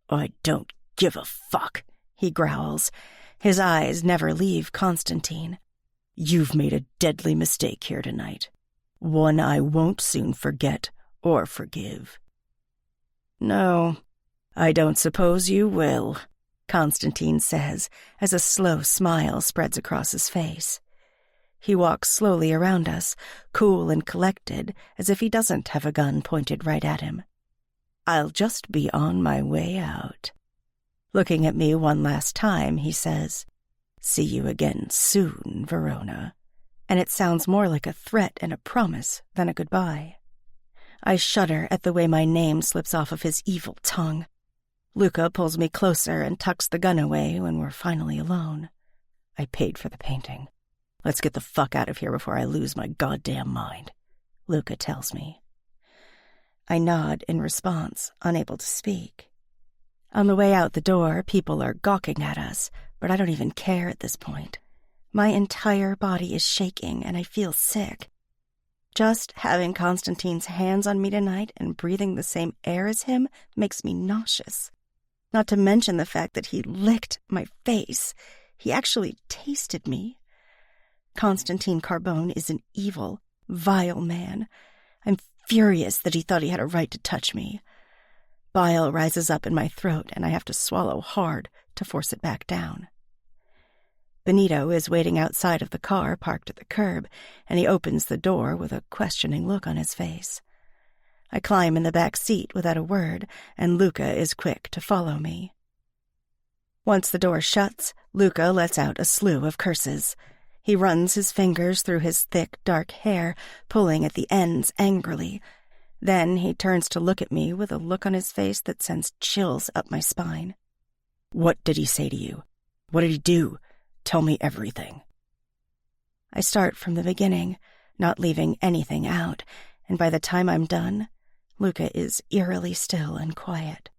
I don't give a fuck, he growls. His eyes never leave Constantine. You've made a deadly mistake here tonight. One I won't soon forget or forgive. No, I don't suppose you will, Constantine says as a slow smile spreads across his face. He walks slowly around us, cool and collected, as if he doesn't have a gun pointed right at him. I'll just be on my way out. Looking at me one last time, he says, See you again soon, Verona. And it sounds more like a threat and a promise than a goodbye. I shudder at the way my name slips off of his evil tongue. Luca pulls me closer and tucks the gun away when we're finally alone. I paid for the painting. Let's get the fuck out of here before I lose my goddamn mind, Luca tells me. I nod in response, unable to speak. On the way out the door, people are gawking at us, but I don't even care at this point. My entire body is shaking and I feel sick. Just having Constantine's hands on me tonight and breathing the same air as him makes me nauseous. Not to mention the fact that he licked my face. He actually tasted me. Constantine Carbone is an evil, vile man. I'm furious that he thought he had a right to touch me. Bile rises up in my throat and I have to swallow hard to force it back down. Benito is waiting outside of the car parked at the curb, and he opens the door with a questioning look on his face. I climb in the back seat without a word, and Luca is quick to follow me. Once the door shuts, Luca lets out a slew of curses. He runs his fingers through his thick, dark hair, pulling at the ends angrily. Then he turns to look at me with a look on his face that sends chills up my spine. What did he say to you? What did he do? Tell me everything. I start from the beginning, not leaving anything out, and by the time I'm done, Luca is eerily still and quiet.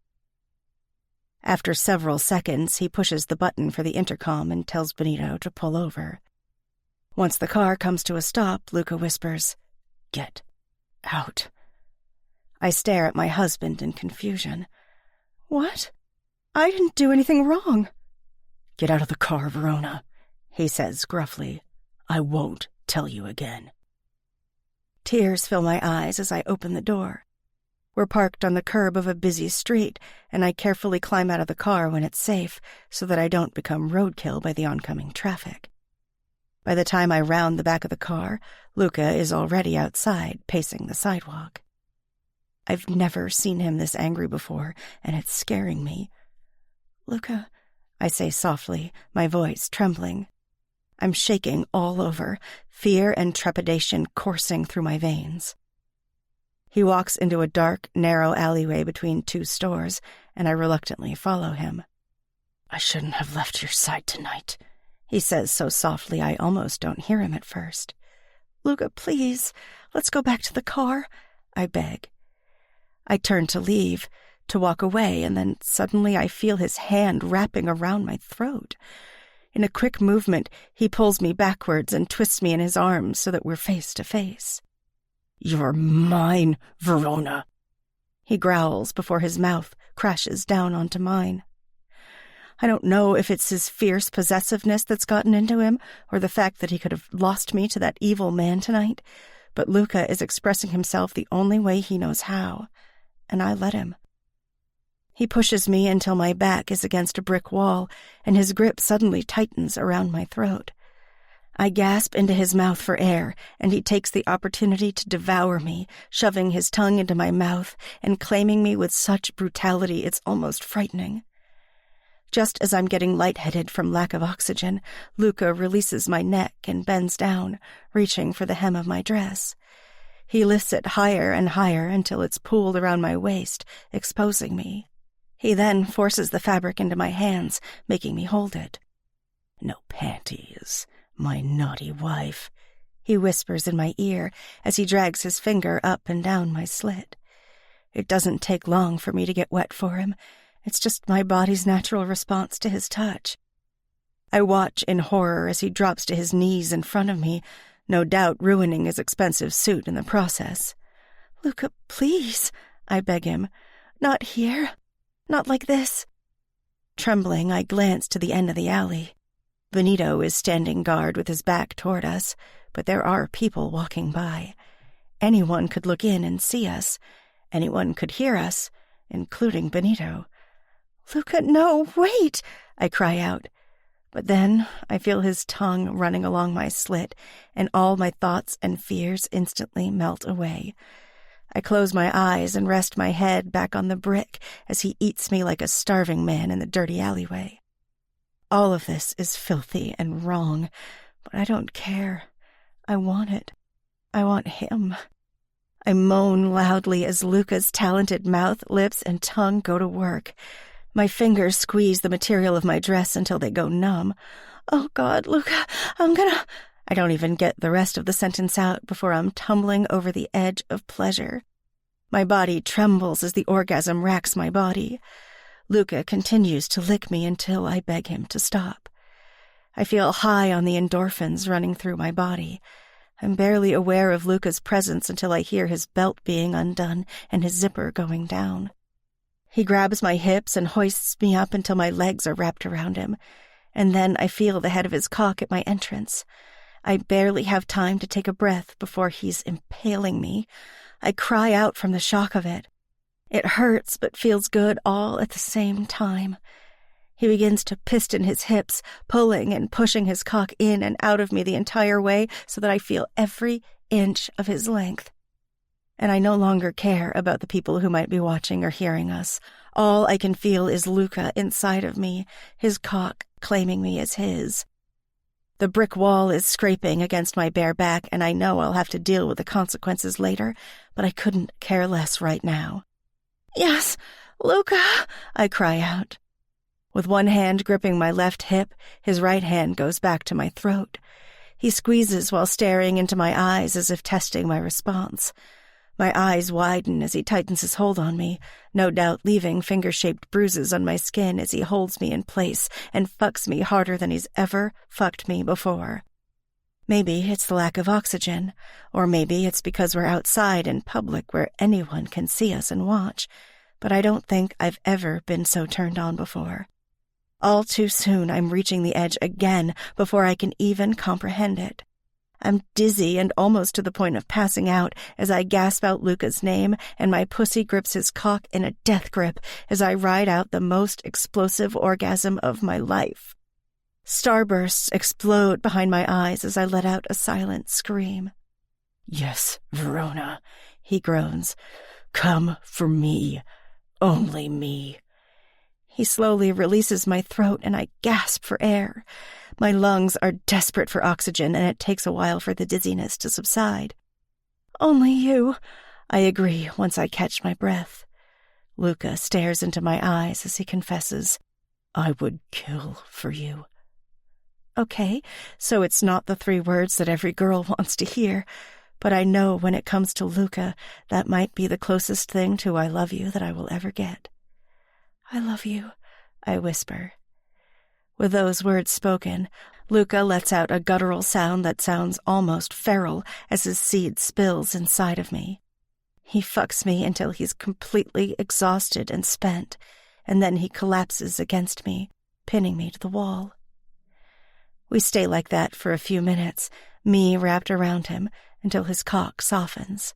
After several seconds, he pushes the button for the intercom and tells Benito to pull over. Once the car comes to a stop, Luca whispers, Get out. I stare at my husband in confusion. What? I didn't do anything wrong. Get out of the car, Verona, he says gruffly. I won't tell you again. Tears fill my eyes as I open the door. We're parked on the curb of a busy street, and I carefully climb out of the car when it's safe so that I don't become roadkill by the oncoming traffic. By the time I round the back of the car, Luca is already outside, pacing the sidewalk. I've never seen him this angry before, and it's scaring me. Luca, I say softly, my voice trembling. I'm shaking all over, fear and trepidation coursing through my veins. He walks into a dark, narrow alleyway between two stores, and I reluctantly follow him. I shouldn't have left your side tonight, he says so softly I almost don't hear him at first. Luca, please, let's go back to the car, I beg. I turn to leave, to walk away, and then suddenly I feel his hand wrapping around my throat. In a quick movement, he pulls me backwards and twists me in his arms so that we're face to face. You're mine, Verona, he growls before his mouth crashes down onto mine. I don't know if it's his fierce possessiveness that's gotten into him or the fact that he could have lost me to that evil man tonight, but Luca is expressing himself the only way he knows how, and I let him. He pushes me until my back is against a brick wall, and his grip suddenly tightens around my throat. I gasp into his mouth for air, and he takes the opportunity to devour me, shoving his tongue into my mouth and claiming me with such brutality it's almost frightening. Just as I'm getting lightheaded from lack of oxygen, Luca releases my neck and bends down, reaching for the hem of my dress. He lifts it higher and higher until it's pooled around my waist, exposing me. He then forces the fabric into my hands, making me hold it. "No panties, my naughty wife," he whispers in my ear as he drags his finger up and down my slit. It doesn't take long for me to get wet for him. It's just my body's natural response to his touch. I watch in horror as he drops to his knees in front of me, no doubt ruining his expensive suit in the process. "Luca, please," I beg him. "Not here. Not like this." Trembling, I glance to the end of the alley. Benito is standing guard with his back toward us, but there are people walking by. Anyone could look in and see us. Anyone could hear us, including Benito. "Luca, no, wait!" I cry out. But then I feel his tongue running along my slit, and all my thoughts and fears instantly melt away. I close my eyes and rest my head back on the brick as he eats me like a starving man in the dirty alleyway. All of this is filthy and wrong, but I don't care. I want it. I want him. I moan loudly as Luca's talented mouth, lips, and tongue go to work. My fingers squeeze the material of my dress until they go numb. "Oh, God, Luca, I don't even get the rest of the sentence out before I'm tumbling over the edge of pleasure. My body trembles as the orgasm racks my body. Luca continues to lick me until I beg him to stop. I feel high on the endorphins running through my body. I'm barely aware of Luca's presence until I hear his belt being undone and his zipper going down. He grabs my hips and hoists me up until my legs are wrapped around him, and then I feel the head of his cock at my entrance. I barely have time to take a breath before he's impaling me. I cry out from the shock of it. It hurts but feels good all at the same time. He begins to piston his hips, pulling and pushing his cock in and out of me the entire way so that I feel every inch of his length. And I no longer care about the people who might be watching or hearing us. All I can feel is Luca inside of me, his cock claiming me as his. The brick wall is scraping against my bare back, and I know I'll have to deal with the consequences later, but I couldn't care less right now. "Yes, Luca," I cry out. With one hand gripping my left hip, his right hand goes back to my throat. He squeezes while staring into my eyes as if testing my response. My eyes widen as he tightens his hold on me, no doubt leaving finger-shaped bruises on my skin as he holds me in place and fucks me harder than he's ever fucked me before. Maybe it's the lack of oxygen, or maybe it's because we're outside in public where anyone can see us and watch, but I don't think I've ever been so turned on before. All too soon I'm reaching the edge again before I can even comprehend it. I'm dizzy and almost to the point of passing out as I gasp out Luca's name and my pussy grips his cock in a death grip as I ride out the most explosive orgasm of my life. Starbursts explode behind my eyes as I let out a silent scream. "Yes, Verona," he groans. "Come for me. Only me." He slowly releases my throat and I gasp for air. My lungs are desperate for oxygen and it takes a while for the dizziness to subside. "Only you," I agree once I catch my breath. Luca stares into my eyes as he confesses, "I would kill for you." Okay, so it's not the 3 words that every girl wants to hear, but I know when it comes to Luca, that might be the closest thing to "I love you" that I will ever get. "I love you," I whisper. With those words spoken, Luca lets out a guttural sound that sounds almost feral as his seed spills inside of me. He fucks me until he's completely exhausted and spent, and then he collapses against me, pinning me to the wall. We stay like that for a few minutes, me wrapped around him, until his cock softens.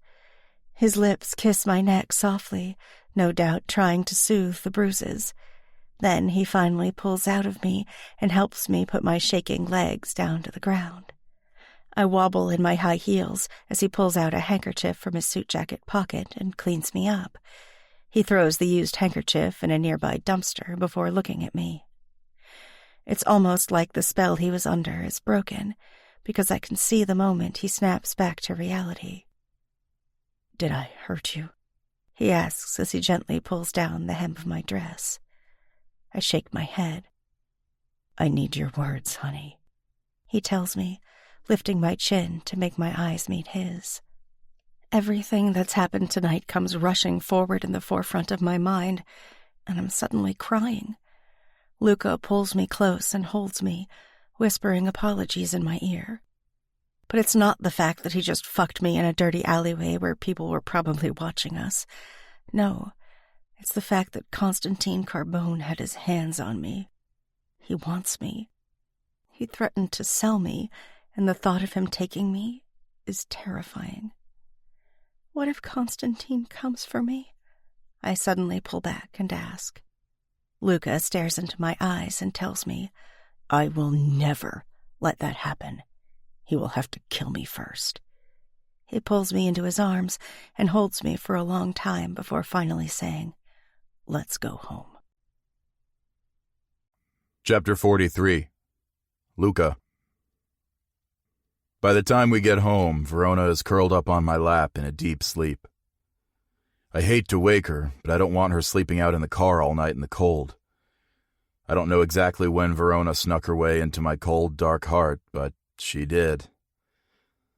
His lips kiss my neck softly, no doubt trying to soothe the bruises. Then he finally pulls out of me and helps me put my shaking legs down to the ground. I wobble in my high heels as he pulls out a handkerchief from his suit jacket pocket and cleans me up. He throws the used handkerchief in a nearby dumpster before looking at me. It's almost like the spell he was under is broken, because I can see the moment he snaps back to reality. "Did I hurt you?" he asks as he gently pulls down the hem of my dress. I shake my head. "I need your words, honey," he tells me, lifting my chin to make my eyes meet his. Everything that's happened tonight comes rushing forward in the forefront of my mind, and I'm suddenly crying. Luca pulls me close and holds me, whispering apologies in my ear. But it's not the fact that he just fucked me in a dirty alleyway where people were probably watching us. No, it's the fact that Constantine Carbone had his hands on me. He wants me. He threatened to sell me, and the thought of him taking me is terrifying. What if Constantine comes for me? I suddenly pull back and ask. Luca stares into my eyes and tells me, "I will never let that happen. He will have to kill me first." He pulls me into his arms and holds me for a long time before finally saying, "Let's go home." Chapter 43. Luca. By the time we get home, Verona is curled up on my lap in a deep sleep. I hate to wake her, but I don't want her sleeping out in the car all night in the cold. I don't know exactly when Verona snuck her way into my cold, dark heart, but she did.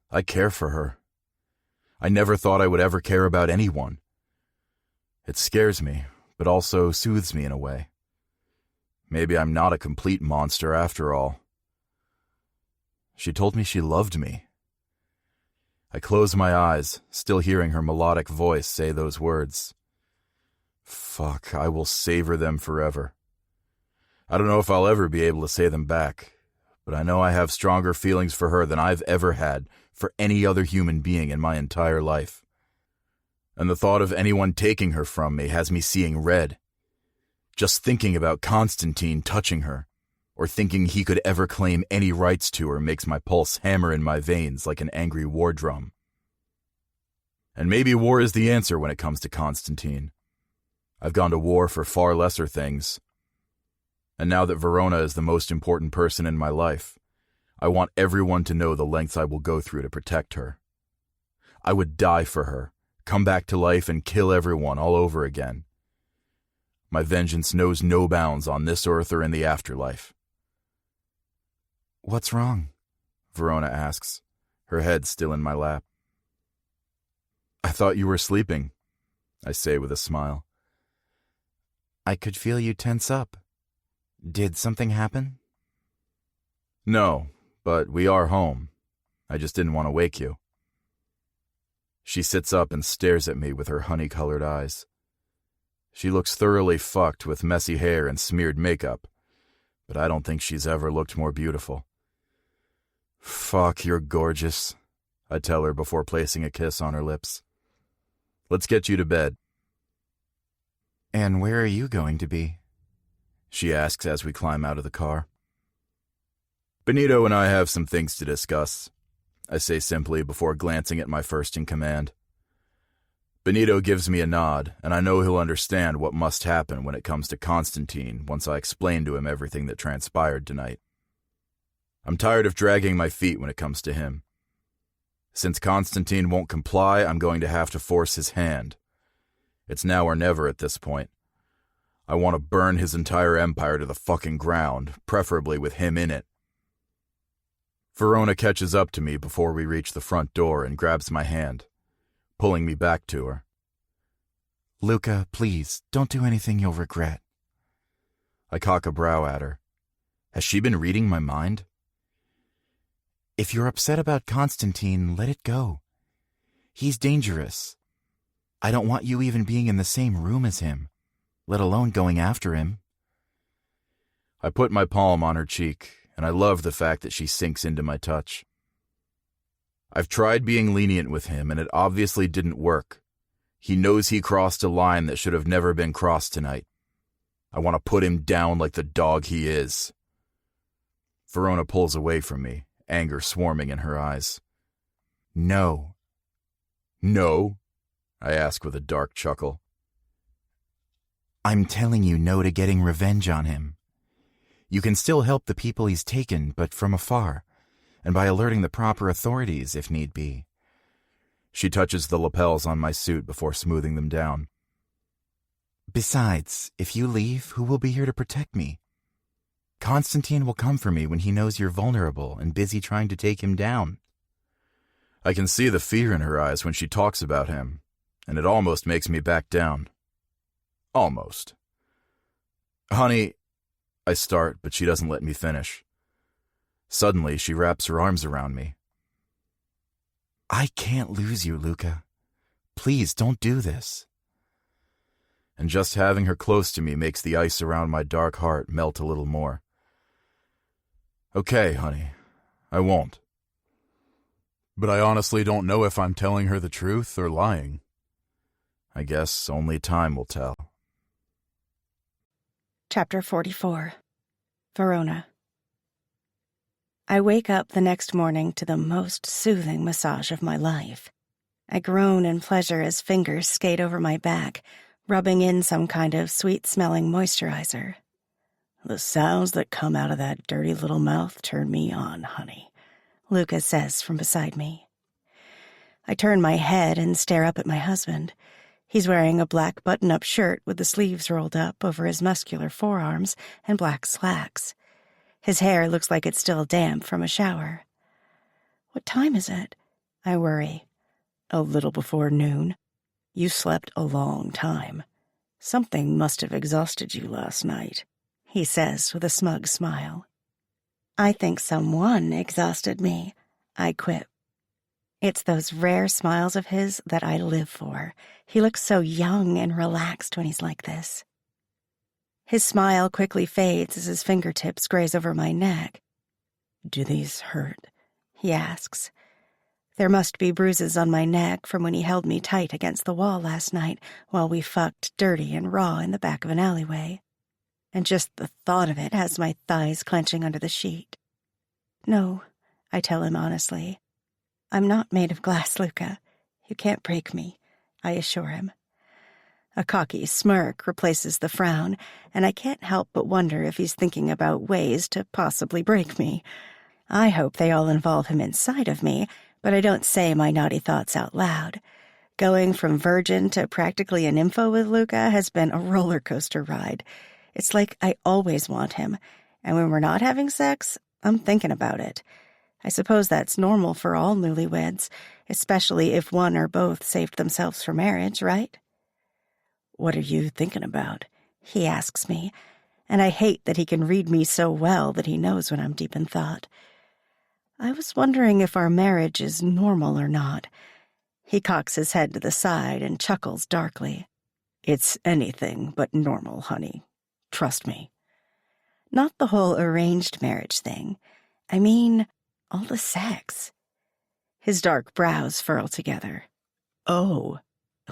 I care for her. I never thought I would ever care about anyone. It scares me, but also soothes me in a way. Maybe I'm not a complete monster after all. She told me she loved me. I close my eyes, still hearing her melodic voice say those words. Fuck, I will savor them forever. I don't know if I'll ever be able to say them back, but I know I have stronger feelings for her than I've ever had for any other human being in my entire life. And the thought of anyone taking her from me has me seeing red. Just thinking about Constantine touching her, or thinking he could ever claim any rights to her makes my pulse hammer in my veins like an angry war drum. And maybe war is the answer when it comes to Constantine. I've gone to war for far lesser things. And now that Verona is the most important person in my life, I want everyone to know the lengths I will go through to protect her. I would die for her, come back to life and kill everyone all over again. My vengeance knows no bounds on this earth or in the afterlife. "What's wrong?" Verona asks, her head still in my lap. "I thought you were sleeping," I say with a smile. "I could feel you tense up. Did something happen?" "No, but we are home. I just didn't want to wake you." She sits up and stares at me with her honey-colored eyes. She looks thoroughly fucked with messy hair and smeared makeup, but I don't think she's ever looked more beautiful. "Fuck, you're gorgeous," I tell her before placing a kiss on her lips. "Let's get you to bed." "And where are you going to be?" she asks as we climb out of the car. "Benito and I have some things to discuss," I say simply before glancing at my first-in-command. Benito gives me a nod, and I know he'll understand what must happen when it comes to Constantine once I explain to him everything that transpired tonight. I'm tired of dragging my feet when it comes to him. Since Constantine won't comply, I'm going to have to force his hand. It's now or never at this point. I want to burn his entire empire to the fucking ground, preferably with him in it. Verona catches up to me before we reach the front door and grabs my hand, pulling me back to her. "Luca, please, don't do anything you'll regret." I cock a brow at her. Has she been reading my mind? "If you're upset about Constantine, let it go. He's dangerous. I don't want you even being in the same room as him, let alone going after him." I put my palm on her cheek, and I love the fact that she sinks into my touch. I've tried being lenient with him, and it obviously didn't work. He knows he crossed a line that should have never been crossed tonight. I want to put him down like the dog he is. Verona pulls away from me, anger swarming in her eyes. No. No? I ask with a dark chuckle. I'm telling you no to getting revenge on him. You can still help the people he's taken, but from afar, and by alerting the proper authorities if need be. She touches the lapels on my suit before smoothing them down. Besides, if you leave, who will be here to protect me? Constantine will come for me when he knows you're vulnerable and busy trying to take him down. I can see the fear in her eyes when she talks about him, and it almost makes me back down. Almost. Honey, I start, but she doesn't let me finish. Suddenly, she wraps her arms around me. I can't lose you, Luca. Please don't do this. And just having her close to me makes the ice around my dark heart melt a little more. Okay, honey, I won't. But I honestly don't know if I'm telling her the truth or lying. I guess only time will tell. Chapter 44. Verona. I wake up the next morning to the most soothing massage of my life. I groan in pleasure as fingers skate over my back, rubbing in some kind of sweet-smelling moisturizer. The sounds that come out of that dirty little mouth turn me on, honey, Luca says from beside me. I turn my head and stare up at my husband. He's wearing a black button-up shirt with the sleeves rolled up over his muscular forearms and black slacks. His hair looks like it's still damp from a shower. What time is it? I worry. A little before noon. You slept a long time. Something must have exhausted you last night, he says with a smug smile. I think someone exhausted me, I quip. It's those rare smiles of his that I live for. He looks so young and relaxed when he's like this. His smile quickly fades as his fingertips graze over my neck. Do these hurt? He asks. There must be bruises on my neck from when he held me tight against the wall last night while we fucked dirty and raw in the back of an alleyway. And just the thought of it has my thighs clenching under the sheet. No, I tell him honestly. I'm not made of glass, Luca. You can't break me, I assure him. A cocky smirk replaces the frown, and I can't help but wonder if he's thinking about ways to possibly break me. I hope they all involve him inside of me, but I don't say my naughty thoughts out loud. Going from virgin to practically an nympho with Luca has been a roller coaster ride. It's like I always want him, and when we're not having sex, I'm thinking about it. I suppose that's normal for all newlyweds, especially if one or both saved themselves for marriage, right? What are you thinking about? He asks me, and I hate that he can read me so well that he knows when I'm deep in thought. I was wondering if our marriage is normal or not. He cocks his head to the side and chuckles darkly. It's anything but normal, honey. Trust me. Not the whole arranged marriage thing. I mean, all the sex. His dark brows furl together. Oh,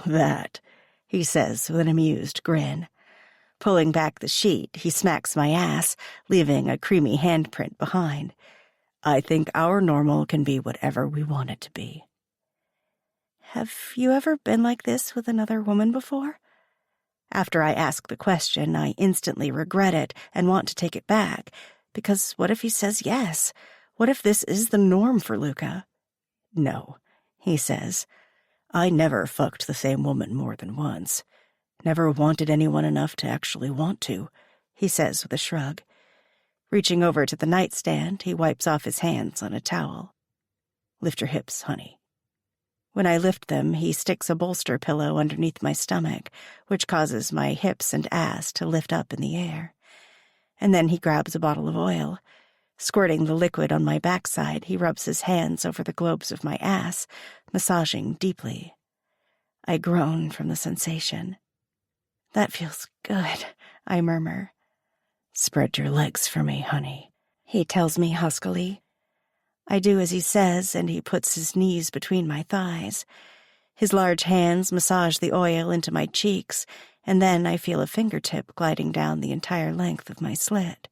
that, he says with an amused grin. Pulling back the sheet, he smacks my ass, leaving a creamy handprint behind. I think our normal can be whatever we want it to be. Have you ever been like this with another woman before? After I ask the question, I instantly regret it and want to take it back, because what if he says yes? What if this is the norm for Luca? No, he says. I never fucked the same woman more than once. Never wanted anyone enough to actually want to, he says with a shrug. Reaching over to the nightstand, he wipes off his hands on a towel. Lift your hips, honey. When I lift them, he sticks a bolster pillow underneath my stomach, which causes my hips and ass to lift up in the air. And then he grabs a bottle of oil. Squirting the liquid on my backside, he rubs his hands over the globes of my ass, massaging deeply. I groan from the sensation. That feels good, I murmur. Spread your legs for me, honey, he tells me huskily. I do as he says, and he puts his knees between my thighs. His large hands massage the oil into my cheeks, and then I feel a fingertip gliding down the entire length of my slit.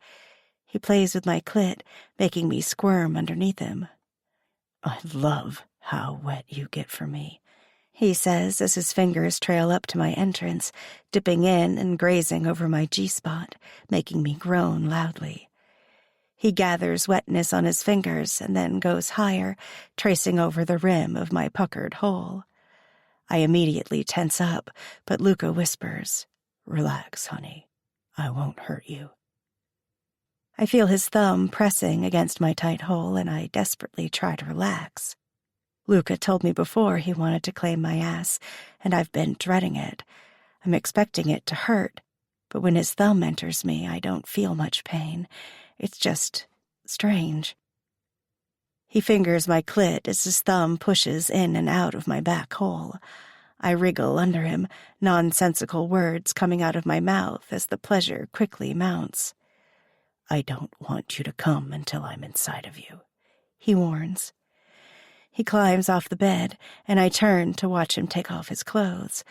He plays with my clit, making me squirm underneath him. "I love how wet you get for me," he says as his fingers trail up to my entrance, dipping in and grazing over my G-spot, making me groan loudly. He gathers wetness on his fingers and then goes higher, tracing over the rim of my puckered hole. I immediately tense up, but Luca whispers, "Relax, honey. I won't hurt you." I feel his thumb pressing against my tight hole, and I desperately try to relax. Luca told me before he wanted to claim my ass, and I've been dreading it. I'm expecting it to hurt, but when his thumb enters me, I don't feel much pain. It's just strange. He fingers my clit as his thumb pushes in and out of my back hole. I wriggle under him, nonsensical words coming out of my mouth as the pleasure quickly mounts. "I don't want you to come until I'm inside of you," he warns. He climbs off the bed, and I turn to watch him take off his clothes.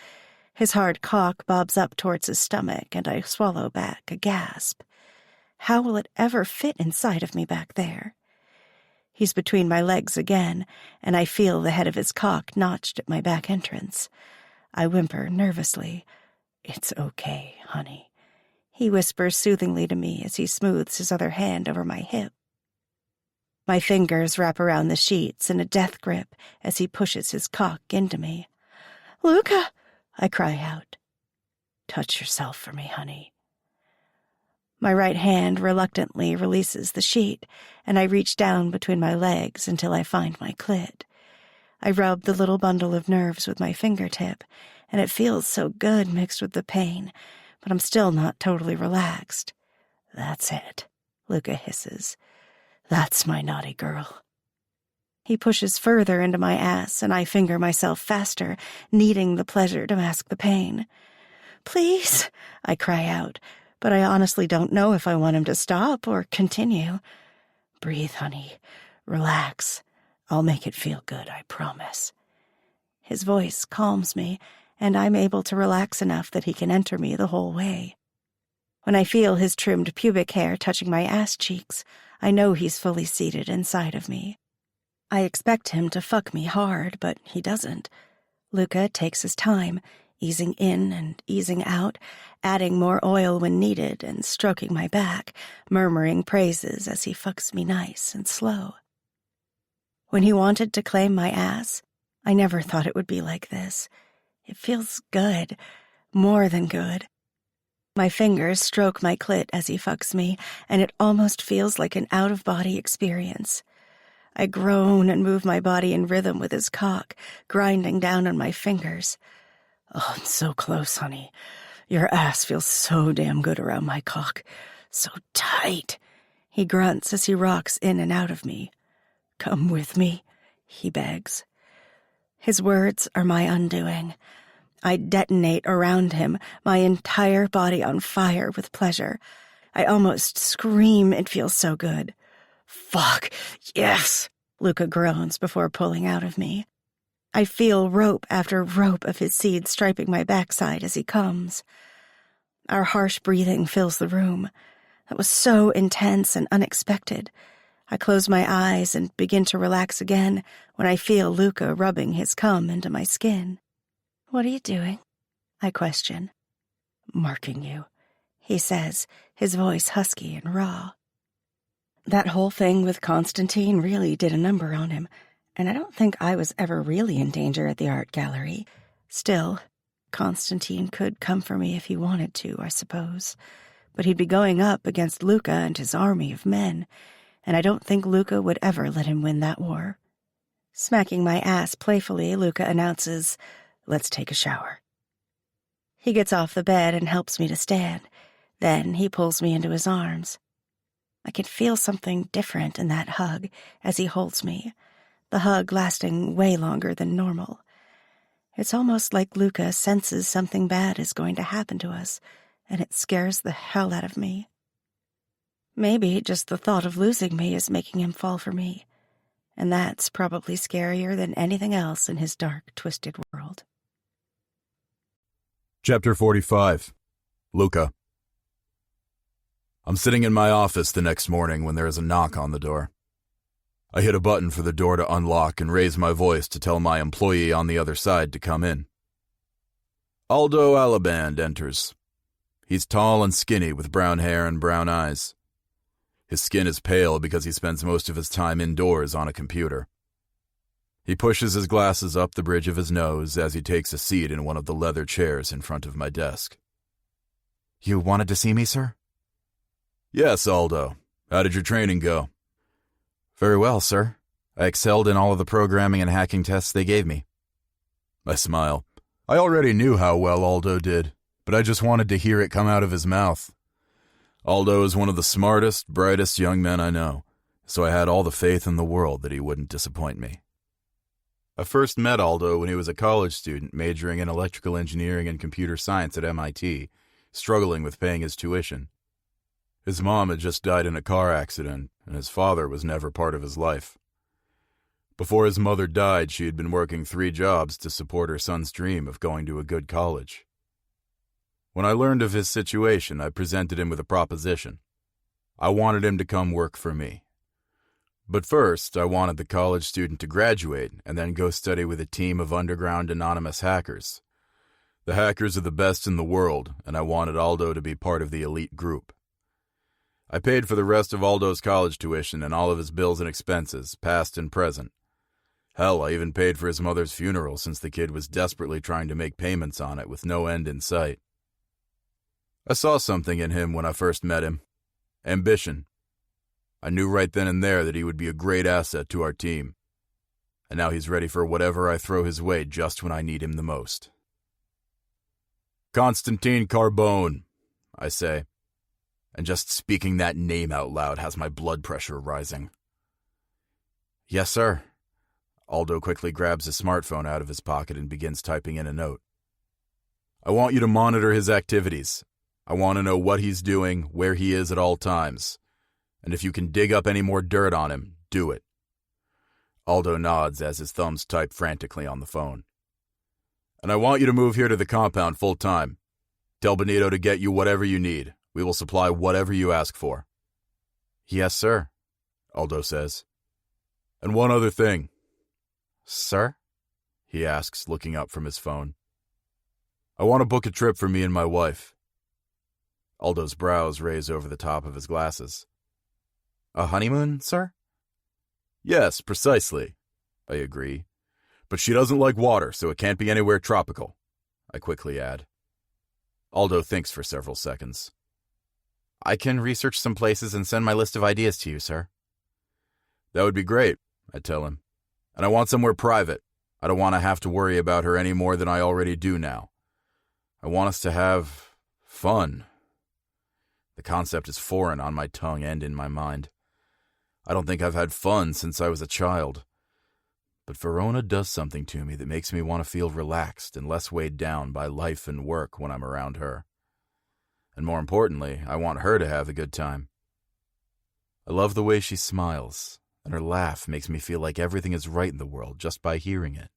His hard cock bobs up towards his stomach, and I swallow back a gasp. How will it ever fit inside of me back there? He's between my legs again, and I feel the head of his cock notched at my back entrance. I whimper nervously. "It's okay, honey," he whispers soothingly to me as he smooths his other hand over my hip. My fingers wrap around the sheets in a death grip as he pushes his cock into me. "Luca!" I cry out. "Touch yourself for me, honey." My right hand reluctantly releases the sheet, and I reach down between my legs until I find my clit. I rub the little bundle of nerves with my fingertip, and it feels so good mixed with the pain, but I'm still not totally relaxed. "That's it," Luca hisses. "That's my naughty girl." He pushes further into my ass, and I finger myself faster, needing the pleasure to mask the pain. "Please," I cry out, but I honestly don't know if I want him to stop or continue. "Breathe, honey. Relax. I'll make it feel good, I promise." His voice calms me, and I'm able to relax enough that he can enter me the whole way. When I feel his trimmed pubic hair touching my ass cheeks, I know he's fully seated inside of me. I expect him to fuck me hard, but he doesn't. Luca takes his time, easing in and easing out, adding more oil when needed and stroking my back, murmuring praises as he fucks me nice and slow. When he wanted to claim my ass, I never thought it would be like this. It feels good, more than good. My fingers stroke my clit as he fucks me, and it almost feels like an out-of-body experience. I groan and move my body in rhythm with his cock, grinding down on my fingers. "Oh, I'm so close, honey. Your ass feels so damn good around my cock. So tight," he grunts as he rocks in and out of me. "Come with me," he begs. His words are my undoing. I detonate around him, my entire body on fire with pleasure. I almost scream, it feels so good. "Fuck, yes," Luca groans before pulling out of me. I feel rope after rope of his seed striping my backside as he comes. Our harsh breathing fills the room. That was so intense and unexpected. I close my eyes and begin to relax again when I feel Luca rubbing his cum into my skin. "What are you doing?" I question. "Marking you," he says, his voice husky and raw. That whole thing with Constantine really did a number on him, and I don't think I was ever really in danger at the art gallery. Still, Constantine could come for me if he wanted to, I suppose. But he'd be going up against Luca and his army of men, and I don't think Luca would ever let him win that war. Smacking my ass playfully, Luca announces, "Let's take a shower." He gets off the bed and helps me to stand. Then he pulls me into his arms. I can feel something different in that hug as he holds me, the hug lasting way longer than normal. It's almost like Luca senses something bad is going to happen to us, and it scares the hell out of me. Maybe just the thought of losing me is making him fall for me, and that's probably scarier than anything else in his dark, twisted world. Chapter 45. Luca. I'm sitting in my office the next morning when there is a knock on the door. I hit a button for the door to unlock and raise my voice to tell my employee on the other side to come in. Aldo Alaband enters. He's tall and skinny with brown hair and brown eyes. His skin is pale because he spends most of his time indoors on a computer. He pushes his glasses up the bridge of his nose as he takes a seat in one of the leather chairs in front of my desk. You wanted to see me, sir? Yes, Aldo. How did your training go? Very well, sir. I excelled in all of the programming and hacking tests they gave me. I smile. I already knew how well Aldo did, but I just wanted to hear it come out of his mouth. Aldo is one of the smartest, brightest young men I know, so I had all the faith in the world that he wouldn't disappoint me. I first met Aldo when he was a college student majoring in electrical engineering and computer science at MIT, struggling with paying his tuition. His mom had just died in a car accident, and his father was never part of his life. Before his mother died, she had been working 3 jobs to support her son's dream of going to a good college. When I learned of his situation, I presented him with a proposition. I wanted him to come work for me. But first, I wanted the college student to graduate and then go study with a team of underground anonymous hackers. The hackers are the best in the world, and I wanted Aldo to be part of the elite group. I paid for the rest of Aldo's college tuition and all of his bills and expenses, past and present. Hell, I even paid for his mother's funeral since the kid was desperately trying to make payments on it with no end in sight. I saw something in him when I first met him. Ambition. I knew right then and there that he would be a great asset to our team. And now he's ready for whatever I throw his way just when I need him the most. Constantine Carbone, I say. And just speaking that name out loud has my blood pressure rising. Yes, sir. Aldo quickly grabs his smartphone out of his pocket and begins typing in a note. I want you to monitor his activities. I want to know what he's doing, where he is at all times. And if you can dig up any more dirt on him, do it. Aldo nods as his thumbs type frantically on the phone. And I want you to move here to the compound full time. Tell Benito to get you whatever you need. We will supply whatever you ask for. Yes, sir, Aldo says. And one other thing. Sir? He asks, looking up from his phone. I want to book a trip for me and my wife. Aldo's brows raise over the top of his glasses. A honeymoon, sir? Yes, precisely, I agree. But she doesn't like water, so it can't be anywhere tropical, I quickly add. Aldo thinks for several seconds. I can research some places and send my list of ideas to you, sir. That would be great, I tell him. And I want somewhere private. I don't want to have to worry about her any more than I already do now. I want us to have fun. The concept is foreign on my tongue and in my mind. I don't think I've had fun since I was a child. But Verona does something to me that makes me want to feel relaxed and less weighed down by life and work when I'm around her. And more importantly, I want her to have a good time. I love the way she smiles, and her laugh makes me feel like everything is right in the world just by hearing it.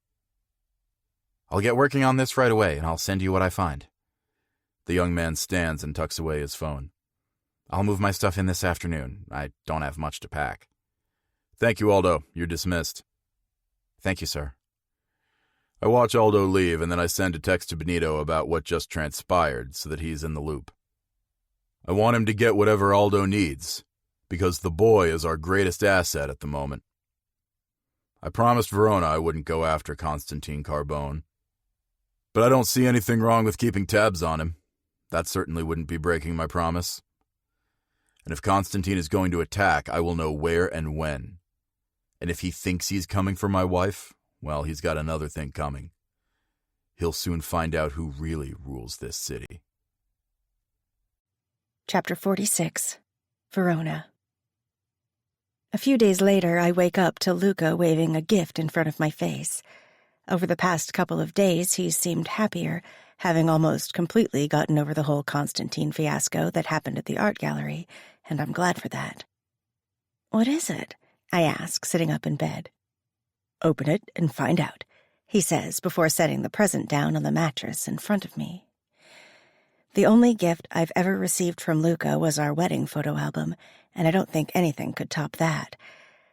I'll get working on this right away, and I'll send you what I find. The young man stands and tucks away his phone. I'll move my stuff in this afternoon. I don't have much to pack. Thank you, Aldo. You're dismissed. Thank you, sir. I watch Aldo leave, and then I send a text to Benito about what just transpired so that he's in the loop. I want him to get whatever Aldo needs, because the boy is our greatest asset at the moment. I promised Verona I wouldn't go after Constantine Carbone. But I don't see anything wrong with keeping tabs on him. That certainly wouldn't be breaking my promise. And if Constantine is going to attack, I will know where and when. And if he thinks he's coming for my wife, well, he's got another thing coming. He'll soon find out who really rules this city. Chapter 46. Verona. A few days later, I wake up to Luca waving a gift in front of my face. Over the past couple of days, he's seemed happier, having almost completely gotten over the whole Constantine fiasco that happened at the art gallery, and I'm glad for that. "What is it?" I ask, sitting up in bed. "Open it and find out," he says before setting the present down on the mattress in front of me. The only gift I've ever received from Luca was our wedding photo album, and I don't think anything could top that.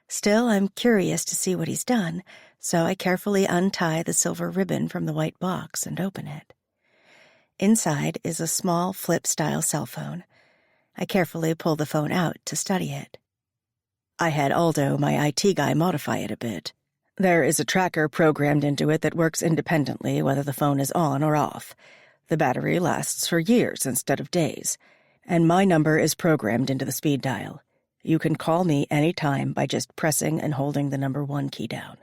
Still, I'm curious to see what he's done, so I carefully untie the silver ribbon from the white box and open it. Inside is a small flip-style cell phone. I carefully pull the phone out to study it. I had Aldo, my IT guy, modify it a bit. There is a tracker programmed into it that works independently whether the phone is on or off. The battery lasts for years instead of days, and my number is programmed into the speed dial. You can call me any time by just pressing and holding the number 1 key down.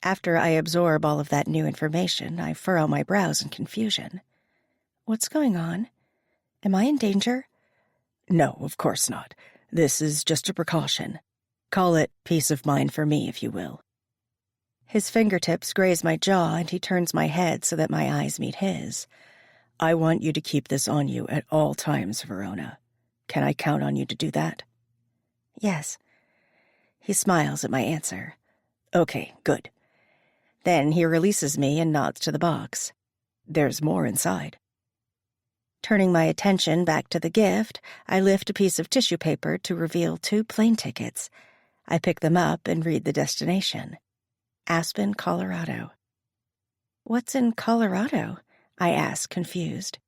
After I absorb all of that new information, I furrow my brows in confusion. What's going on? Am I in danger? No, of course not. This is just a precaution. Call it peace of mind for me, if you will. His fingertips graze my jaw, and he turns my head so that my eyes meet his. I want you to keep this on you at all times, Verona. Can I count on you to do that? Yes. He smiles at my answer. Okay, good. Then he releases me and nods to the box. There's more inside. Turning my attention back to the gift, I lift a piece of tissue paper to reveal 2 plane tickets. I pick them up and read the destination. Aspen, Colorado. What's in Colorado? I ask, confused.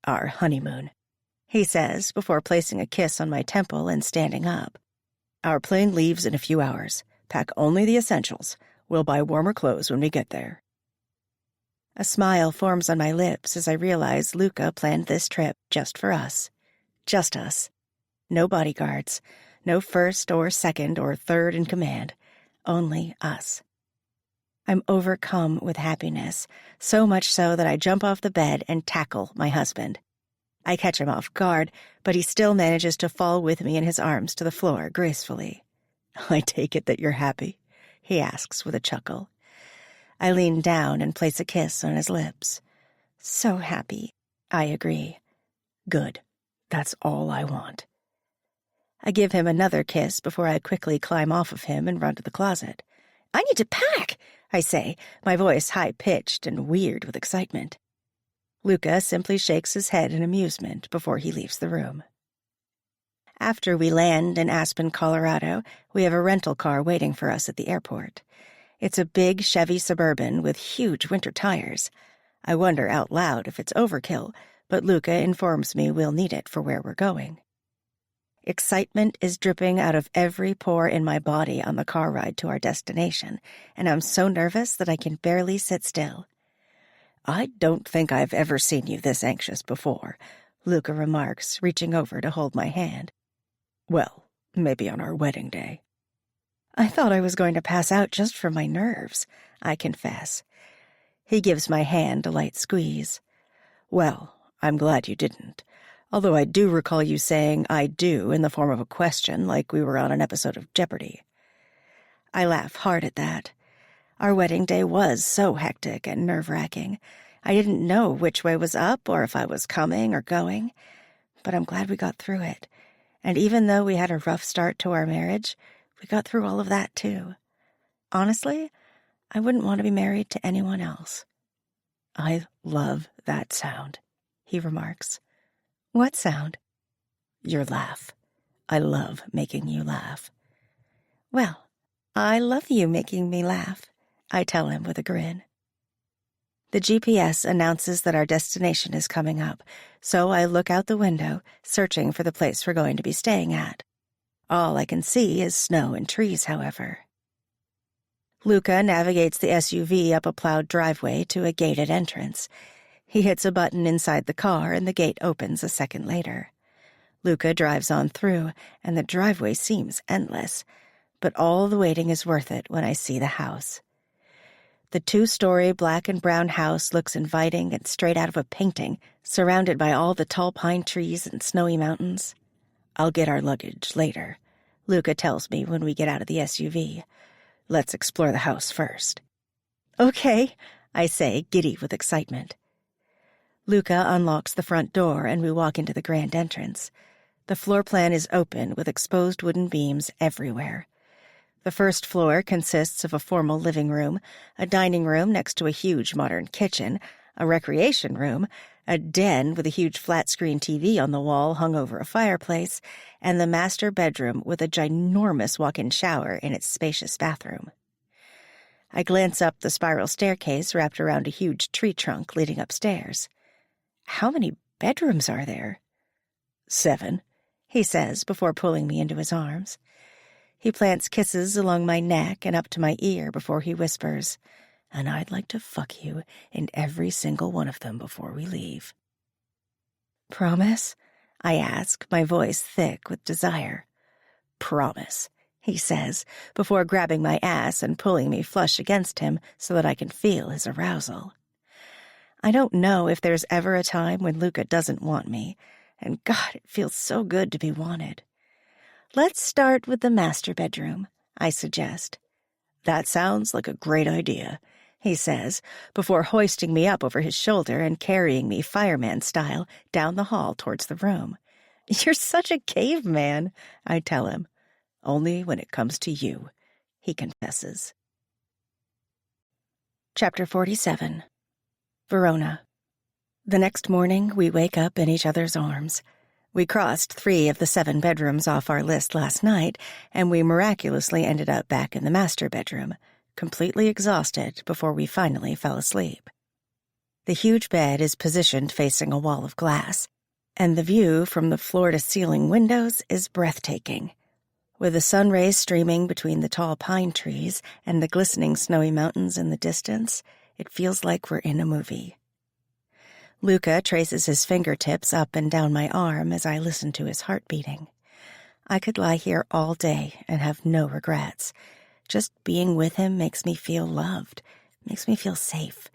Our honeymoon, he says before placing a kiss on my temple and standing up. Our plane leaves in a few hours. Pack only the essentials. We'll buy warmer clothes when we get there. A smile forms on my lips as I realize Luca planned this trip just for us. Just us. No bodyguards. No first or second or third in command. Only us. I'm overcome with happiness, so much so that I jump off the bed and tackle my husband. I catch him off guard, but he still manages to fall with me in his arms to the floor gracefully. I take it that you're happy, he asks with a chuckle. I lean down and place a kiss on his lips. So happy, I agree. Good. That's all I want. I give him another kiss before I quickly climb off of him and run to the closet. I need to pack, I say, my voice high-pitched and weird with excitement. Luca simply shakes his head in amusement before he leaves the room. After we land in Aspen, Colorado, we have a rental car waiting for us at the airport. It's a big Chevy Suburban with huge winter tires. I wonder out loud if it's overkill, but Luca informs me we'll need it for where we're going. Excitement is dripping out of every pore in my body on the car ride to our destination, and I'm so nervous that I can barely sit still. I don't think I've ever seen you this anxious before, Luca remarks, reaching over to hold my hand. Well, maybe on our wedding day. I thought I was going to pass out just from my nerves, I confess. He gives my hand a light squeeze. Well, I'm glad you didn't. Although I do recall you saying I do in the form of a question like we were on an episode of Jeopardy. I laugh hard at that. Our wedding day was so hectic and nerve-wracking. I didn't know which way was up or if I was coming or going, but I'm glad we got through it. And even though we had a rough start to our marriage, we got through all of that too. Honestly, I wouldn't want to be married to anyone else. I love that sound, he remarks. What sound? Your laugh. I love making you laugh. Well, I love you making me laugh, I tell him with a grin. The GPS announces that our destination is coming up, so I look out the window, searching for the place we're going to be staying at. All I can see is snow and trees, however. Luca navigates the SUV up a plowed driveway to a gated entrance. He hits a button inside the car, and the gate opens a second later. Luca drives on through, and the driveway seems endless, but all the waiting is worth it when I see the house. The 2-story black and brown house looks inviting and straight out of a painting, surrounded by all the tall pine trees and snowy mountains. I'll get our luggage later, Luca tells me when we get out of the SUV. Let's explore the house first. Okay, I say, giddy with excitement. Luca unlocks the front door and we walk into the grand entrance. The floor plan is open with exposed wooden beams everywhere. The first floor consists of a formal living room, a dining room next to a huge modern kitchen, a recreation room, a den with a huge flat-screen TV on the wall hung over a fireplace, and the master bedroom with a ginormous walk-in shower in its spacious bathroom. I glance up the spiral staircase wrapped around a huge tree trunk leading upstairs. How many bedrooms are there? 7, he says before pulling me into his arms. He plants kisses along my neck and up to my ear before he whispers, "And I'd like to fuck you in every single one of them before we leave." "Promise?" I ask, my voice thick with desire. "Promise," he says, before grabbing my ass and pulling me flush against him so that I can feel his arousal. I don't know if there's ever a time when Luca doesn't want me, and God, it feels so good to be wanted. "Let's start with the master bedroom," I suggest. "That sounds like a great idea," he says, before hoisting me up over his shoulder and carrying me fireman style down the hall towards the room. "You're such a caveman," I tell him. "Only when it comes to you," he confesses. Chapter 47. Verona. The next morning, we wake up in each other's arms. We crossed 3 of the 7 bedrooms off our list last night, and we miraculously ended up back in the master bedroom, completely exhausted before we finally fell asleep. The huge bed is positioned facing a wall of glass, and the view from the floor-to-ceiling windows is breathtaking. With the sun rays streaming between the tall pine trees and the glistening snowy mountains in the distance, it feels like we're in a movie. Luca traces his fingertips up and down my arm as I listen to his heart beating. I could lie here all day and have no regrets. Just being with him makes me feel loved, makes me feel safe,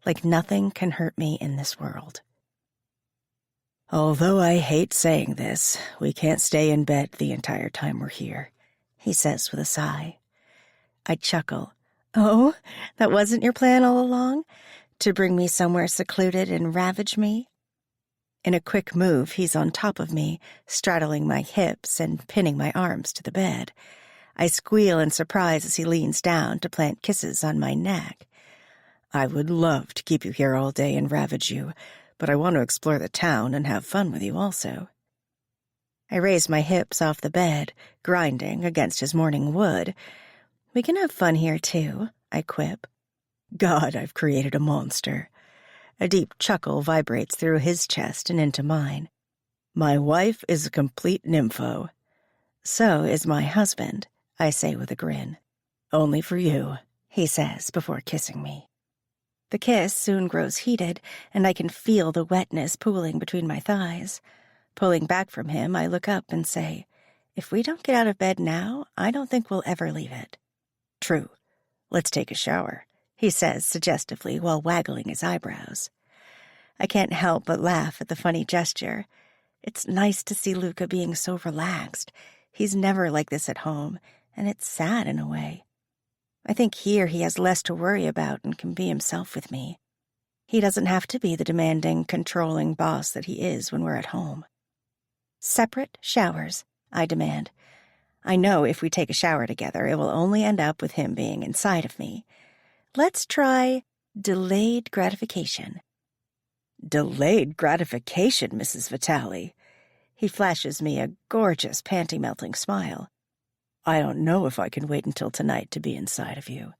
like nothing can hurt me in this world. "Although I hate saying this, we can't stay in bed the entire time we're here," he says with a sigh. I chuckle. "Oh, that wasn't your plan all along? To bring me somewhere secluded and ravage me?" In a quick move, he's on top of me, straddling my hips and pinning my arms to the bed. I squeal in surprise as he leans down to plant kisses on my neck. "I would love to keep you here all day and ravage you, but I want to explore the town and have fun with you also." I raise my hips off the bed, grinding against his morning wood. "We can have fun here, too," I quip. "God, I've created a monster." A deep chuckle vibrates through his chest and into mine. "My wife is a complete nympho." "So is my husband," I say with a grin. "Only for you," he says before kissing me. The kiss soon grows heated, and I can feel the wetness pooling between my thighs. Pulling back from him, I look up and say, "If we don't get out of bed now, I don't think we'll ever leave it." "True. Let's take a shower," he says suggestively while waggling his eyebrows. I can't help but laugh at the funny gesture. It's nice to see Luca being so relaxed. He's never like this at home, and it's sad in a way. I think here he has less to worry about and can be himself with me. He doesn't have to be the demanding, controlling boss that he is when we're at home. "Separate showers," I demand. I know if we take a shower together, it will only end up with him being inside of me. Let's try delayed gratification. "Delayed gratification, Mrs. Vitale." He flashes me a gorgeous, panty-melting smile. "I don't know if I can wait until tonight to be inside of you."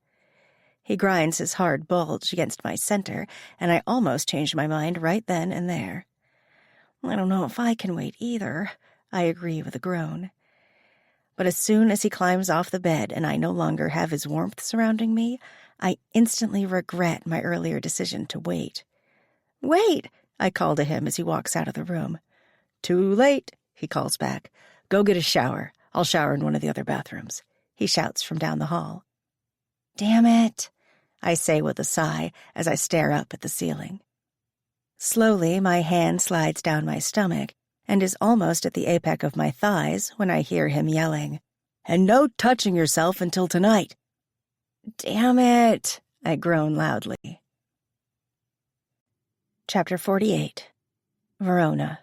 He grinds his hard bulge against my center, and I almost change my mind right then and there. "I don't know if I can wait either," I agree with a groan. But as soon as he climbs off the bed and I no longer have his warmth surrounding me, I instantly regret my earlier decision to wait. "Wait!" I call to him as he walks out of the room. "Too late," he calls back. "Go get a shower. I'll shower in one of the other bathrooms," he shouts from down the hall. "Damn it," I say with a sigh as I stare up at the ceiling. Slowly, my hand slides down my stomach and is almost at the apex of my thighs when I hear him yelling, "And no touching yourself until tonight." "Damn it," I groan loudly. Chapter 48. Verona.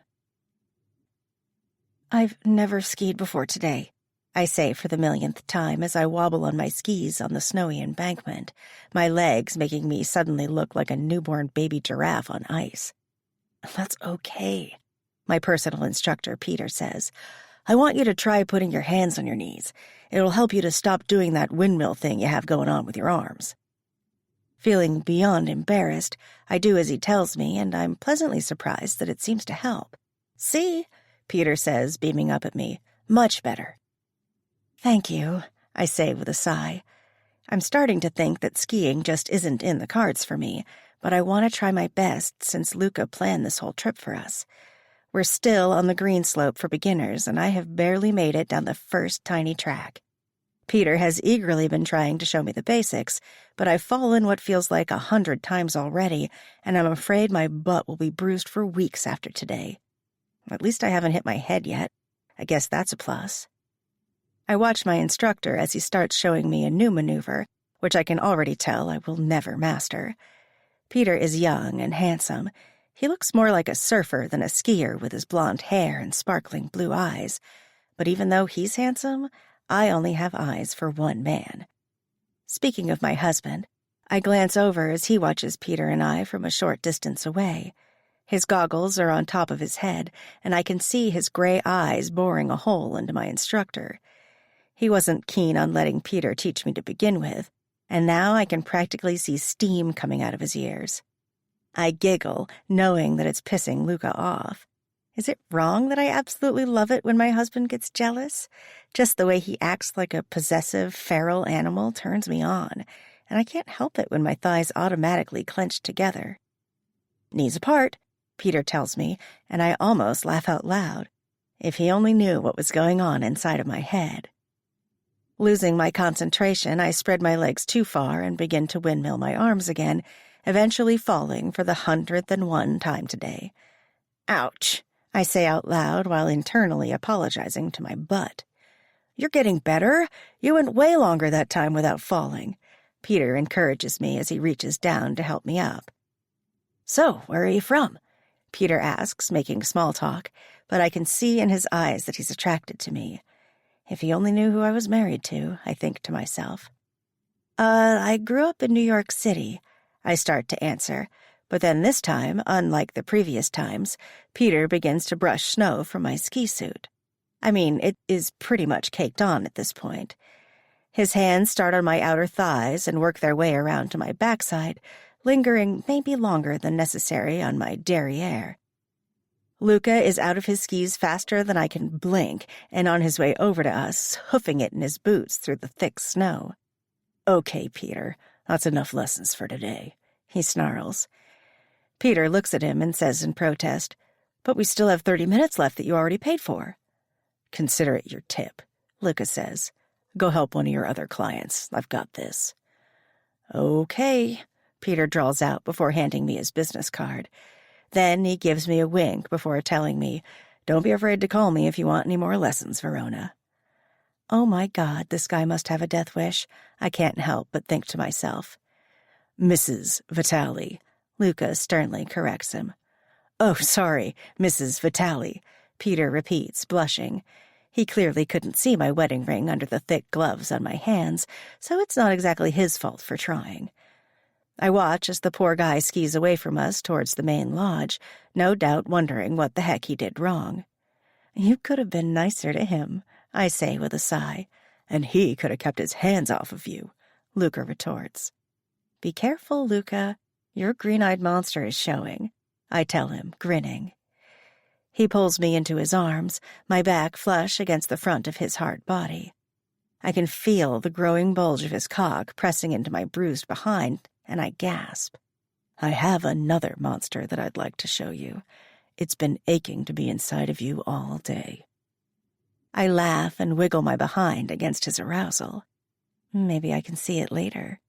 "I've never skied before today," I say for the millionth time as I wobble on my skis on the snowy embankment, my legs making me suddenly look like a newborn baby giraffe on ice. That's okay, my personal instructor, Peter, says. I want you to try putting your hands on your knees. It'll help you to stop doing that windmill thing you have going on with your arms. Feeling beyond embarrassed, I do as he tells me, and I'm pleasantly surprised that it seems to help. See, Peter says, beaming up at me. Much better. Thank you, I say with a sigh. I'm starting to think that skiing just isn't in the cards for me, but I want to try my best since Luca planned this whole trip for us. We're still on the green slope for beginners, and I have barely made it down the first tiny track. Peter has eagerly been trying to show me the basics, but I've fallen what feels like 100 times already, and I'm afraid my butt will be bruised for weeks after today. At least I haven't hit my head yet. I guess that's a plus. I watch my instructor as he starts showing me a new maneuver, which I can already tell I will never master. Peter is young and handsome. He looks more like a surfer than a skier with his blonde hair and sparkling blue eyes. But even though he's handsome, I only have eyes for one man. Speaking of my husband, I glance over as he watches Peter and I from a short distance away. His goggles are on top of his head, and I can see his gray eyes boring a hole into my instructor. He wasn't keen on letting Peter teach me to begin with, and now I can practically see steam coming out of his ears. I giggle, knowing that it's pissing Luca off. Is it wrong that I absolutely love it when my husband gets jealous? Just the way he acts like a possessive, feral animal turns me on, and I can't help it when my thighs automatically clench together. Knees apart, Peter tells me, and I almost laugh out loud. If he only knew what was going on inside of my head. Losing my concentration, I spread my legs too far and begin to windmill my arms again, eventually falling for the 101st time today. Ouch, I say out loud while internally apologizing to my butt. You're getting better. You went way longer that time without falling. Peter encourages me as he reaches down to help me up. So, where are you from? Peter asks, making small talk, but I can see in his eyes that he's attracted to me. If he only knew who I was married to, I think to myself. I grew up in New York City, I start to answer, but then this time, unlike the previous times, Peter begins to brush snow from my ski suit. I mean, it is pretty much caked on at this point. His hands start on my outer thighs and work their way around to my backside, lingering maybe longer than necessary on my derriere. Luca is out of his skis faster than I can blink and on his way over to us, hoofing it in his boots through the thick snow. Okay, Peter, that's enough lessons for today, he snarls. Peter looks at him and says in protest, But we still have 30 minutes left that you already paid for. Consider it your tip, Luca says. Go help one of your other clients. I've got this. Okay, Peter drawls out before handing me his business card. Then he gives me a wink before telling me, Don't be afraid to call me if you want any more lessons, Verona. Oh my God, this guy must have a death wish. I can't help but think to myself. Mrs. Vitali, Luca sternly corrects him. Oh, sorry, Mrs. Vitali, Peter repeats, blushing. He clearly couldn't see my wedding ring under the thick gloves on my hands, so it's not exactly his fault for trying. I watch as the poor guy skis away from us towards the main lodge, no doubt wondering what the heck he did wrong. You could have been nicer to him, I say with a sigh, and he could have kept his hands off of you, Luca retorts. Be careful, Luca. Your green-eyed monster is showing, I tell him, grinning. He pulls me into his arms, my back flush against the front of his hard body. I can feel the growing bulge of his cock pressing into my bruised behind, and I gasp. I have another monster that I'd like to show you. It's been aching to be inside of you all day. I laugh and wiggle my behind against his arousal. Maybe I can see it later.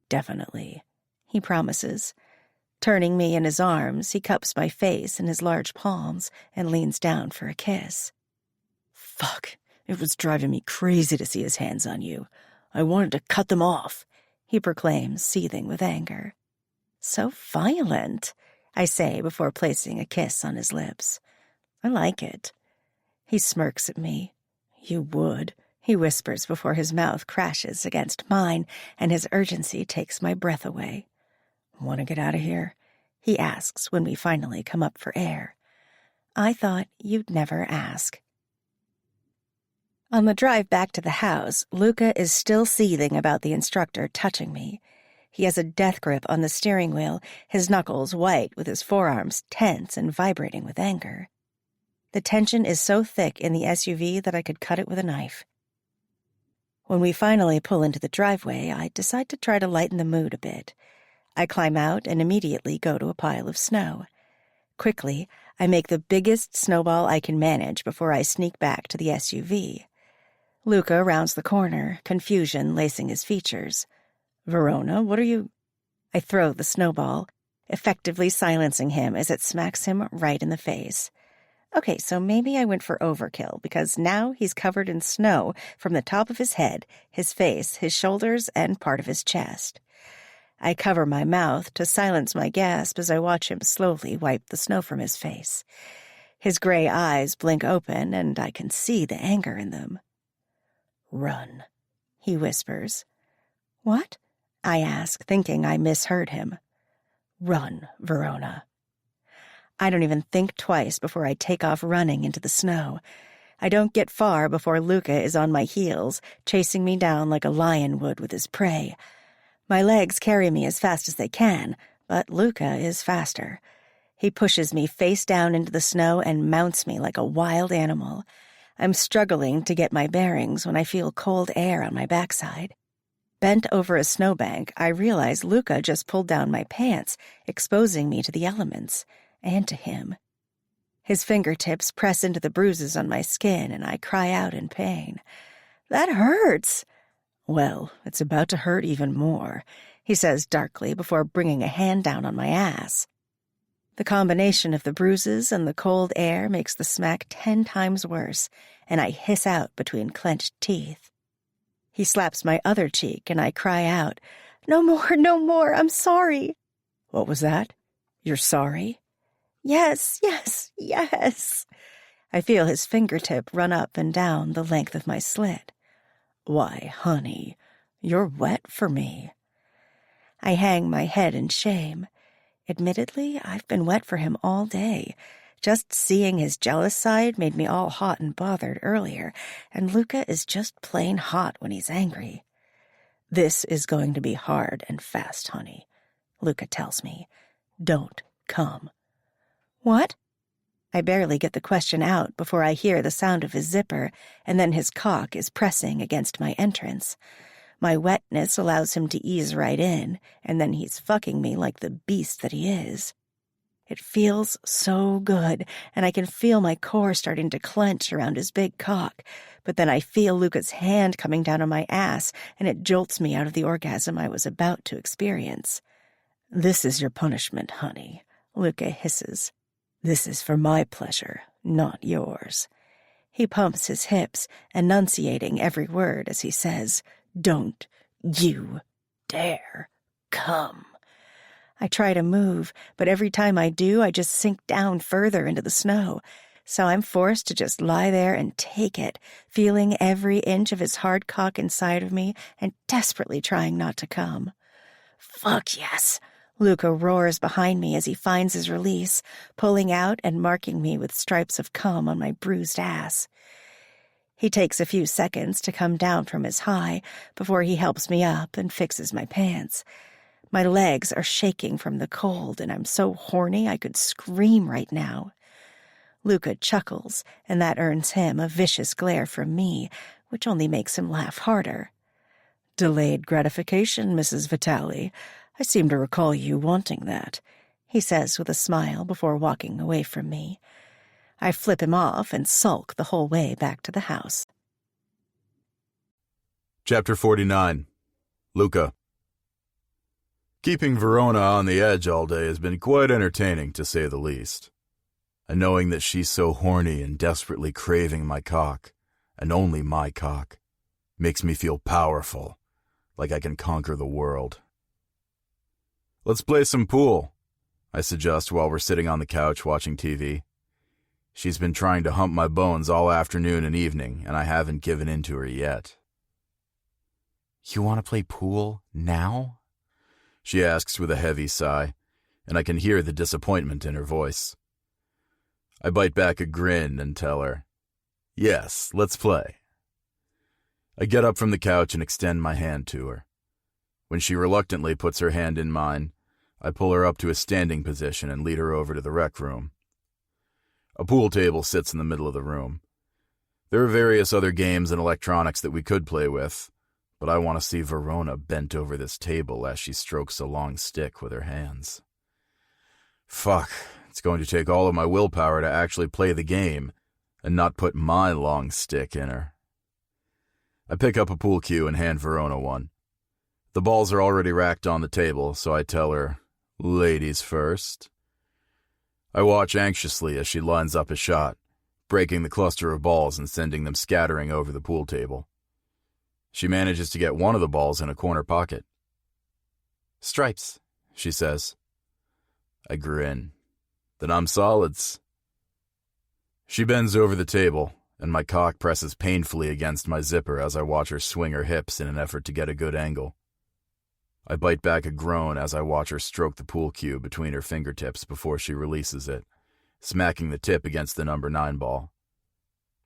Definitely, he promises. Turning me in his arms, he cups my face in his large palms and leans down for a kiss. Fuck, it was driving me crazy to see his hands on you. I wanted to cut them off, he proclaims, seething with anger. So violent, I say before placing a kiss on his lips. I like it. He smirks at me. You would, he whispers before his mouth crashes against mine and his urgency takes my breath away. Want to get out of here? he asks when we finally come up for air. I thought you'd never ask. On the drive back to the house, Luca is still seething about the instructor touching me. He has a death grip on the steering wheel, his knuckles white with his forearms tense and vibrating with anger. The tension is so thick in the SUV that I could cut it with a knife. When we finally pull into the driveway, I decide to try to lighten the mood a bit. I climb out and immediately go to a pile of snow. Quickly, I make the biggest snowball I can manage before I sneak back to the SUV. Luca rounds the corner, confusion lacing his features. "Verona, what are you—" I throw the snowball, effectively silencing him as it smacks him right in the face. Okay, so maybe I went for overkill, because now he's covered in snow from the top of his head, his face, his shoulders, and part of his chest. I cover my mouth to silence my gasp as I watch him slowly wipe the snow from his face. His gray eyes blink open, and I can see the anger in them. "Run," he whispers. "What?" I ask, thinking I misheard him. "Run, Verona." I don't even think twice before I take off running into the snow. I don't get far before Luca is on my heels, chasing me down like a lion would with his prey. My legs carry me as fast as they can, but Luca is faster. He pushes me face down into the snow and mounts me like a wild animal. I'm struggling to get my bearings when I feel cold air on my backside. Bent over a snowbank, I realize Luca just pulled down my pants, exposing me to the elements, and to him. His fingertips press into the bruises on my skin, and I cry out in pain. "That hurts!" "Well, it's about to hurt even more," he says darkly before bringing a hand down on my ass. The combination of the bruises and the cold air makes the smack 10 times worse, and I hiss out between clenched teeth. He slaps my other cheek, and I cry out, "No more, no more, I'm sorry." "What was that? You're sorry?" Yes, yes, yes. I feel his fingertip run up and down the length of my slit. "Why, honey, you're wet for me." I hang my head in shame. Admittedly, I've been wet for him all day. Just seeing his jealous side made me all hot and bothered earlier, and Luca is just plain hot when he's angry. "This is going to be hard and fast, honey," Luca tells me. "Don't come." "What?" I barely get the question out before I hear the sound of his zipper, and then his cock is pressing against my entrance. My wetness allows him to ease right in, and then he's fucking me like the beast that he is. It feels so good, and I can feel my core starting to clench around his big cock, but then I feel Luca's hand coming down on my ass, and it jolts me out of the orgasm I was about to experience. "This is your punishment, honey," Luca hisses. "This is for my pleasure, not yours." He pumps his hips, enunciating every word as he says, "Don't you dare come." I try to move, but every time I do, I just sink down further into the snow. So I'm forced to just lie there and take it, feeling every inch of his hard cock inside of me and desperately trying not to come. "Fuck yes!" Luca roars behind me as he finds his release, pulling out and marking me with stripes of cum on my bruised ass. He takes a few seconds to come down from his high before he helps me up and fixes my pants. My legs are shaking from the cold, and I'm so horny I could scream right now. Luca chuckles, and that earns him a vicious glare from me, which only makes him laugh harder. "Delayed gratification, Mrs. Vitale. I seem to recall you wanting that," he says with a smile before walking away from me. I flip him off and sulk the whole way back to the house. Chapter 49. Luca. Keeping Verona on the edge all day has been quite entertaining, to say the least. And knowing that she's so horny and desperately craving my cock, and only my cock, makes me feel powerful, like I can conquer the world. "Let's play some pool," I suggest while we're sitting on the couch watching TV. She's been trying to hump my bones all afternoon and evening, and I haven't given in to her yet. "You want to play pool now?" she asks with a heavy sigh, and I can hear the disappointment in her voice. I bite back a grin and tell her, "Yes, let's play." I get up from the couch and extend my hand to her. When she reluctantly puts her hand in mine, I pull her up to a standing position and lead her over to the rec room. A pool table sits in the middle of the room. There are various other games and electronics that we could play with, but I want to see Verona bent over this table as she strokes a long stick with her hands. Fuck, it's going to take all of my willpower to actually play the game and not put my long stick in her. I pick up a pool cue and hand Verona one. The balls are already racked on the table, so I tell her, "Ladies first." I watch anxiously as she lines up a shot, breaking the cluster of balls and sending them scattering over the pool table. She manages to get one of the balls in a corner pocket. "Stripes," she says. I grin. "Then I'm solids." She bends over the table, and my cock presses painfully against my zipper as I watch her swing her hips in an effort to get a good angle. I bite back a groan as I watch her stroke the pool cue between her fingertips before she releases it, smacking the tip against the number 9 ball.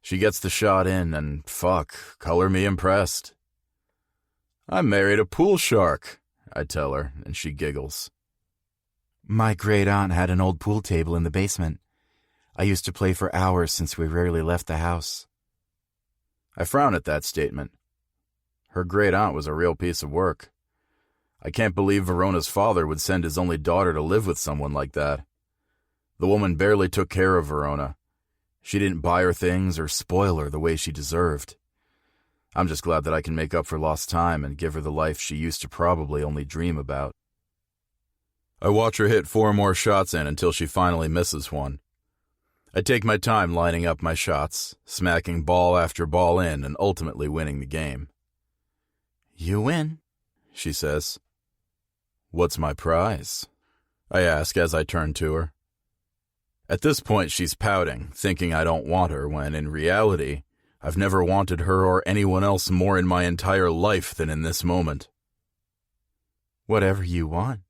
She gets the shot in, and fuck, color me impressed. "I married a pool shark," I tell her, and she giggles. My great aunt had an old pool table in the basement. I used to play for hours since we rarely left the house. I frown at that statement. Her great aunt was a real piece of work. I can't believe Verona's father would send his only daughter to live with someone like that. The woman barely took care of Verona. She didn't buy her things or spoil her the way she deserved. I'm just glad that I can make up for lost time and give her the life she used to probably only dream about. I watch her hit 4 more shots in until she finally misses one. I take my time lining up my shots, smacking ball after ball in and ultimately winning the game. "You win," she says. "What's my prize?" I ask as I turn to her. At this point, she's pouting, thinking I don't want her, when in reality, I've never wanted her or anyone else more in my entire life than in this moment. "Whatever you want,"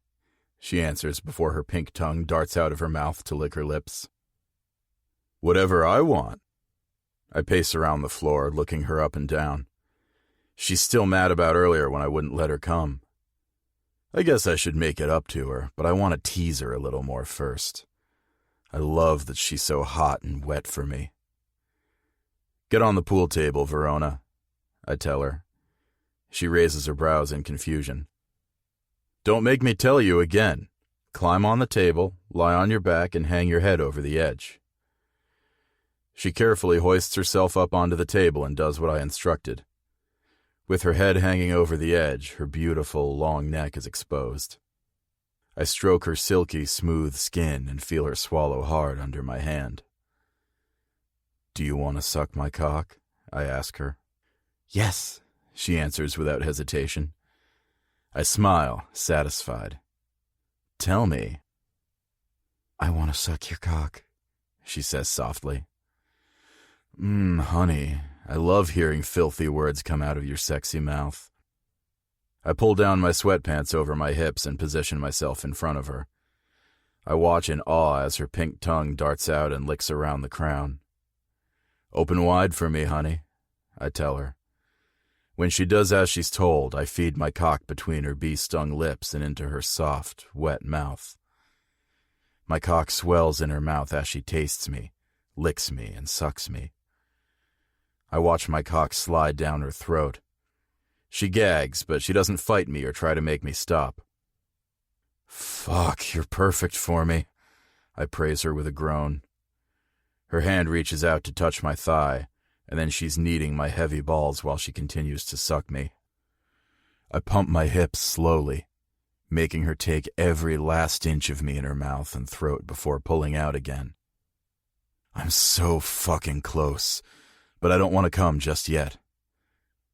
she answers before her pink tongue darts out of her mouth to lick her lips. "Whatever I want." I pace around the floor, looking her up and down. She's still mad about earlier when I wouldn't let her come. I guess I should make it up to her, but I want to tease her a little more first. I love that she's so hot and wet for me. "Get on the pool table, Verona," I tell her. She raises her brows in confusion. "Don't make me tell you again. Climb on the table, lie on your back, and hang your head over the edge." She carefully hoists herself up onto the table and does what I instructed. With her head hanging over the edge, her beautiful, long neck is exposed. I stroke her silky, smooth skin and feel her swallow hard under my hand. "Do you want to suck my cock?" I ask her. "Yes," she answers without hesitation. I smile, satisfied. "Tell me." "I want to suck your cock," she says softly. Honey, I love hearing filthy words come out of your sexy mouth." I pull down my sweatpants over my hips and position myself in front of her. I watch in awe as her pink tongue darts out and licks around the crown. "Open wide for me, honey," I tell her. When she does as she's told, I feed my cock between her bee-stung lips and into her soft, wet mouth. My cock swells in her mouth as she tastes me, licks me, and sucks me. I watch my cock slide down her throat. She gags, but she doesn't fight me or try to make me stop. "Fuck, you're perfect for me," I praise her with a groan. Her hand reaches out to touch my thigh, and then she's kneading my heavy balls while she continues to suck me. I pump my hips slowly, making her take every last inch of me in her mouth and throat before pulling out again. I'm so fucking close, but I don't want to come just yet.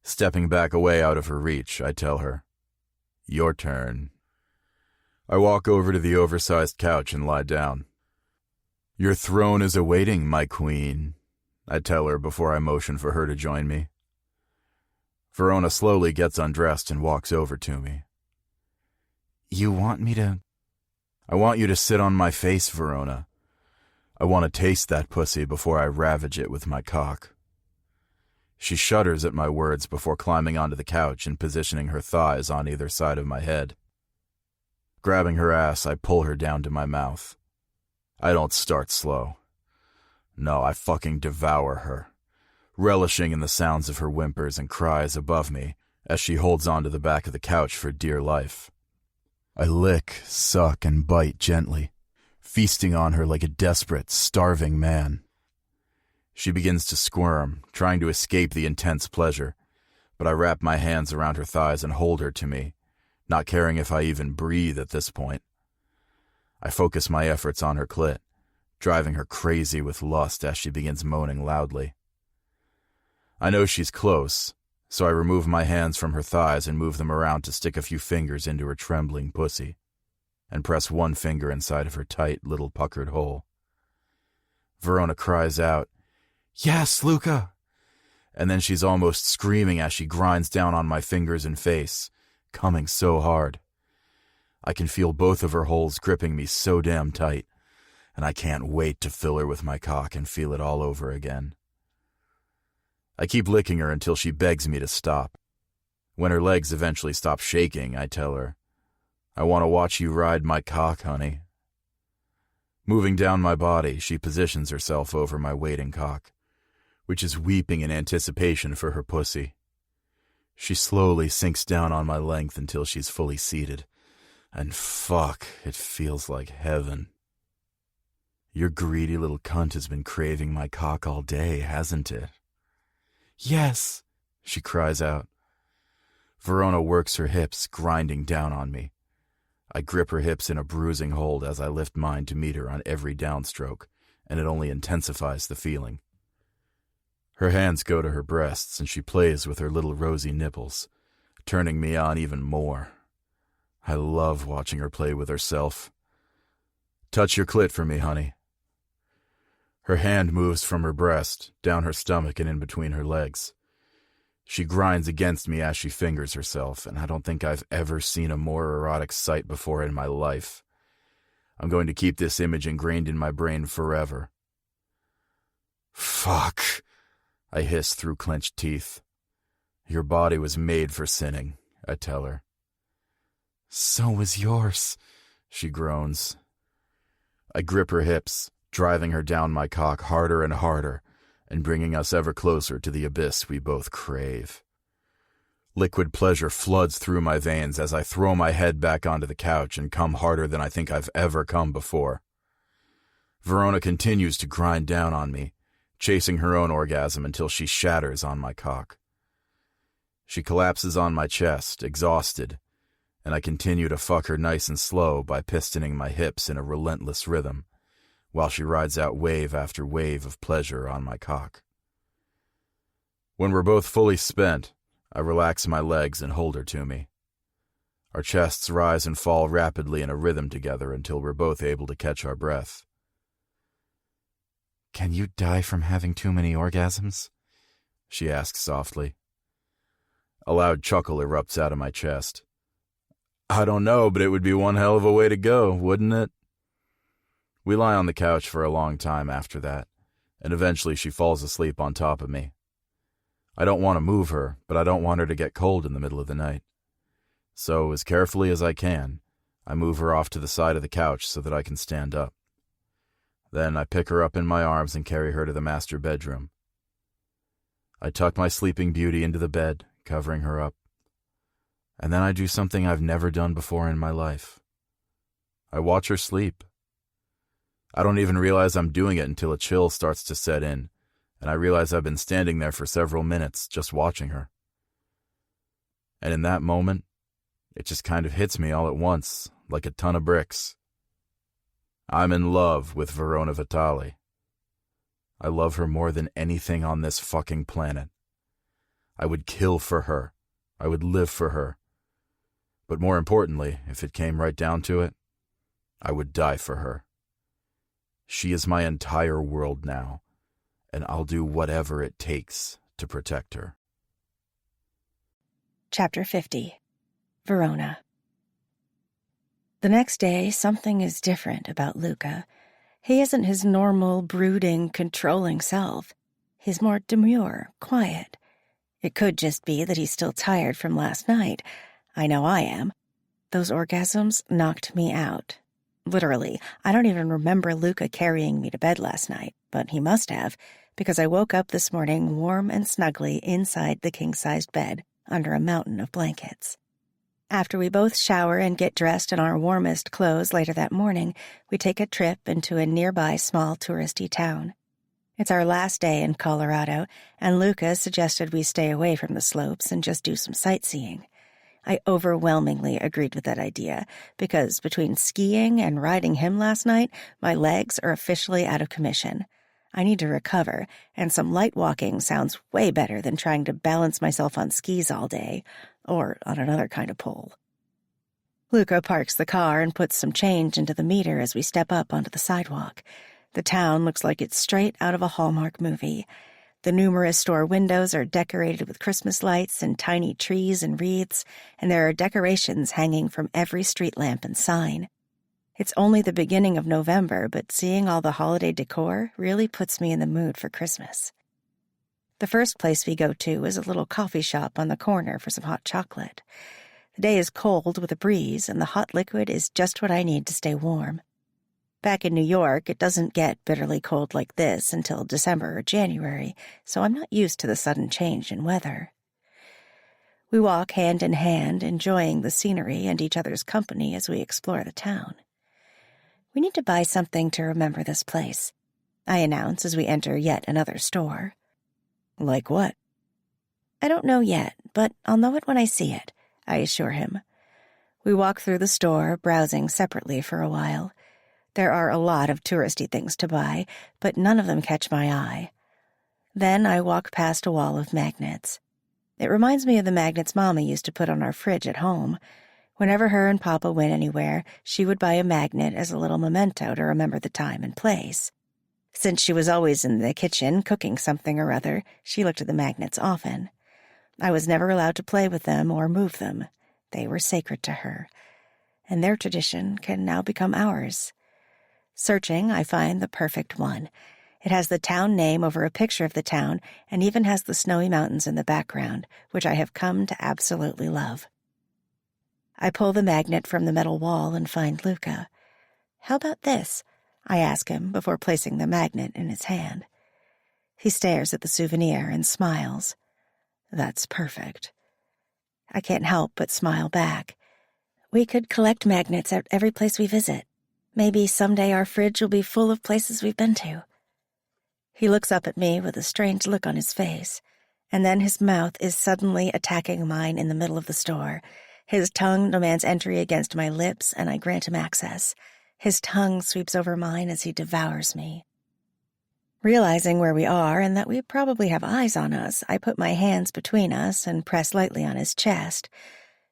Stepping back away out of her reach, I tell her, "Your turn." I walk over to the oversized couch and lie down. "Your throne is awaiting, my queen," I tell her before I motion for her to join me. Verona slowly gets undressed and walks over to me. "You want me to..." I want you to sit on my face, Verona. I want to taste that pussy before I ravage it with my cock. She shudders at my words before climbing onto the couch and positioning her thighs on either side of my head. Grabbing her ass, I pull her down to my mouth. I don't start slow. No, I fucking devour her, relishing in the sounds of her whimpers and cries above me as she holds onto the back of the couch for dear life. I lick, suck, and bite gently, feasting on her like a desperate, starving man. She begins to squirm, trying to escape the intense pleasure, but I wrap my hands around her thighs and hold her to me, not caring if I even breathe at this point. I focus my efforts on her clit, driving her crazy with lust as she begins moaning loudly. I know she's close, so I remove my hands from her thighs and move them around to stick a few fingers into her trembling pussy, and press one finger inside of her tight little puckered hole. Verona cries out, "Yes, Luca!" And then she's almost screaming as she grinds down on my fingers and face, coming so hard. I can feel both of her holes gripping me so damn tight, and I can't wait to fill her with my cock and feel it all over again. I keep licking her until she begs me to stop. When her legs eventually stop shaking, I tell her, "I want to watch you ride my cock, honey." Moving down my body, she positions herself over my waiting cock, which is weeping in anticipation for her pussy. She slowly sinks down on my length until she's fully seated, and fuck, it feels like heaven. Your greedy little cunt has been craving my cock all day, hasn't it? Yes, she cries out. Verona works her hips, grinding down on me. I grip her hips in a bruising hold as I lift mine to meet her on every downstroke, and it only intensifies the feeling. Her hands go to her breasts, and she plays with her little rosy nipples, turning me on even more. I love watching her play with herself. "Touch your clit for me, honey." Her hand moves from her breast, down her stomach and in between her legs. She grinds against me as she fingers herself, and I don't think I've ever seen a more erotic sight before in my life. I'm going to keep this image ingrained in my brain forever. "Fuck," I hiss through clenched teeth. "Your body was made for sinning," I tell her. "So was yours," she groans. I grip her hips, driving her down my cock harder and harder, and bringing us ever closer to the abyss we both crave. Liquid pleasure floods through my veins as I throw my head back onto the couch and come harder than I think I've ever come before. Verona continues to grind down on me, chasing her own orgasm until she shatters on my cock. She collapses on my chest, exhausted, and I continue to fuck her nice and slow by pistoning my hips in a relentless rhythm, while she rides out wave after wave of pleasure on my cock. When we're both fully spent, I relax my legs and hold her to me. Our chests rise and fall rapidly in a rhythm together until we're both able to catch our breath. "Can you die from having too many orgasms?" she asks softly. A loud chuckle erupts out of my chest. "I don't know, but it would be one hell of a way to go, wouldn't it?" We lie on the couch for a long time after that, and eventually she falls asleep on top of me. I don't want to move her, but I don't want her to get cold in the middle of the night. So, as carefully as I can, I move her off to the side of the couch so that I can stand up. Then I pick her up in my arms and carry her to the master bedroom. I tuck my sleeping beauty into the bed, covering her up. And then I do something I've never done before in my life. I watch her sleep. I don't even realize I'm doing it until a chill starts to set in, and I realize I've been standing there for several minutes just watching her. And in that moment, it just kind of hits me all at once, like a ton of bricks. I'm in love with Verona Vitali. I love her more than anything on this fucking planet. I would kill for her. I would live for her. But more importantly, if it came right down to it, I would die for her. She is my entire world now, and I'll do whatever it takes to protect her. Chapter 50. Verona. The next day, something is different about Luca. He isn't his normal, brooding, controlling self. He's more demure, quiet. It could just be that he's still tired from last night. I know I am. Those orgasms knocked me out. Literally, I don't even remember Luca carrying me to bed last night, but he must have, because I woke up this morning warm and snugly inside the king-sized bed under a mountain of blankets. After we both shower and get dressed in our warmest clothes later that morning, we take a trip into a nearby small touristy town. It's our last day in Colorado, and Luca suggested we stay away from the slopes and just do some sightseeing. I overwhelmingly agreed with that idea, because between skiing and riding him last night, my legs are officially out of commission. I need to recover, and some light walking sounds way better than trying to balance myself on skis all day, or on another kind of pole. Luca parks the car and puts some change into the meter as we step up onto the sidewalk. The town looks like it's straight out of a Hallmark movie. The numerous store windows are decorated with Christmas lights and tiny trees and wreaths, and there are decorations hanging from every street lamp and sign. It's only the beginning of November, but seeing all the holiday decor really puts me in the mood for Christmas. The first place we go to is a little coffee shop on the corner for some hot chocolate. The day is cold with a breeze, and the hot liquid is just what I need to stay warm. Back in New York, it doesn't get bitterly cold like this until December or January, so I'm not used to the sudden change in weather. We walk hand in hand, enjoying the scenery and each other's company as we explore the town. We need to buy something to remember this place, I announce as we enter yet another store. Like what? I don't know yet, but I'll know it when I see it, I assure him. We walk through the store, browsing separately for a while. There are a lot of touristy things to buy, but none of them catch my eye. Then I walk past a wall of magnets. It reminds me of the magnets Mama used to put on our fridge at home. Whenever her and Papa went anywhere, she would buy a magnet as a little memento to remember the time and place. Since she was always in the kitchen cooking something or other, she looked at the magnets often. I was never allowed to play with them or move them. They were sacred to her. And their tradition can now become ours. Searching, I find the perfect one. It has the town name over a picture of the town and even has the snowy mountains in the background, which I have come to absolutely love. I pull the magnet from the metal wall and find Luca. How about this? I ask him before placing the magnet in his hand. He stares at the souvenir and smiles. That's perfect. I can't help but smile back. We could collect magnets at every place we visit. Maybe someday our fridge will be full of places we've been to. He looks up at me with a strange look on his face, and then his mouth is suddenly attacking mine in the middle of the store. His tongue demands entry against my lips, and I grant him access. His tongue sweeps over mine as he devours me. Realizing where we are and that we probably have eyes on us, I put my hands between us and press lightly on his chest.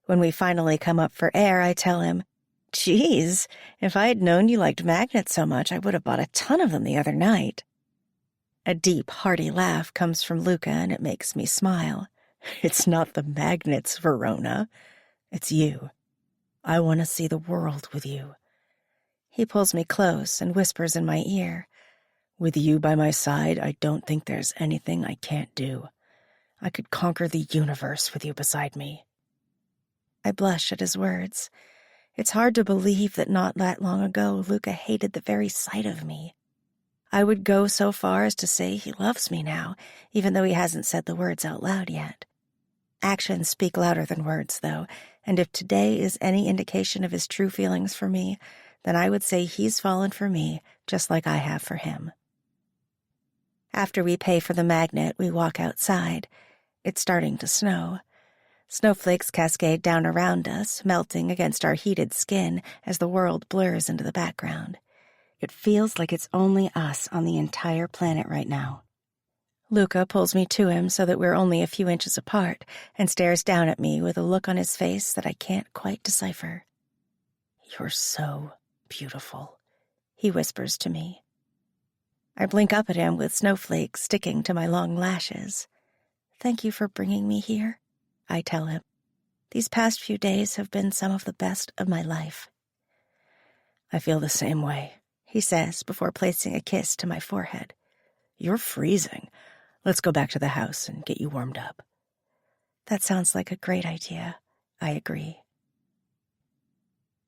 When we finally come up for air, I tell him, "Geez, if I had known you liked magnets so much, I would have bought a ton of them the other night." A deep, hearty laugh comes from Luca, and it makes me smile. It's not the magnets, Verona. It's you. I want to see the world with you. He pulls me close and whispers in my ear, "With you by my side, I don't think there's anything I can't do. I could conquer the universe with you beside me." I blush at his words. It's hard to believe that not that long ago Luca hated the very sight of me. I would go so far as to say he loves me now, even though he hasn't said the words out loud yet. Actions speak louder than words, though, and if today is any indication of his true feelings for me, then I would say he's fallen for me just like I have for him. After we pay for the magnet, we walk outside. It's starting to snow. Snowflakes cascade down around us, melting against our heated skin as the world blurs into the background. It feels like it's only us on the entire planet right now. Luca pulls me to him so that we're only a few inches apart and stares down at me with a look on his face that I can't quite decipher. "You're so beautiful," he whispers to me. I blink up at him with snowflakes sticking to my long lashes. "Thank you for bringing me here," I tell him. "These past few days have been some of the best of my life." I feel the same way, he says before placing a kiss to my forehead. You're freezing. Let's go back to the house and get you warmed up. That sounds like a great idea, I agree.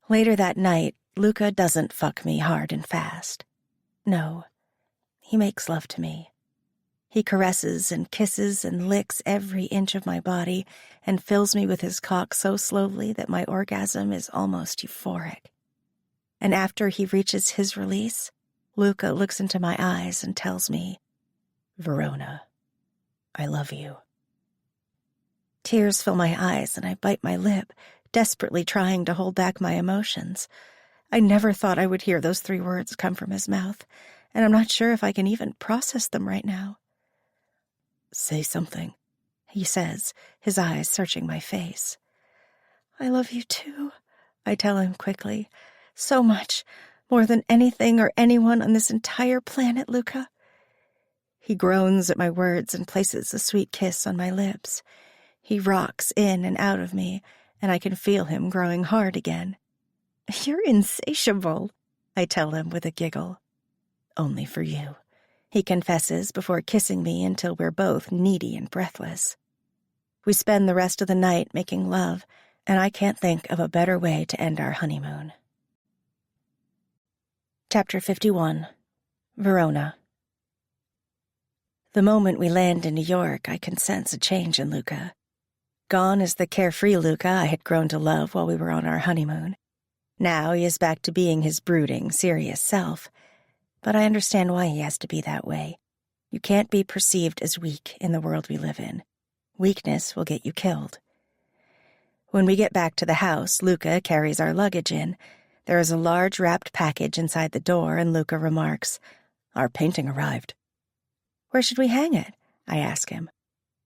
Later that night, Luca doesn't fuck me hard and fast. No, he makes love to me. He caresses and kisses and licks every inch of my body and fills me with his cock so slowly that my orgasm is almost euphoric. And after he reaches his release, Luca looks into my eyes and tells me, Verona, I love you. Tears fill my eyes and I bite my lip, desperately trying to hold back my emotions. I never thought I would hear those 3 words come from his mouth, and I'm not sure if I can even process them right now. Say something, he says, his eyes searching my face. I love you too, I tell him quickly. So much, more than anything or anyone on this entire planet, Luca. He groans at my words and places a sweet kiss on my lips. He rocks in and out of me, and I can feel him growing hard again. You're insatiable, I tell him with a giggle. Only for you, he confesses before kissing me until we're both needy and breathless. We spend the rest of the night making love, and I can't think of a better way to end our honeymoon. Chapter 51. Verona. The moment we land in New York, I can sense a change in Luca. Gone is the carefree Luca I had grown to love while we were on our honeymoon. Now he is back to being his brooding, serious self. But I understand why he has to be that way. You can't be perceived as weak in the world we live in. Weakness will get you killed. When we get back to the house, Luca carries our luggage in. There is a large wrapped package inside the door, and Luca remarks, Our painting arrived. Where should we hang it? I ask him.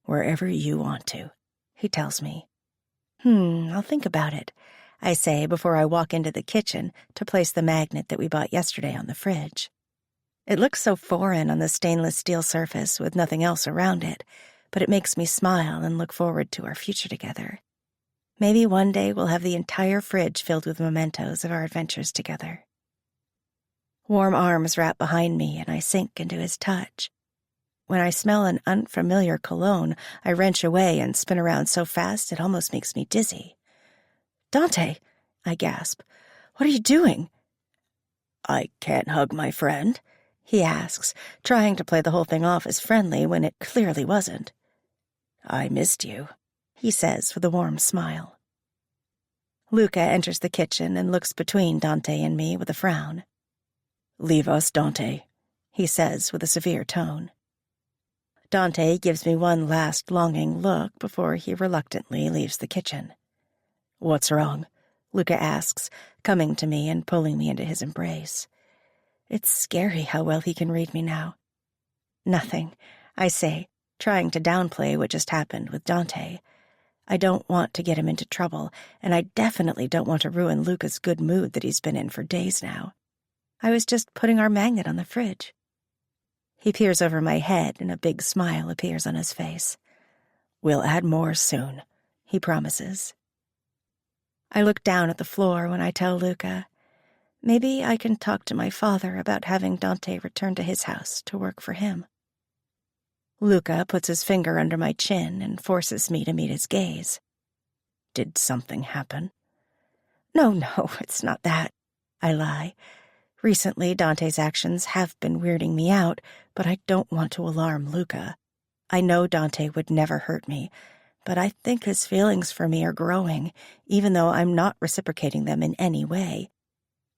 Wherever you want to, he tells me. I'll think about it, I say before I walk into the kitchen to place the magnet that we bought yesterday on the fridge. It looks so foreign on the stainless steel surface with nothing else around it, but it makes me smile and look forward to our future together. Maybe one day we'll have the entire fridge filled with mementos of our adventures together. Warm arms wrap behind me and I sink into his touch. When I smell an unfamiliar cologne, I wrench away and spin around so fast it almost makes me dizzy. Dante, I gasp. What are you doing? I can't hug my friend, he asks, trying to play the whole thing off as friendly when it clearly wasn't. I missed you, he says with a warm smile. Luca enters the kitchen and looks between Dante and me with a frown. Leave us, Dante, he says with a severe tone. Dante gives me one last longing look before he reluctantly leaves the kitchen. What's wrong? Luca asks, coming to me and pulling me into his embrace. It's scary how well he can read me now. Nothing, I say, trying to downplay what just happened with Dante. I don't want to get him into trouble, and I definitely don't want to ruin Luca's good mood that he's been in for days now. I was just putting our magnet on the fridge. He peers over my head, and a big smile appears on his face. We'll add more soon, he promises. I look down at the floor when I tell Luca, maybe I can talk to my father about having Dante return to his house to work for him. Luca puts his finger under my chin and forces me to meet his gaze. Did something happen? No, it's not that, I lie. Recently, Dante's actions have been weirding me out, but I don't want to alarm Luca. I know Dante would never hurt me, but I think his feelings for me are growing, even though I'm not reciprocating them in any way.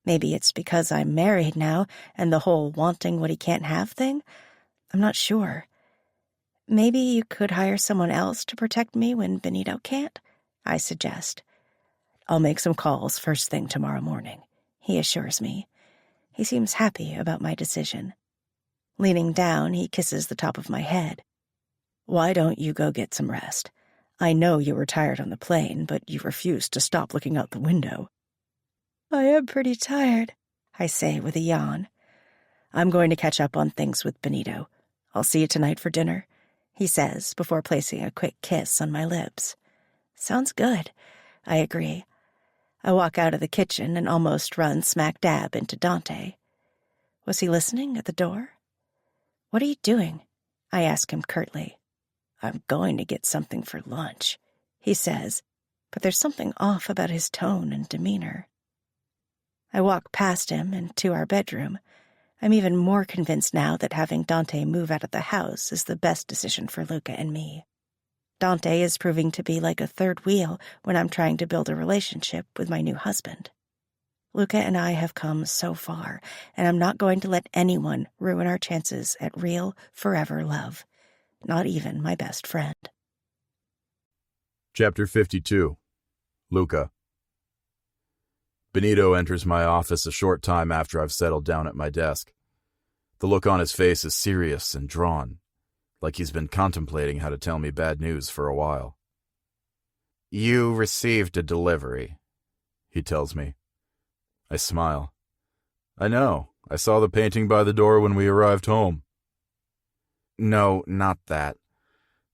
Maybe it's because I'm married now and the whole wanting what he can't have thing? I'm not sure. Maybe you could hire someone else to protect me when Benito can't? I suggest. I'll make some calls first thing tomorrow morning, he assures me. He seems happy about my decision. Leaning down, he kisses the top of my head. Why don't you go get some rest? I know you were tired on the plane, but you refused to stop looking out the window. I am pretty tired, I say with a yawn. I'm going to catch up on things with Benito. I'll see you tonight for dinner, he says before placing a quick kiss on my lips. Sounds good, I agree. I walk out of the kitchen and almost run smack dab into Dante. Was he listening at the door? "What are you doing?" I ask him curtly. "I'm going to get something for lunch," he says, but there's something off about his tone and demeanor. I walk past him and to our bedroom. I'm even more convinced now that having Dante move out of the house is the best decision for Luca and me. Dante is proving to be like a third wheel when I'm trying to build a relationship with my new husband. Luca and I have come so far, and I'm not going to let anyone ruin our chances at real, forever love. Not even my best friend. Chapter 52. Luca. Benito enters my office a short time after I've settled down at my desk. The look on his face is serious and drawn, like he's been contemplating how to tell me bad news for a while. "You received a delivery," he tells me. I smile. "I know. I saw the painting by the door when we arrived home." "No, not that.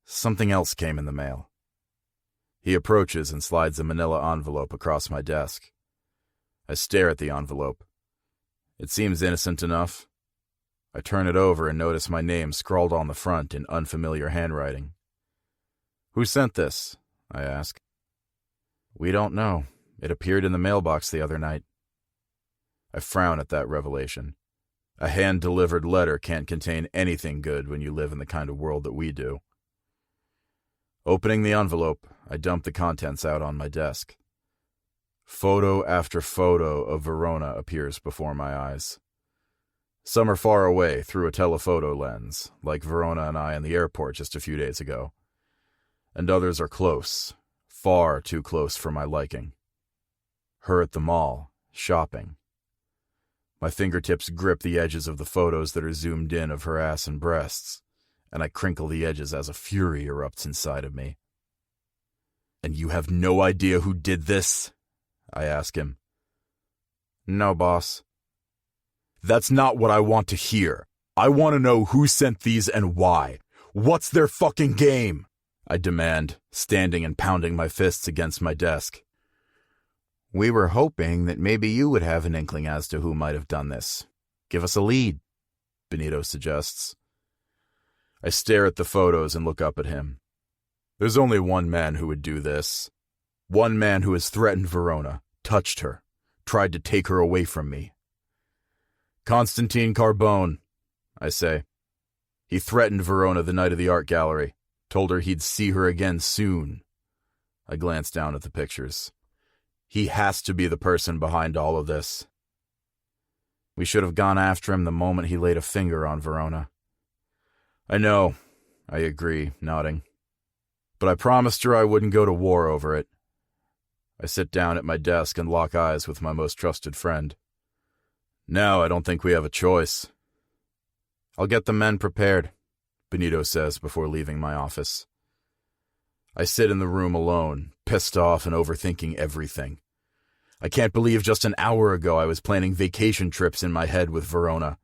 Something else came in the mail." He approaches and slides a manila envelope across my desk. I stare at the envelope. It seems innocent enough. I turn it over and notice my name scrawled on the front in unfamiliar handwriting. "Who sent this?" I ask. "We don't know. It appeared in the mailbox the other night." I frown at that revelation. A hand-delivered letter can't contain anything good when you live in the kind of world that we do. Opening the envelope, I dump the contents out on my desk. Photo after photo of Verona appears before my eyes. Some are far away through a telephoto lens, like Verona and I in the airport just a few days ago. And others are close, far too close for my liking. Her at the mall, shopping. My fingertips grip the edges of the photos that are zoomed in of her ass and breasts, and I crinkle the edges as a fury erupts inside of me. "And you have no idea who did this?" I ask him. "No, boss." "That's not what I want to hear. I want to know who sent these and why. What's their fucking game?" I demand, standing and pounding my fists against my desk. "We were hoping that maybe you would have an inkling as to who might have done this. Give us a lead," Benito suggests. I stare at the photos and look up at him. There's only one man who would do this. One man who has threatened Verona, touched her, tried to take her away from me. "Constantine Carbone," I say. "He threatened Verona the night of the art gallery, told her he'd see her again soon." I glance down at the pictures. He has to be the person behind all of this. "We should have gone after him the moment he laid a finger on Verona." "I know," I agree, nodding. "But I promised her I wouldn't go to war over it." I sit down at my desk and lock eyes with my most trusted friend. "Now I don't think we have a choice." "I'll get the men prepared," Benito says before leaving my office. I sit in the room alone, pissed off and overthinking everything. I can't believe just an hour ago I was planning vacation trips in my head with Verona.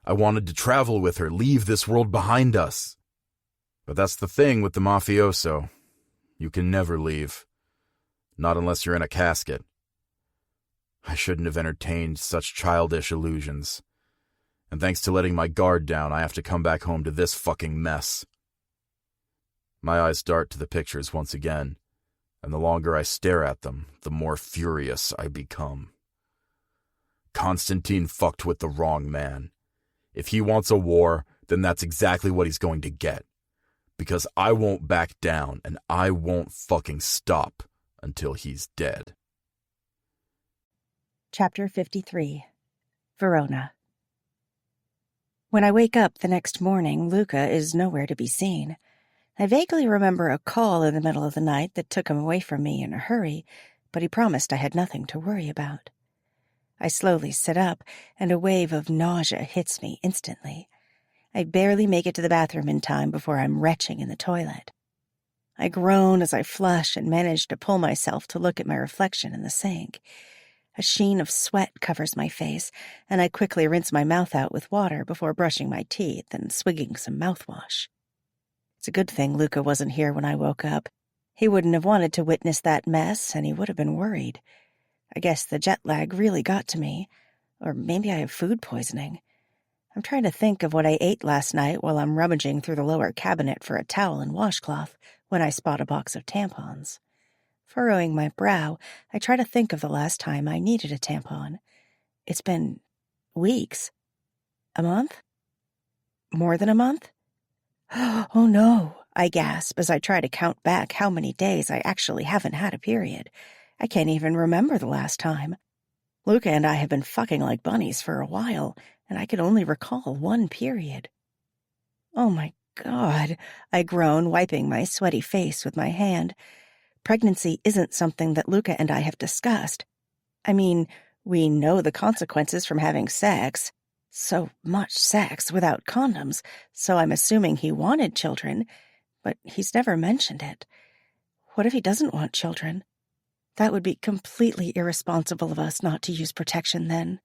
I wanted to travel with her, leave this world behind us. But that's the thing with the mafioso. You can never leave. Not unless you're in a casket. I shouldn't have entertained such childish illusions. And thanks to letting my guard down, I have to come back home to this fucking mess. My eyes dart to the pictures once again, and the longer I stare at them, the more furious I become. Constantine fucked with the wrong man. If he wants a war, then that's exactly what he's going to get. Because I won't back down, and I won't fucking stop until he's dead. Chapter 53. Verona. When I wake up the next morning, Luca is nowhere to be seen. I vaguely remember a call in the middle of the night that took him away from me in a hurry, but he promised I had nothing to worry about. I slowly sit up, and a wave of nausea hits me instantly. I barely make it to the bathroom in time before I'm retching in the toilet. I groan as I flush and manage to pull myself to look at my reflection in the sink. A sheen of sweat covers my face, and I quickly rinse my mouth out with water before brushing my teeth and swigging some mouthwash. It's a good thing Luca wasn't here when I woke up. He wouldn't have wanted to witness that mess, and he would have been worried. I guess the jet lag really got to me. Or maybe I have food poisoning. I'm trying to think of what I ate last night while I'm rummaging through the lower cabinet for a towel and washcloth when I spot a box of tampons. Furrowing my brow, I try to think of the last time I needed a tampon. It's been weeks. A month? More than a month? Oh no, I gasp as I try to count back how many days I actually haven't had a period. I can't even remember the last time. Luca and I have been fucking like bunnies for a while, and I could only recall one period. Oh my God, I groan, wiping my sweaty face with my hand. Pregnancy isn't something that Luca and I have discussed. I mean, we know the consequences from having sex. So much sex without condoms, so I'm assuming he wanted children, but he's never mentioned it. What if he doesn't want children? That would be completely irresponsible of us not to use protection then.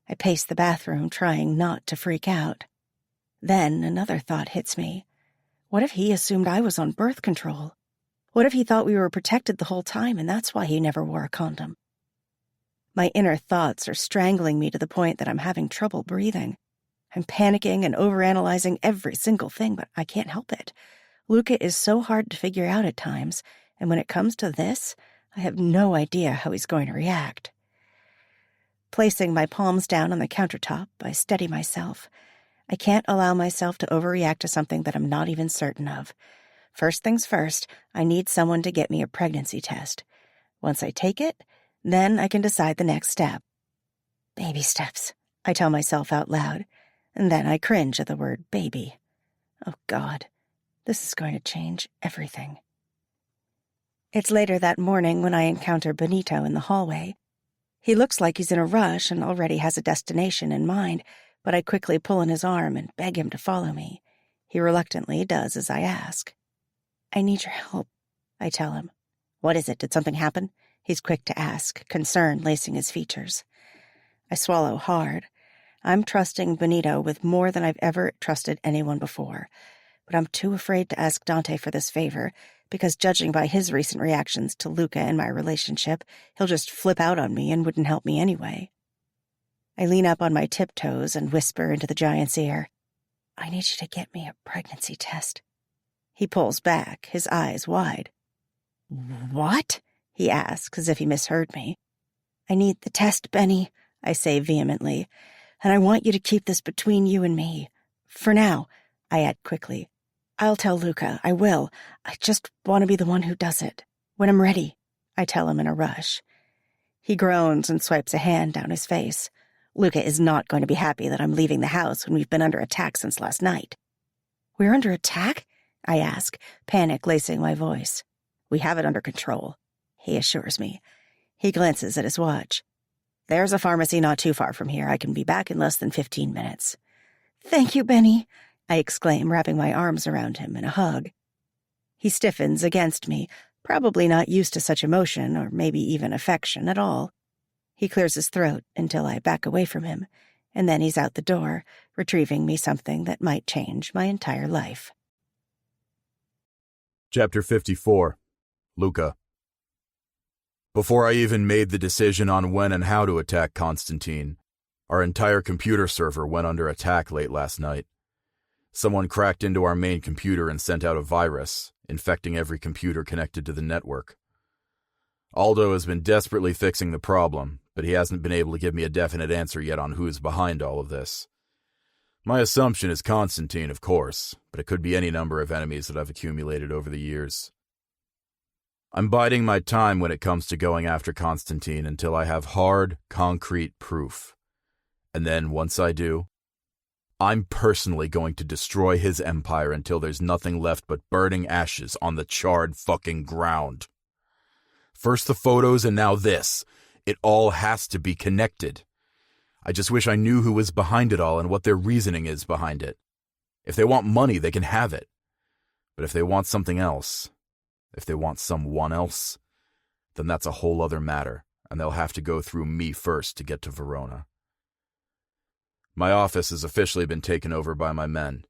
I pace the bathroom, trying not to freak out. Then another thought hits me. What if he assumed I was on birth control? What if he thought we were protected the whole time and that's why he never wore a condom? My inner thoughts are strangling me to the point that I'm having trouble breathing. I'm panicking and overanalyzing every single thing, but I can't help it. Luca is so hard to figure out at times, and when it comes to this, I have no idea how he's going to react. Placing my palms down on the countertop, I steady myself. I can't allow myself to overreact to something that I'm not even certain of. First things first, I need someone to get me a pregnancy test. Once I take it, then I can decide the next step. Baby steps, I tell myself out loud, and then I cringe at the word baby. Oh God, this is going to change everything. It's later that morning when I encounter Benito in the hallway. He looks like he's in a rush and already has a destination in mind, but I quickly pull on his arm and beg him to follow me. He reluctantly does as I ask. I need your help, I tell him. What is it? Did something happen? He's quick to ask, concern lacing his features. I swallow hard. I'm trusting Benito with more than I've ever trusted anyone before, but I'm too afraid to ask Dante for this favor, because judging by his recent reactions to Luca and my relationship, he'll just flip out on me and wouldn't help me anyway. I lean up on my tiptoes and whisper into the giant's ear, I need you to get me a pregnancy test. He pulls back, his eyes wide. What? He asks, as if he misheard me. I need the test, Benny, I say vehemently, and I want you to keep this between you and me. For now, I add quickly. I'll tell Luca, I will. I just want to be the one who does it. When I'm ready, I tell him in a rush. He groans and swipes a hand down his face. Luca is not going to be happy that I'm leaving the house when we've been under attack since last night. We're under attack? I ask, panic lacing my voice. We have it under control, he assures me. He glances at his watch. There's a pharmacy not too far from here. I can be back in less than 15 minutes. Thank you, Benny, I exclaim, wrapping my arms around him in a hug. He stiffens against me, probably not used to such emotion or maybe even affection at all. He clears his throat until I back away from him, and then he's out the door, retrieving me something that might change my entire life. Chapter 54. Luca. Before I even made the decision on when and how to attack Constantine, our entire computer server went under attack late last night. Someone cracked into our main computer and sent out a virus, infecting every computer connected to the network. Aldo has been desperately fixing the problem, but he hasn't been able to give me a definite answer yet on who's behind all of this. My assumption is Constantine, of course, but it could be any number of enemies that I've accumulated over the years. I'm biding my time when it comes to going after Constantine until I have hard, concrete proof. And then, once I do, I'm personally going to destroy his empire until there's nothing left but burning ashes on the charred fucking ground. First the photos and now this. It all has to be connected. I just wish I knew who was behind it all and what their reasoning is behind it. If they want money, they can have it. But if they want something else, if they want someone else, then that's a whole other matter, and they'll have to go through me first to get to Verona. My office has officially been taken over by my men.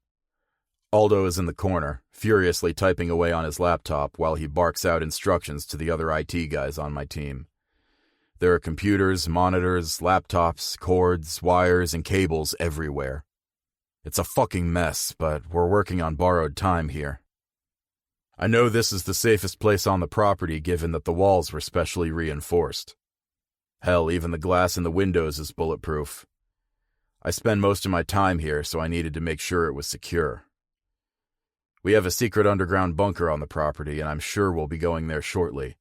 Aldo is in the corner, furiously typing away on his laptop while he barks out instructions to the other IT guys on my team. There are computers, monitors, laptops, cords, wires, and cables everywhere. It's a fucking mess, but we're working on borrowed time here. I know this is the safest place on the property given that the walls were specially reinforced. Hell, even the glass in the windows is bulletproof. I spend most of my time here, so I needed to make sure it was secure. We have a secret underground bunker on the property, and I'm sure we'll be going there shortly,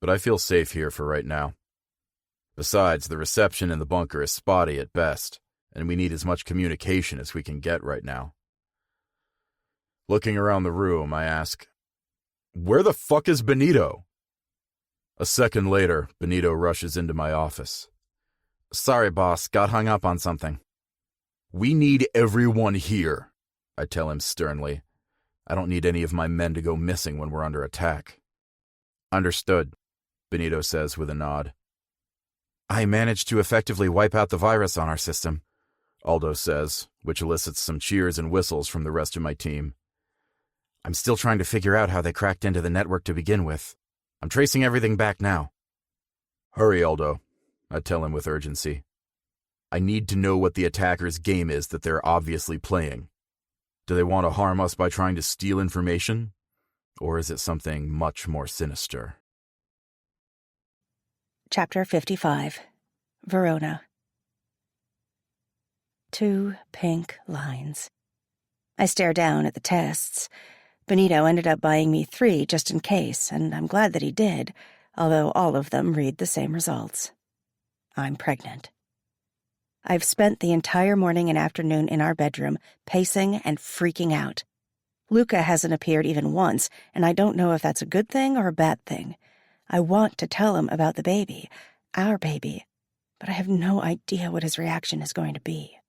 but I feel safe here for right now. Besides, the reception in the bunker is spotty at best, and we need as much communication as we can get right now. Looking around the room, I ask, "Where the fuck is Benito?" A second later, Benito rushes into my office. "Sorry, boss, got hung up on something." "We need everyone here," I tell him sternly. I don't need any of my men to go missing when we're under attack. "Understood," Benito says with a nod. "I managed to effectively wipe out the virus on our system," Aldo says, which elicits some cheers and whistles from the rest of my team. "I'm still trying to figure out how they cracked into the network to begin with. I'm tracing everything back now." "Hurry, Aldo," I tell him with urgency. "I need to know what the attackers' game is that they're obviously playing. Do they want to harm us by trying to steal information? Or is it something much more sinister?" Chapter 55. Verona. 2 pink lines. I stare down at the tests. Benito ended up buying me 3 just in case, and I'm glad that he did, although all of them read the same results. I'm pregnant. I've spent the entire morning and afternoon in our bedroom, pacing and freaking out. Luca hasn't appeared even once, and I don't know if that's a good thing or a bad thing. I want to tell him about the baby, our baby, but I have no idea what his reaction is going to be.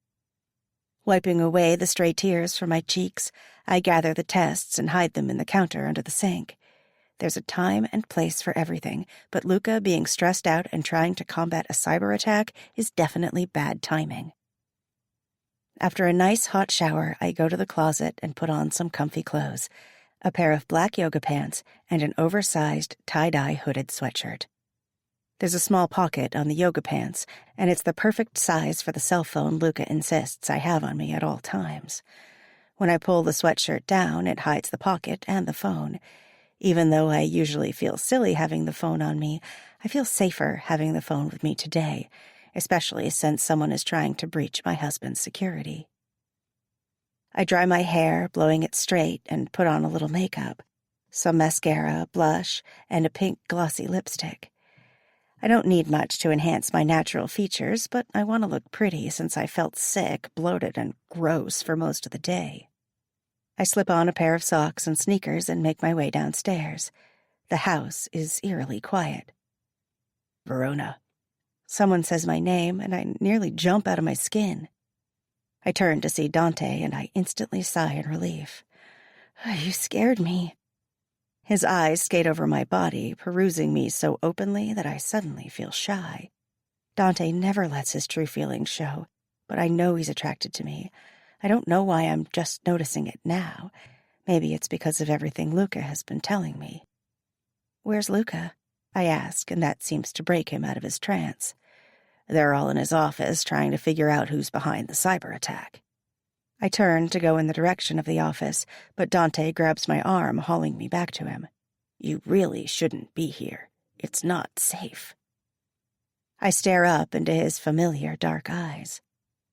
Wiping away the stray tears from my cheeks, I gather the tests and hide them in the counter under the sink. There's a time and place for everything, but Luca being stressed out and trying to combat a cyber attack is definitely bad timing. After a nice hot shower, I go to the closet and put on some comfy clothes, a pair of black yoga pants, and an oversized tie-dye hooded sweatshirt. There's a small pocket on the yoga pants, and it's the perfect size for the cell phone Luca insists I have on me at all times. When I pull the sweatshirt down, it hides the pocket and the phone. Even though I usually feel silly having the phone on me, I feel safer having the phone with me today, especially since someone is trying to breach my husband's security. I dry my hair, blowing it straight, and put on a little makeup, some mascara, blush, and a pink glossy lipstick. I don't need much to enhance my natural features, but I want to look pretty since I felt sick, bloated, and gross for most of the day. I slip on a pair of socks and sneakers and make my way downstairs. The house is eerily quiet. Verona. Someone says my name, and I nearly jump out of my skin. I turn to see Dante, and I instantly sigh in relief. You scared me. His eyes skate over my body, perusing me so openly that I suddenly feel shy. Dante never lets his true feelings show, but I know he's attracted to me. I don't know why I'm just noticing it now. Maybe it's because of everything Luca has been telling me. Where's Luca? I ask, and that seems to break him out of his trance. They're all in his office trying to figure out who's behind the cyber attack. I turn to go in the direction of the office, but Dante grabs my arm, hauling me back to him. You really shouldn't be here. It's not safe. I stare up into his familiar dark eyes.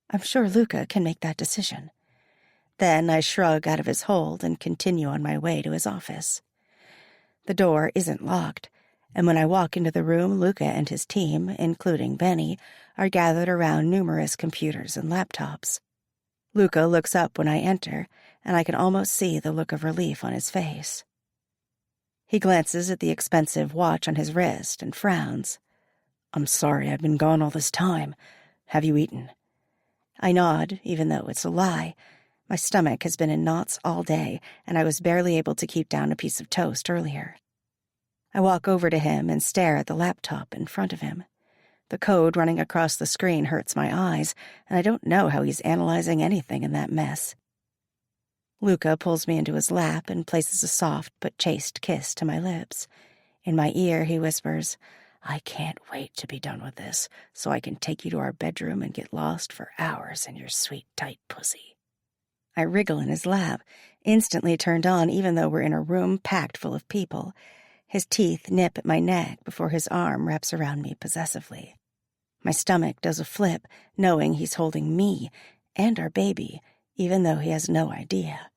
I'm sure Luca can make that decision. Then I shrug out of his hold and continue on my way to his office. The door isn't locked, and when I walk into the room, Luca and his team, including Benny, are gathered around numerous computers and laptops. Luca looks up when I enter, and I can almost see the look of relief on his face. He glances at the expensive watch on his wrist and frowns. I'm sorry I've been gone all this time. Have you eaten? I nod, even though it's a lie. My stomach has been in knots all day, and I was barely able to keep down a piece of toast earlier. I walk over to him and stare at the laptop in front of him. The code running across the screen hurts my eyes, and I don't know how he's analyzing anything in that mess. Luca pulls me into his lap and places a soft but chaste kiss to my lips. In my ear, he whispers, I can't wait to be done with this, so I can take you to our bedroom and get lost for hours in your sweet, tight pussy. I wriggle in his lap, instantly turned on even though we're in a room packed full of people. His teeth nip at my neck before his arm wraps around me possessively. My stomach does a flip, knowing he's holding me and our baby, even though he has no idea.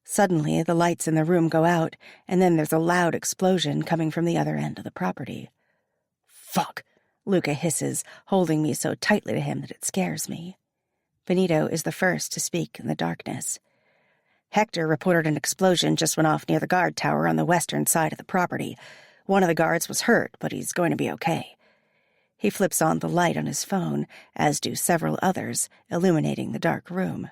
Suddenly, the lights in the room go out, and then there's a loud explosion coming from the other end of the property. "Fuck!" Luca hisses, holding me so tightly to him that it scares me. Benito is the first to speak in the darkness. "Hector reported an explosion just went off near the guard tower on the western side of the property. One of the guards was hurt, but he's going to be okay." He flips on the light on his phone, as do several others, illuminating the dark room.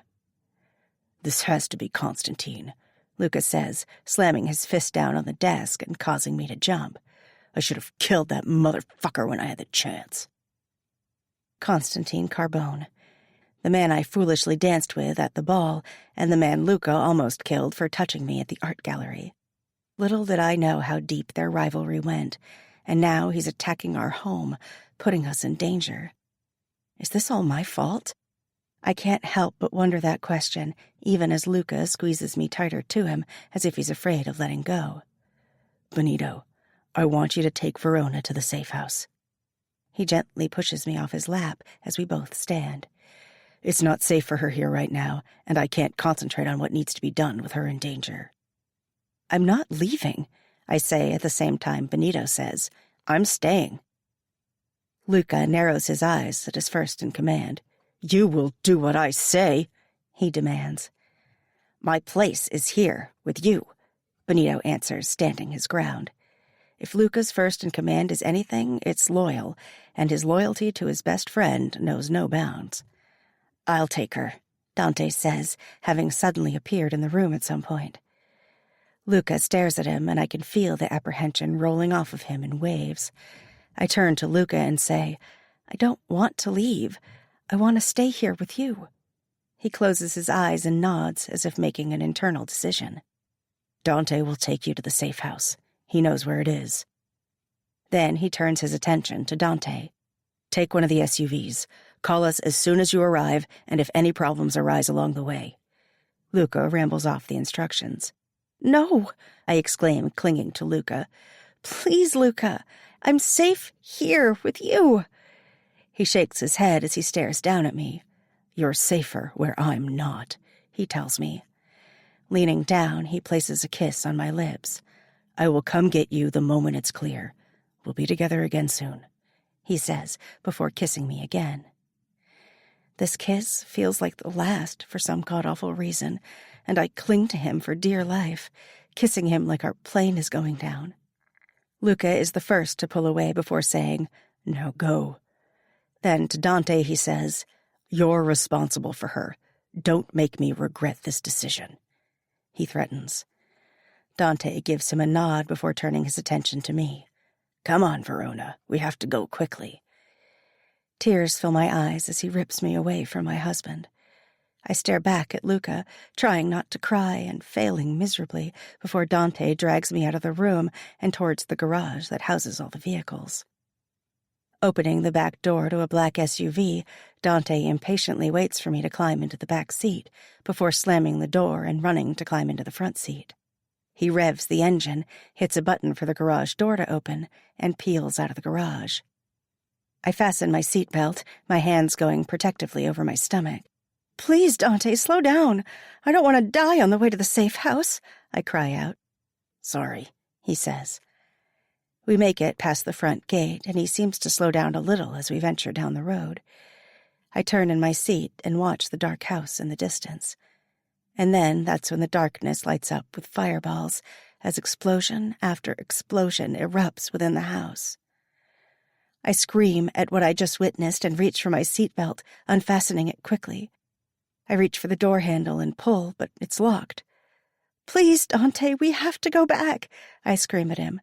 "This has to be Constantine," Luca says, slamming his fist down on the desk and causing me to jump. "I should have killed that motherfucker when I had the chance." Constantine Carbone. The man I foolishly danced with at the ball, and the man Luca almost killed for touching me at the art gallery. Little did I know how deep their rivalry went, and now he's attacking our home, putting us in danger. Is this all my fault? I can't help but wonder that question, even as Luca squeezes me tighter to him, as if he's afraid of letting go. "Benito, I want you to take Verona to the safe house." He gently pushes me off his lap as we both stand. "It's not safe for her here right now, and I can't concentrate on what needs to be done with her in danger." "I'm not leaving," I say at the same time Benito says, "I'm staying." Luca narrows his eyes at his first in command. "You will do what I say," he demands. "My place is here, with you," Benito answers, standing his ground. If Luca's first in command is anything, it's loyal, and his loyalty to his best friend knows no bounds. "I'll take her," Dante says, having suddenly appeared in the room at some point. Luca stares at him, and I can feel the apprehension rolling off of him in waves. I turn to Luca and say, "I don't want to leave. I want to stay here with you." He closes his eyes and nods as if making an internal decision. "Dante will take you to the safe house. He knows where it is." Then he turns his attention to Dante. "Take one of the SUVs. Call us as soon as you arrive, and if any problems arise along the way." Luca rambles off the instructions. "No," I exclaim, clinging to Luca. "Please, Luca, I'm safe here with you." He shakes his head as he stares down at me. "You're safer where I'm not," he tells me. Leaning down, he places a kiss on my lips. "I will come get you the moment it's clear. We'll be together again soon," he says, before kissing me again. This kiss feels like the last for some god-awful reason, and I cling to him for dear life, kissing him like our plane is going down. Luca is the first to pull away before saying, "Now go." Then to Dante he says, "You're responsible for her. Don't make me regret this decision," he threatens. Dante gives him a nod before turning his attention to me. "Come on, Verona. We have to go quickly." Tears fill my eyes as he rips me away from my husband. I stare back at Luca, trying not to cry and failing miserably before Dante drags me out of the room and towards the garage that houses all the vehicles. Opening the back door to a black SUV, Dante impatiently waits for me to climb into the back seat before slamming the door and running to climb into the front seat. He revs the engine, hits a button for the garage door to open, and peels out of the garage. I fasten my seatbelt, my hands going protectively over my stomach. "Please, Dante, slow down. I don't want to die on the way to the safe house," I cry out. "Sorry," he says. We make it past the front gate, and he seems to slow down a little as we venture down the road. I turn in my seat and watch the dark house in the distance. And then that's when the darkness lights up with fireballs as explosion after explosion erupts within the house. I scream at what I just witnessed and reach for my seatbelt, unfastening it quickly. I reach for the door handle and pull, but it's locked. "Please, Dante, we have to go back," I scream at him.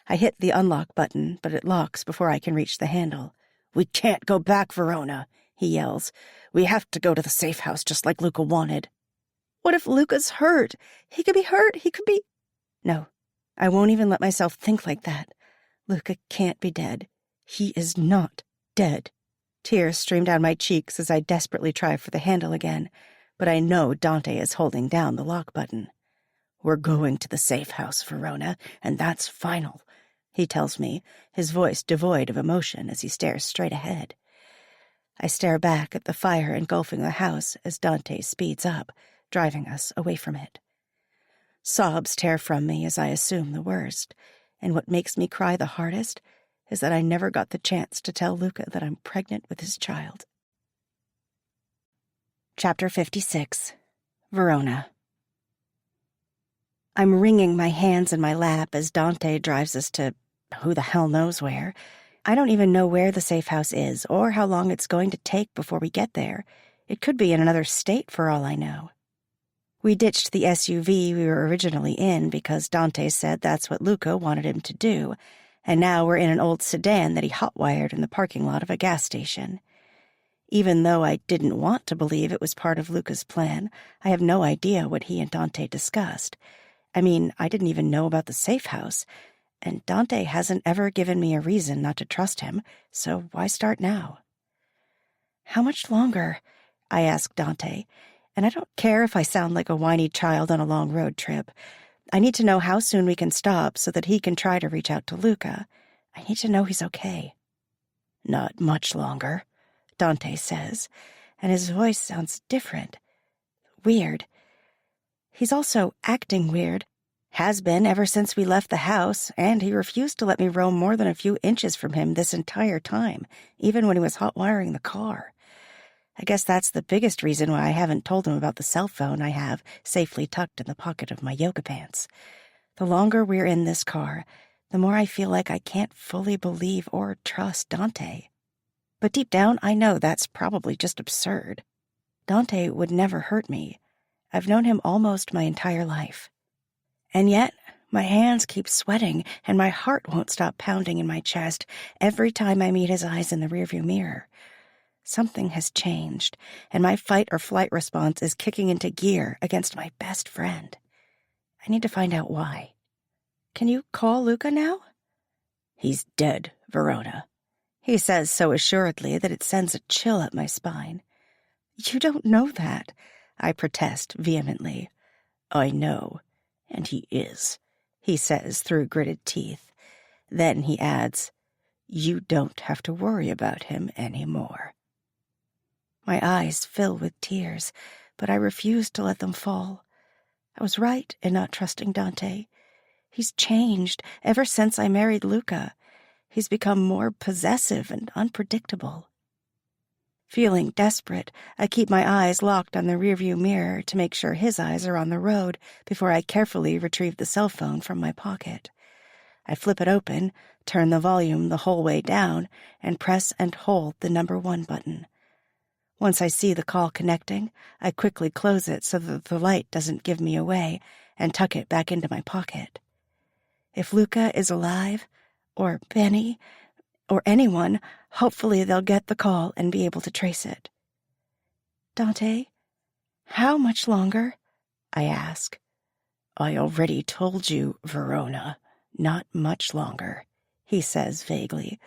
I hit the unlock button, but it locks before I can reach the handle. "We can't go back, Verona," he yells. "We have to go to the safe house just like Luca wanted." "What if Luca's hurt? He could be hurt, he could be—" No, I won't even let myself think like that. Luca can't be dead. He is not dead. Tears stream down my cheeks as I desperately try for the handle again, but I know Dante is holding down the lock button. "We're going to the safe house, Verona, and that's final," he tells me, his voice devoid of emotion as he stares straight ahead. I stare back at the fire engulfing the house as Dante speeds up, driving us away from it. Sobs tear from me as I assume the worst, and what makes me cry the hardest is that I never got the chance to tell Luca that I'm pregnant with his child. Chapter 56. Verona. I'm wringing my hands in my lap as Dante drives us to who the hell knows where. I don't even know where the safe house is or how long it's going to take before we get there. It could be in another state for all I know. We ditched the SUV we were originally in because Dante said that's what Luca wanted him to do, and now we're in an old sedan that he hotwired in the parking lot of a gas station. Even though I didn't want to believe it was part of Luca's plan, I have no idea what he and Dante discussed. I mean, I didn't even know about the safe house, and Dante hasn't ever given me a reason not to trust him, so why start now? "How much longer?" I ask Dante, and I don't care if I sound like a whiny child on a long road trip. I need to know how soon we can stop so that he can try to reach out to Luca. I need to know he's okay. "Not much longer," Dante says, and his voice sounds different. Weird. He's also acting weird. Has been ever since we left the house, and he refused to let me roam more than a few inches from him this entire time, even when he was hot-wiring the car. I guess that's the biggest reason why I haven't told him about the cell phone I have safely tucked in the pocket of my yoga pants. The longer we're in this car, the more I feel like I can't fully believe or trust Dante. But deep down, I know that's probably just absurd. Dante would never hurt me. I've known him almost my entire life. And yet, my hands keep sweating and my heart won't stop pounding in my chest every time I meet his eyes in the rearview mirror. Something has changed, and my fight-or-flight response is kicking into gear against my best friend. I need to find out why. "Can you call Luca now?" "He's dead, Verona," he says so assuredly that it sends a chill up my spine. "You don't know that," I protest vehemently. "I know, and he is," he says through gritted teeth. Then he adds, "You don't have to worry about him anymore." My eyes fill with tears, but I refuse to let them fall. I was right in not trusting Dante. He's changed ever since I married Luca. He's become more possessive and unpredictable. Feeling desperate, I keep my eyes locked on the rearview mirror to make sure his eyes are on the road before I carefully retrieve the cell phone from my pocket. I flip it open, turn the volume the whole way down, and press and hold the number 1 button. Once I see the call connecting, I quickly close it so that the light doesn't give me away and tuck it back into my pocket. If Luca is alive, or Benny, or anyone, hopefully they'll get the call and be able to trace it. "Dante, how much longer?" I ask. "I already told you, Verona, not much longer," he says vaguely.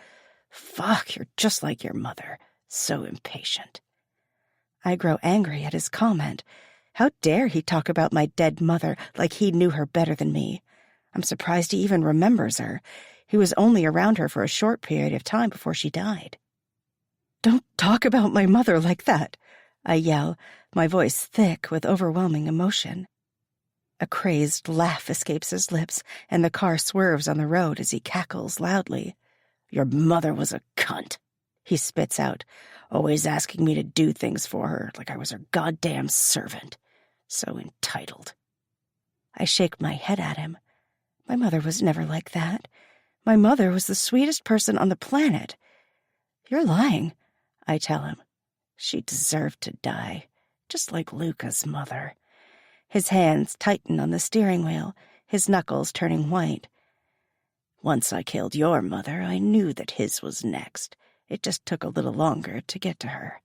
"Fuck, you're just like your mother, so impatient." I grow angry at his comment. How dare he talk about my dead mother like he knew her better than me? I'm surprised he even remembers her. He was only around her for a short period of time before she died. "Don't talk about my mother like that," I yell, my voice thick with overwhelming emotion. A crazed laugh escapes his lips, and the car swerves on the road as he cackles loudly. "Your mother was a cunt," he spits out, "always asking me to do things for her like I was her goddamn servant. So entitled." I shake my head at him. My mother was never like that. My mother was the sweetest person on the planet. "You're lying," I tell him. "She deserved to die, just like Luca's mother." His hands tighten on the steering wheel, his knuckles turning white. "Once I killed your mother, I knew that his was next. It just took a little longer to get to her."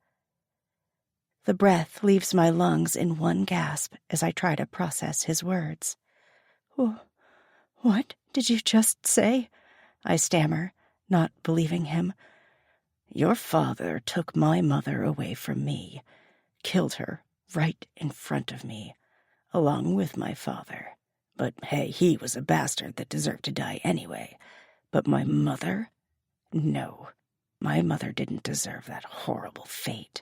The breath leaves my lungs in one gasp as I try to process his words. "What did you just say?" I stammer, not believing him. Your father took my mother away from me, killed her right in front of me, along with my father. But hey, he was a bastard that deserved to die anyway. But my mother? No, my mother didn't deserve that horrible fate.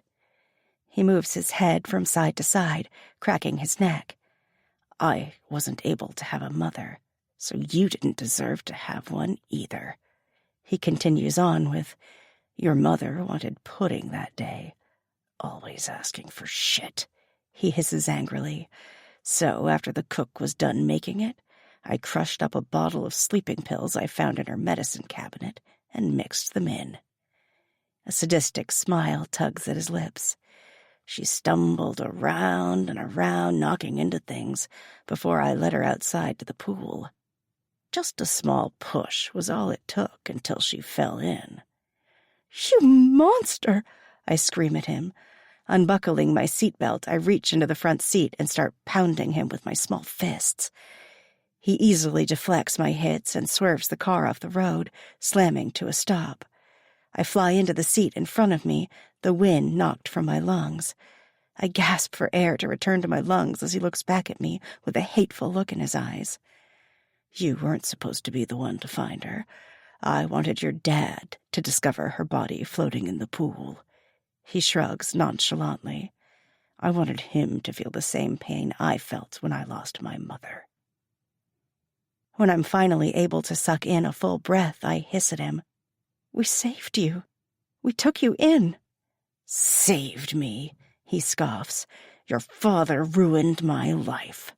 He moves his head from side to side, cracking his neck. I wasn't able to have a mother, so you didn't deserve to have one either. He continues on with, your mother wanted pudding that day. Always asking for shit, he hisses angrily. So after the cook was done making it, I crushed up a bottle of sleeping pills I found in her medicine cabinet and mixed them in. A sadistic smile tugs at his lips. She stumbled around and around, knocking into things, before I led her outside to the pool. Just a small push was all it took until she fell in. You monster! I scream at him. Unbuckling my seatbelt, I reach into the front seat and start pounding him with my small fists. He easily deflects my hits and swerves the car off the road, slamming to a stop. I fly into the seat in front of me, the wind knocked from my lungs. I gasp for air to return to my lungs as he looks back at me with a hateful look in his eyes. You weren't supposed to be the one to find her. I wanted your dad to discover her body floating in the pool. He shrugs nonchalantly. I wanted him to feel the same pain I felt when I lost my mother. When I'm finally able to suck in a full breath, I hiss at him. We saved you. We took you in. Saved me, he scoffs. Your father ruined my life.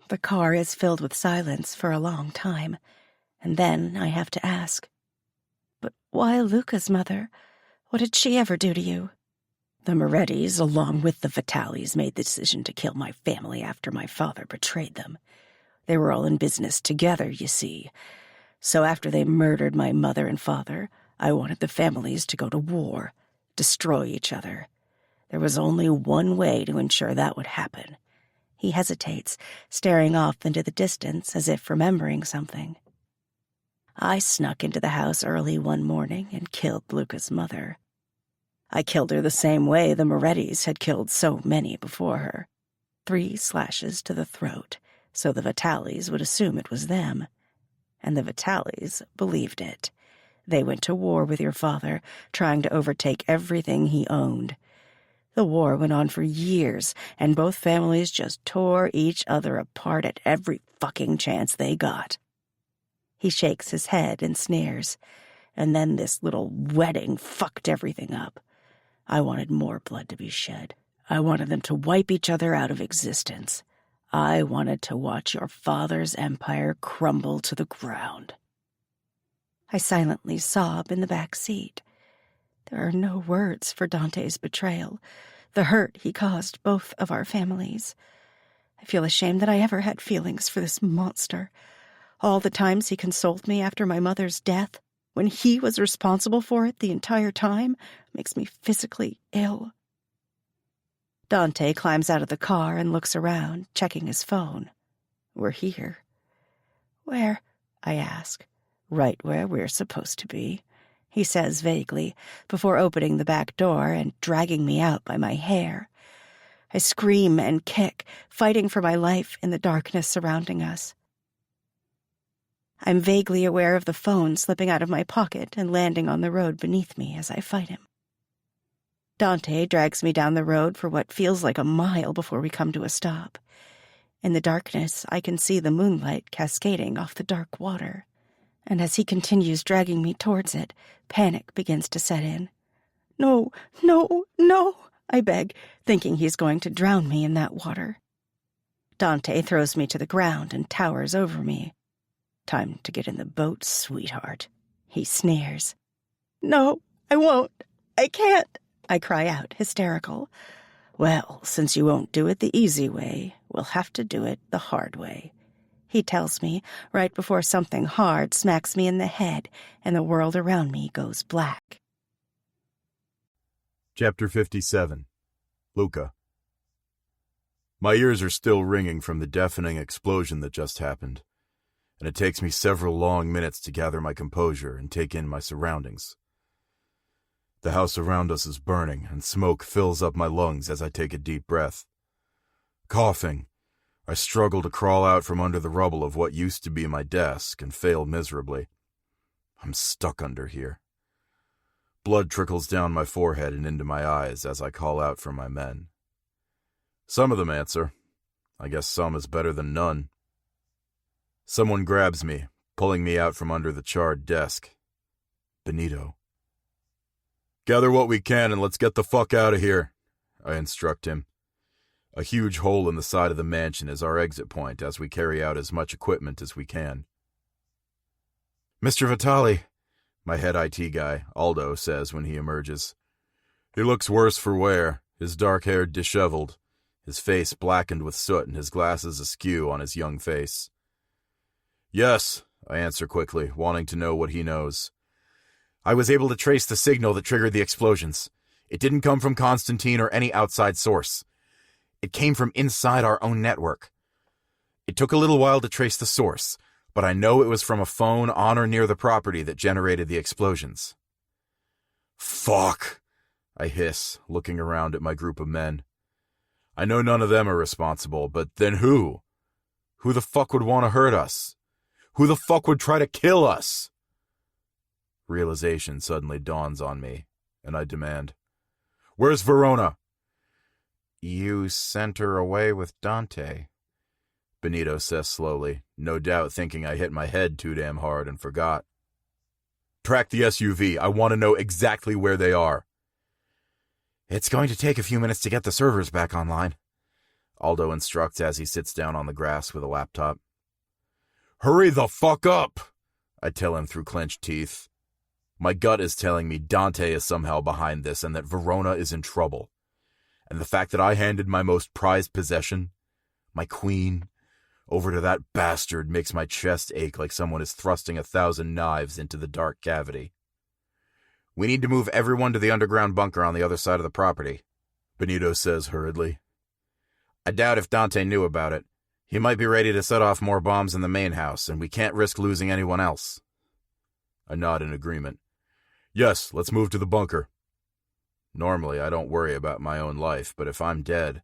The car is filled with silence for a long time, and then I have to ask, but why Luca's mother? What did she ever do to you? The Morettis, along with the Vitalis, made the decision to kill my family after my father betrayed them. They were all in business together, you see. So after they murdered my mother and father, I wanted the families to go to war, destroy each other. There was only one way to ensure that would happen. He hesitates, staring off into the distance as if remembering something. I snuck into the house early one morning and killed Luca's mother. I killed her the same way the Morettis had killed so many before her. 3 slashes to the throat, so the Vitalis would assume it was them. And the Vitalis believed it. They went to war with your father, trying to overtake everything he owned. The war went on for years, and both families just tore each other apart at every fucking chance they got. He shakes his head and sneers, and then this little wedding fucked everything up. I wanted more blood to be shed. I wanted them to wipe each other out of existence. I wanted to watch your father's empire crumble to the ground. I silently sob in the back seat. There are no words for Dante's betrayal, the hurt he caused both of our families. I feel ashamed that I ever had feelings for this monster. All the times he consoled me after my mother's death, when he was responsible for it the entire time, makes me physically ill. Dante climbs out of the car and looks around, checking his phone. We're here. Where? I ask. Right where we're supposed to be, he says vaguely, before opening the back door and dragging me out by my hair. I scream and kick, fighting for my life in the darkness surrounding us. I'm vaguely aware of the phone slipping out of my pocket and landing on the road beneath me as I fight him. Dante drags me down the road for what feels like a mile before we come to a stop. In the darkness, I can see the moonlight cascading off the dark water. And as he continues dragging me towards it, panic begins to set in. No, no, no, I beg, thinking he's going to drown me in that water. Dante throws me to the ground and towers over me. Time to get in the boat, sweetheart, he sneers. No, I won't. I can't, I cry out, hysterical. Well, since you won't do it the easy way, we'll have to do it the hard way, he tells me, right before something hard smacks me in the head and the world around me goes black. Chapter 57. Luca. My ears are still ringing from the deafening explosion that just happened, and it takes me several long minutes to gather my composure and take in my surroundings. The house around us is burning, and smoke fills up my lungs as I take a deep breath. Coughing, I struggle to crawl out from under the rubble of what used to be my desk and fail miserably. I'm stuck under here. Blood trickles down my forehead and into my eyes as I call out for my men. Some of them answer. I guess some is better than none. Someone grabs me, pulling me out from under the charred desk. Benito. "Gather what we can and let's get the fuck out of here," I instruct him. A huge hole in the side of the mansion is our exit point as we carry out as much equipment as we can. "Mr. Vitale," my head IT guy, Aldo, says when he emerges. He looks worse for wear, his dark hair disheveled, his face blackened with soot and his glasses askew on his young face. "Yes," I answer quickly, wanting to know what he knows. "I was able to trace the signal that triggered the explosions. It didn't come from Constantine or any outside source. It came from inside our own network. It took a little while to trace the source, but I know it was from a phone on or near the property that generated the explosions." "Fuck," I hiss, looking around at my group of men. I know none of them are responsible, but then who? Who the fuck would want to hurt us? Who the fuck would try to kill us? Realization suddenly dawns on me, and I demand, "Where's Verona?" "You sent her away with Dante," Benito says slowly, no doubt thinking I hit my head too damn hard and forgot. "Track the SUV. I want to know exactly where they are." "It's going to take a few minutes to get the servers back online," Aldo instructs as he sits down on the grass with a laptop. "Hurry the fuck up," I tell him through clenched teeth. My gut is telling me Dante is somehow behind this and that Verona is in trouble. And the fact that I handed my most prized possession, my queen, over to that bastard makes my chest ache like someone is thrusting 1,000 knives into the dark cavity. "We need to move everyone to the underground bunker on the other side of the property," Benito says hurriedly. "I doubt if Dante knew about it. He might be ready to set off more bombs in the main house, and we can't risk losing anyone else." I nod in agreement. "Yes, let's move to the bunker." Normally, I don't worry about my own life, but if I'm dead,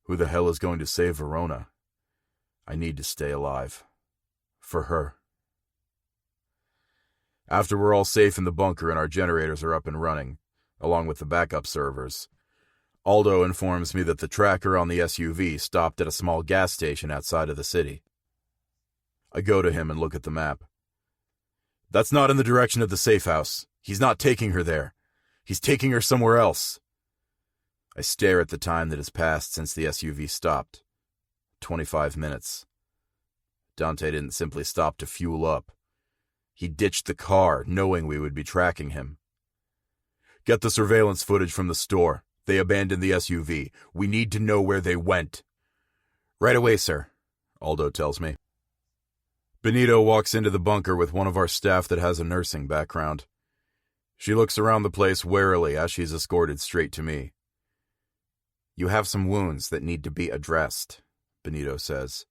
who the hell is going to save Verona? I need to stay alive. For her. After we're all safe in the bunker and our generators are up and running, along with the backup servers, Aldo informs me that the tracker on the SUV stopped at a small gas station outside of the city. I go to him and look at the map. "That's not in the direction of the safe house. He's not taking her there. He's taking her somewhere else." I stare at the time that has passed since the SUV stopped. 25 minutes. Dante didn't simply stop to fuel up. He ditched the car, knowing we would be tracking him. "Get the surveillance footage from the store. They abandoned the SUV. We need to know where they went." "Right away, sir," Aldo tells me. Benito walks into the bunker with one of our staff that has a nursing background. She looks around the place warily as she's escorted straight to me. "You have some wounds that need to be addressed," Benito says.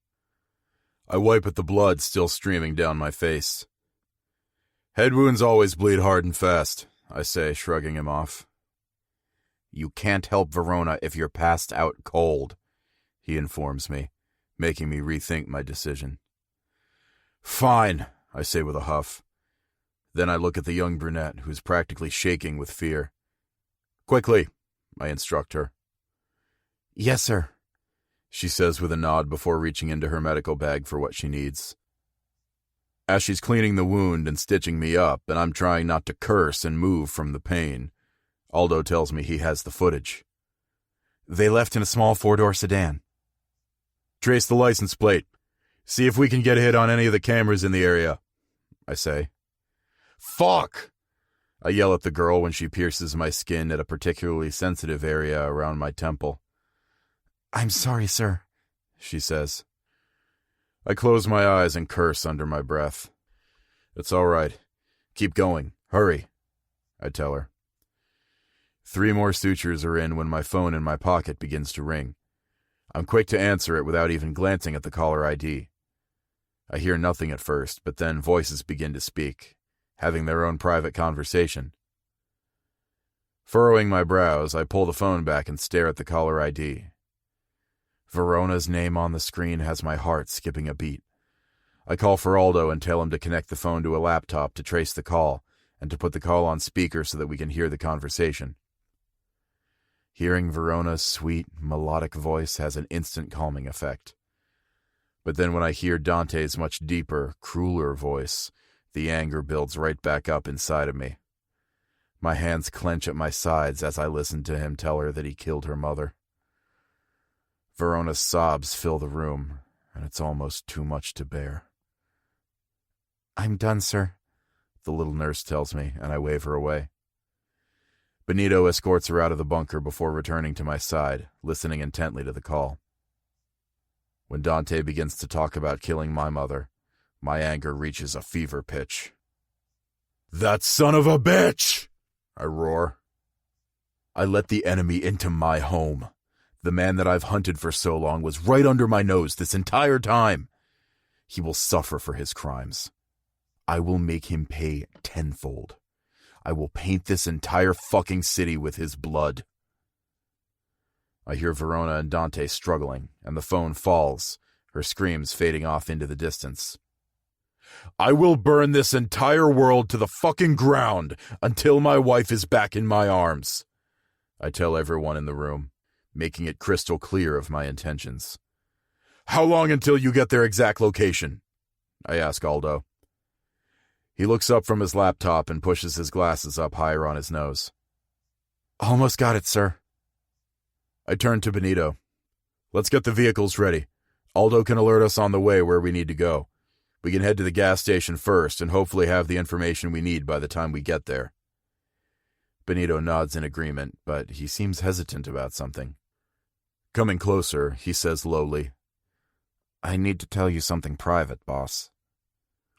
I wipe at the blood still streaming down my face. "Head wounds always bleed hard and fast," I say, shrugging him off. "You can't help Verona if you're passed out cold," he informs me, making me rethink my decision. "Fine," I say with a huff. Then I look at the young brunette, who's practically shaking with fear. "Quickly," I instruct her. "Yes, sir," she says with a nod before reaching into her medical bag for what she needs. As she's cleaning the wound and stitching me up, and I'm trying not to curse and move from the pain, Aldo tells me he has the footage. "They left in a small 4-door sedan." "Trace the license plate. See if we can get a hit on any of the cameras in the area," I say. "Fuck!" I yell at the girl when she pierces my skin at a particularly sensitive area around my temple. "I'm sorry, sir," she says. I close my eyes and curse under my breath. "It's all right. Keep going. Hurry," I tell her. 3 more sutures are in when my phone in my pocket begins to ring. I'm quick to answer it without even glancing at the caller ID. I hear nothing at first, but then voices begin to speak, having their own private conversation. Furrowing my brows, I pull the phone back and stare at the caller ID. Verona's name on the screen has my heart skipping a beat. I call for Aldo and tell him to connect the phone to a laptop to trace the call and to put the call on speaker so that we can hear the conversation. Hearing Verona's sweet, melodic voice has an instant calming effect. But then when I hear Dante's much deeper, crueler voice, the anger builds right back up inside of me. My hands clench at my sides as I listen to him tell her that he killed her mother. Verona's sobs fill the room, and it's almost too much to bear. "I'm done, sir," the little nurse tells me, and I wave her away. Benito escorts her out of the bunker before returning to my side, listening intently to the call. When Dante begins to talk about killing my mother, my anger reaches a fever pitch. "That son of a bitch!" I roar. "I let the enemy into my home. The man that I've hunted for so long was right under my nose this entire time. He will suffer for his crimes. I will make him pay tenfold. I will paint this entire fucking city with his blood." I hear Verona and Dante struggling, and the phone falls, her screams fading off into the distance. "I will burn this entire world to the fucking ground until my wife is back in my arms," I tell everyone in the room, making it crystal clear of my intentions. "How long until you get their exact location?" I ask Aldo. He looks up from his laptop and pushes his glasses up higher on his nose. "Almost got it, sir." I turn to Benito. "Let's get the vehicles ready. Aldo can alert us on the way where we need to go. We can head to the gas station first and hopefully have the information we need by the time we get there." Benito nods in agreement, but he seems hesitant about something. Coming closer, he says lowly, "I need to tell you something private, boss."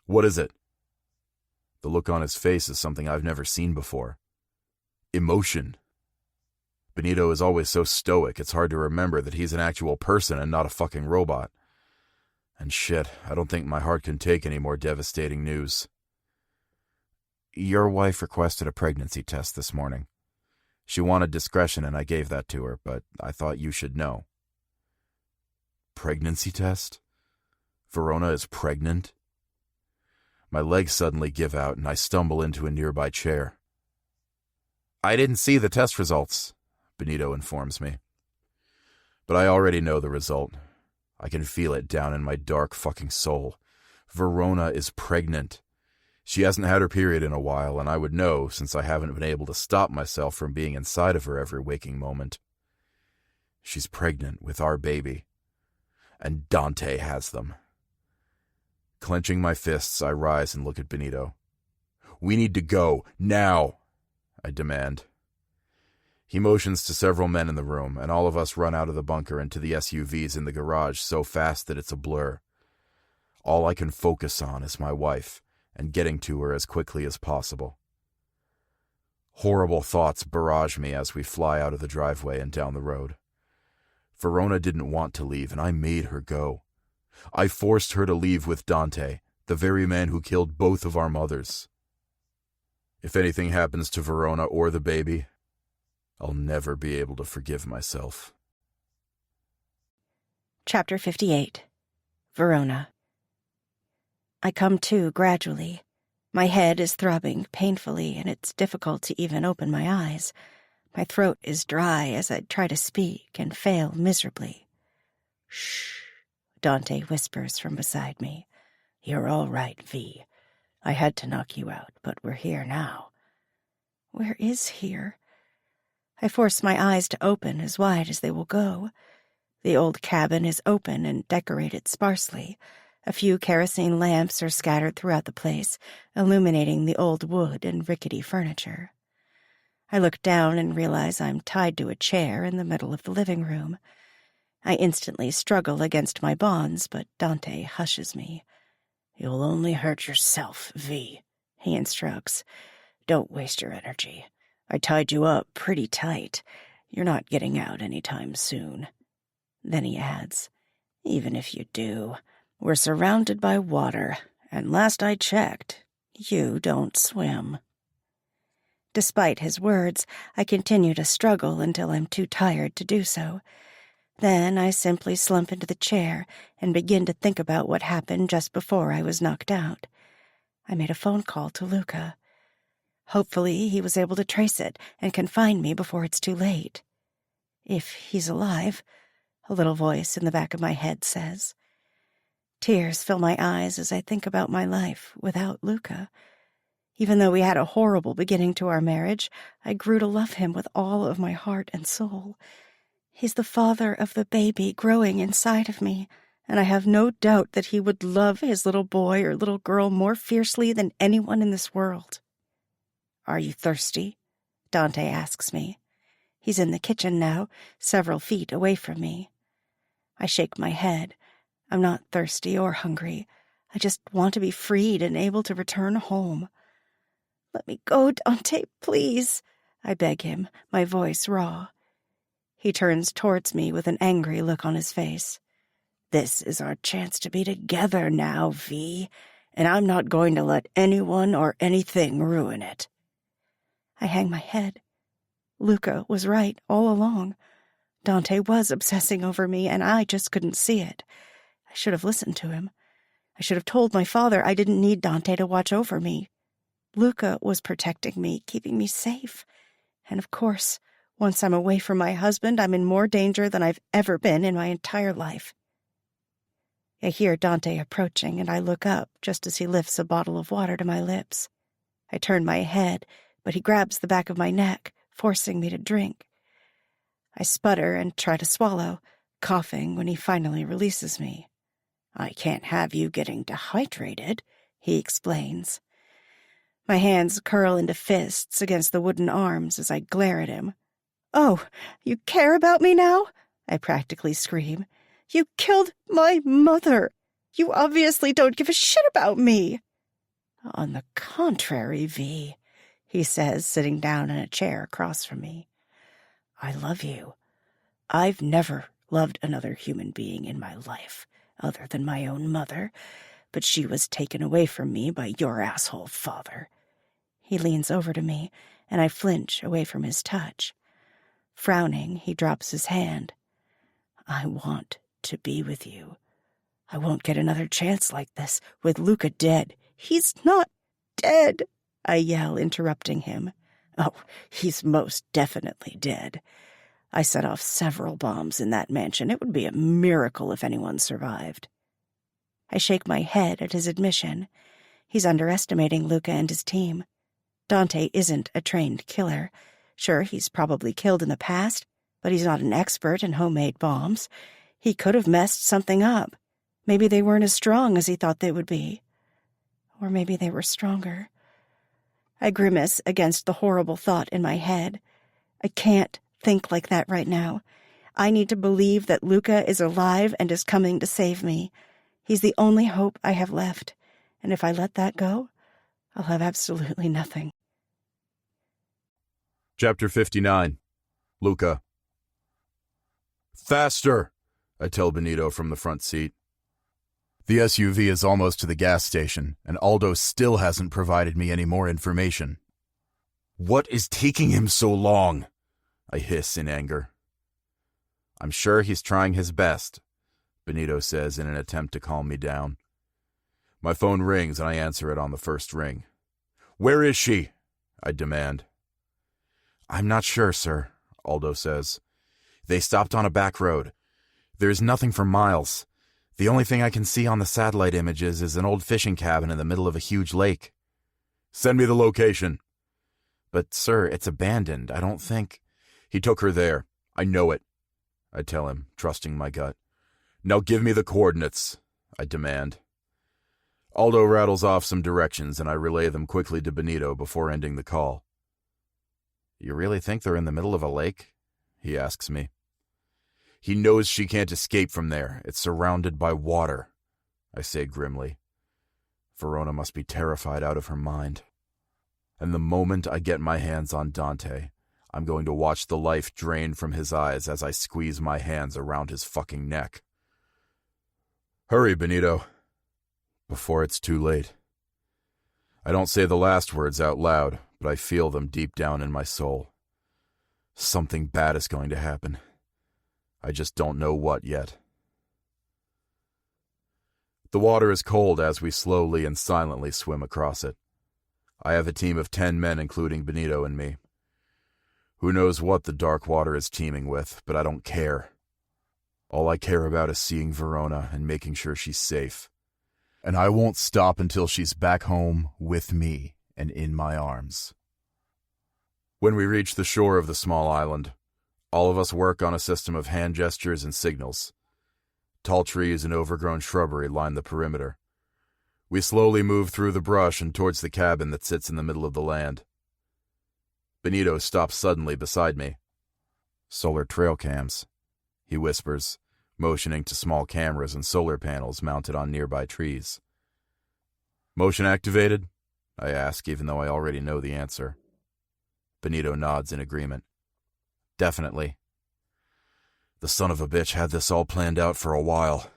"What is it?" The look on his face is something I've never seen before. Emotion. Benito is always so stoic, it's hard to remember that he's an actual person and not a fucking robot. And shit, I don't think my heart can take any more devastating news. "Your wife requested a pregnancy test this morning. She wanted discretion and I gave that to her, but I thought you should know." Pregnancy test? Verona is pregnant? My legs suddenly give out and I stumble into a nearby chair. "I didn't see the test results," Benito informs me. But I already know the result. I can feel it down in my dark fucking soul. Verona is pregnant. She hasn't had her period in a while, and I would know since I haven't been able to stop myself from being inside of her every waking moment. She's pregnant with our baby. And Dante has them. Clenching my fists, I rise and look at Benito. "We need to go, now," I demand. He motions to several men in the room, and all of us run out of the bunker into the SUVs in the garage so fast that it's a blur. All I can focus on is my wife, and getting to her as quickly as possible. Horrible thoughts barrage me as we fly out of the driveway and down the road. Verona didn't want to leave, and I made her go. I forced her to leave with Dante, the very man who killed both of our mothers. If anything happens to Verona or the baby, I'll never be able to forgive myself. Chapter 58. Verona. I come to gradually. My head is throbbing painfully, and it's difficult to even open my eyes. My throat is dry as I try to speak and fail miserably. "Shh," Dante whispers from beside me. "You're all right, V. I had to knock you out, but we're here now." Where is here? I force my eyes to open as wide as they will go. The old cabin is open and decorated sparsely. A few kerosene lamps are scattered throughout the place, illuminating the old wood and rickety furniture. I look down and realize I'm tied to a chair in the middle of the living room. I instantly struggle against my bonds, but Dante hushes me. "You'll only hurt yourself, V," he instructs. "Don't waste your energy. I tied you up pretty tight. You're not getting out anytime soon." Then he adds, "Even if you do, We're surrounded by water, and last I checked, you don't swim. Despite his words, I continue to struggle until I'm too tired to do so. Then I simply slump into the chair and begin to think about what happened just before I was knocked out. I made a phone call to Luca. Hopefully he was able to trace it and can find me before it's too late. If he's alive, a little voice in the back of my head says. Tears fill my eyes as I think about my life without Luca. Even though we had a horrible beginning to our marriage, I grew to love him with all of my heart and soul. He's the father of the baby growing inside of me, and I have no doubt that he would love his little boy or little girl more fiercely than anyone in this world. Are you thirsty? Dante asks me. He's in the kitchen now, several feet away from me. I shake my head. I'm not thirsty or hungry. I just want to be freed and able to return home. Let me go, Dante, please, I beg him, my voice raw. He turns towards me with an angry look on his face. This is our chance to be together now, V, and I'm not going to let anyone or anything ruin it. I hang my head. Luca was right all along. Dante was obsessing over me, and I just couldn't see it. I should have listened to him. I should have told my father I didn't need Dante to watch over me. Luca was protecting me, keeping me safe. And of course, once I'm away from my husband, I'm in more danger than I've ever been in my entire life. I hear Dante approaching, and I look up just as he lifts a bottle of water to my lips. I turn my head, but he grabs the back of my neck, forcing me to drink. I sputter and try to swallow, coughing when he finally releases me. I can't have you getting dehydrated, he explains. My hands curl into fists against the wooden arms as I glare at him. Oh, you care about me now? I practically scream. You killed my mother. You obviously don't give a shit about me. On the contrary, V, he says, sitting down in a chair across from me. I love you. I've never loved another human being in my life, other than my own mother, but she was taken away from me by your asshole father. He leans over to me, and I flinch away from his touch. Frowning, he drops his hand. I want to be with you. I won't get another chance like this, with Luca dead. He's not dead, I yell, interrupting him. Oh, he's most definitely dead. I set off several bombs in that mansion. It would be a miracle if anyone survived. I shake my head at his admission. He's underestimating Luca and his team. Dante isn't a trained killer. Sure, he's probably killed in the past, but he's not an expert in homemade bombs. He could have messed something up. Maybe they weren't as strong as he thought they would be. Or maybe they were stronger. I grimace against the horrible thought in my head. I can't think like that right now. I need to believe that Luca is alive and is coming to save me. He's the only hope I have left, and if I let that go, I'll have absolutely nothing. Chapter 59. Luca. Faster, I tell Benito from the front seat. The SUV is almost to the gas station, and Aldo still hasn't provided me any more information. What is taking him so long? I hiss in anger. I'm sure he's trying his best, Benito says in an attempt to calm me down. My phone rings and I answer it on the first ring. Where is she? I demand. I'm not sure, sir, Aldo says. They stopped on a back road. There's nothing for miles. The only thing I can see on the satellite images is an old fishing cabin in the middle of a huge lake. Send me the location. But, sir, it's abandoned. I don't think... He took her there. I know it, I tell him, trusting my gut. Now give me the coordinates, I demand. Aldo rattles off some directions and I relay them quickly to Benito before ending the call. You really think they're in the middle of a lake? He asks me. He knows she can't escape from there. It's surrounded by water, I say grimly. Verona must be terrified out of her mind. And the moment I get my hands on Dante, I'm going to watch the life drain from his eyes as I squeeze my hands around his fucking neck. Hurry, Benito, before it's too late. I don't say the last words out loud, but I feel them deep down in my soul. Something bad is going to happen. I just don't know what yet. The water is cold as we slowly and silently swim across it. I have a team of 10 men, including Benito and me. Who knows what the dark water is teeming with, but I don't care. All I care about is seeing Verona and making sure she's safe. And I won't stop until she's back home with me and in my arms. When we reach the shore of the small island, all of us work on a system of hand gestures and signals. Tall trees and overgrown shrubbery line the perimeter. We slowly move through the brush and towards the cabin that sits in the middle of the land. Benito stops suddenly beside me. "Solar trail cams," he whispers, motioning to small cameras and solar panels mounted on nearby trees. "Motion activated?" I ask, even though I already know the answer. Benito nods in agreement. "Definitely. The son of a bitch had this all planned out for a while.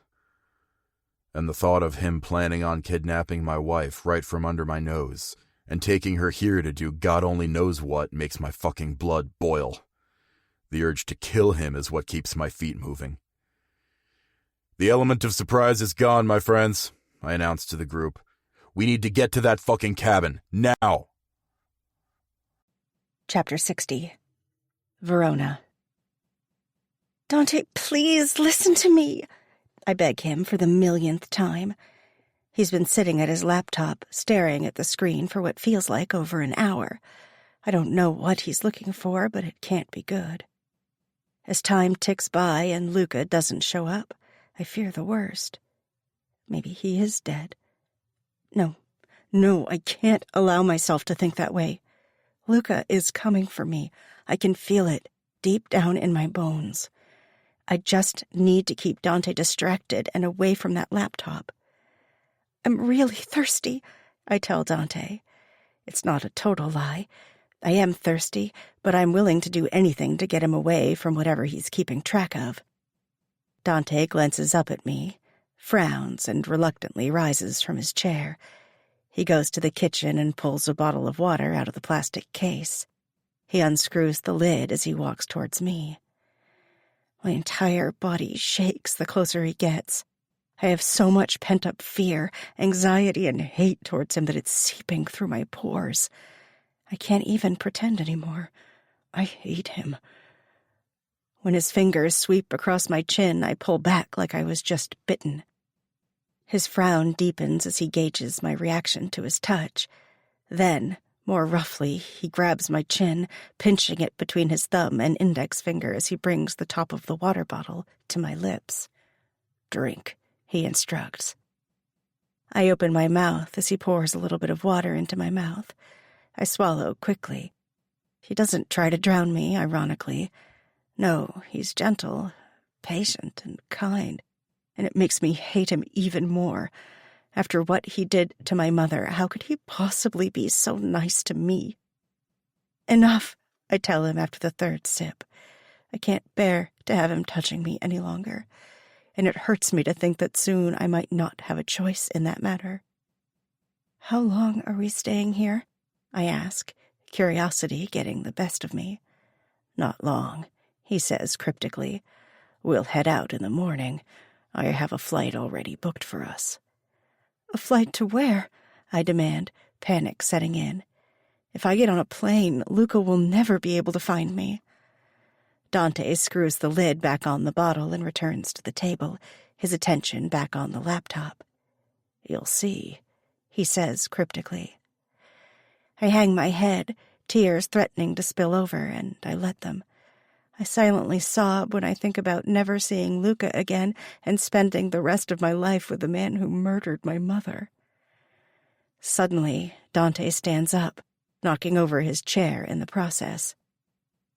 And the thought of him planning on kidnapping my wife right from under my nose and taking her here to do God only knows what makes my fucking blood boil. The urge to kill him is what keeps my feet moving. The element of surprise is gone, my friends," I announced to the group. "We need to get to that fucking cabin, now!" Chapter 60. Verona. "Dante, please listen to me," I beg him for the millionth time. He's been sitting at his laptop, staring at the screen for what feels like over an hour. I don't know what he's looking for, but it can't be good. As time ticks by and Luca doesn't show up, I fear the worst. Maybe he is dead. No, I can't allow myself to think that way. Luca is coming for me. I can feel it deep down in my bones. I just need to keep Dante distracted and away from that laptop. "I'm really thirsty," I tell Dante. It's not a total lie. I am thirsty, but I'm willing to do anything to get him away from whatever he's keeping track of. Dante glances up at me, frowns, and reluctantly rises from his chair. He goes to the kitchen and pulls a bottle of water out of the plastic case. He unscrews the lid as he walks towards me. My entire body shakes the closer he gets. I have so much pent-up fear, anxiety, and hate towards him that it's seeping through my pores. I can't even pretend anymore. I hate him. When his fingers sweep across my chin, I pull back like I was just bitten. His frown deepens as he gauges my reaction to his touch. Then, more roughly, he grabs my chin, pinching it between his thumb and index finger as he brings the top of the water bottle to my lips. "Drink," he instructs. I open my mouth as he pours a little bit of water into my mouth. I swallow quickly. He doesn't try to drown me, ironically. No, he's gentle, patient, and kind, and it makes me hate him even more. After what he did to my mother, how could he possibly be so nice to me? "Enough," I tell him after the third sip. I can't bear to have him touching me any longer, and it hurts me to think that soon I might not have a choice in that matter. "How long are we staying here?" I ask, curiosity getting the best of me. "Not long," he says cryptically. "We'll head out in the morning. I have a flight already booked for us." "A flight to where?" I demand, panic setting in. If I get on a plane, Luca will never be able to find me. Dante screws the lid back on the bottle and returns to the table, his attention back on the laptop. "You'll see," he says cryptically. I hang my head, tears threatening to spill over, and I let them. I silently sob when I think about never seeing Luca again and spending the rest of my life with the man who murdered my mother. Suddenly, Dante stands up, knocking over his chair in the process.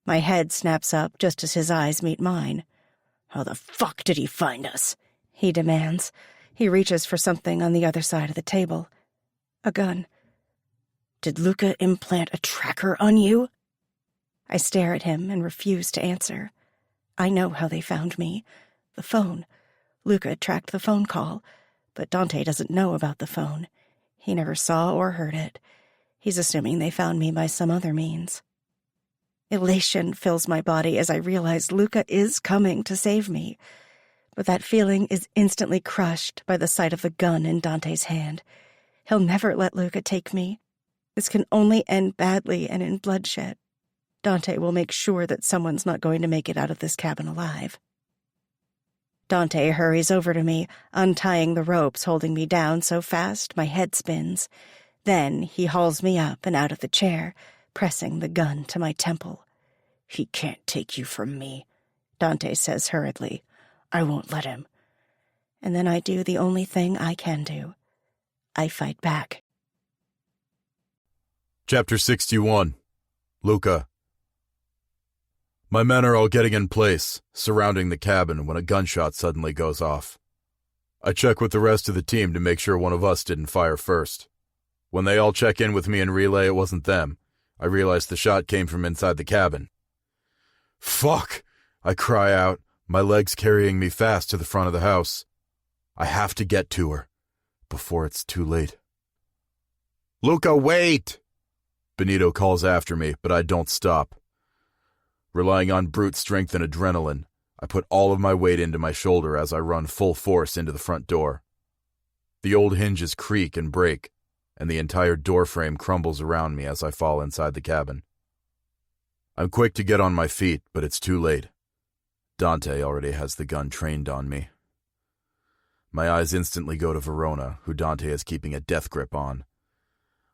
My head snaps up just as his eyes meet mine. "How the fuck did he find us?" he demands. He reaches for something on the other side of the table. A gun. "Did Luca implant a tracker on you?" I stare at him and refuse to answer. I know how they found me. The phone. Luca tracked the phone call, but Dante doesn't know about the phone. He never saw or heard it. He's assuming they found me by some other means. Elation fills my body as I realize Luca is coming to save me, but that feeling is instantly crushed by the sight of the gun in Dante's hand. He'll never let Luca take me. This can only end badly and in bloodshed. Dante will make sure that someone's not going to make it out of this cabin alive. Dante hurries over to me, untying the ropes holding me down so fast my head spins. Then he hauls me up and out of the chair, pressing the gun to my temple. "He can't take you from me," Dante says hurriedly. "I won't let him." And then I do the only thing I can do. I fight back. Chapter 61. Luca. My men are all getting in place, surrounding the cabin when a gunshot suddenly goes off. I check with the rest of the team to make sure one of us didn't fire first. When they all check in with me and relay it wasn't them, I realize the shot came from inside the cabin. "Fuck!" I cry out, my legs carrying me fast to the front of the house. I have to get to her, before it's too late. "Luca, wait!" Benito calls after me, but I don't stop. Relying on brute strength and adrenaline, I put all of my weight into my shoulder as I run full force into the front door. The old hinges creak and break, and the entire door frame crumbles around me as I fall inside the cabin. I'm quick to get on my feet, but it's too late. Dante already has the gun trained on me. My eyes instantly go to Verona, who Dante is keeping a death grip on.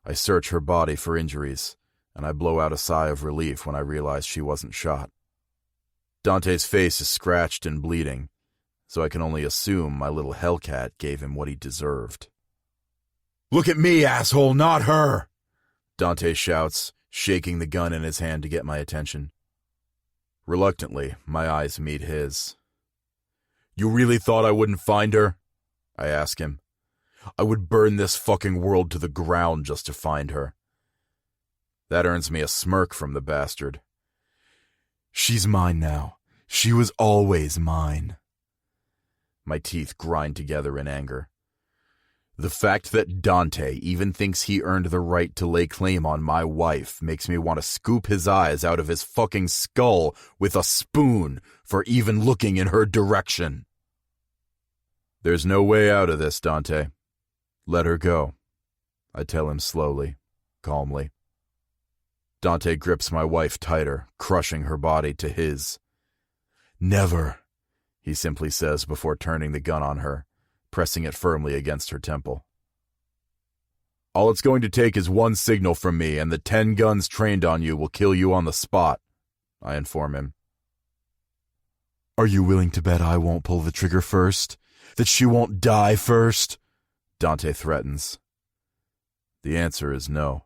I search her body for injuries, and I blow out a sigh of relief when I realize she wasn't shot. Dante's face is scratched and bleeding, so I can only assume my little Hellcat gave him what he deserved. "Look at me, asshole, not her!" Dante shouts, shaking the gun in his hand to get my attention. Reluctantly, my eyes meet his. "You really thought I wouldn't find her?" I ask him. "I would burn this fucking world to the ground just to find her." That earns me a smirk from the bastard. "She's mine now. She was always mine." My teeth grind together in anger. The fact that Dante even thinks he earned the right to lay claim on my wife makes me want to scoop his eyes out of his fucking skull with a spoon for even looking in her direction. "There's no way out of this, Dante. Let her go," I tell him slowly, calmly. Dante grips my wife tighter, crushing her body to his. "Never," he simply says before turning the gun on her, pressing it firmly against her temple. "All it's going to take is one signal from me, and the 10 guns trained on you will kill you on the spot," I inform him. "Are you willing to bet I won't pull the trigger first? That she won't die first?" Dante threatens. The answer is no.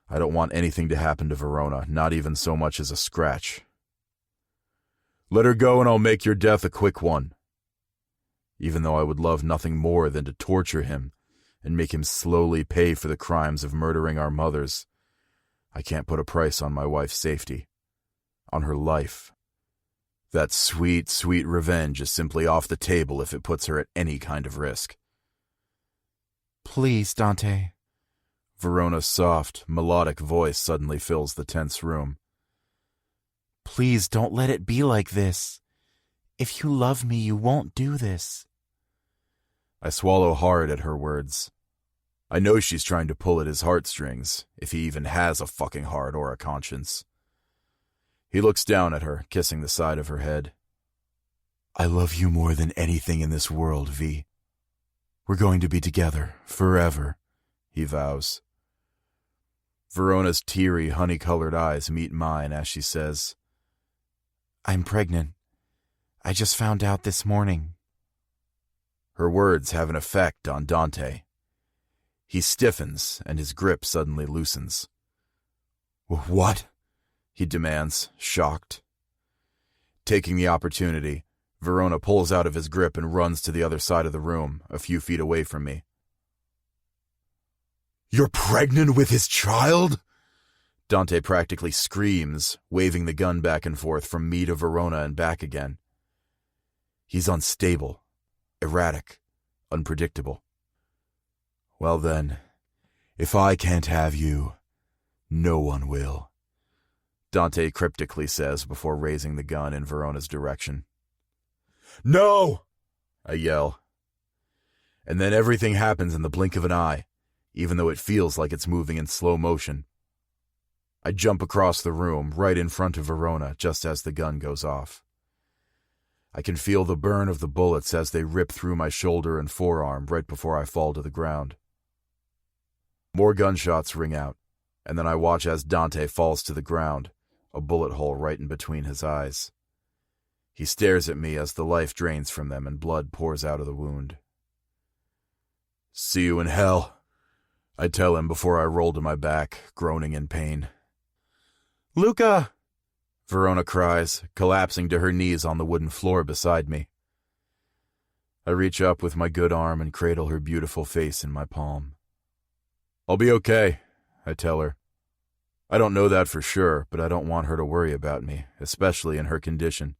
I don't want anything to happen to Verona, not even so much as a scratch. "Let her go and I'll make your death a quick one." Even though I would love nothing more than to torture him and make him slowly pay for the crimes of murdering our mothers, I can't put a price on my wife's safety, on her life. That sweet, sweet revenge is simply off the table if it puts her at any kind of risk. "Please, Dante." Verona's soft, melodic voice suddenly fills the tense room. "Please don't let it be like this. If you love me, you won't do this." I swallow hard at her words. I know she's trying to pull at his heartstrings, if he even has a fucking heart or a conscience. He looks down at her, kissing the side of her head. "I love you more than anything in this world, V. We're going to be together, forever," he vows. Verona's teary, honey-colored eyes meet mine as she says, "I'm pregnant. I just found out this morning." Her words have an effect on Dante. He stiffens, and his grip suddenly loosens. "What?" he demands, shocked. Taking the opportunity, Verona pulls out of his grip and runs to the other side of the room, a few feet away from me. "You're pregnant with his child?" Dante practically screams, waving the gun back and forth from me to Verona and back again. He's unstable, erratic, unpredictable. Well then, if I can't have you, no one will, Dante cryptically says before raising the gun in Verona's direction. No! I yell. And then everything happens in the blink of an eye, even though it feels like it's moving in slow motion. I jump across the room, right in front of Verona, just as the gun goes off. I can feel the burn of the bullets as they rip through my shoulder and forearm right before I fall to the ground. More gunshots ring out, and then I watch as Dante falls to the ground, a bullet hole right in between his eyes. He stares at me as the life drains from them and blood pours out of the wound. See you in hell, I tell him before I roll to my back, groaning in pain. Luca! Verona cries, collapsing to her knees on the wooden floor beside me. I reach up with my good arm and cradle her beautiful face in my palm. I'll be okay, I tell her. I don't know that for sure, but I don't want her to worry about me, especially in her condition.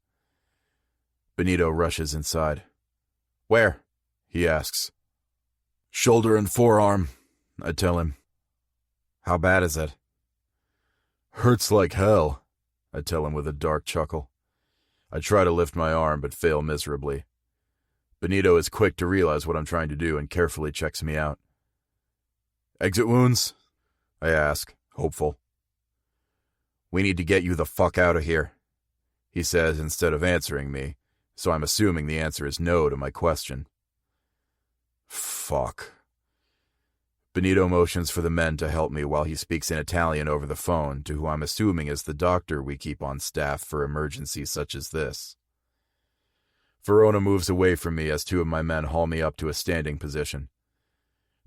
Benito rushes inside. Where? He asks. Shoulder and forearm, I tell him. How bad is it? Hurts like hell, I tell him with a dark chuckle. I try to lift my arm, but fail miserably. Benito is quick to realize what I'm trying to do and carefully checks me out. Exit wounds? I ask, hopeful. We need to get you the fuck out of here, he says instead of answering me, so I'm assuming the answer is no to my question. Fuck. Benito motions for the men to help me while he speaks in Italian over the phone to who I'm assuming is the doctor we keep on staff for emergencies such as this. Verona moves away from me as two of my men haul me up to a standing position.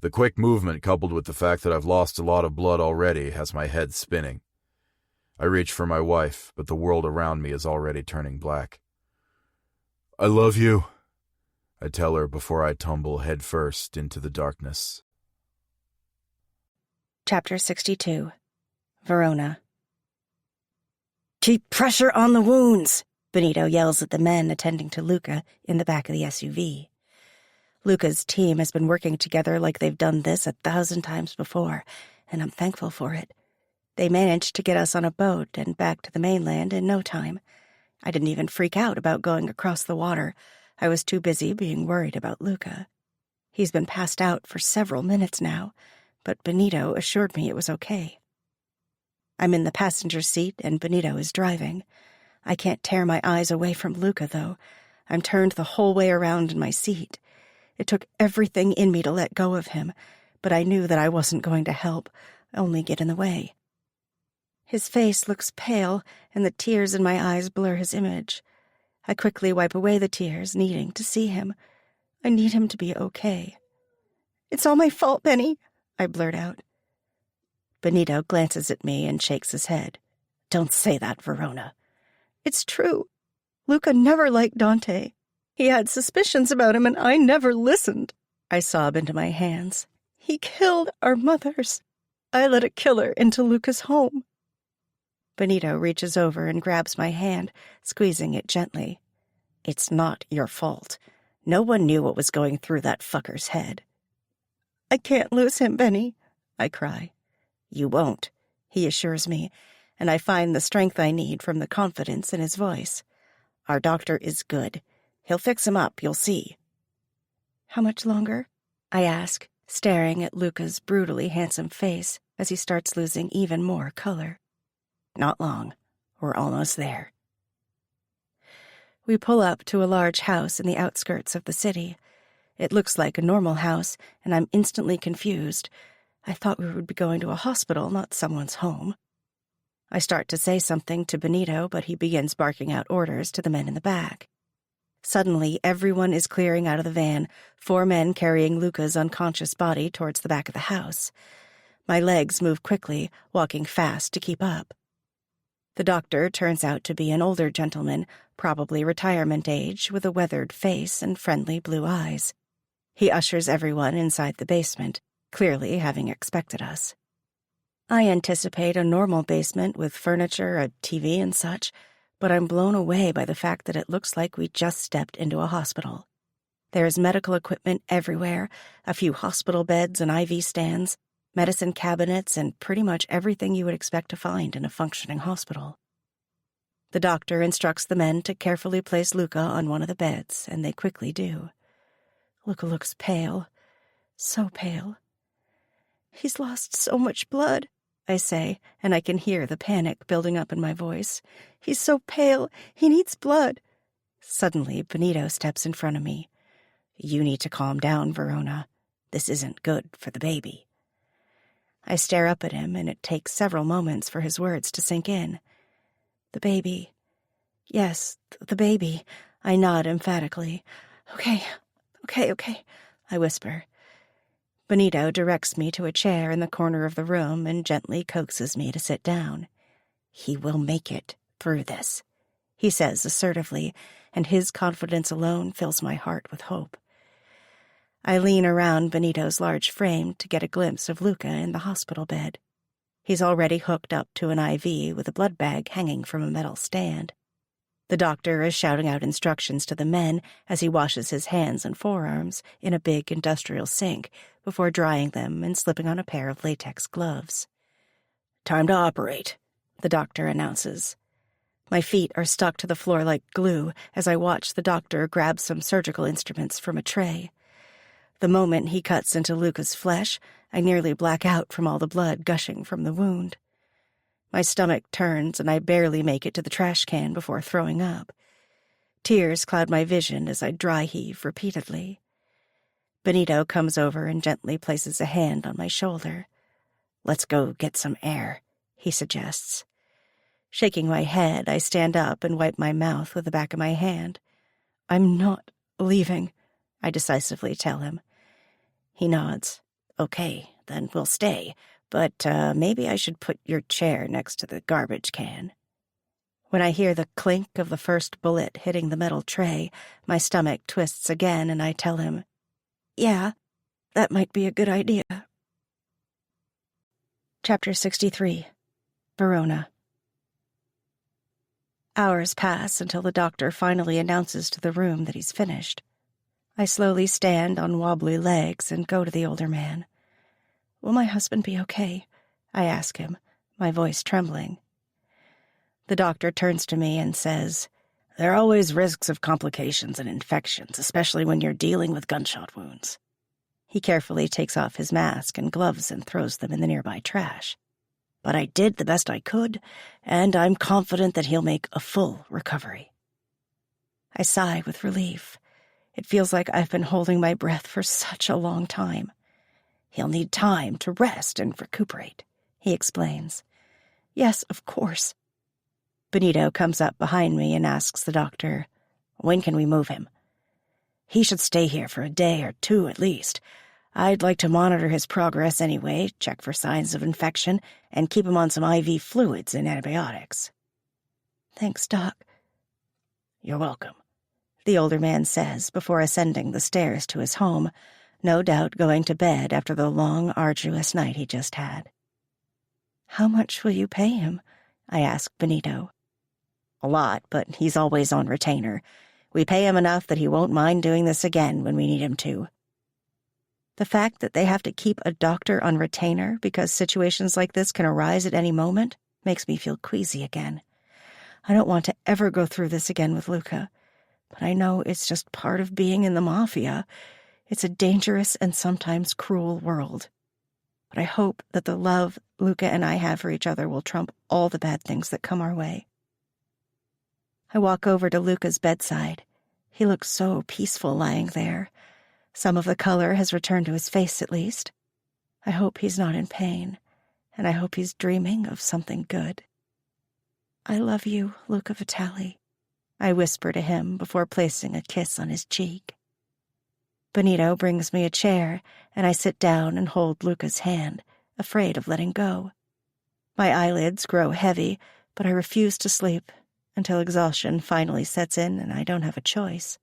The quick movement coupled with the fact that I've lost a lot of blood already has my head spinning. I reach for my wife, but the world around me is already turning black. I love you, I tell her before I tumble headfirst into the darkness. Chapter 62. Verona. Keep pressure on the wounds, Benito yells at the men attending to Luca in the back of the SUV. Luca's team has been working together like they've done this 1,000 times before, and I'm thankful for it. They managed to get us on a boat and back to the mainland in no time. I didn't even freak out about going across the water. I was too busy being worried about Luca. He's been passed out for several minutes now, but Benito assured me it was okay. I'm in the passenger seat and Benito is driving. I can't tear my eyes away from Luca, though. I'm turned the whole way around in my seat. It took everything in me to let go of him, but I knew that I wasn't going to help, only get in the way. His face looks pale, and the tears in my eyes blur his image. I quickly wipe away the tears, needing to see him. I need him to be okay. "It's all my fault, Benny," I blurt out. Benito glances at me and shakes his head. "Don't say that, Verona." "It's true. Luca never liked Dante. He had suspicions about him, and I never listened." I sob into my hands. "He killed our mothers. I let a killer into Luca's home." Benito reaches over and grabs my hand, squeezing it gently. "It's not your fault. No one knew what was going through that fucker's head." "I can't lose him, Benny," I cry. "You won't," he assures me, and I find the strength I need from the confidence in his voice. "Our doctor is good. He'll fix him up, you'll see." "How much longer?" I ask, staring at Luca's brutally handsome face as he starts losing even more color. "Not long. We're almost there." We pull up to a large house in the outskirts of the city. It looks like a normal house, and I'm instantly confused. I thought we would be going to a hospital, not someone's home. I start to say something to Benito, but he begins barking out orders to the men in the back. Suddenly, everyone is clearing out of the van, 4 men carrying Luca's unconscious body towards the back of the house. My legs move quickly, walking fast to keep up. The doctor turns out to be an older gentleman, probably retirement age, with a weathered face and friendly blue eyes. He ushers everyone inside the basement, clearly having expected us. I anticipate a normal basement with furniture, a TV and such, but I'm blown away by the fact that it looks like we just stepped into a hospital. There's medical equipment everywhere, a few hospital beds and IV stands, medicine cabinets, and pretty much everything you would expect to find in a functioning hospital. The doctor instructs the men to carefully place Luca on one of the beds, and they quickly do. Luca looks pale, so pale. "He's lost so much blood," I say, and I can hear the panic building up in my voice. "He's so pale, he needs blood." Suddenly, Benito steps in front of me. "You need to calm down, Verona. This isn't good for the baby." I stare up at him, and it takes several moments for his words to sink in. "The baby. Yes, the baby." I nod emphatically. Okay, I whisper. Benito directs me to a chair in the corner of the room and gently coaxes me to sit down. "He will make it through this," he says assertively, and his confidence alone fills my heart with hope. I lean around Benito's large frame to get a glimpse of Luca in the hospital bed. He's already hooked up to an IV with a blood bag hanging from a metal stand. The doctor is shouting out instructions to the men as he washes his hands and forearms in a big industrial sink before drying them and slipping on a pair of latex gloves. "Time to operate," the doctor announces. My feet are stuck to the floor like glue as I watch the doctor grab some surgical instruments from a tray. The moment he cuts into Luca's flesh, I nearly black out from all the blood gushing from the wound. My stomach turns and I barely make it to the trash can before throwing up. Tears cloud my vision as I dry heave repeatedly. Benito comes over and gently places a hand on my shoulder. "Let's go get some air," he suggests. Shaking my head, I stand up and wipe my mouth with the back of my hand. "I'm not leaving," I decisively tell him. He nods. "Okay, then we'll stay, but maybe I should put your chair next to the garbage can." When I hear the clink of the first bullet hitting the metal tray, my stomach twists again and I tell him, "Yeah, that might be a good idea." Chapter 63. Verona. Hours pass until the doctor finally announces to the room that he's finished. I slowly stand on wobbly legs and go to the older man. "Will my husband be okay?" I ask him, my voice trembling. The doctor turns to me and says, "There are always risks of complications and infections, especially when you're dealing with gunshot wounds." He carefully takes off his mask and gloves and throws them in the nearby trash. "But I did the best I could, and I'm confident that he'll make a full recovery." I sigh with relief. It feels like I've been holding my breath for such a long time. "He'll need time to rest and recuperate," he explains. "Yes, of course." Benito comes up behind me and asks the doctor, "When can we move him?" "He should stay here for a day or two at least. I'd like to monitor his progress anyway, check for signs of infection, and keep him on some IV fluids and antibiotics." "Thanks, Doc." "You're welcome," the older man says before ascending the stairs to his home, no doubt going to bed after the long, arduous night he just had. "How much will you pay him?" I ask Benito. "A lot, but he's always on retainer. We pay him enough that he won't mind doing this again when we need him to." The fact that they have to keep a doctor on retainer because situations like this can arise at any moment makes me feel queasy again. I don't want to ever go through this again with Luca, but I know it's just part of being in the Mafia. It's a dangerous and sometimes cruel world. But I hope that the love Luca and I have for each other will trump all the bad things that come our way. I walk over to Luca's bedside. He looks so peaceful lying there. Some of the color has returned to his face at least. I hope he's not in pain, and I hope he's dreaming of something good. "I love you, Luca Vitali," I whisper to him before placing a kiss on his cheek. Benito brings me a chair, and I sit down and hold Luca's hand, afraid of letting go. My eyelids grow heavy, but I refuse to sleep until exhaustion finally sets in and I don't have a choice.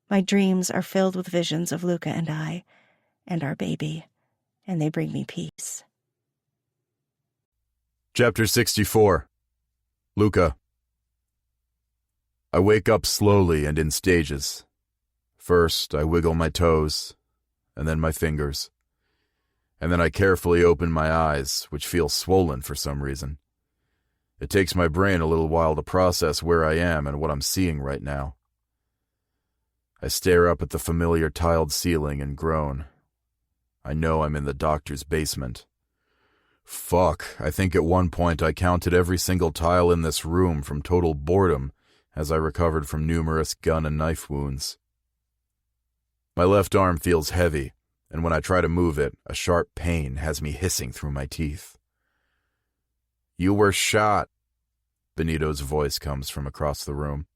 My dreams are filled with visions of Luca and I, and our baby, and they bring me peace. Chapter 64. Luca. I wake up slowly and in stages. First, I wiggle my toes, and then my fingers. And then I carefully open my eyes, which feel swollen for some reason. It takes my brain a little while to process where I am and what I'm seeing right now. I stare up at the familiar tiled ceiling and groan. I know I'm in the doctor's basement. Fuck, I think at one point I counted every single tile in this room from total boredom as I recovered from numerous gun and knife wounds. My left arm feels heavy, and when I try to move it, a sharp pain has me hissing through my teeth. "You were shot," Benito's voice comes from across the room.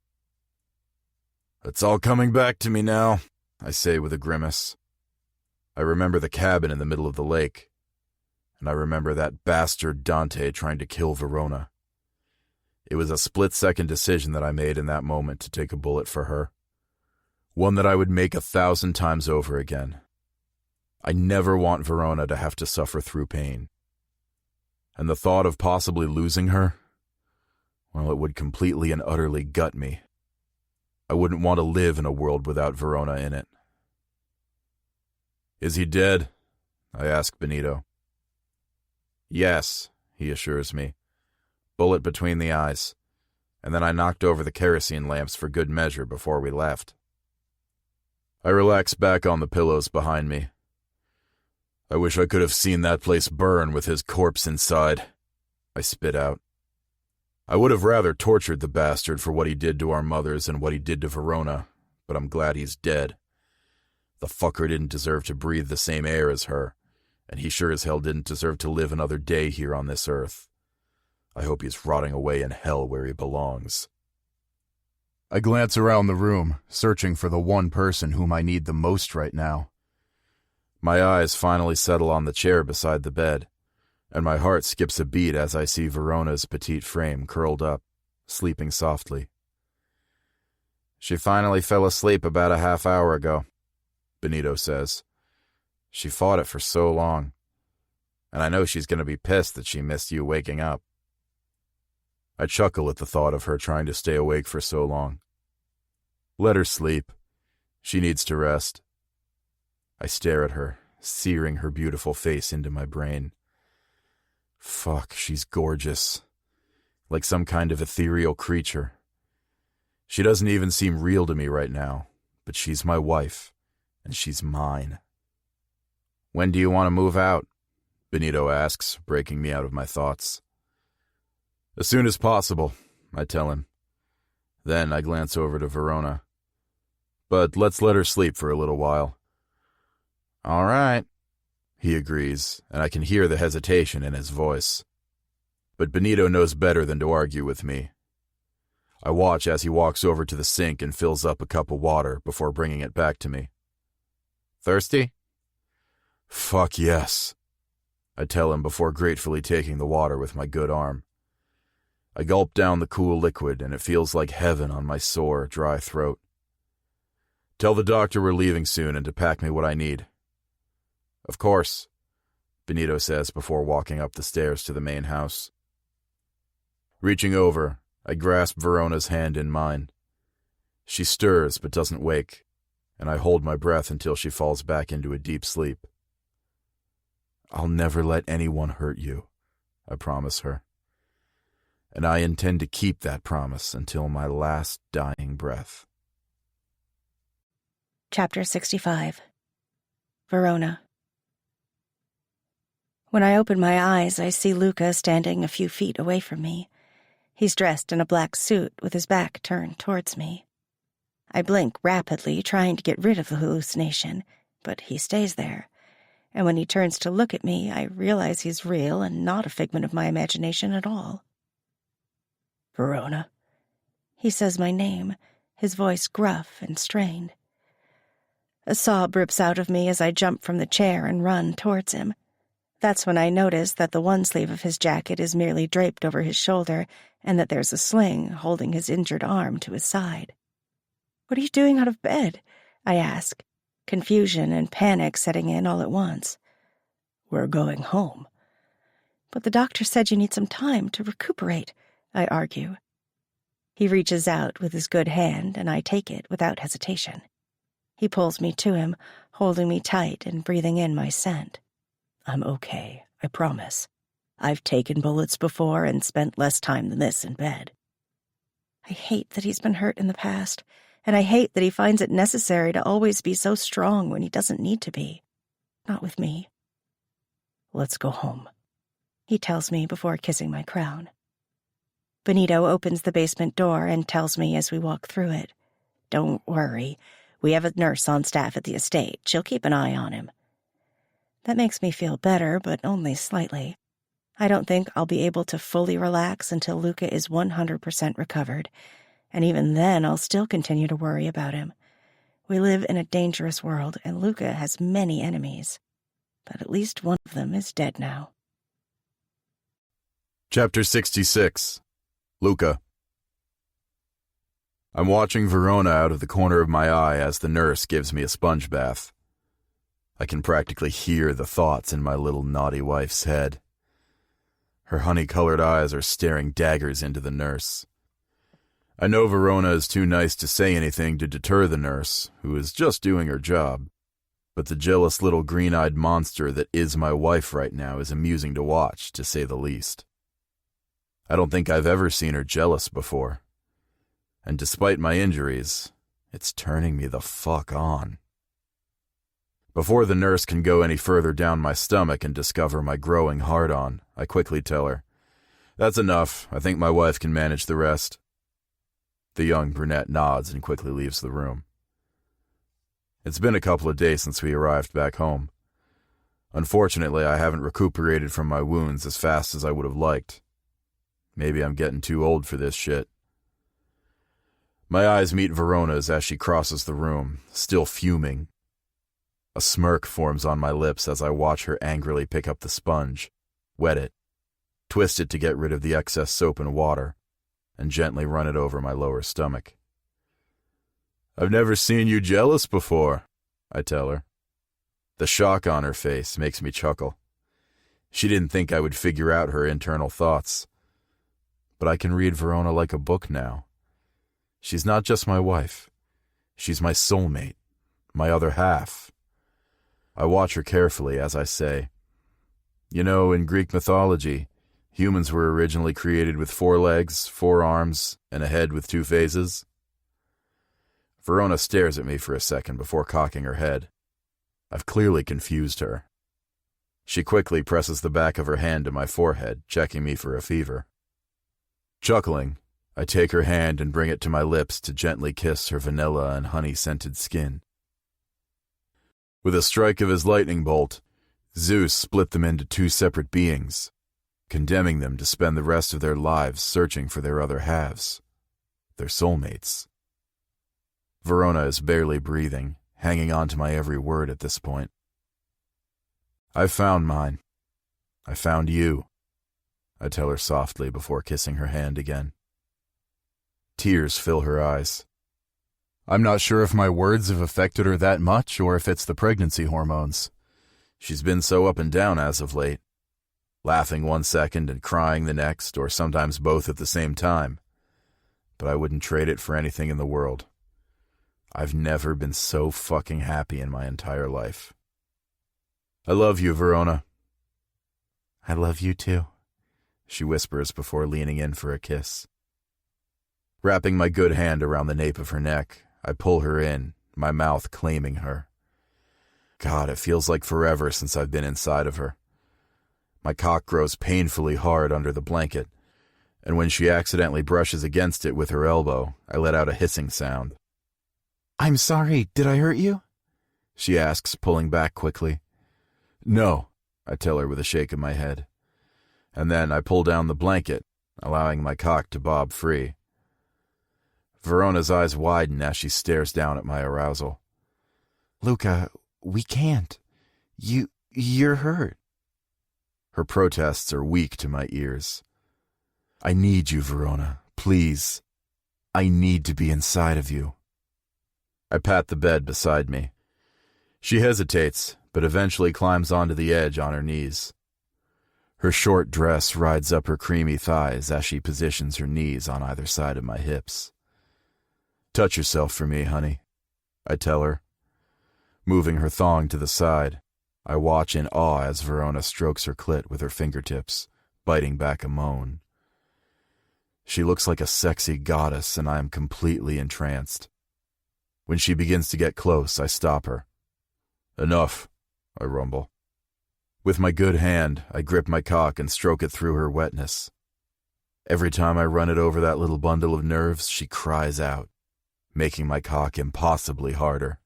"It's all coming back to me now," I say with a grimace. I remember the cabin in the middle of the lake, and I remember that bastard Dante trying to kill Verona. It was a split-second decision that I made in that moment to take a bullet for her. One that I would make 1,000 times over again. I never want Verona to have to suffer through pain. And the thought of possibly losing her, well, it would completely and utterly gut me. I wouldn't want to live in a world without Verona in it. "Is he dead?" I ask Benito. "Yes," he assures me. "Bullet between the eyes. And then I knocked over the kerosene lamps for good measure before we left." I relax back on the pillows behind me. "I wish I could have seen that place burn with his corpse inside," I spit out. I would have rather tortured the bastard for what he did to our mothers and what he did to Verona, but I'm glad he's dead. The fucker didn't deserve to breathe the same air as her, and he sure as hell didn't deserve to live another day here on this earth. I hope he's rotting away in hell where he belongs. I glance around the room, searching for the one person whom I need the most right now. My eyes finally settle on the chair beside the bed, and my heart skips a beat as I see Verona's petite frame curled up, sleeping softly. "She finally fell asleep about a half hour ago," Benito says. "She fought it for so long, and I know she's going to be pissed that she missed you waking up." I chuckle at the thought of her trying to stay awake for so long. Let her sleep. She needs to rest. I stare at her, searing her beautiful face into my brain. Fuck, she's gorgeous. Like some kind of ethereal creature. She doesn't even seem real to me right now, but she's my wife, and she's mine. "When do you want to move out?" Benito asks, breaking me out of my thoughts. "As soon as possible," I tell him. Then I glance over to Verona. "But let's let her sleep for a little while." "All right," he agrees, and I can hear the hesitation in his voice. But Benito knows better than to argue with me. I watch as he walks over to the sink and fills up a cup of water before bringing it back to me. "Thirsty?" "Fuck yes," I tell him before gratefully taking the water with my good arm. I gulp down the cool liquid, and it feels like heaven on my sore, dry throat. "Tell the doctor we're leaving soon and to pack me what I need." "Of course," Benito says before walking up the stairs to the main house. Reaching over, I grasp Verona's hand in mine. She stirs but doesn't wake, and I hold my breath until she falls back into a deep sleep. "I'll never let anyone hurt you," I promise her. And I intend to keep that promise until my last dying breath. Chapter 65. Verona. When I open my eyes, I see Luca standing a few feet away from me. He's dressed in a black suit with his back turned towards me. I blink rapidly, trying to get rid of the hallucination, but he stays there. And when he turns to look at me, I realize he's real and not a figment of my imagination at all. "Verona." He says my name, his voice gruff and strained. A sob rips out of me as I jump from the chair and run towards him. That's when I notice that the one sleeve of his jacket is merely draped over his shoulder and that there's a sling holding his injured arm to his side. "What are you doing out of bed?" I ask, confusion and panic setting in all at once. "We're going home." "But the doctor said you need some time to recuperate," I argue. He reaches out with his good hand, and I take it without hesitation. He pulls me to him, holding me tight and breathing in my scent. I'm okay, I promise. I've taken bullets before and spent less time than this in bed. I hate that he's been hurt in the past, and I hate that he finds it necessary to always be so strong when he doesn't need to be. Not with me. Let's go home, he tells me before kissing my crown. Benito opens the basement door and tells me as we walk through it, "Don't worry. We have a nurse on staff at the estate. She'll keep an eye on him." That makes me feel better, but only slightly. I don't think I'll be able to fully relax until Luca is 100% recovered, and even then I'll still continue to worry about him. We live in a dangerous world, and Luca has many enemies. But at least one of them is dead now. Chapter 66. Luca. I'm watching Verona out of the corner of my eye as the nurse gives me a sponge bath. I can practically hear the thoughts in my little naughty wife's head. Her honey-colored eyes are staring daggers into the nurse. I know Verona is too nice to say anything to deter the nurse, who is just doing her job, but the jealous little green-eyed monster that is my wife right now is amusing to watch, to say the least. I don't think I've ever seen her jealous before. And despite my injuries, it's turning me the fuck on. Before the nurse can go any further down my stomach and discover my growing hard-on, I quickly tell her, "That's enough. I think my wife can manage the rest." The young brunette nods and quickly leaves the room. It's been a couple of days since we arrived back home. Unfortunately, I haven't recuperated from my wounds as fast as I would have liked. Maybe I'm getting too old for this shit. My eyes meet Verona's as she crosses the room, still fuming. A smirk forms on my lips as I watch her angrily pick up the sponge, wet it, twist it to get rid of the excess soap and water, and gently run it over my lower stomach. "I've never seen you jealous before," I tell her. The shock on her face makes me chuckle. She didn't think I would figure out her internal thoughts. But I can read Verona like a book now. She's not just my wife. She's my soulmate, my other half. I watch her carefully as I say, "You know, in Greek mythology, humans were originally created with 4 legs, 4 arms, and a head with 2 faces." Verona stares at me for a second before cocking her head. I've clearly confused her. She quickly presses the back of her hand to my forehead, checking me for a fever. Chuckling, I take her hand and bring it to my lips to gently kiss her vanilla and honey-scented skin. With a strike of his lightning bolt, Zeus split them into 2 separate beings, condemning them to spend the rest of their lives searching for their other halves, their soulmates. Verona is barely breathing, hanging on to my every word at this point. "I've found mine. I found you," I tell her softly before kissing her hand again. Tears fill her eyes. I'm not sure if my words have affected her that much or if it's the pregnancy hormones. She's been so up and down as of late, laughing one second and crying the next, or sometimes both at the same time. But I wouldn't trade it for anything in the world. I've never been so fucking happy in my entire life. "I love you, Verona." "I love you too," she whispers before leaning in for a kiss. Wrapping my good hand around the nape of her neck, I pull her in, my mouth claiming her. God, it feels like forever since I've been inside of her. My cock grows painfully hard under the blanket, and when she accidentally brushes against it with her elbow, I let out a hissing sound. "I'm sorry, did I hurt you?" she asks, pulling back quickly. "No," I tell her with a shake of my head. And then I pull down the blanket, allowing my cock to bob free. Verona's eyes widen as she stares down at my arousal. "Luca, we can't. You're hurt." Her protests are weak to my ears. "I need you, Verona, please. I need to be inside of you." I pat the bed beside me. She hesitates, but eventually climbs onto the edge on her knees. Her short dress rides up her creamy thighs as she positions her knees on either side of my hips. "Touch yourself for me, honey," I tell her, Moving her thong to the side, I watch in awe as Verona strokes her clit with her fingertips, biting back a moan. She looks like a sexy goddess, and I am completely entranced. When she begins to get close, I stop her. "Enough," I rumble. With my good hand, I grip my cock and stroke it through her wetness. Every time I run it over that little bundle of nerves, she cries out, making my cock impossibly harder.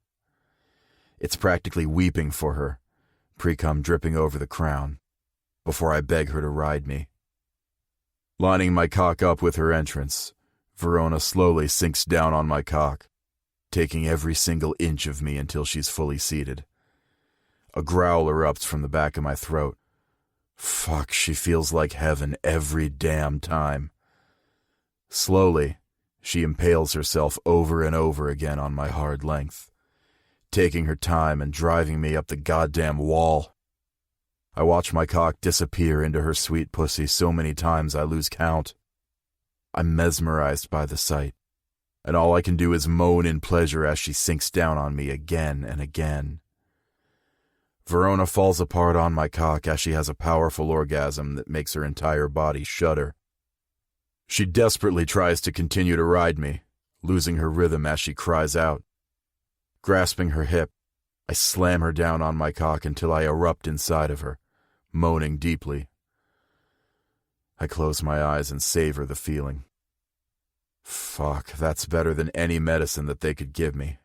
It's practically weeping for her, pre-cum dripping over the crown, before I beg her to ride me. Lining my cock up with her entrance, Verona slowly sinks down on my cock, taking every single inch of me until she's fully seated. A growl erupts from the back of my throat. Fuck, she feels like heaven every damn time. Slowly, she impales herself over and over again on my hard length, taking her time and driving me up the goddamn wall. I watch my cock disappear into her sweet pussy so many times I lose count. I'm mesmerized by the sight, and all I can do is moan in pleasure as she sinks down on me again and again. Verona falls apart on my cock as she has a powerful orgasm that makes her entire body shudder. She desperately tries to continue to ride me, losing her rhythm as she cries out. Grasping her hip, I slam her down on my cock until I erupt inside of her, moaning deeply. I close my eyes and savor the feeling. Fuck, that's better than any medicine that they could give me.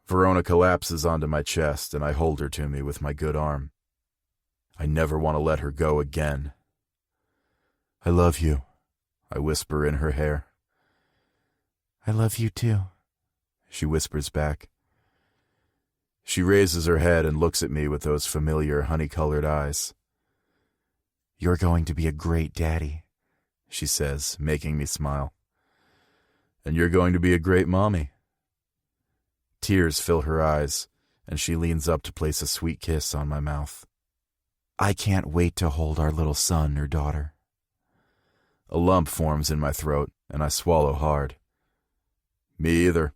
Verona collapses onto my chest and I hold her to me with my good arm. I never want to let her go again. "I love you," I whisper in her hair. "I love you too," she whispers back. She raises her head and looks at me with those familiar honey-colored eyes. "You're going to be a great daddy," she says, making me smile. "And you're going to be a great mommy." Tears fill her eyes, and she leans up to place a sweet kiss on my mouth. "I can't wait to hold our little son or daughter." A lump forms in my throat, and I swallow hard. Me either.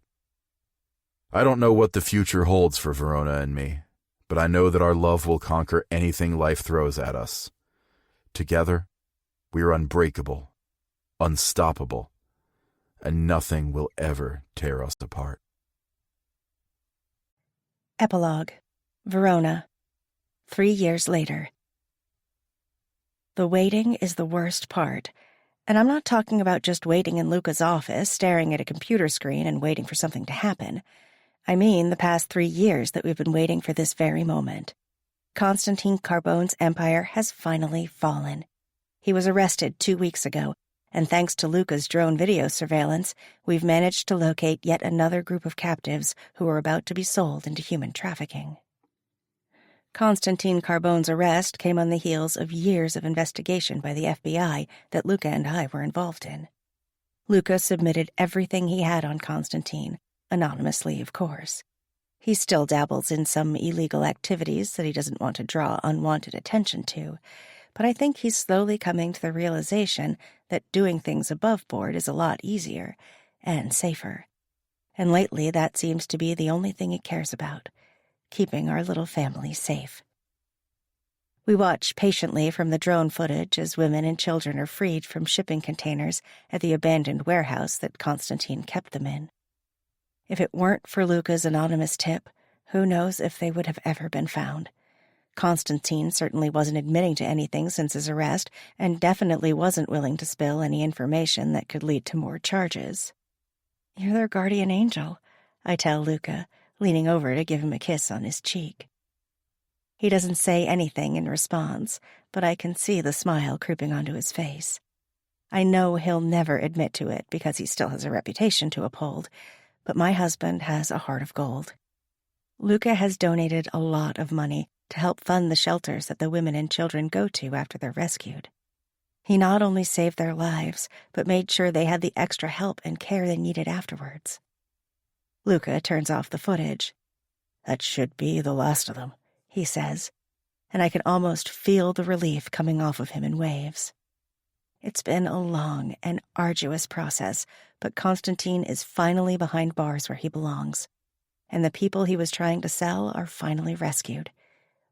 I don't know what the future holds for Verona and me, but I know that our love will conquer anything life throws at us. Together, we are unbreakable, unstoppable, and nothing will ever tear us apart. Epilogue. Verona. 3 years later. The waiting is the worst part, and I'm not talking about just waiting in Luca's office, staring at a computer screen and waiting for something to happen. I mean the past 3 years that we've been waiting for this very moment. Constantine Carbone's empire has finally fallen. He was arrested 2 weeks ago, and thanks to Luca's drone video surveillance, we've managed to locate yet another group of captives who are about to be sold into human trafficking. Constantine Carbone's arrest came on the heels of years of investigation by the FBI that Luca and I were involved in. Luca submitted everything he had on Constantine, anonymously, of course. He still dabbles in some illegal activities that he doesn't want to draw unwanted attention to, but I think he's slowly coming to the realization that doing things above board is a lot easier and safer. And lately that seems to be the only thing he cares about, keeping our little family safe. We watch patiently from the drone footage as women and children are freed from shipping containers at the abandoned warehouse that Constantine kept them in. If it weren't for Luca's anonymous tip, who knows if they would have ever been found. Constantine certainly wasn't admitting to anything since his arrest, and definitely wasn't willing to spill any information that could lead to more charges. "You're their guardian angel," I tell Luca, leaning over to give him a kiss on his cheek. He doesn't say anything in response, but I can see the smile creeping onto his face. I know he'll never admit to it because he still has a reputation to uphold, but my husband has a heart of gold. Luca has donated a lot of money to help fund the shelters that the women and children go to after they're rescued. He not only saved their lives, but made sure they had the extra help and care they needed afterwards. Luca turns off the footage. "That should be the last of them," he says, and I can almost feel the relief coming off of him in waves. It's been a long and arduous process, but Constantine is finally behind bars where he belongs. and the people he was trying to sell are finally rescued.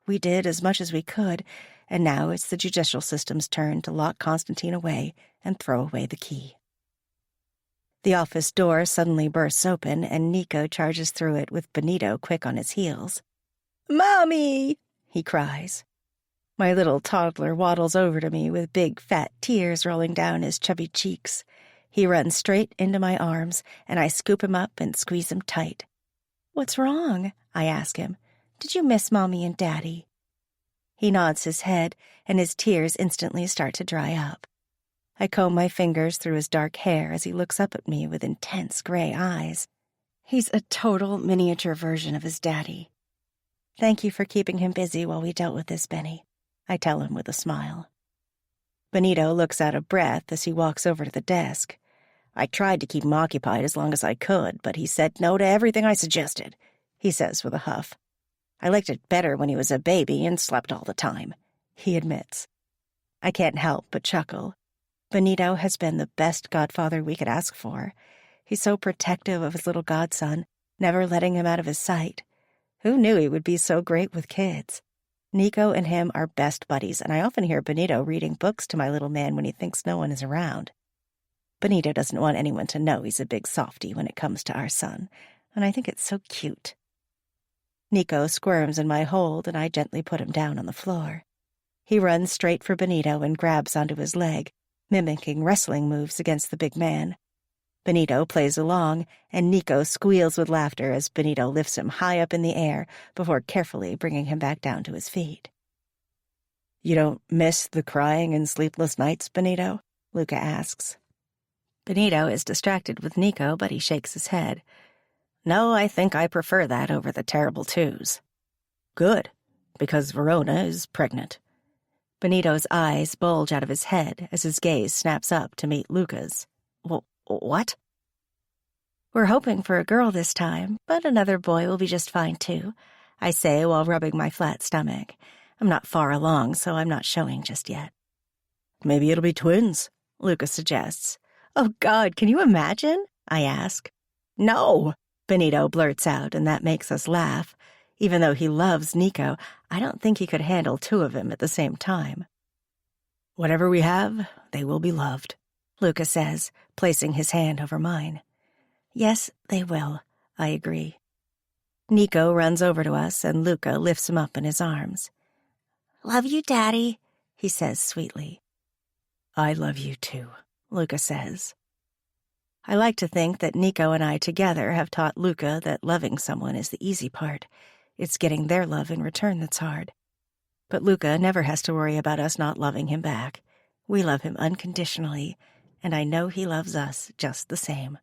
We did as much as we could, and now it's the judicial system's turn to lock Constantine away and throw away the key. The office door suddenly bursts open, and Nico charges through it with Benito quick on his heels. "Mommy!" he cries. My little toddler waddles over to me with big, fat tears rolling down his chubby cheeks. He runs straight into my arms, and I scoop him up and squeeze him tight. "What's wrong?" I ask him. "Did you miss Mommy and Daddy?" He nods his head, and his tears instantly start to dry up. I comb my fingers through his dark hair as he looks up at me with intense gray eyes. He's a total miniature version of his daddy. "Thank you for keeping him busy while we dealt with this, Benny," I tell him with a smile. Benito looks out of breath as he walks over to the desk. "I tried to keep him occupied as long as I could, but he said no to everything I suggested," he says with a huff. "I liked it better when he was a baby and slept all the time," he admits. I can't help but chuckle. Benito has been the best godfather we could ask for. He's so protective of his little godson, never letting him out of his sight. Who knew he would be so great with kids? Nico and him are best buddies, and I often hear Benito reading books to my little man when he thinks no one is around. Benito doesn't want anyone to know he's a big softy when it comes to our son, and I think it's so cute. Nico squirms in my hold, and I gently put him down on the floor. He runs straight for Benito and grabs onto his leg, mimicking wrestling moves against the big man. Benito plays along, and Nico squeals with laughter as Benito lifts him high up in the air before carefully bringing him back down to his feet. "You don't miss the crying and sleepless nights, Benito?" Luca asks. Benito is distracted with Nico, but he shakes his head. "No, I think I prefer that over the terrible twos." "Good, because Verona is pregnant." Benito's eyes bulge out of his head as his gaze snaps up to meet Luca's. What? "We're hoping for a girl this time, but another boy will be just fine too," I say while rubbing my flat stomach. I'm not far along, so I'm not showing just yet. "Maybe it'll be twins," Luca suggests. "Oh, God, can you imagine?" I ask. "No," Benito blurts out, and that makes us laugh. Even though he loves Nico, I don't think he could handle two of him at the same time. "Whatever we have, they will be loved," Luca says, placing his hand over mine. "Yes, they will," I agree. Nico runs over to us, and Luca lifts him up in his arms. "Love you, Daddy," he says sweetly. "I love you too," Luca says. I like to think that Nico and I together have taught Luca that loving someone is the easy part. It's getting their love in return that's hard. But Luca never has to worry about us not loving him back. We love him unconditionally, and I know he loves us just the same.